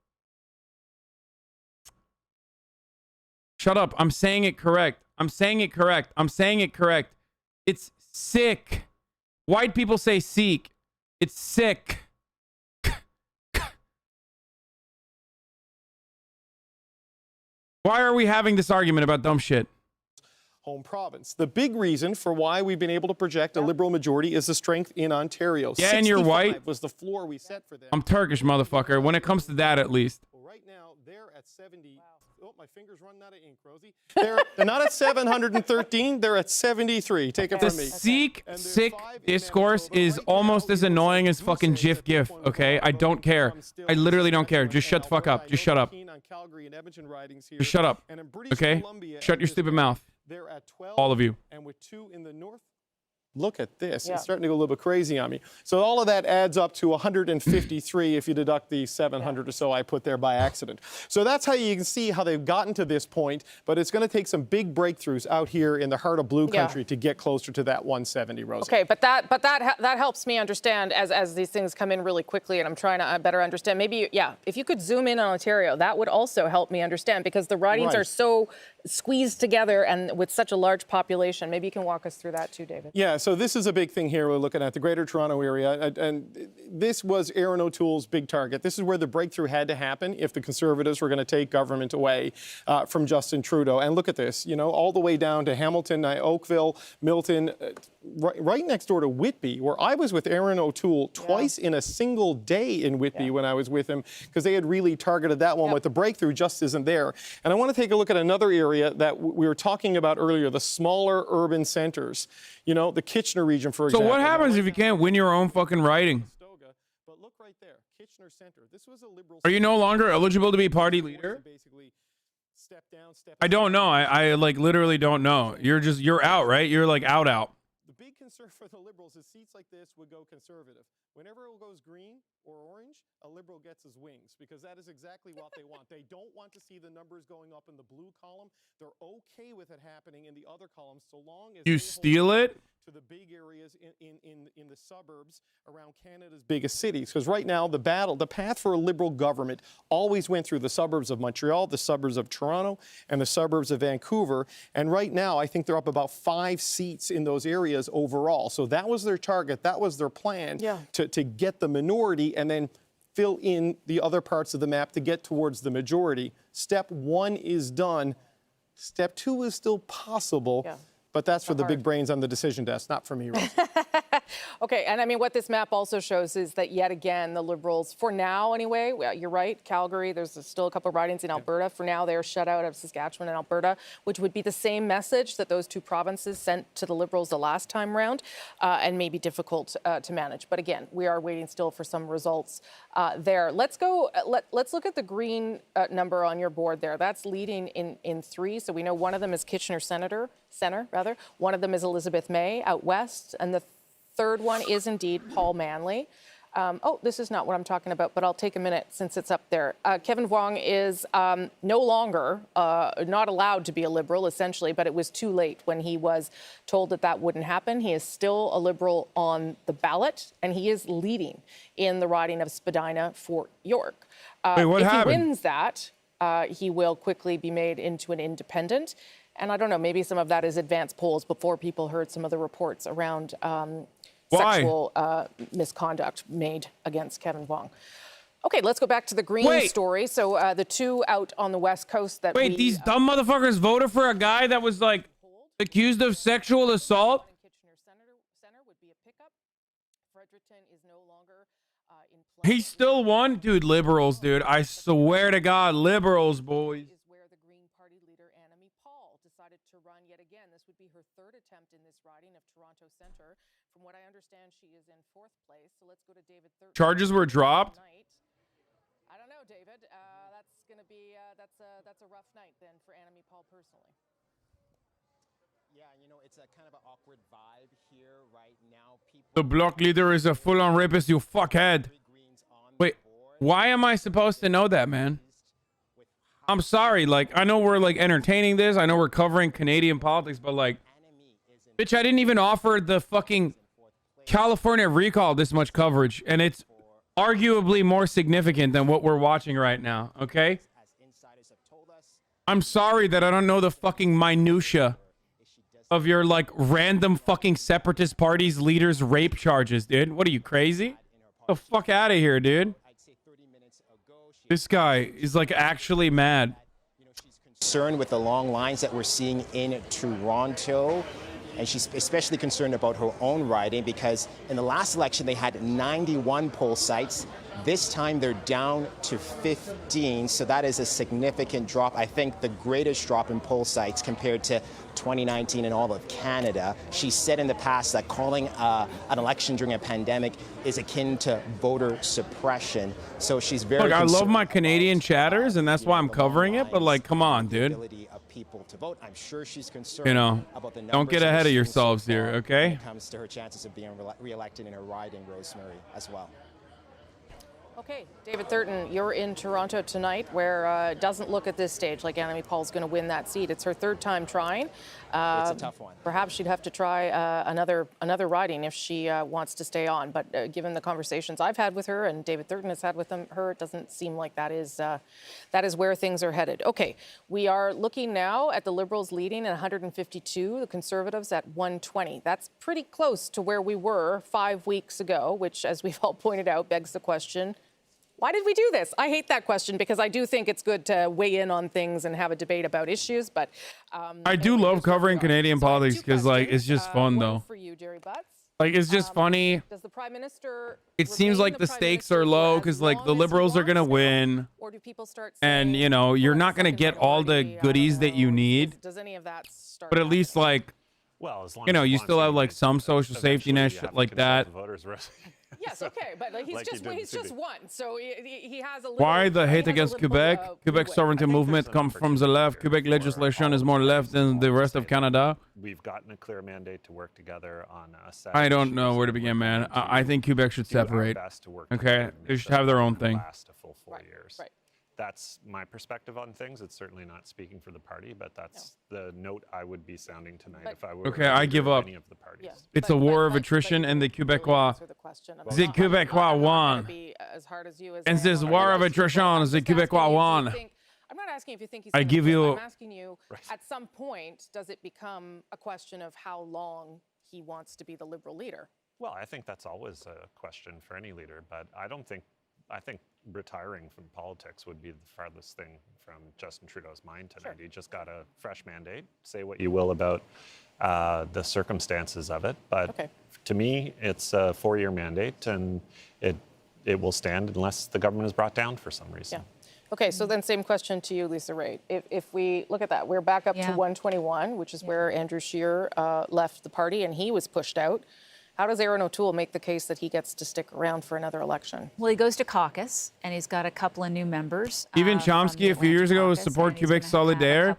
Shut up. I'm saying it correct. I'm saying it correct. I'm saying it correct. It's Sikh. White people say Sikh. It's Sikh. Why are we having this argument about dumb shit? Home province. The big reason for why we've been able to project a Liberal majority is the strength in Ontario. Yeah, and you're white. Was the floor we set for them. I'm Turkish, motherfucker. When it comes to that, at least. Well, right now, they're at 70. Wow. Oh, my finger's running out of ink, Rosie. They're not at 713. They're at 73. Take it from me. The Sikh discourse is almost as annoying as fucking GIF, okay? I don't care. I literally don't care. Just shut the fuck up. Just shut up. Just shut up. Okay? Shut your stupid mouth. All of you. And with 2 in the north. Look at this. Yeah. It's starting to go a little bit crazy on me. So all of that adds up to 153 if you deduct the 700 or so I put there by accident. So that's how you can see how they've gotten to this point, but it's going to take some big breakthroughs out here in the heart of blue country to get closer to that 170, Rosie. Okay, but that helps me understand as these things come in really quickly, and I'm trying to better understand. Maybe, if you could zoom in on Ontario, that would also help me understand, because the ridings are so squeezed together and with such a large population. Maybe you can walk us through that too, David. Yeah, so this is a big thing here. We're looking at the Greater Toronto area, and this was Aaron O'Toole's big target. This is where the breakthrough had to happen if the Conservatives were going to take government away from Justin Trudeau. And look at this, you know, all the way down to Hamilton, Oakville, Milton, right next door to Whitby, where I was with Aaron O'Toole twice in a single day in Whitby when I was with him, because they had really targeted that one, but the breakthrough just isn't there. And I want to take a look at another area that we were talking about earlier, the smaller urban centers. You know, the Kitchener region, for example. So what happens if you can't win your own fucking riding? But look right there, Kitchener Center. This was a Liberal. Are you no longer eligible to be party leader? I don't know. I like literally don't know. You're out, right? You're like out. The big concern for the Liberals is seats like this would go Conservative. Whenever it goes green or orange, a Liberal gets his wings, because that is exactly what they want. They don't want to see the numbers going up in the blue column. They're okay with it happening in the other columns, so long as you steal it to the big areas in the suburbs around Canada's biggest cities. Because right now, the path for a Liberal government always went through the suburbs of Montreal, the suburbs of Toronto, and the suburbs of Vancouver. And right now, I think they're up about 5 seats in those areas overall. So that was their target. That was their plan to get the minority and then fill in the other parts of the map to get towards the majority. Step 1 is done. Step 2 is still possible, but that's for the big brains on the decision desk, not for me, Rosie. Okay, and I mean, what this map also shows is that yet again, the Liberals, for now anyway, well, you're right, Calgary, there's still a couple of ridings in Alberta. For now, they're shut out of Saskatchewan and Alberta, which would be the same message that those two provinces sent to the Liberals the last time round, and may be difficult to manage. But again, we are waiting still for some results there. Let's look at the green number on your board there. That's leading in 3, so we know one of them is Kitchener Center, one of them is Elizabeth May out west, and the third one is indeed Paul Manley. Oh, this is not what I'm talking about, but I'll take a minute since it's up there. Kevin Vuong is no longer not allowed to be a Liberal, essentially, but it was too late when he was told that that wouldn't happen. He is still a Liberal on the ballot, and he is leading in the riding of Spadina for York. Wait, what happened? If he wins that, he will quickly be made into an independent. And I don't know, maybe some of that is advanced polls before people heard some of the reports around sexual misconduct made against Kevin Vuong. Okay, let's go back to the Green story. So the two out on the West Coast that these dumb motherfuckers voted for a guy that was like accused of sexual assault? He still won? Dude, liberals, dude. I swear to God, liberals, boys. From what I understand, she is in 4th place. So let's go to David Thurton. Charges were dropped? I don't know, David. That's going to be that's a rough night then for ASYLUM Paul personally. Yeah, you know, it's a kind of an awkward vibe here right now. The block leader is a full-on rapist, you fuckhead. Wait, why am I supposed to know that, man? I'm sorry, like, I know we're, like, entertaining this. I know we're covering Canadian politics, but, like, bitch, I didn't even offer the fucking California recall this much coverage, and it's arguably more significant than what we're watching right now, okay? I'm sorry that I don't know the fucking minutia of your, like, random fucking separatist parties leaders' rape charges, dude. What are you, crazy? Get the fuck out of here, dude. This guy is, like, actually mad. Concerned with the long lines that we're seeing in Toronto. And she's especially concerned about her own riding because in the last election, they had 91 poll sites. This time, they're down to 15. So that is a significant drop. I think the greatest drop in poll sites compared to 2019 in all of Canada. She said in the past that calling an election during a pandemic is akin to voter suppression. So she's very Look, I love my Canadian chatters, and that's why I'm covering it. But, like, come on, dude. People to vote. I'm sure she's concerned, you know, about the don't get ahead of yourselves here, okay? When it comes to her chances of being re-elected in her riding, Rosemary, as well. Okay, David Thurton, you're in Toronto tonight, where it doesn't look at this stage like ASYLUM Paul's going to win that seat. It's her 3rd time trying. It's a tough one. Perhaps she'd have to try another riding if she wants to stay on. But given the conversations I've had with her and David Thurton has had with her, it doesn't seem like that is where things are headed. Okay, we are looking now at the Liberals leading at 152, the Conservatives at 120. That's pretty close to where we were 5 weeks ago, which, as we've all pointed out, begs the question, why did we do this? I hate that question because I do think it's good to weigh in on things and have a debate about issues. But I do love covering Canadian politics because, like, it's just fun, though. For you, Jerry Butts. Like, it's just funny. Does the Prime Minister? It seems like the stakes are low because, like, the Liberals are gonna win, or do people start and you know you're not gonna get all the goodies that you need. Does any of that start? But at least, like, well, as long you know, as you still have like some social safety net, shit like that. Yes, okay, but like, he's just won, so he has a little. Why the hate against Quebec? Quebec sovereignty movement comes from the left. Quebec legislation is more left than the rest of Canada. We've gotten a clear mandate to work together on a set. I don't know where to begin, man. I think Quebec should separate. Okay, they should have their own thing. Last a full 4 years. Right. That's my perspective on things. It's certainly not speaking for the party, but that's the note I would be sounding tonight if I were. Okay, I give up. Any of the parties. It's a war of attrition, and the Quebecois, the Quebecois won. And this war of attrition, the Quebecois won. I'm not asking if you think he's. I give you. I'm asking you. At some point, does it become a question of how long he wants to be the Liberal leader? Well, I think that's always a question for any leader, but I don't think I think retiring from politics would be the farthest thing from Justin Trudeau's mind tonight. He just got a fresh mandate. Say what you will about the circumstances of it, but to me, it's a 4-year mandate, and it will stand unless the government is brought down for some reason. Okay, so then same question to you, Lisa Ray. If we look at that, we're back up to 121, which is where Andrew Scheer left the party, and he was pushed out. How does Aaron O'Toole make the case that he gets to stick around for another election? Well, he goes to caucus, and he's got a couple of new members. Even Chomsky a few years ago was support Quebec Solidaire.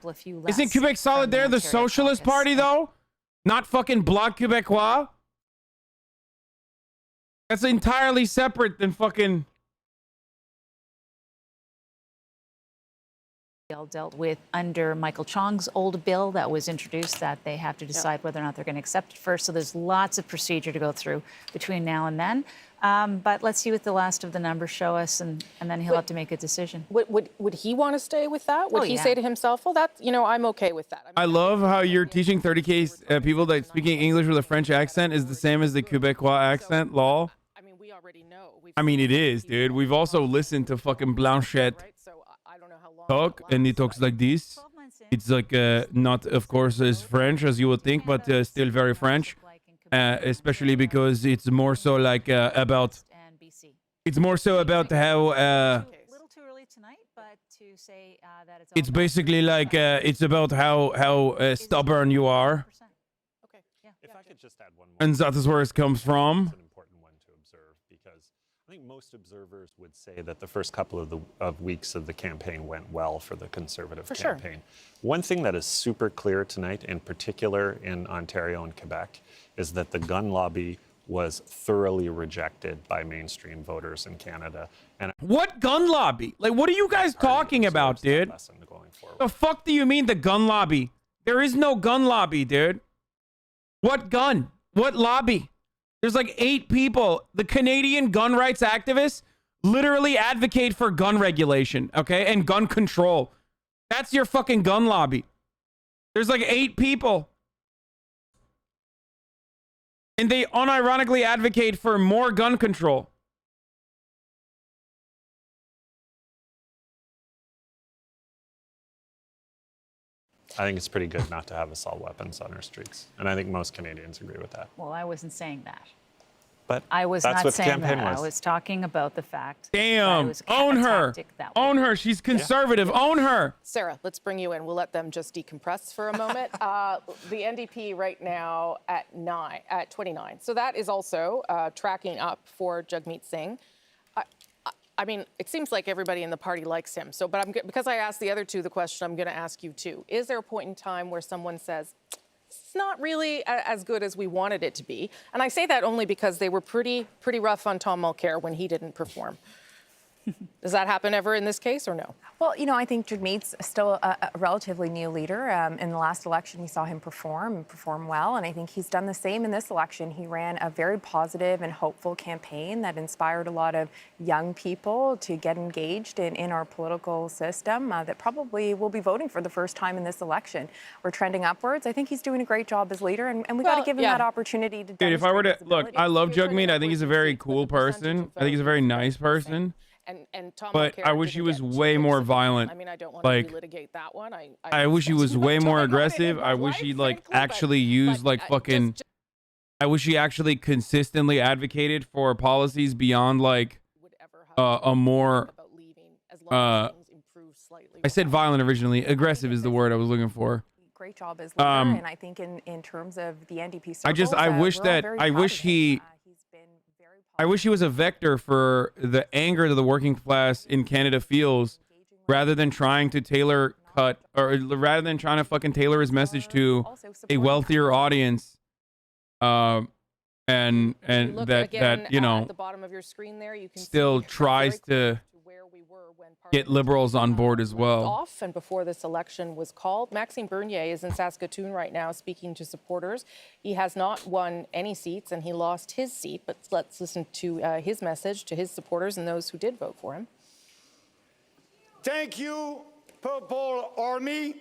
Isn't Quebec Solidaire the Socialist Party, though? Not fucking Bloc Québécois? That's entirely separate than fucking... Dealt with under Michael Chong's old bill that was introduced that they have to decide whether or not they're going to accept it first. So there's lots of procedure to go through between now and then. But let's see what the last of the numbers show us, and then he'll have to make a decision. Would he want to stay with that? Would he say to himself, well, that, I'm okay with that? I love how you're teaching 30K people that speaking English with a French accent is the same as the Quebecois accent, lol. I mean, we already know. I mean, it is, dude. We've also listened to fucking Blanchette talk, and he talks like this. It's like not, of course, as French as you would think, but still very French, especially because it's more so like about. It's more so about how. It's basically like it's about how stubborn you are. If I could just add one more. And that is where it comes from. I think most observers would say that the first couple of weeks of the campaign went well for the Conservative campaign. One thing that is super clear tonight, in particular in Ontario and Quebec, is that the gun lobby was thoroughly rejected by mainstream voters in Canada. And what gun lobby? Like, what are you guys talking about, dude? The fuck do you mean the gun lobby? There is no gun lobby, dude. What gun? What lobby? There's like 8 people. The Canadian gun rights activists literally advocate for gun regulation, okay? And gun control. That's your fucking gun lobby. There's like 8 people. And they unironically advocate for more gun control. I think it's pretty good not to have assault weapons on our streets. And I think most Canadians agree with that. Well, I wasn't saying that. But I was that's not what saying the campaign that. was. I was talking about the fact that it Damn. was Own her. Own her. She's conservative. Own her. Sarah, let's bring you in. We'll let them just decompress for a moment. The NDP right now at 29. So that is also tracking up for Jagmeet Singh. I mean, it seems like everybody in the party likes him. So, because I asked the other two the question, I'm going to ask you too. Is there a point in time where someone says, it's not really as good as we wanted it to be? And I say that only because they were pretty rough on Tom Mulcair when he didn't perform. Does that happen ever in this case or no? Well, I think Jagmeet's still a relatively new leader. In the last election, we saw him perform well, and I think he's done the same in this election. He ran a very positive and hopeful campaign that inspired a lot of young people to get engaged in our political system that probably will be voting for the first time in this election. We're trending upwards. I think he's doing a great job as leader, and we've got to give him that opportunity to Dude, if I were to, look, I love Jagmeet. I think he's a very cool person. I think he's a very nice person. And Tom but Mulcair I wish he was didn't get way more violent. I mean, I don't want to relitigate that one. I wish he was way more aggressive. I wish he actually used fucking. I wish he actually consistently advocated for policies beyond a more. I said violent originally. Aggressive is the word I was looking for. Great job as leader, and I think in terms of the NDP circles, I wish he was a vector for the anger that the working class in Canada feels, rather than trying to tailor fucking tailor his message to a wealthier audience, and that at the bottom of your screen there, you can still tries to get liberals on board as well. Off and before this election was called, Maxime Bernier is in Saskatoon right now speaking to supporters. He has not won any seats and he lost his seat, but let's listen to his message to his supporters and those who did vote for him. Thank you, Purple Army.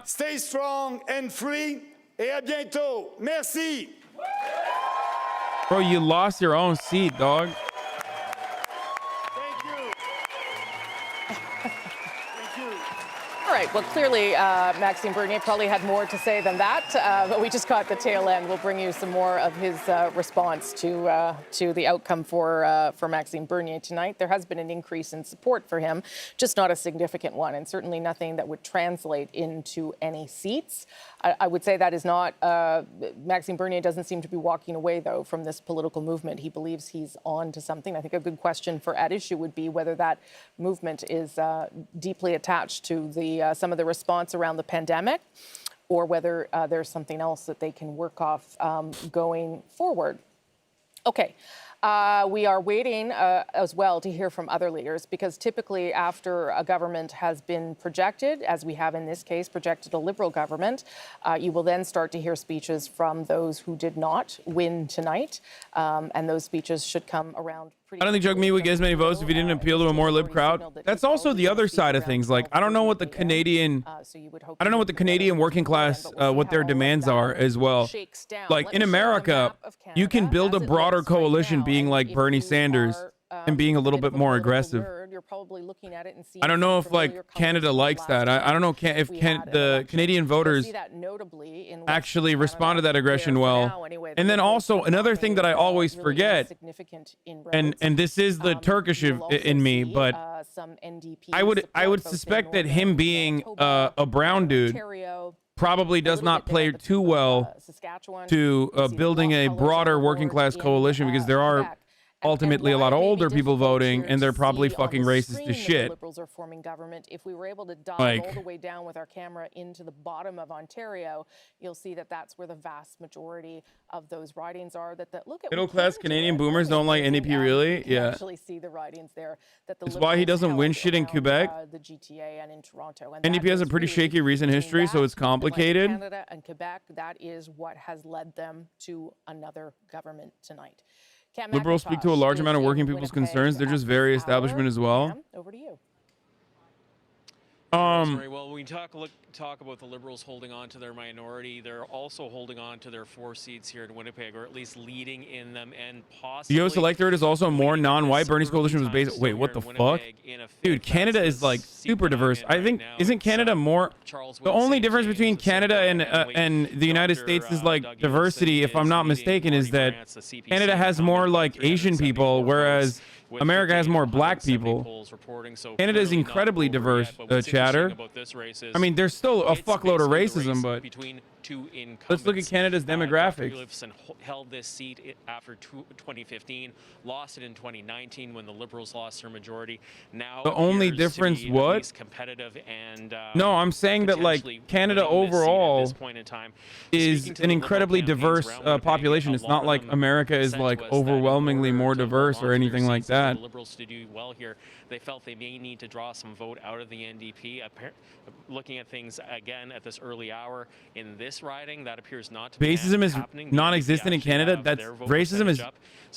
Stay strong and free. Et à bientôt. Merci. Bro, you lost your own seat, dog. Thank you. right. Well, clearly, Maxime Bernier probably had more to say than that, but we just caught the tail end. We'll bring you some more of his response to the outcome for Maxime Bernier tonight. There has been an increase in support for him, just not a significant one, and certainly nothing that would translate into any seats. I would say that is not, Maxime Bernier doesn't seem to be walking away, though, from this political movement. He believes he's on to something. I think a good question for at issue would be whether that movement is deeply attached to some of the response around the pandemic, or whether there's something else that they can work off going forward. Okay. We are waiting as well to hear from other leaders, because typically after a government has been projected, as we have in this case, projected a Liberal government, you will then start to hear speeches from those who did not win tonight. And those speeches should come around. I don't think Jagmeet would get as many votes if he didn't appeal to a more lib crowd. That's also the other side of things. Like, I don't know what the Canadian working class, what their demands are as well. Like, in America, you can build a broader coalition being like Bernie Sanders and being a little bit more aggressive. You're probably looking at it and seeing. I don't know if like Canada likes that. I don't know if the Canadian voters actually respond to that aggression well. And then also another thing that I always forget, and this is the Turkish in me, but I would suspect that him being a brown dude probably does not play too well to building a broader working class coalition, because there are ultimately a lot of older people voting, and they're probably fucking racist as shit. Liberals are forming government. If we were able to dive all the way down with our camera into the bottom of Ontario, you'll see that that's where the vast majority of those ridings are. Look at middle-class Canadian boomers don't like NDP, really? Yeah. Actually see the ridings there. That's why he doesn't win shit in Quebec. The GTA and in Toronto. And NDP has a pretty shaky recent history, so it's complicated. Canada and Quebec, that is what has led them to another government tonight. Liberals speak to a large amount of working people's concerns. They're just very establishment as well. Over to you. Sorry, well, when we talk about the Liberals holding on to their minority, they're also holding on to their 4 seats here in Winnipeg, or at least leading in them, and possibly... The U.S. electorate is also more non-white. Bernie's coalition was based... Wait, what the fuck? Dude, Canada is like super diverse. I think, isn't Canada more... The only difference between Canada and the United States is like diversity, if I'm not mistaken, is that Canada has more like Asian people, whereas America has more black people. Canada is incredibly diverse, chatter. I mean, there's still a fuckload of racism, but let's look at Canada's demographics. Held this seat after 2015, lost it in 2019 when the Liberals lost their majority. Now the only difference, what? Competitive and no, I'm saying that like Canada overall is an incredibly diverse population. It's not like America is like overwhelmingly more diverse or anything like that. The Liberals to do well here, they felt they may need to draw some vote out of the NDP. Looking at things again at this early hour in this riding, that appears not to be racism is non-existent in Canada. That's racism is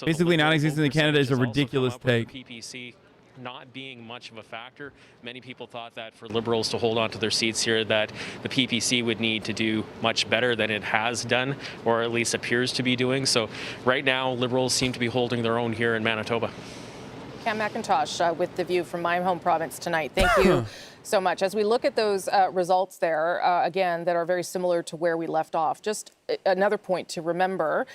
basically non-existent in Canada is a ridiculous take. PPC not being much of a factor. Many people thought that for Liberals to hold on to their seats here, that the PPC would need to do much better than it has done, or at least appears to be doing. So right now, Liberals seem to be holding their own here in Manitoba. Cam McIntosh with the view from my home province tonight. Thank you so much. As we look at those results there, again, that are very similar to where we left off, just another point to remember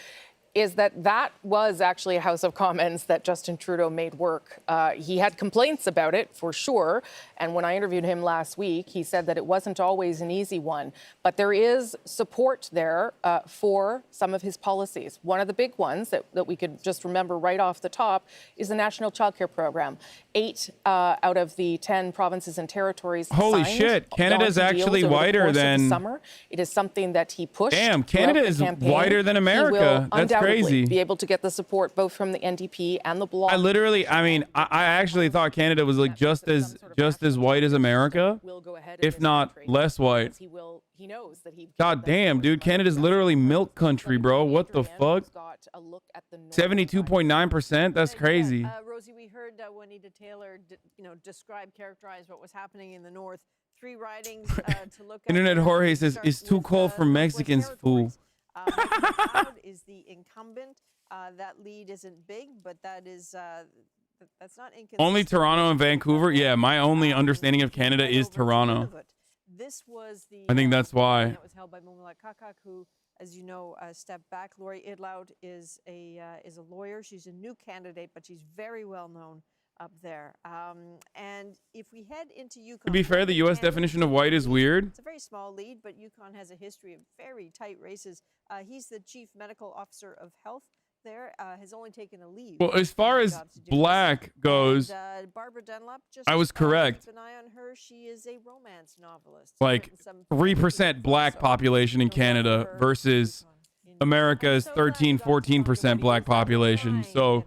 is that was actually a House of Commons that Justin Trudeau made work. He had complaints about it, for sure. And when I interviewed him last week, he said that it wasn't always an easy one. But there is support there for some of his policies. One of the big ones that we could just remember right off the top is the National Childcare Program. 8 out of the 10 provinces and territories Holy shit, Canada's actually whiter than... Summer. It is something that he pushed. Damn, Canada is whiter than America. That's crazy. Be able to get the support both from the NDP and the Bloc. I actually thought Canada was like just as white as America, if not less white. God damn, dude, Canada's literally milk country, bro. What the fuck? 72.9%. That's crazy. Rosie, we heard Juanita Taylor, characterize what was happening in the north. 3 ridings to look at. Internet Jorge says it's too cold for Mexicans, fool. Is the incumbent. That lead isn't big, but that is that's not inconsistent. Only Toronto and Vancouver. Yeah, my only understanding of Canada is Toronto. This was the. I think that's why. That was held by Mumula Kakak, who, as you know, stepped back. Lori Idloud is a lawyer. She's a new candidate, but she's very well known up there. And if we head into Yukon, To be fair, the U.S. definition of white is weird. It's a very small lead, but Yukon has a history of very tight races. He's the chief medical officer of health there, has only taken a leave. Well, as far as black goes, Barbara Dunlop, just I was correct. keep an eye on her. She is a romance novelist. Like 3% black population in Canada versus America's 13-14% black population. So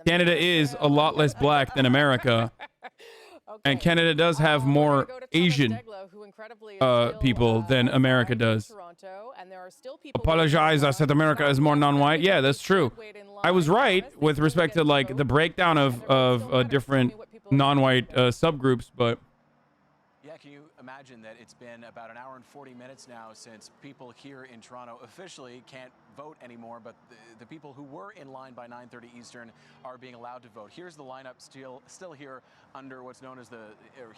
Canada is a lot less black than America. And Canada does have more Asian people than America does. Apologize, I said America is more non-white. Yeah, that's true. I was right with respect to like the breakdown of different non-white subgroups, but yeah, can you imagine that it's been about an hour and 40 minutes now since people here in Toronto officially can't vote anymore, but the people who were in line by 9:30 Eastern are being allowed to vote. Here's the lineup still here under what's known as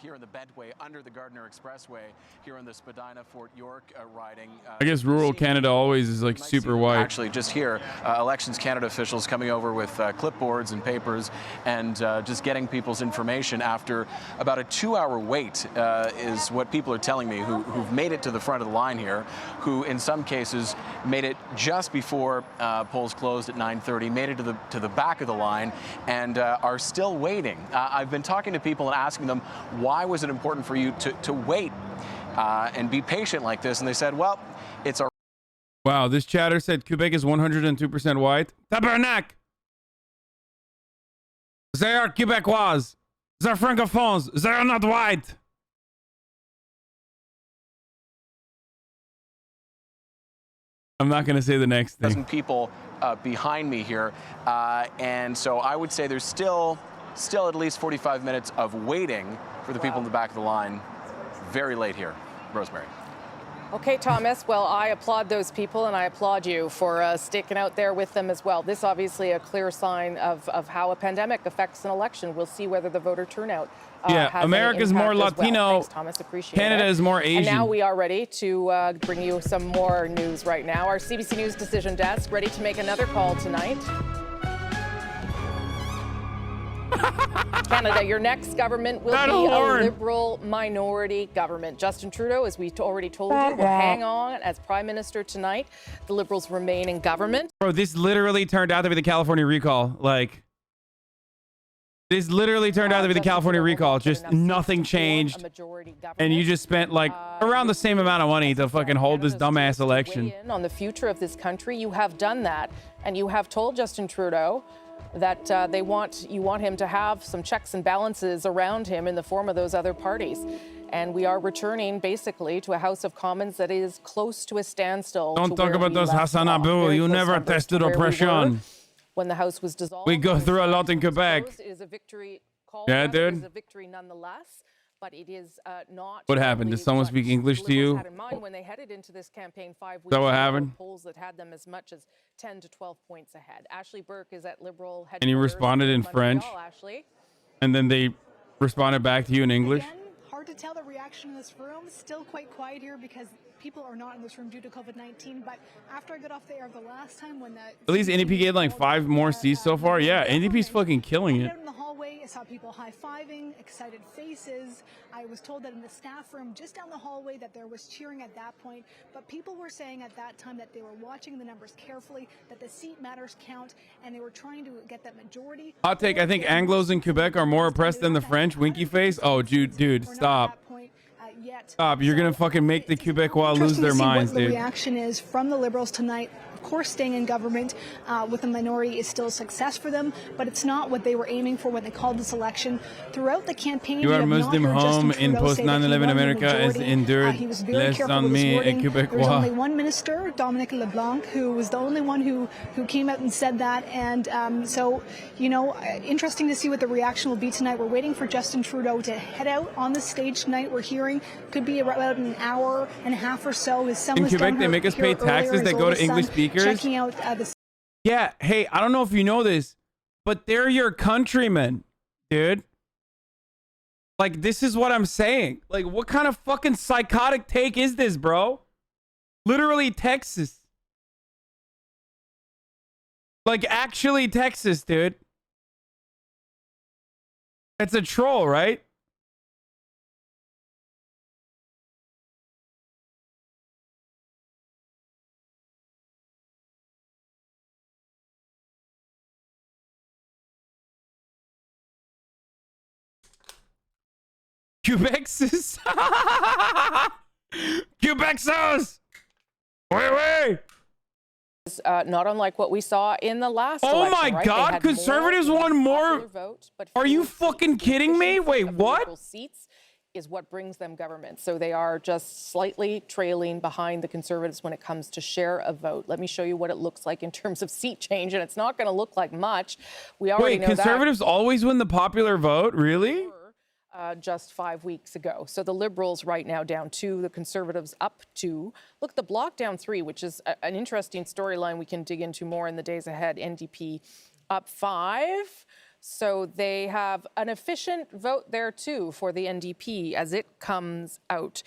here in the Bedway, under the Gardiner Expressway, here in the Spadina-Fort York riding. I guess rural Canada always is like super white. Actually, just here, Elections Canada officials coming over with clipboards and papers and just getting people's information after about a 2-hour wait is what people are telling me who've made it to the front of the line here, who in some cases made it just before polls closed at 9:30, made it to the back of the line, and are still waiting. I've been talking to people and asking them, why was it important for you to wait and be patient like this? And they said, well, it's our. Wow, this chatter said Quebec is 102% white. Tabernacle! They are Quebecois. They are francophones. They are not white. I'm not going to say the next thing. Dozen people behind me here, and so I would say there's still at least 45 minutes of waiting for the people in the back of the line. Very late here. Rosemary. Okay, Thomas. Well, I applaud those people, and I applaud you for sticking out there with them as well. This obviously a clear sign of how a pandemic affects an election. We'll see whether the voter turnout yeah, has America's more Latino. Well. Thanks, Thomas. Appreciate Canada it. is more Asian. And now we are ready to bring you some more news right now. Our CBC News Decision Desk ready to make another call tonight. Canada, your next government will be a Liberal minority government. Justin Trudeau, as we already told you, will hang on as Prime Minister tonight. The Liberals remain in government. Bro, this literally turned out to be the California recall. Like, this literally turned out to be the California recall. Just nothing changed. And you just spent like around the same amount of money to fucking hold this dumbass election. On the future of this country, you have done that. And you have told Justin Trudeau that you want him to have some checks and balances around him in the form of those other parties. And we are returning basically to a House of Commons that is close to a standstill. Don't talk about those HasanAbi. You never tested oppression. When the House was dissolved. We go through a lot in Quebec. It is a victory. Yeah, dude. It is a victory nonetheless. But it is not. What happened? Did someone speak English to you? Had in mind when they headed into this campaign 5 weeks Is that what ago, happened? polls that had them as much as 10 to 12 points ahead. Ashley Burke is at Liberal headquarters. And you responded in French. Ashley. And then they responded back to you in English. Again, hard to tell the reaction in this room. Still quite quiet here because people are not in this room due to COVID-19. But after I got off the air the last time when the At least NDP gained like 5 more seats so far. Yeah, NDP's fucking killing it. out in the hallway, I saw people high-fiving, excited faces. I was told that in the staff room just down the hallway that there was cheering at that point. But people were saying at that time that they were watching the numbers carefully, that the seat matters count, and they were trying to get that majority. Hot take, I think Anglos in Quebec are more oppressed than the French. Winky face. Oh, dude, stop. Stop. You're going to fucking make the Quebecois lose their minds, what the dude. reaction is from the Liberals tonight. Of course, staying in government with a minority is still a success for them, but it's not what they were aiming for when they called this election. Throughout the campaign, You are Muslim home in post 9/11 America has endured less on me, a There was only Quebecois. one minister, Dominic LeBlanc, who was the only one who came out and said that. And so, you know, interesting to see what the reaction will be tonight. We're waiting for Justin Trudeau to head out on the stage tonight. We're hearing could be about an hour and a half or so. His son In was Quebec, down they make us pay here earlier, taxes his that go to oldest English son, speakers. Checking out the Yeah, hey, I don't know if you know this, but they're your countrymen, dude. Like, this is what I'm saying. Like, what kind of fucking psychotic take is this, bro? Literally Texas. Like, actually Texas, dude. It's a troll, right? Quebexes. Quebexes. Wait. Not unlike what we saw in the last Oh election, my right? God, conservatives won more. Vote, but Are you fucking kidding me? Wait, what? Seats is what brings them government. So they are just slightly trailing behind the Conservatives when it comes to share of vote. Let me show you what it looks like in terms of seat change, and it's not going to look like much. We already know Conservatives always win the popular vote? Really? Just 5 weeks ago. So the Liberals right now down 2, the Conservatives up 2. Look, the Bloc down 3, which is an interesting storyline we can dig into more in the days ahead. NDP up 5. So they have an efficient vote there too for the NDP as it comes out.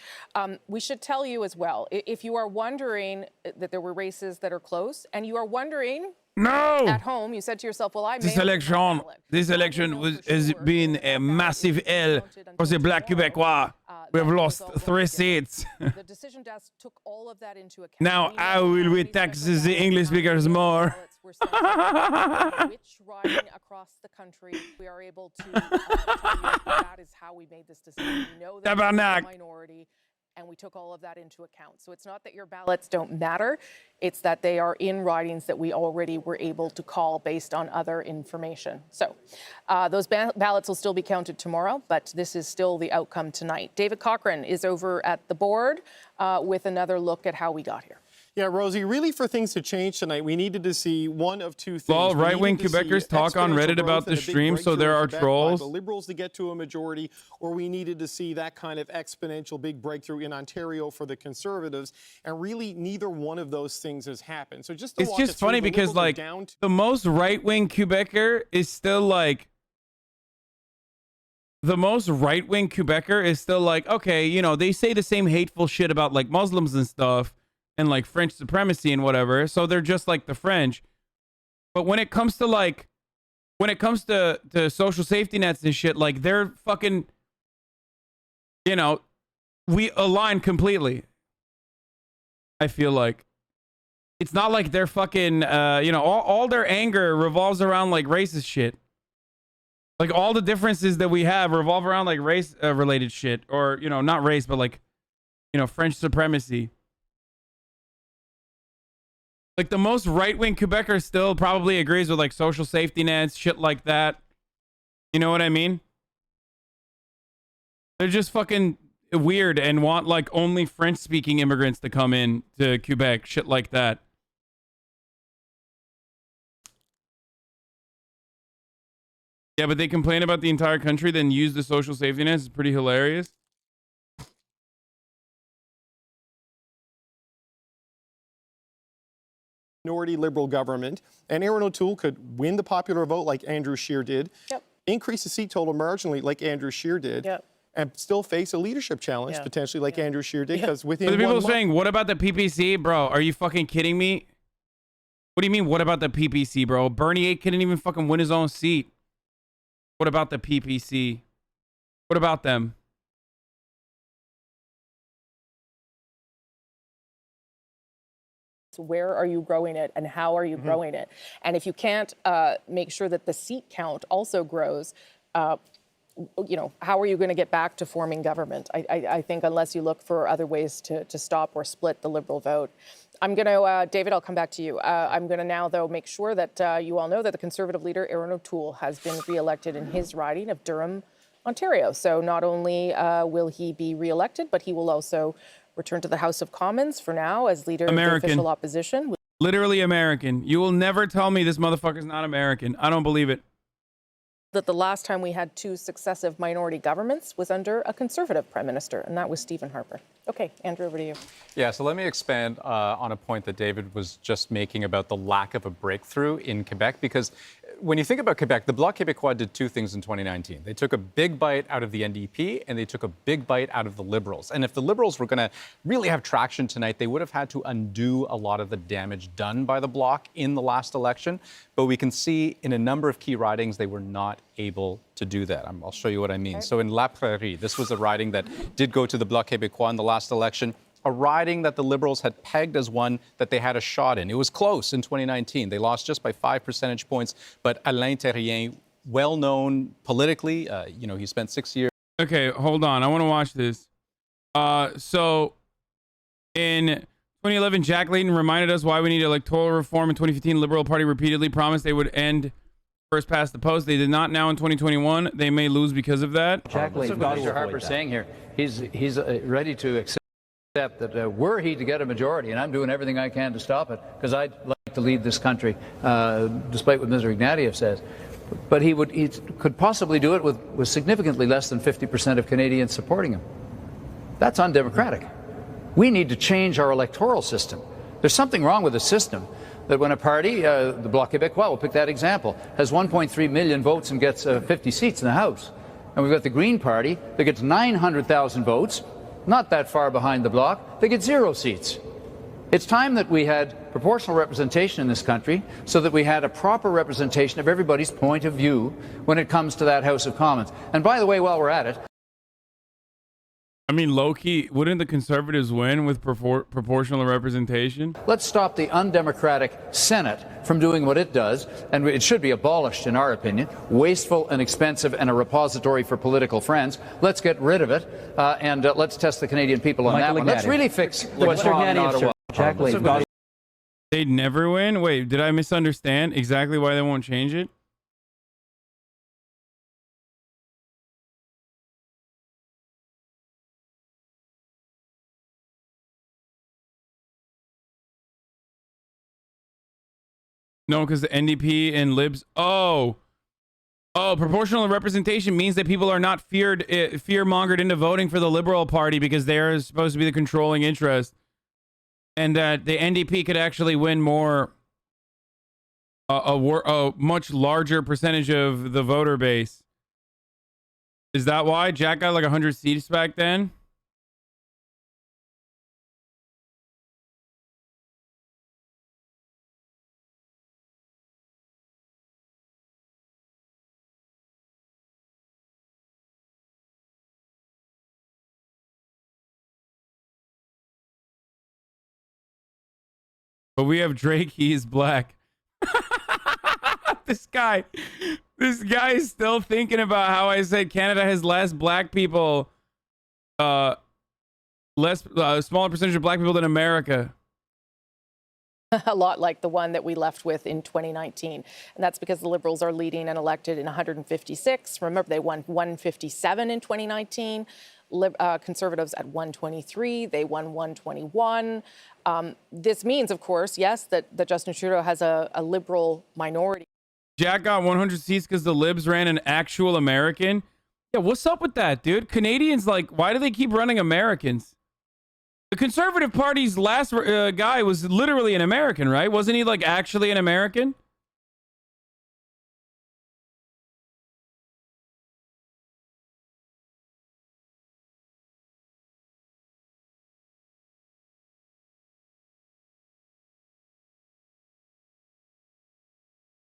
We should tell you as well, if you are wondering that there were races that are close and you are wondering at home, you said to yourself, well, This election has been a massive L for the Black Quebecois. We have lost 3 seats. The decision desk took all of that into account. Now I will we tax the English speakers more. Which riding across the country we are able to tell you that is how we made this decision. We know that it's a minority, and we took all of that into account. So it's not that your ballots don't matter, it's that they are in ridings that we already were able to call based on other information. So those ballots will still be counted tomorrow, but this is still the outcome tonight. David Cochrane is over at the board with another look at how we got here. Yeah, Rosie, really for things to change tonight, we needed to see one of two things. Well, right-wing Quebecers talk on Reddit about the stream, so there are trolls. The Liberals to get to a majority, or we needed to see that kind of exponential big breakthrough in Ontario for the Conservatives, and really neither one of those things has happened. So just to It's just funny because, like, the most right-wing Quebecer is still like, okay, you know, they say the same hateful shit about, like, Muslims and stuff, and like French supremacy and whatever, so they're just like the French. But when it comes to social safety nets and shit, like they're fucking, you know, we align completely. I feel like it's not like they're fucking, you know, all their anger revolves around like racist shit. Like all the differences that we have revolve around like race related shit, or, you know, not race, but like, you know, French supremacy. Like, the most right-wing Quebecer still probably agrees with, like, social safety nets, shit like that. You know what I mean? They're just fucking weird and want, like, only French-speaking immigrants to come in to Quebec, shit like that. Yeah, but they complain about the entire country, then use the social safety nets. It's pretty hilarious. Minority Liberal government, and Aaron O'Toole could win the popular vote like Andrew Scheer did, increase the seat total marginally like Andrew Scheer did, and still face a leadership challenge potentially like Andrew Scheer did, because within But the people 1 month, saying, what about the PPC? Bro, are you fucking kidding me? What do you mean, what about the PPC, bro? Bernier couldn't even fucking win his own seat. What about the PPC? What about them? Where are you growing it and how are you growing it? And if you can't make sure that the seat count also grows, you know, how are you going to get back to forming government? I think unless you look for other ways to stop or split the Liberal vote. I'm going to, David, I'll come back to you. I'm going to now, though, make sure that you all know that the Conservative leader, Aaron O'Toole, has been re-elected in his riding of Durham, Ontario. So not only will he be re-elected, but he will also return to the House of Commons for now as leader of the official opposition. Literally American. You will never tell me this motherfucker's not American. I don't believe it. That the last time we had 2 successive minority governments was under a Conservative Prime Minister, and that was Stephen Harper. Okay, Andrew, over to you. Yeah, so let me expand on a point that David was just making about the lack of a breakthrough in Quebec, because when you think about Quebec, the Bloc Québécois did two things in 2019. They took a big bite out of the NDP and they took a big bite out of the Liberals. And if the Liberals were going to really have traction tonight, they would have had to undo a lot of the damage done by the Bloc in the last election. But we can see in a number of key ridings, they were not able to do that. I'll show you what I mean. Okay. So in La Prairie, this was a riding that did go to the Bloc Québécois in the last election. A riding that the Liberals had pegged as one that they had a shot in. It was close in 2019. They lost just by 5 percentage points. But Alain Terrien, well known politically, he spent 6 years. Okay, hold on. I want to watch this. So in 2011, Jack Layton reminded us why we need electoral reform. In 2015, Liberal Party repeatedly promised they would end first past the post. They did not. Now in 2021, they may lose because of that. Jack Layton, Mr. Harper's saying here, he's ready to accept that were he to get a majority, and I'm doing everything I can to stop it, because I'd like to lead this country, despite what Mr. Ignatieff says. But he could possibly do it with significantly less than 50% of Canadians supporting him. That's undemocratic. We need to change our electoral system. There's something wrong with the system that when a party, the Bloc Québécois, we'll pick that example, has 1.3 million votes and gets 50 seats in the House. And we've got the Green Party that gets 900,000 votes, not that far behind the Bloc, they get 0 seats. It's time that we had proportional representation in this country so that we had a proper representation of everybody's point of view when it comes to that House of Commons. And by the way, while we're at it, I mean, low-key, wouldn't the Conservatives win with proportional representation? Let's stop the undemocratic Senate from doing what it does, and it should be abolished, in our opinion. Wasteful and expensive and a repository for political friends. Let's get rid of it, and let's test the Canadian people on that one. Let's really fix what's wrong in Ottawa. Jack Layton. They'd never win? Wait, did I misunderstand exactly why they won't change it? No, because the NDP and Libs. Oh, proportional representation means that people are not fear-mongered into voting for the Liberal Party because they're supposed to be the controlling interest, and that the NDP could actually win more, a much larger percentage of the voter base. Is that why Jack got like 100 seats back then? But we have Drake, he's black. This guy is still thinking about how I said Canada has less black people, smaller percentage of black people than America. A lot like the one that we left with in 2019. And that's because the Liberals are leading and elected in 156. Remember, they won 157 in 2019. Conservatives at 123. They won 121. This means, of course, yes, that Justin Trudeau has a Liberal minority. Jack got 100 seats because the Libs ran an actual American. Yeah, what's up with that, dude? Canadians, like, why do they keep running Americans? The Conservative Party's last guy was literally an American, right? Wasn't he, like, actually an American?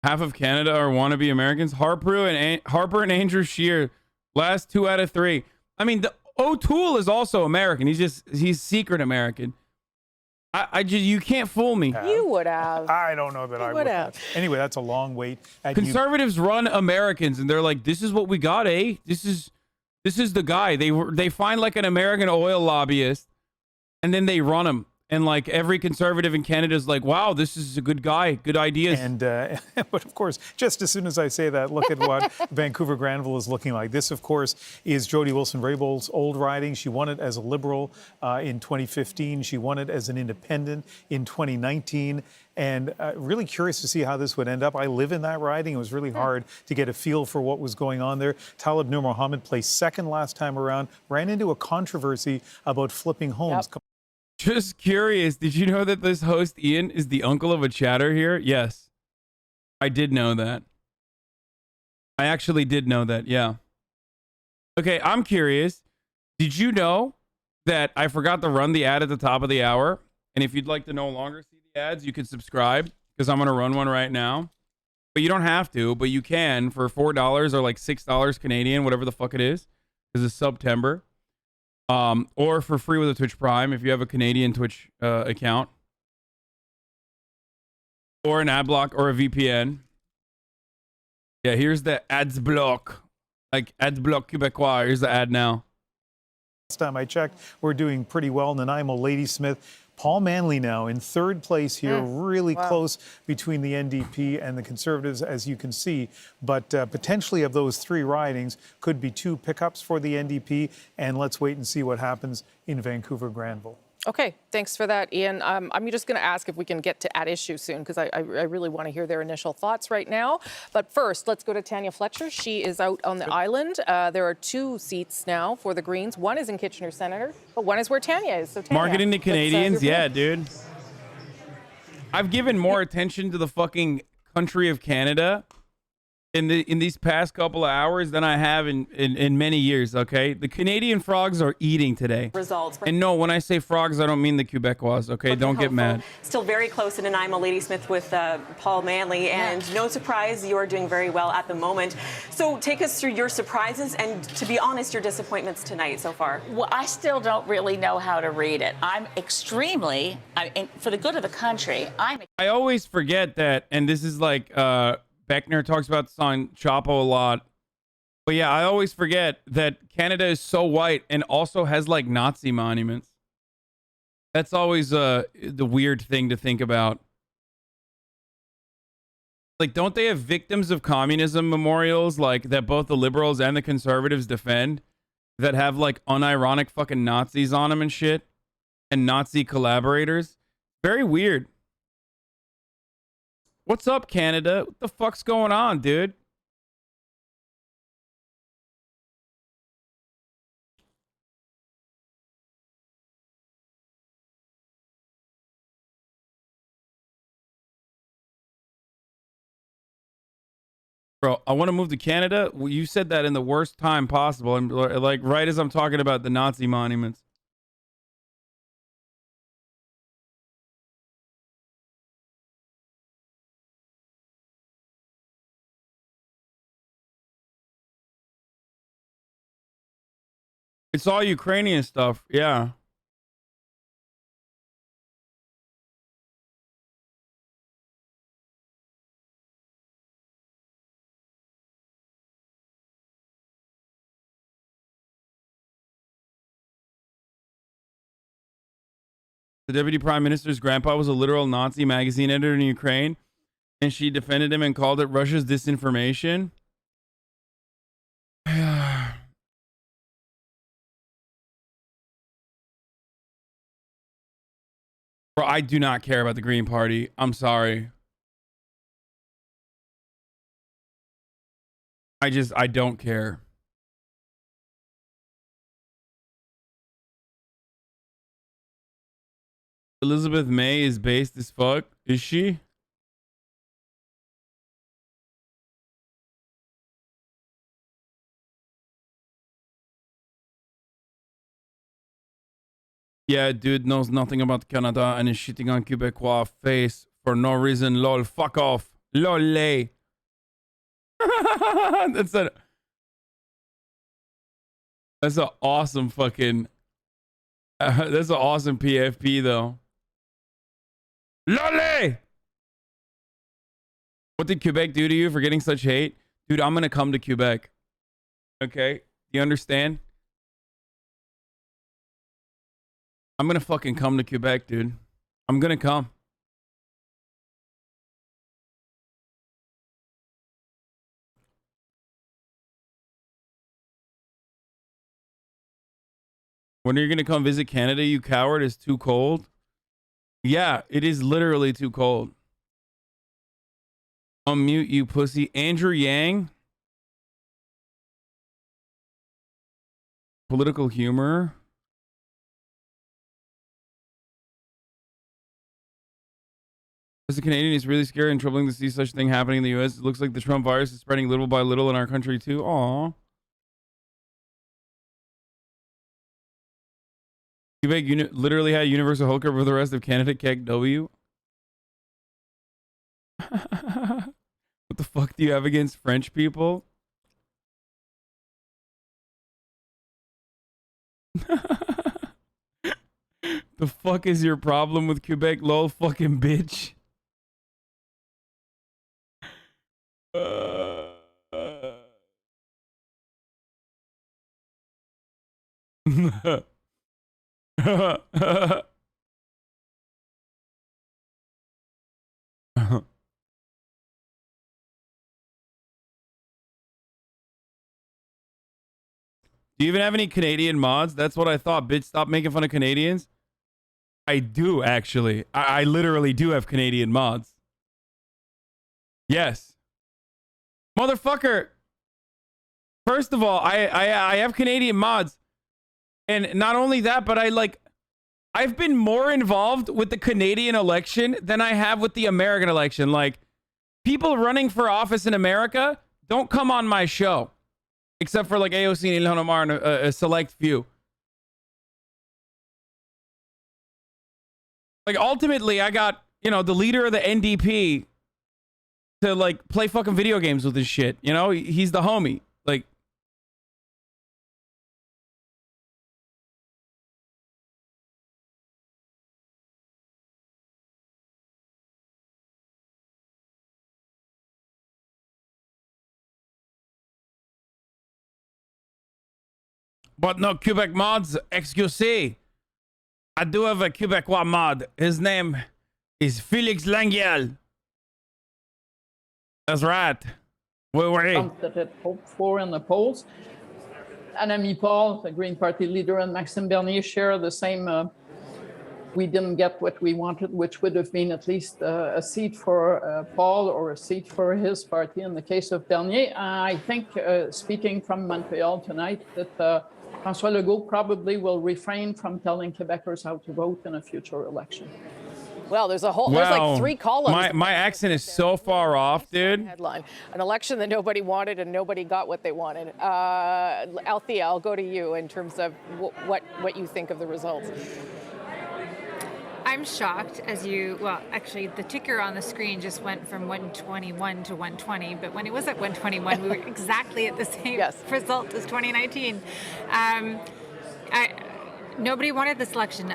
Half of Canada are wannabe Americans. Harper and Andrew Scheer, last 2 out of 3. I mean, O'Toole is also American. He's secret American. You can't fool me. You would have. I don't know that I would have. Anyway, that's a long wait. Conservatives run Americans, and they're like, "This is what we got, eh? This is the guy." They find like an American oil lobbyist, and then they run him. And like every conservative in Canada is like, wow, this is a good guy, good ideas. And but of course, just as soon as I say that, look at what Vancouver Granville is looking like. This, of course, is Jody Wilson-Raybould's old riding. She won it as a Liberal in 2015. She won it as an independent in 2019. And really curious to see how this would end up. I live in that riding. It was really hard to get a feel for what was going on there. Talib Nur Mohammed placed second last time around, ran into a controversy about flipping homes. Yep. Just curious, did you know that this host, Ian, is the uncle of a chatter here? Yes. I did know that. I actually did know that. Yeah. Okay, I'm curious. Did you know that I forgot to run the ad at the top of the hour? And if you'd like to no longer see the ads, you can subscribe because I'm going to run one right now. But you don't have to, but you can for $4 or like $6 Canadian, whatever the fuck it is, because it's September. Or for free with a Twitch Prime if you have a Canadian Twitch account. Or an ad block or a VPN. Yeah, here's the ads block. Like ads block Quebecois. Here's the ad now. Last time I checked, we're doing pretty well. Nanaimo Ladysmith. Paul Manley now in third place here, really close between the NDP and the Conservatives, as you can see. But potentially of those three ridings could be two pickups for the NDP. And let's wait and see what happens in Vancouver Granville. Okay, thanks for that, Ian. I'm just going to ask if we can get to at issue soon because I really want to hear their initial thoughts right now. But first, let's go to Tanya Fletcher. She is out on the island. There are two seats now for the Greens. One is in Kitchener Centre, but one is where Tanya is. So Tanya, marketing to Canadians, yeah, dude. I've given more attention to the fucking country of Canada in these past couple of hours than I have in many years, okay? The Canadian frogs are eating today. Results. And no, when I say frogs, I don't mean the Quebecois, okay? Don't get mad. Still very close in Nanaimo Ladysmith with Paul Manley, and no surprise, you are doing very well at the moment. So take us through your surprises and, to be honest, your disappointments tonight so far. Well, I still don't really know how to read it. I'm extremely, for the good of the country, I always forget that, and this is like, Beckner talks about this on Chapo a lot. But yeah, I always forget that Canada is so white and also has like Nazi monuments. That's always the weird thing to think about. Like, don't they have victims of communism memorials like that both the liberals and the conservatives defend that have like unironic fucking Nazis on them and shit and Nazi collaborators? Very weird. What's up, Canada? What the fuck's going on, dude? Bro, I want to move to Canada. Well, you said that in the worst time possible. And like right as I'm talking about the Nazi monuments. It's all Ukrainian stuff. Yeah. The deputy prime minister's grandpa was a literal Nazi magazine editor in Ukraine, and she defended him and called it Russia's disinformation. Bro, I do not care about the Green Party. I'm sorry. I don't care. Elizabeth May is based as fuck. Is she? Yeah, dude knows nothing about Canada and is shitting on Quebecois face for no reason. Lol, fuck off. Lol. That's an awesome fucking. That's an awesome PFP though. Lol. What did Quebec do to you for getting such hate, dude? I'm gonna come to Quebec. Okay, do you understand? I'm gonna fucking come to Quebec, dude. I'm gonna come. When are you gonna come visit Canada, you coward? It's too cold. Yeah, it is literally too cold. Unmute, you pussy. Andrew Yang. Political humor. As a Canadian, it's really scary and troubling to see such thing happening in the U.S. It looks like the Trump virus is spreading little by little in our country too. Aww. Quebec literally had universal healthcare for the rest of Canada. Keg W. What the fuck do you have against French people? The fuck is your problem with Quebec, lol, fucking bitch? Do you even have any Canadian mods? That's what I thought. Bitch, stop making fun of Canadians. I do, actually. I literally do have Canadian mods. Yes. Motherfucker. First of all, I have Canadian mods. And not only that, but I've been more involved with the Canadian election than I have with the American election. Like, people running for office in America don't come on my show. Except for like AOC and Ilhan Omar and a select few. Like, ultimately, I got, you know, the leader of the NDP to like play fucking video games with this shit. You know, he's the homie. Like, but no Quebec mods, excusez. I do have a Quebecois mod. His name is Félix Langiel. That's right. That it hoped for in the polls. HasanAbi Paul, the Green Party leader, and Maxime Bernier share the same. We didn't get what we wanted, which would have been at least a seat for Paul or a seat for his party. In the case of Bernier, I think, speaking from Montreal tonight, that François Legault probably will refrain from telling Quebecers how to vote in a future election. Well, there's like 3 columns. My accent is so far off, dude. Headline: an election that nobody wanted and nobody got what they wanted. Althea, I'll go to you in terms of what you think of the results. I'm shocked actually the ticker on the screen just went from 121 to 120, but when it was at 121, we were exactly at the same result as 2019. Nobody wanted this election.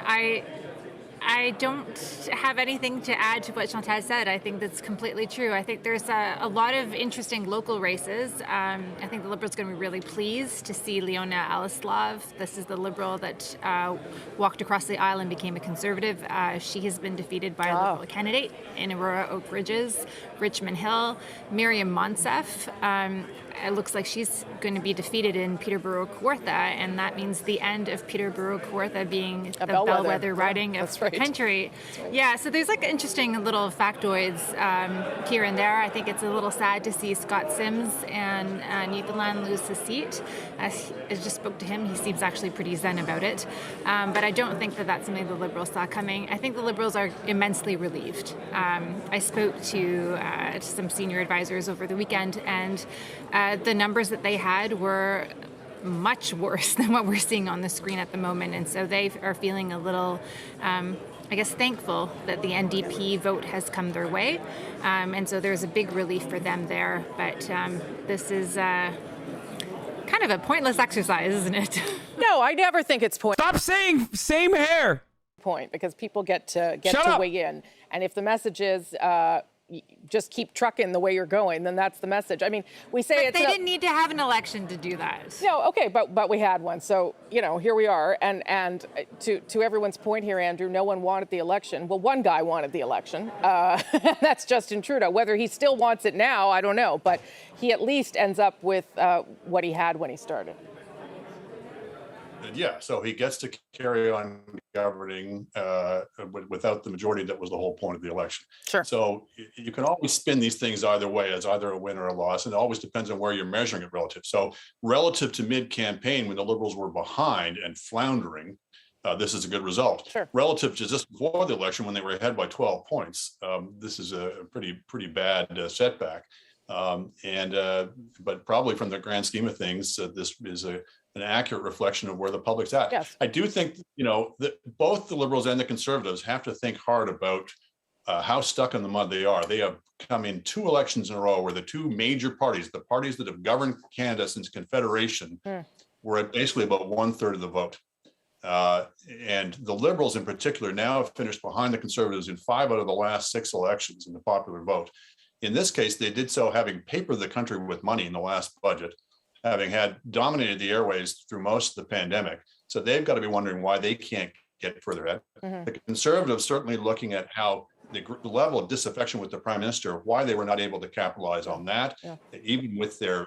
I don't have anything to add to what Chantal said. I think that's completely true. I think there's a lot of interesting local races. I think the Liberals are going to be really pleased to see Leona Alislav. This is the Liberal that walked across the aisle and became a Conservative. She has been defeated by a Liberal candidate in Aurora Oak Ridges, Richmond Hill. Miriam Monsef. It looks like she's going to be defeated in Peterborough-Kawartha, and that means the end of Peterborough-Kawartha being the bellwether riding of the country. Right. Yeah, so there's like interesting little factoids here and there. I think it's a little sad to see Scott Sims and Newfoundland lose his seat. I just spoke to him. He seems actually pretty zen about it. But I don't think that that's something the Liberals saw coming. I think the Liberals are immensely relieved. I spoke to some senior advisors over the weekend, and the numbers that they had were much worse than what we're seeing on the screen at the moment. And so they are feeling a little, thankful that the NDP vote has come their way. And so there's a big relief for them there. But this is kind of a pointless exercise, isn't it? No, I never think it's pointless. Stop saying same hair. Point, because people get to weigh in. And if the message is just keep trucking the way you're going, then that's the message. I mean, we say but they didn't need to have an election to do that. No, okay, but we had one. So, you know, here we are. And to everyone's point here, Andrew, no one wanted the election. Well, one guy wanted the election. That's Justin Trudeau. Whether he still wants it now, I don't know. But he at least ends up with what he had when he started. Yeah, so he gets to carry on governing without the majority. That was the whole point of the election. Sure. So you can always spin these things either way, as either a win or a loss, and it always depends on where you're measuring it relative. So relative to mid-campaign, when the Liberals were behind and floundering, this is a good result. Sure. Relative to just before the election, when they were ahead by 12 points, this is a pretty bad setback. But probably from the grand scheme of things, this is an accurate reflection of where the public's at. Yes. I do think, that both the Liberals and the Conservatives have to think hard about how stuck in the mud they are. They have come in 2 elections in a row where the 2 major parties, the parties that have governed Canada since Confederation, were at basically about 1/3 of the vote. And the Liberals in particular now have finished behind the Conservatives in 5 out of the last 6 elections in the popular vote. In this case, they did so having papered the country with money in the last budget, having had dominated the airways through most of the pandemic. So they've got to be wondering why they can't get further ahead. The Conservatives certainly looking at how the level of disaffection with the Prime Minister, why they were not able to capitalize on that, even with their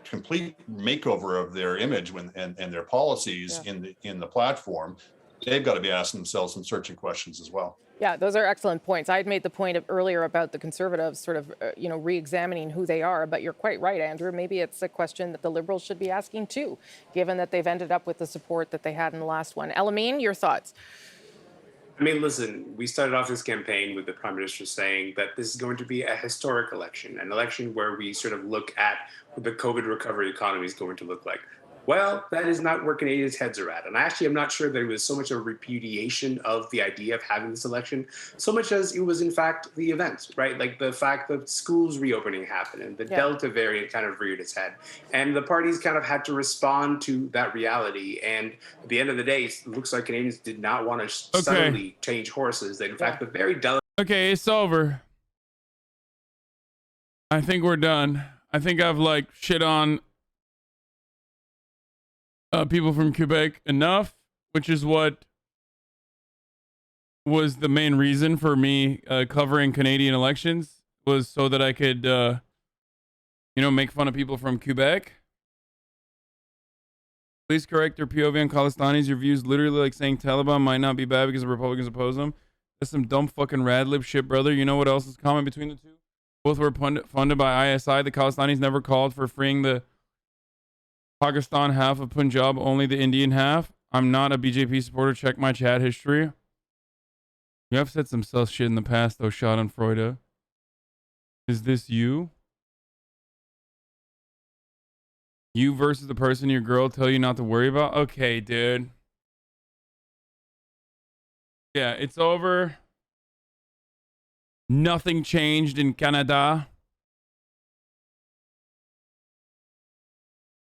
complete makeover of their image and their policies in the platform. They've got to be asking themselves some searching questions as well. Yeah, those are excellent points. I had made the point earlier about the Conservatives sort of, re-examining who they are, but you're quite right, Andrew. Maybe it's a question that the Liberals should be asking too, given that they've ended up with the support that they had in the last one. Elamine, your thoughts? I mean, listen, we started off this campaign with the Prime Minister saying that this is going to be a historic election, an election where we sort of look at what the COVID recovery economy is going to look like. Well, that is not where Canadians' heads are at. And actually, I'm not sure that it was so much a repudiation of the idea of having this election, so much as it was, in fact, the events, right? Like the fact that schools reopening happened and the Delta variant kind of reared its head. And the parties kind of had to respond to that reality. And at the end of the day, it looks like Canadians did not want to suddenly change horses. That, in fact, the very delicate... Okay, it's over. I think we're done. I think I've, shit on people from Quebec enough, which is what was the main reason for me covering Canadian elections, was so that I could, make fun of people from Quebec. Please correct your POV on Khalistanis. Your views literally like saying Taliban might not be bad because the Republicans oppose them. That's some dumb fucking radlib shit, brother. You know what else is common between the two? Both were funded by ISI. The Khalistanis never called for freeing the Pakistan half of Punjab, only the Indian half. I'm not a BJP supporter. Check my chat history. You have said some sus shit in the past, though, Schadenfreude. Is this you? You versus the person your girl tell you not to worry about? Okay, dude. Yeah, it's over. Nothing changed in Canada.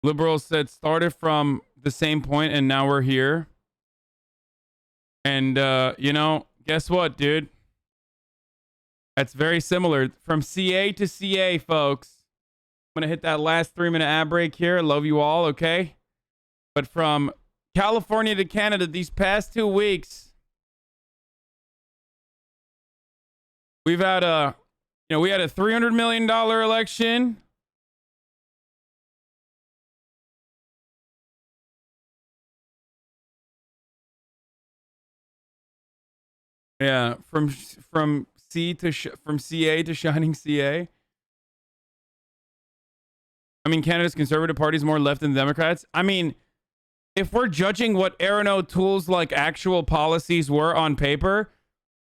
Liberals said started from the same point and now we're here. And, guess what, dude? That's very similar. From CA to CA, folks. I'm going to hit that last 3-minute ad break here. I love you all, okay? But from California to Canada these past 2 weeks, we've had we had a $300 million election. Yeah, from CA to shining CA. I mean, Canada's Conservative Party is more left than the Democrats. I mean, if we're judging what Aaron O'Toole's actual policies were on paper,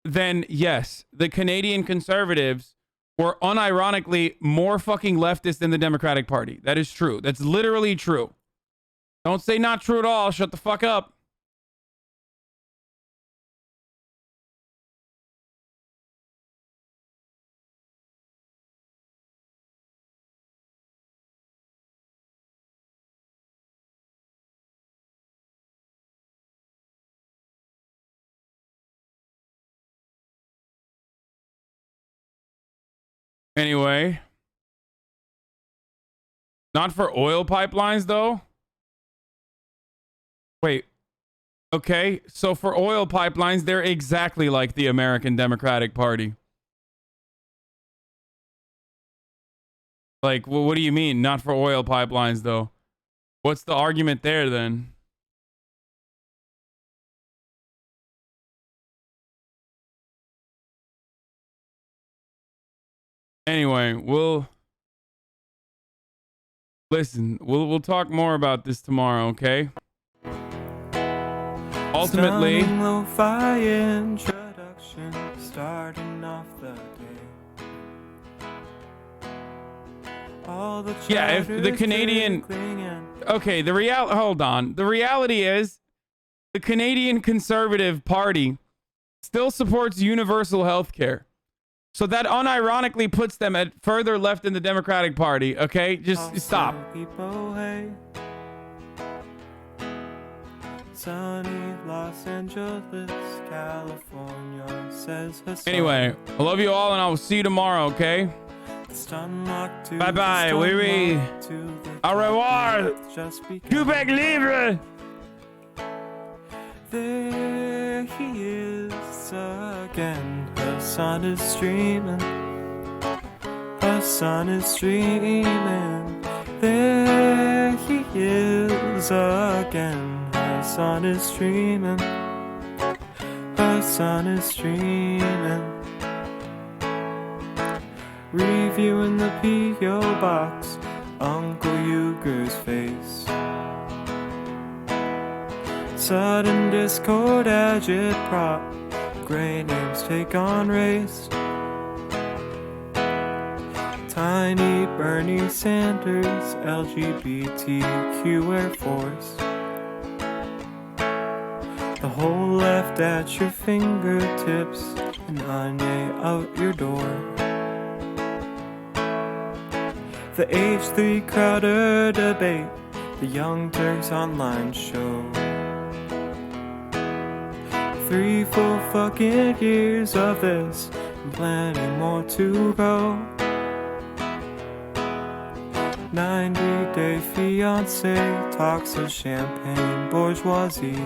then yes, the Canadian Conservatives were unironically more fucking leftist than the Democratic Party. That is true. That's literally true. Don't say not true at all. Shut the fuck up. Anyway, not for oil pipelines, though. Wait. Okay, so for oil pipelines, they're exactly like the American Democratic Party. What do you mean? Not for oil pipelines, though? What's the argument there, then? Anyway, we'll talk more about this tomorrow, okay? ultimately, lo-fi introduction, starting off the day. All the yeah, if the Canadian, okay, hold on. The reality is the Canadian Conservative Party still supports universal health care. So that unironically puts them at further left in the Democratic Party, okay? Just stop. Sunny Los Angeles, California, says Hasan. Anyway, I love you all and I will see you tomorrow, okay? Bye-bye, oui, oui. Au revoir. Quebec libre. There he is again. Hasan is streaming. Hasan is streaming. There he is again. Hasan is streaming. Hasan is streaming. Reviewing the P.O. box, Uncle Uger's face. Sudden discord agitprop, gray names take on race. Tiny Bernie Sanders, LGBTQ Air Force. The whole left at your fingertips, and Anya out your door. The H3 Crowder debate, the Young Turks online show. 3 full fucking years of this, and plenty more to go. 90-day fiancé, talks of champagne bourgeoisie.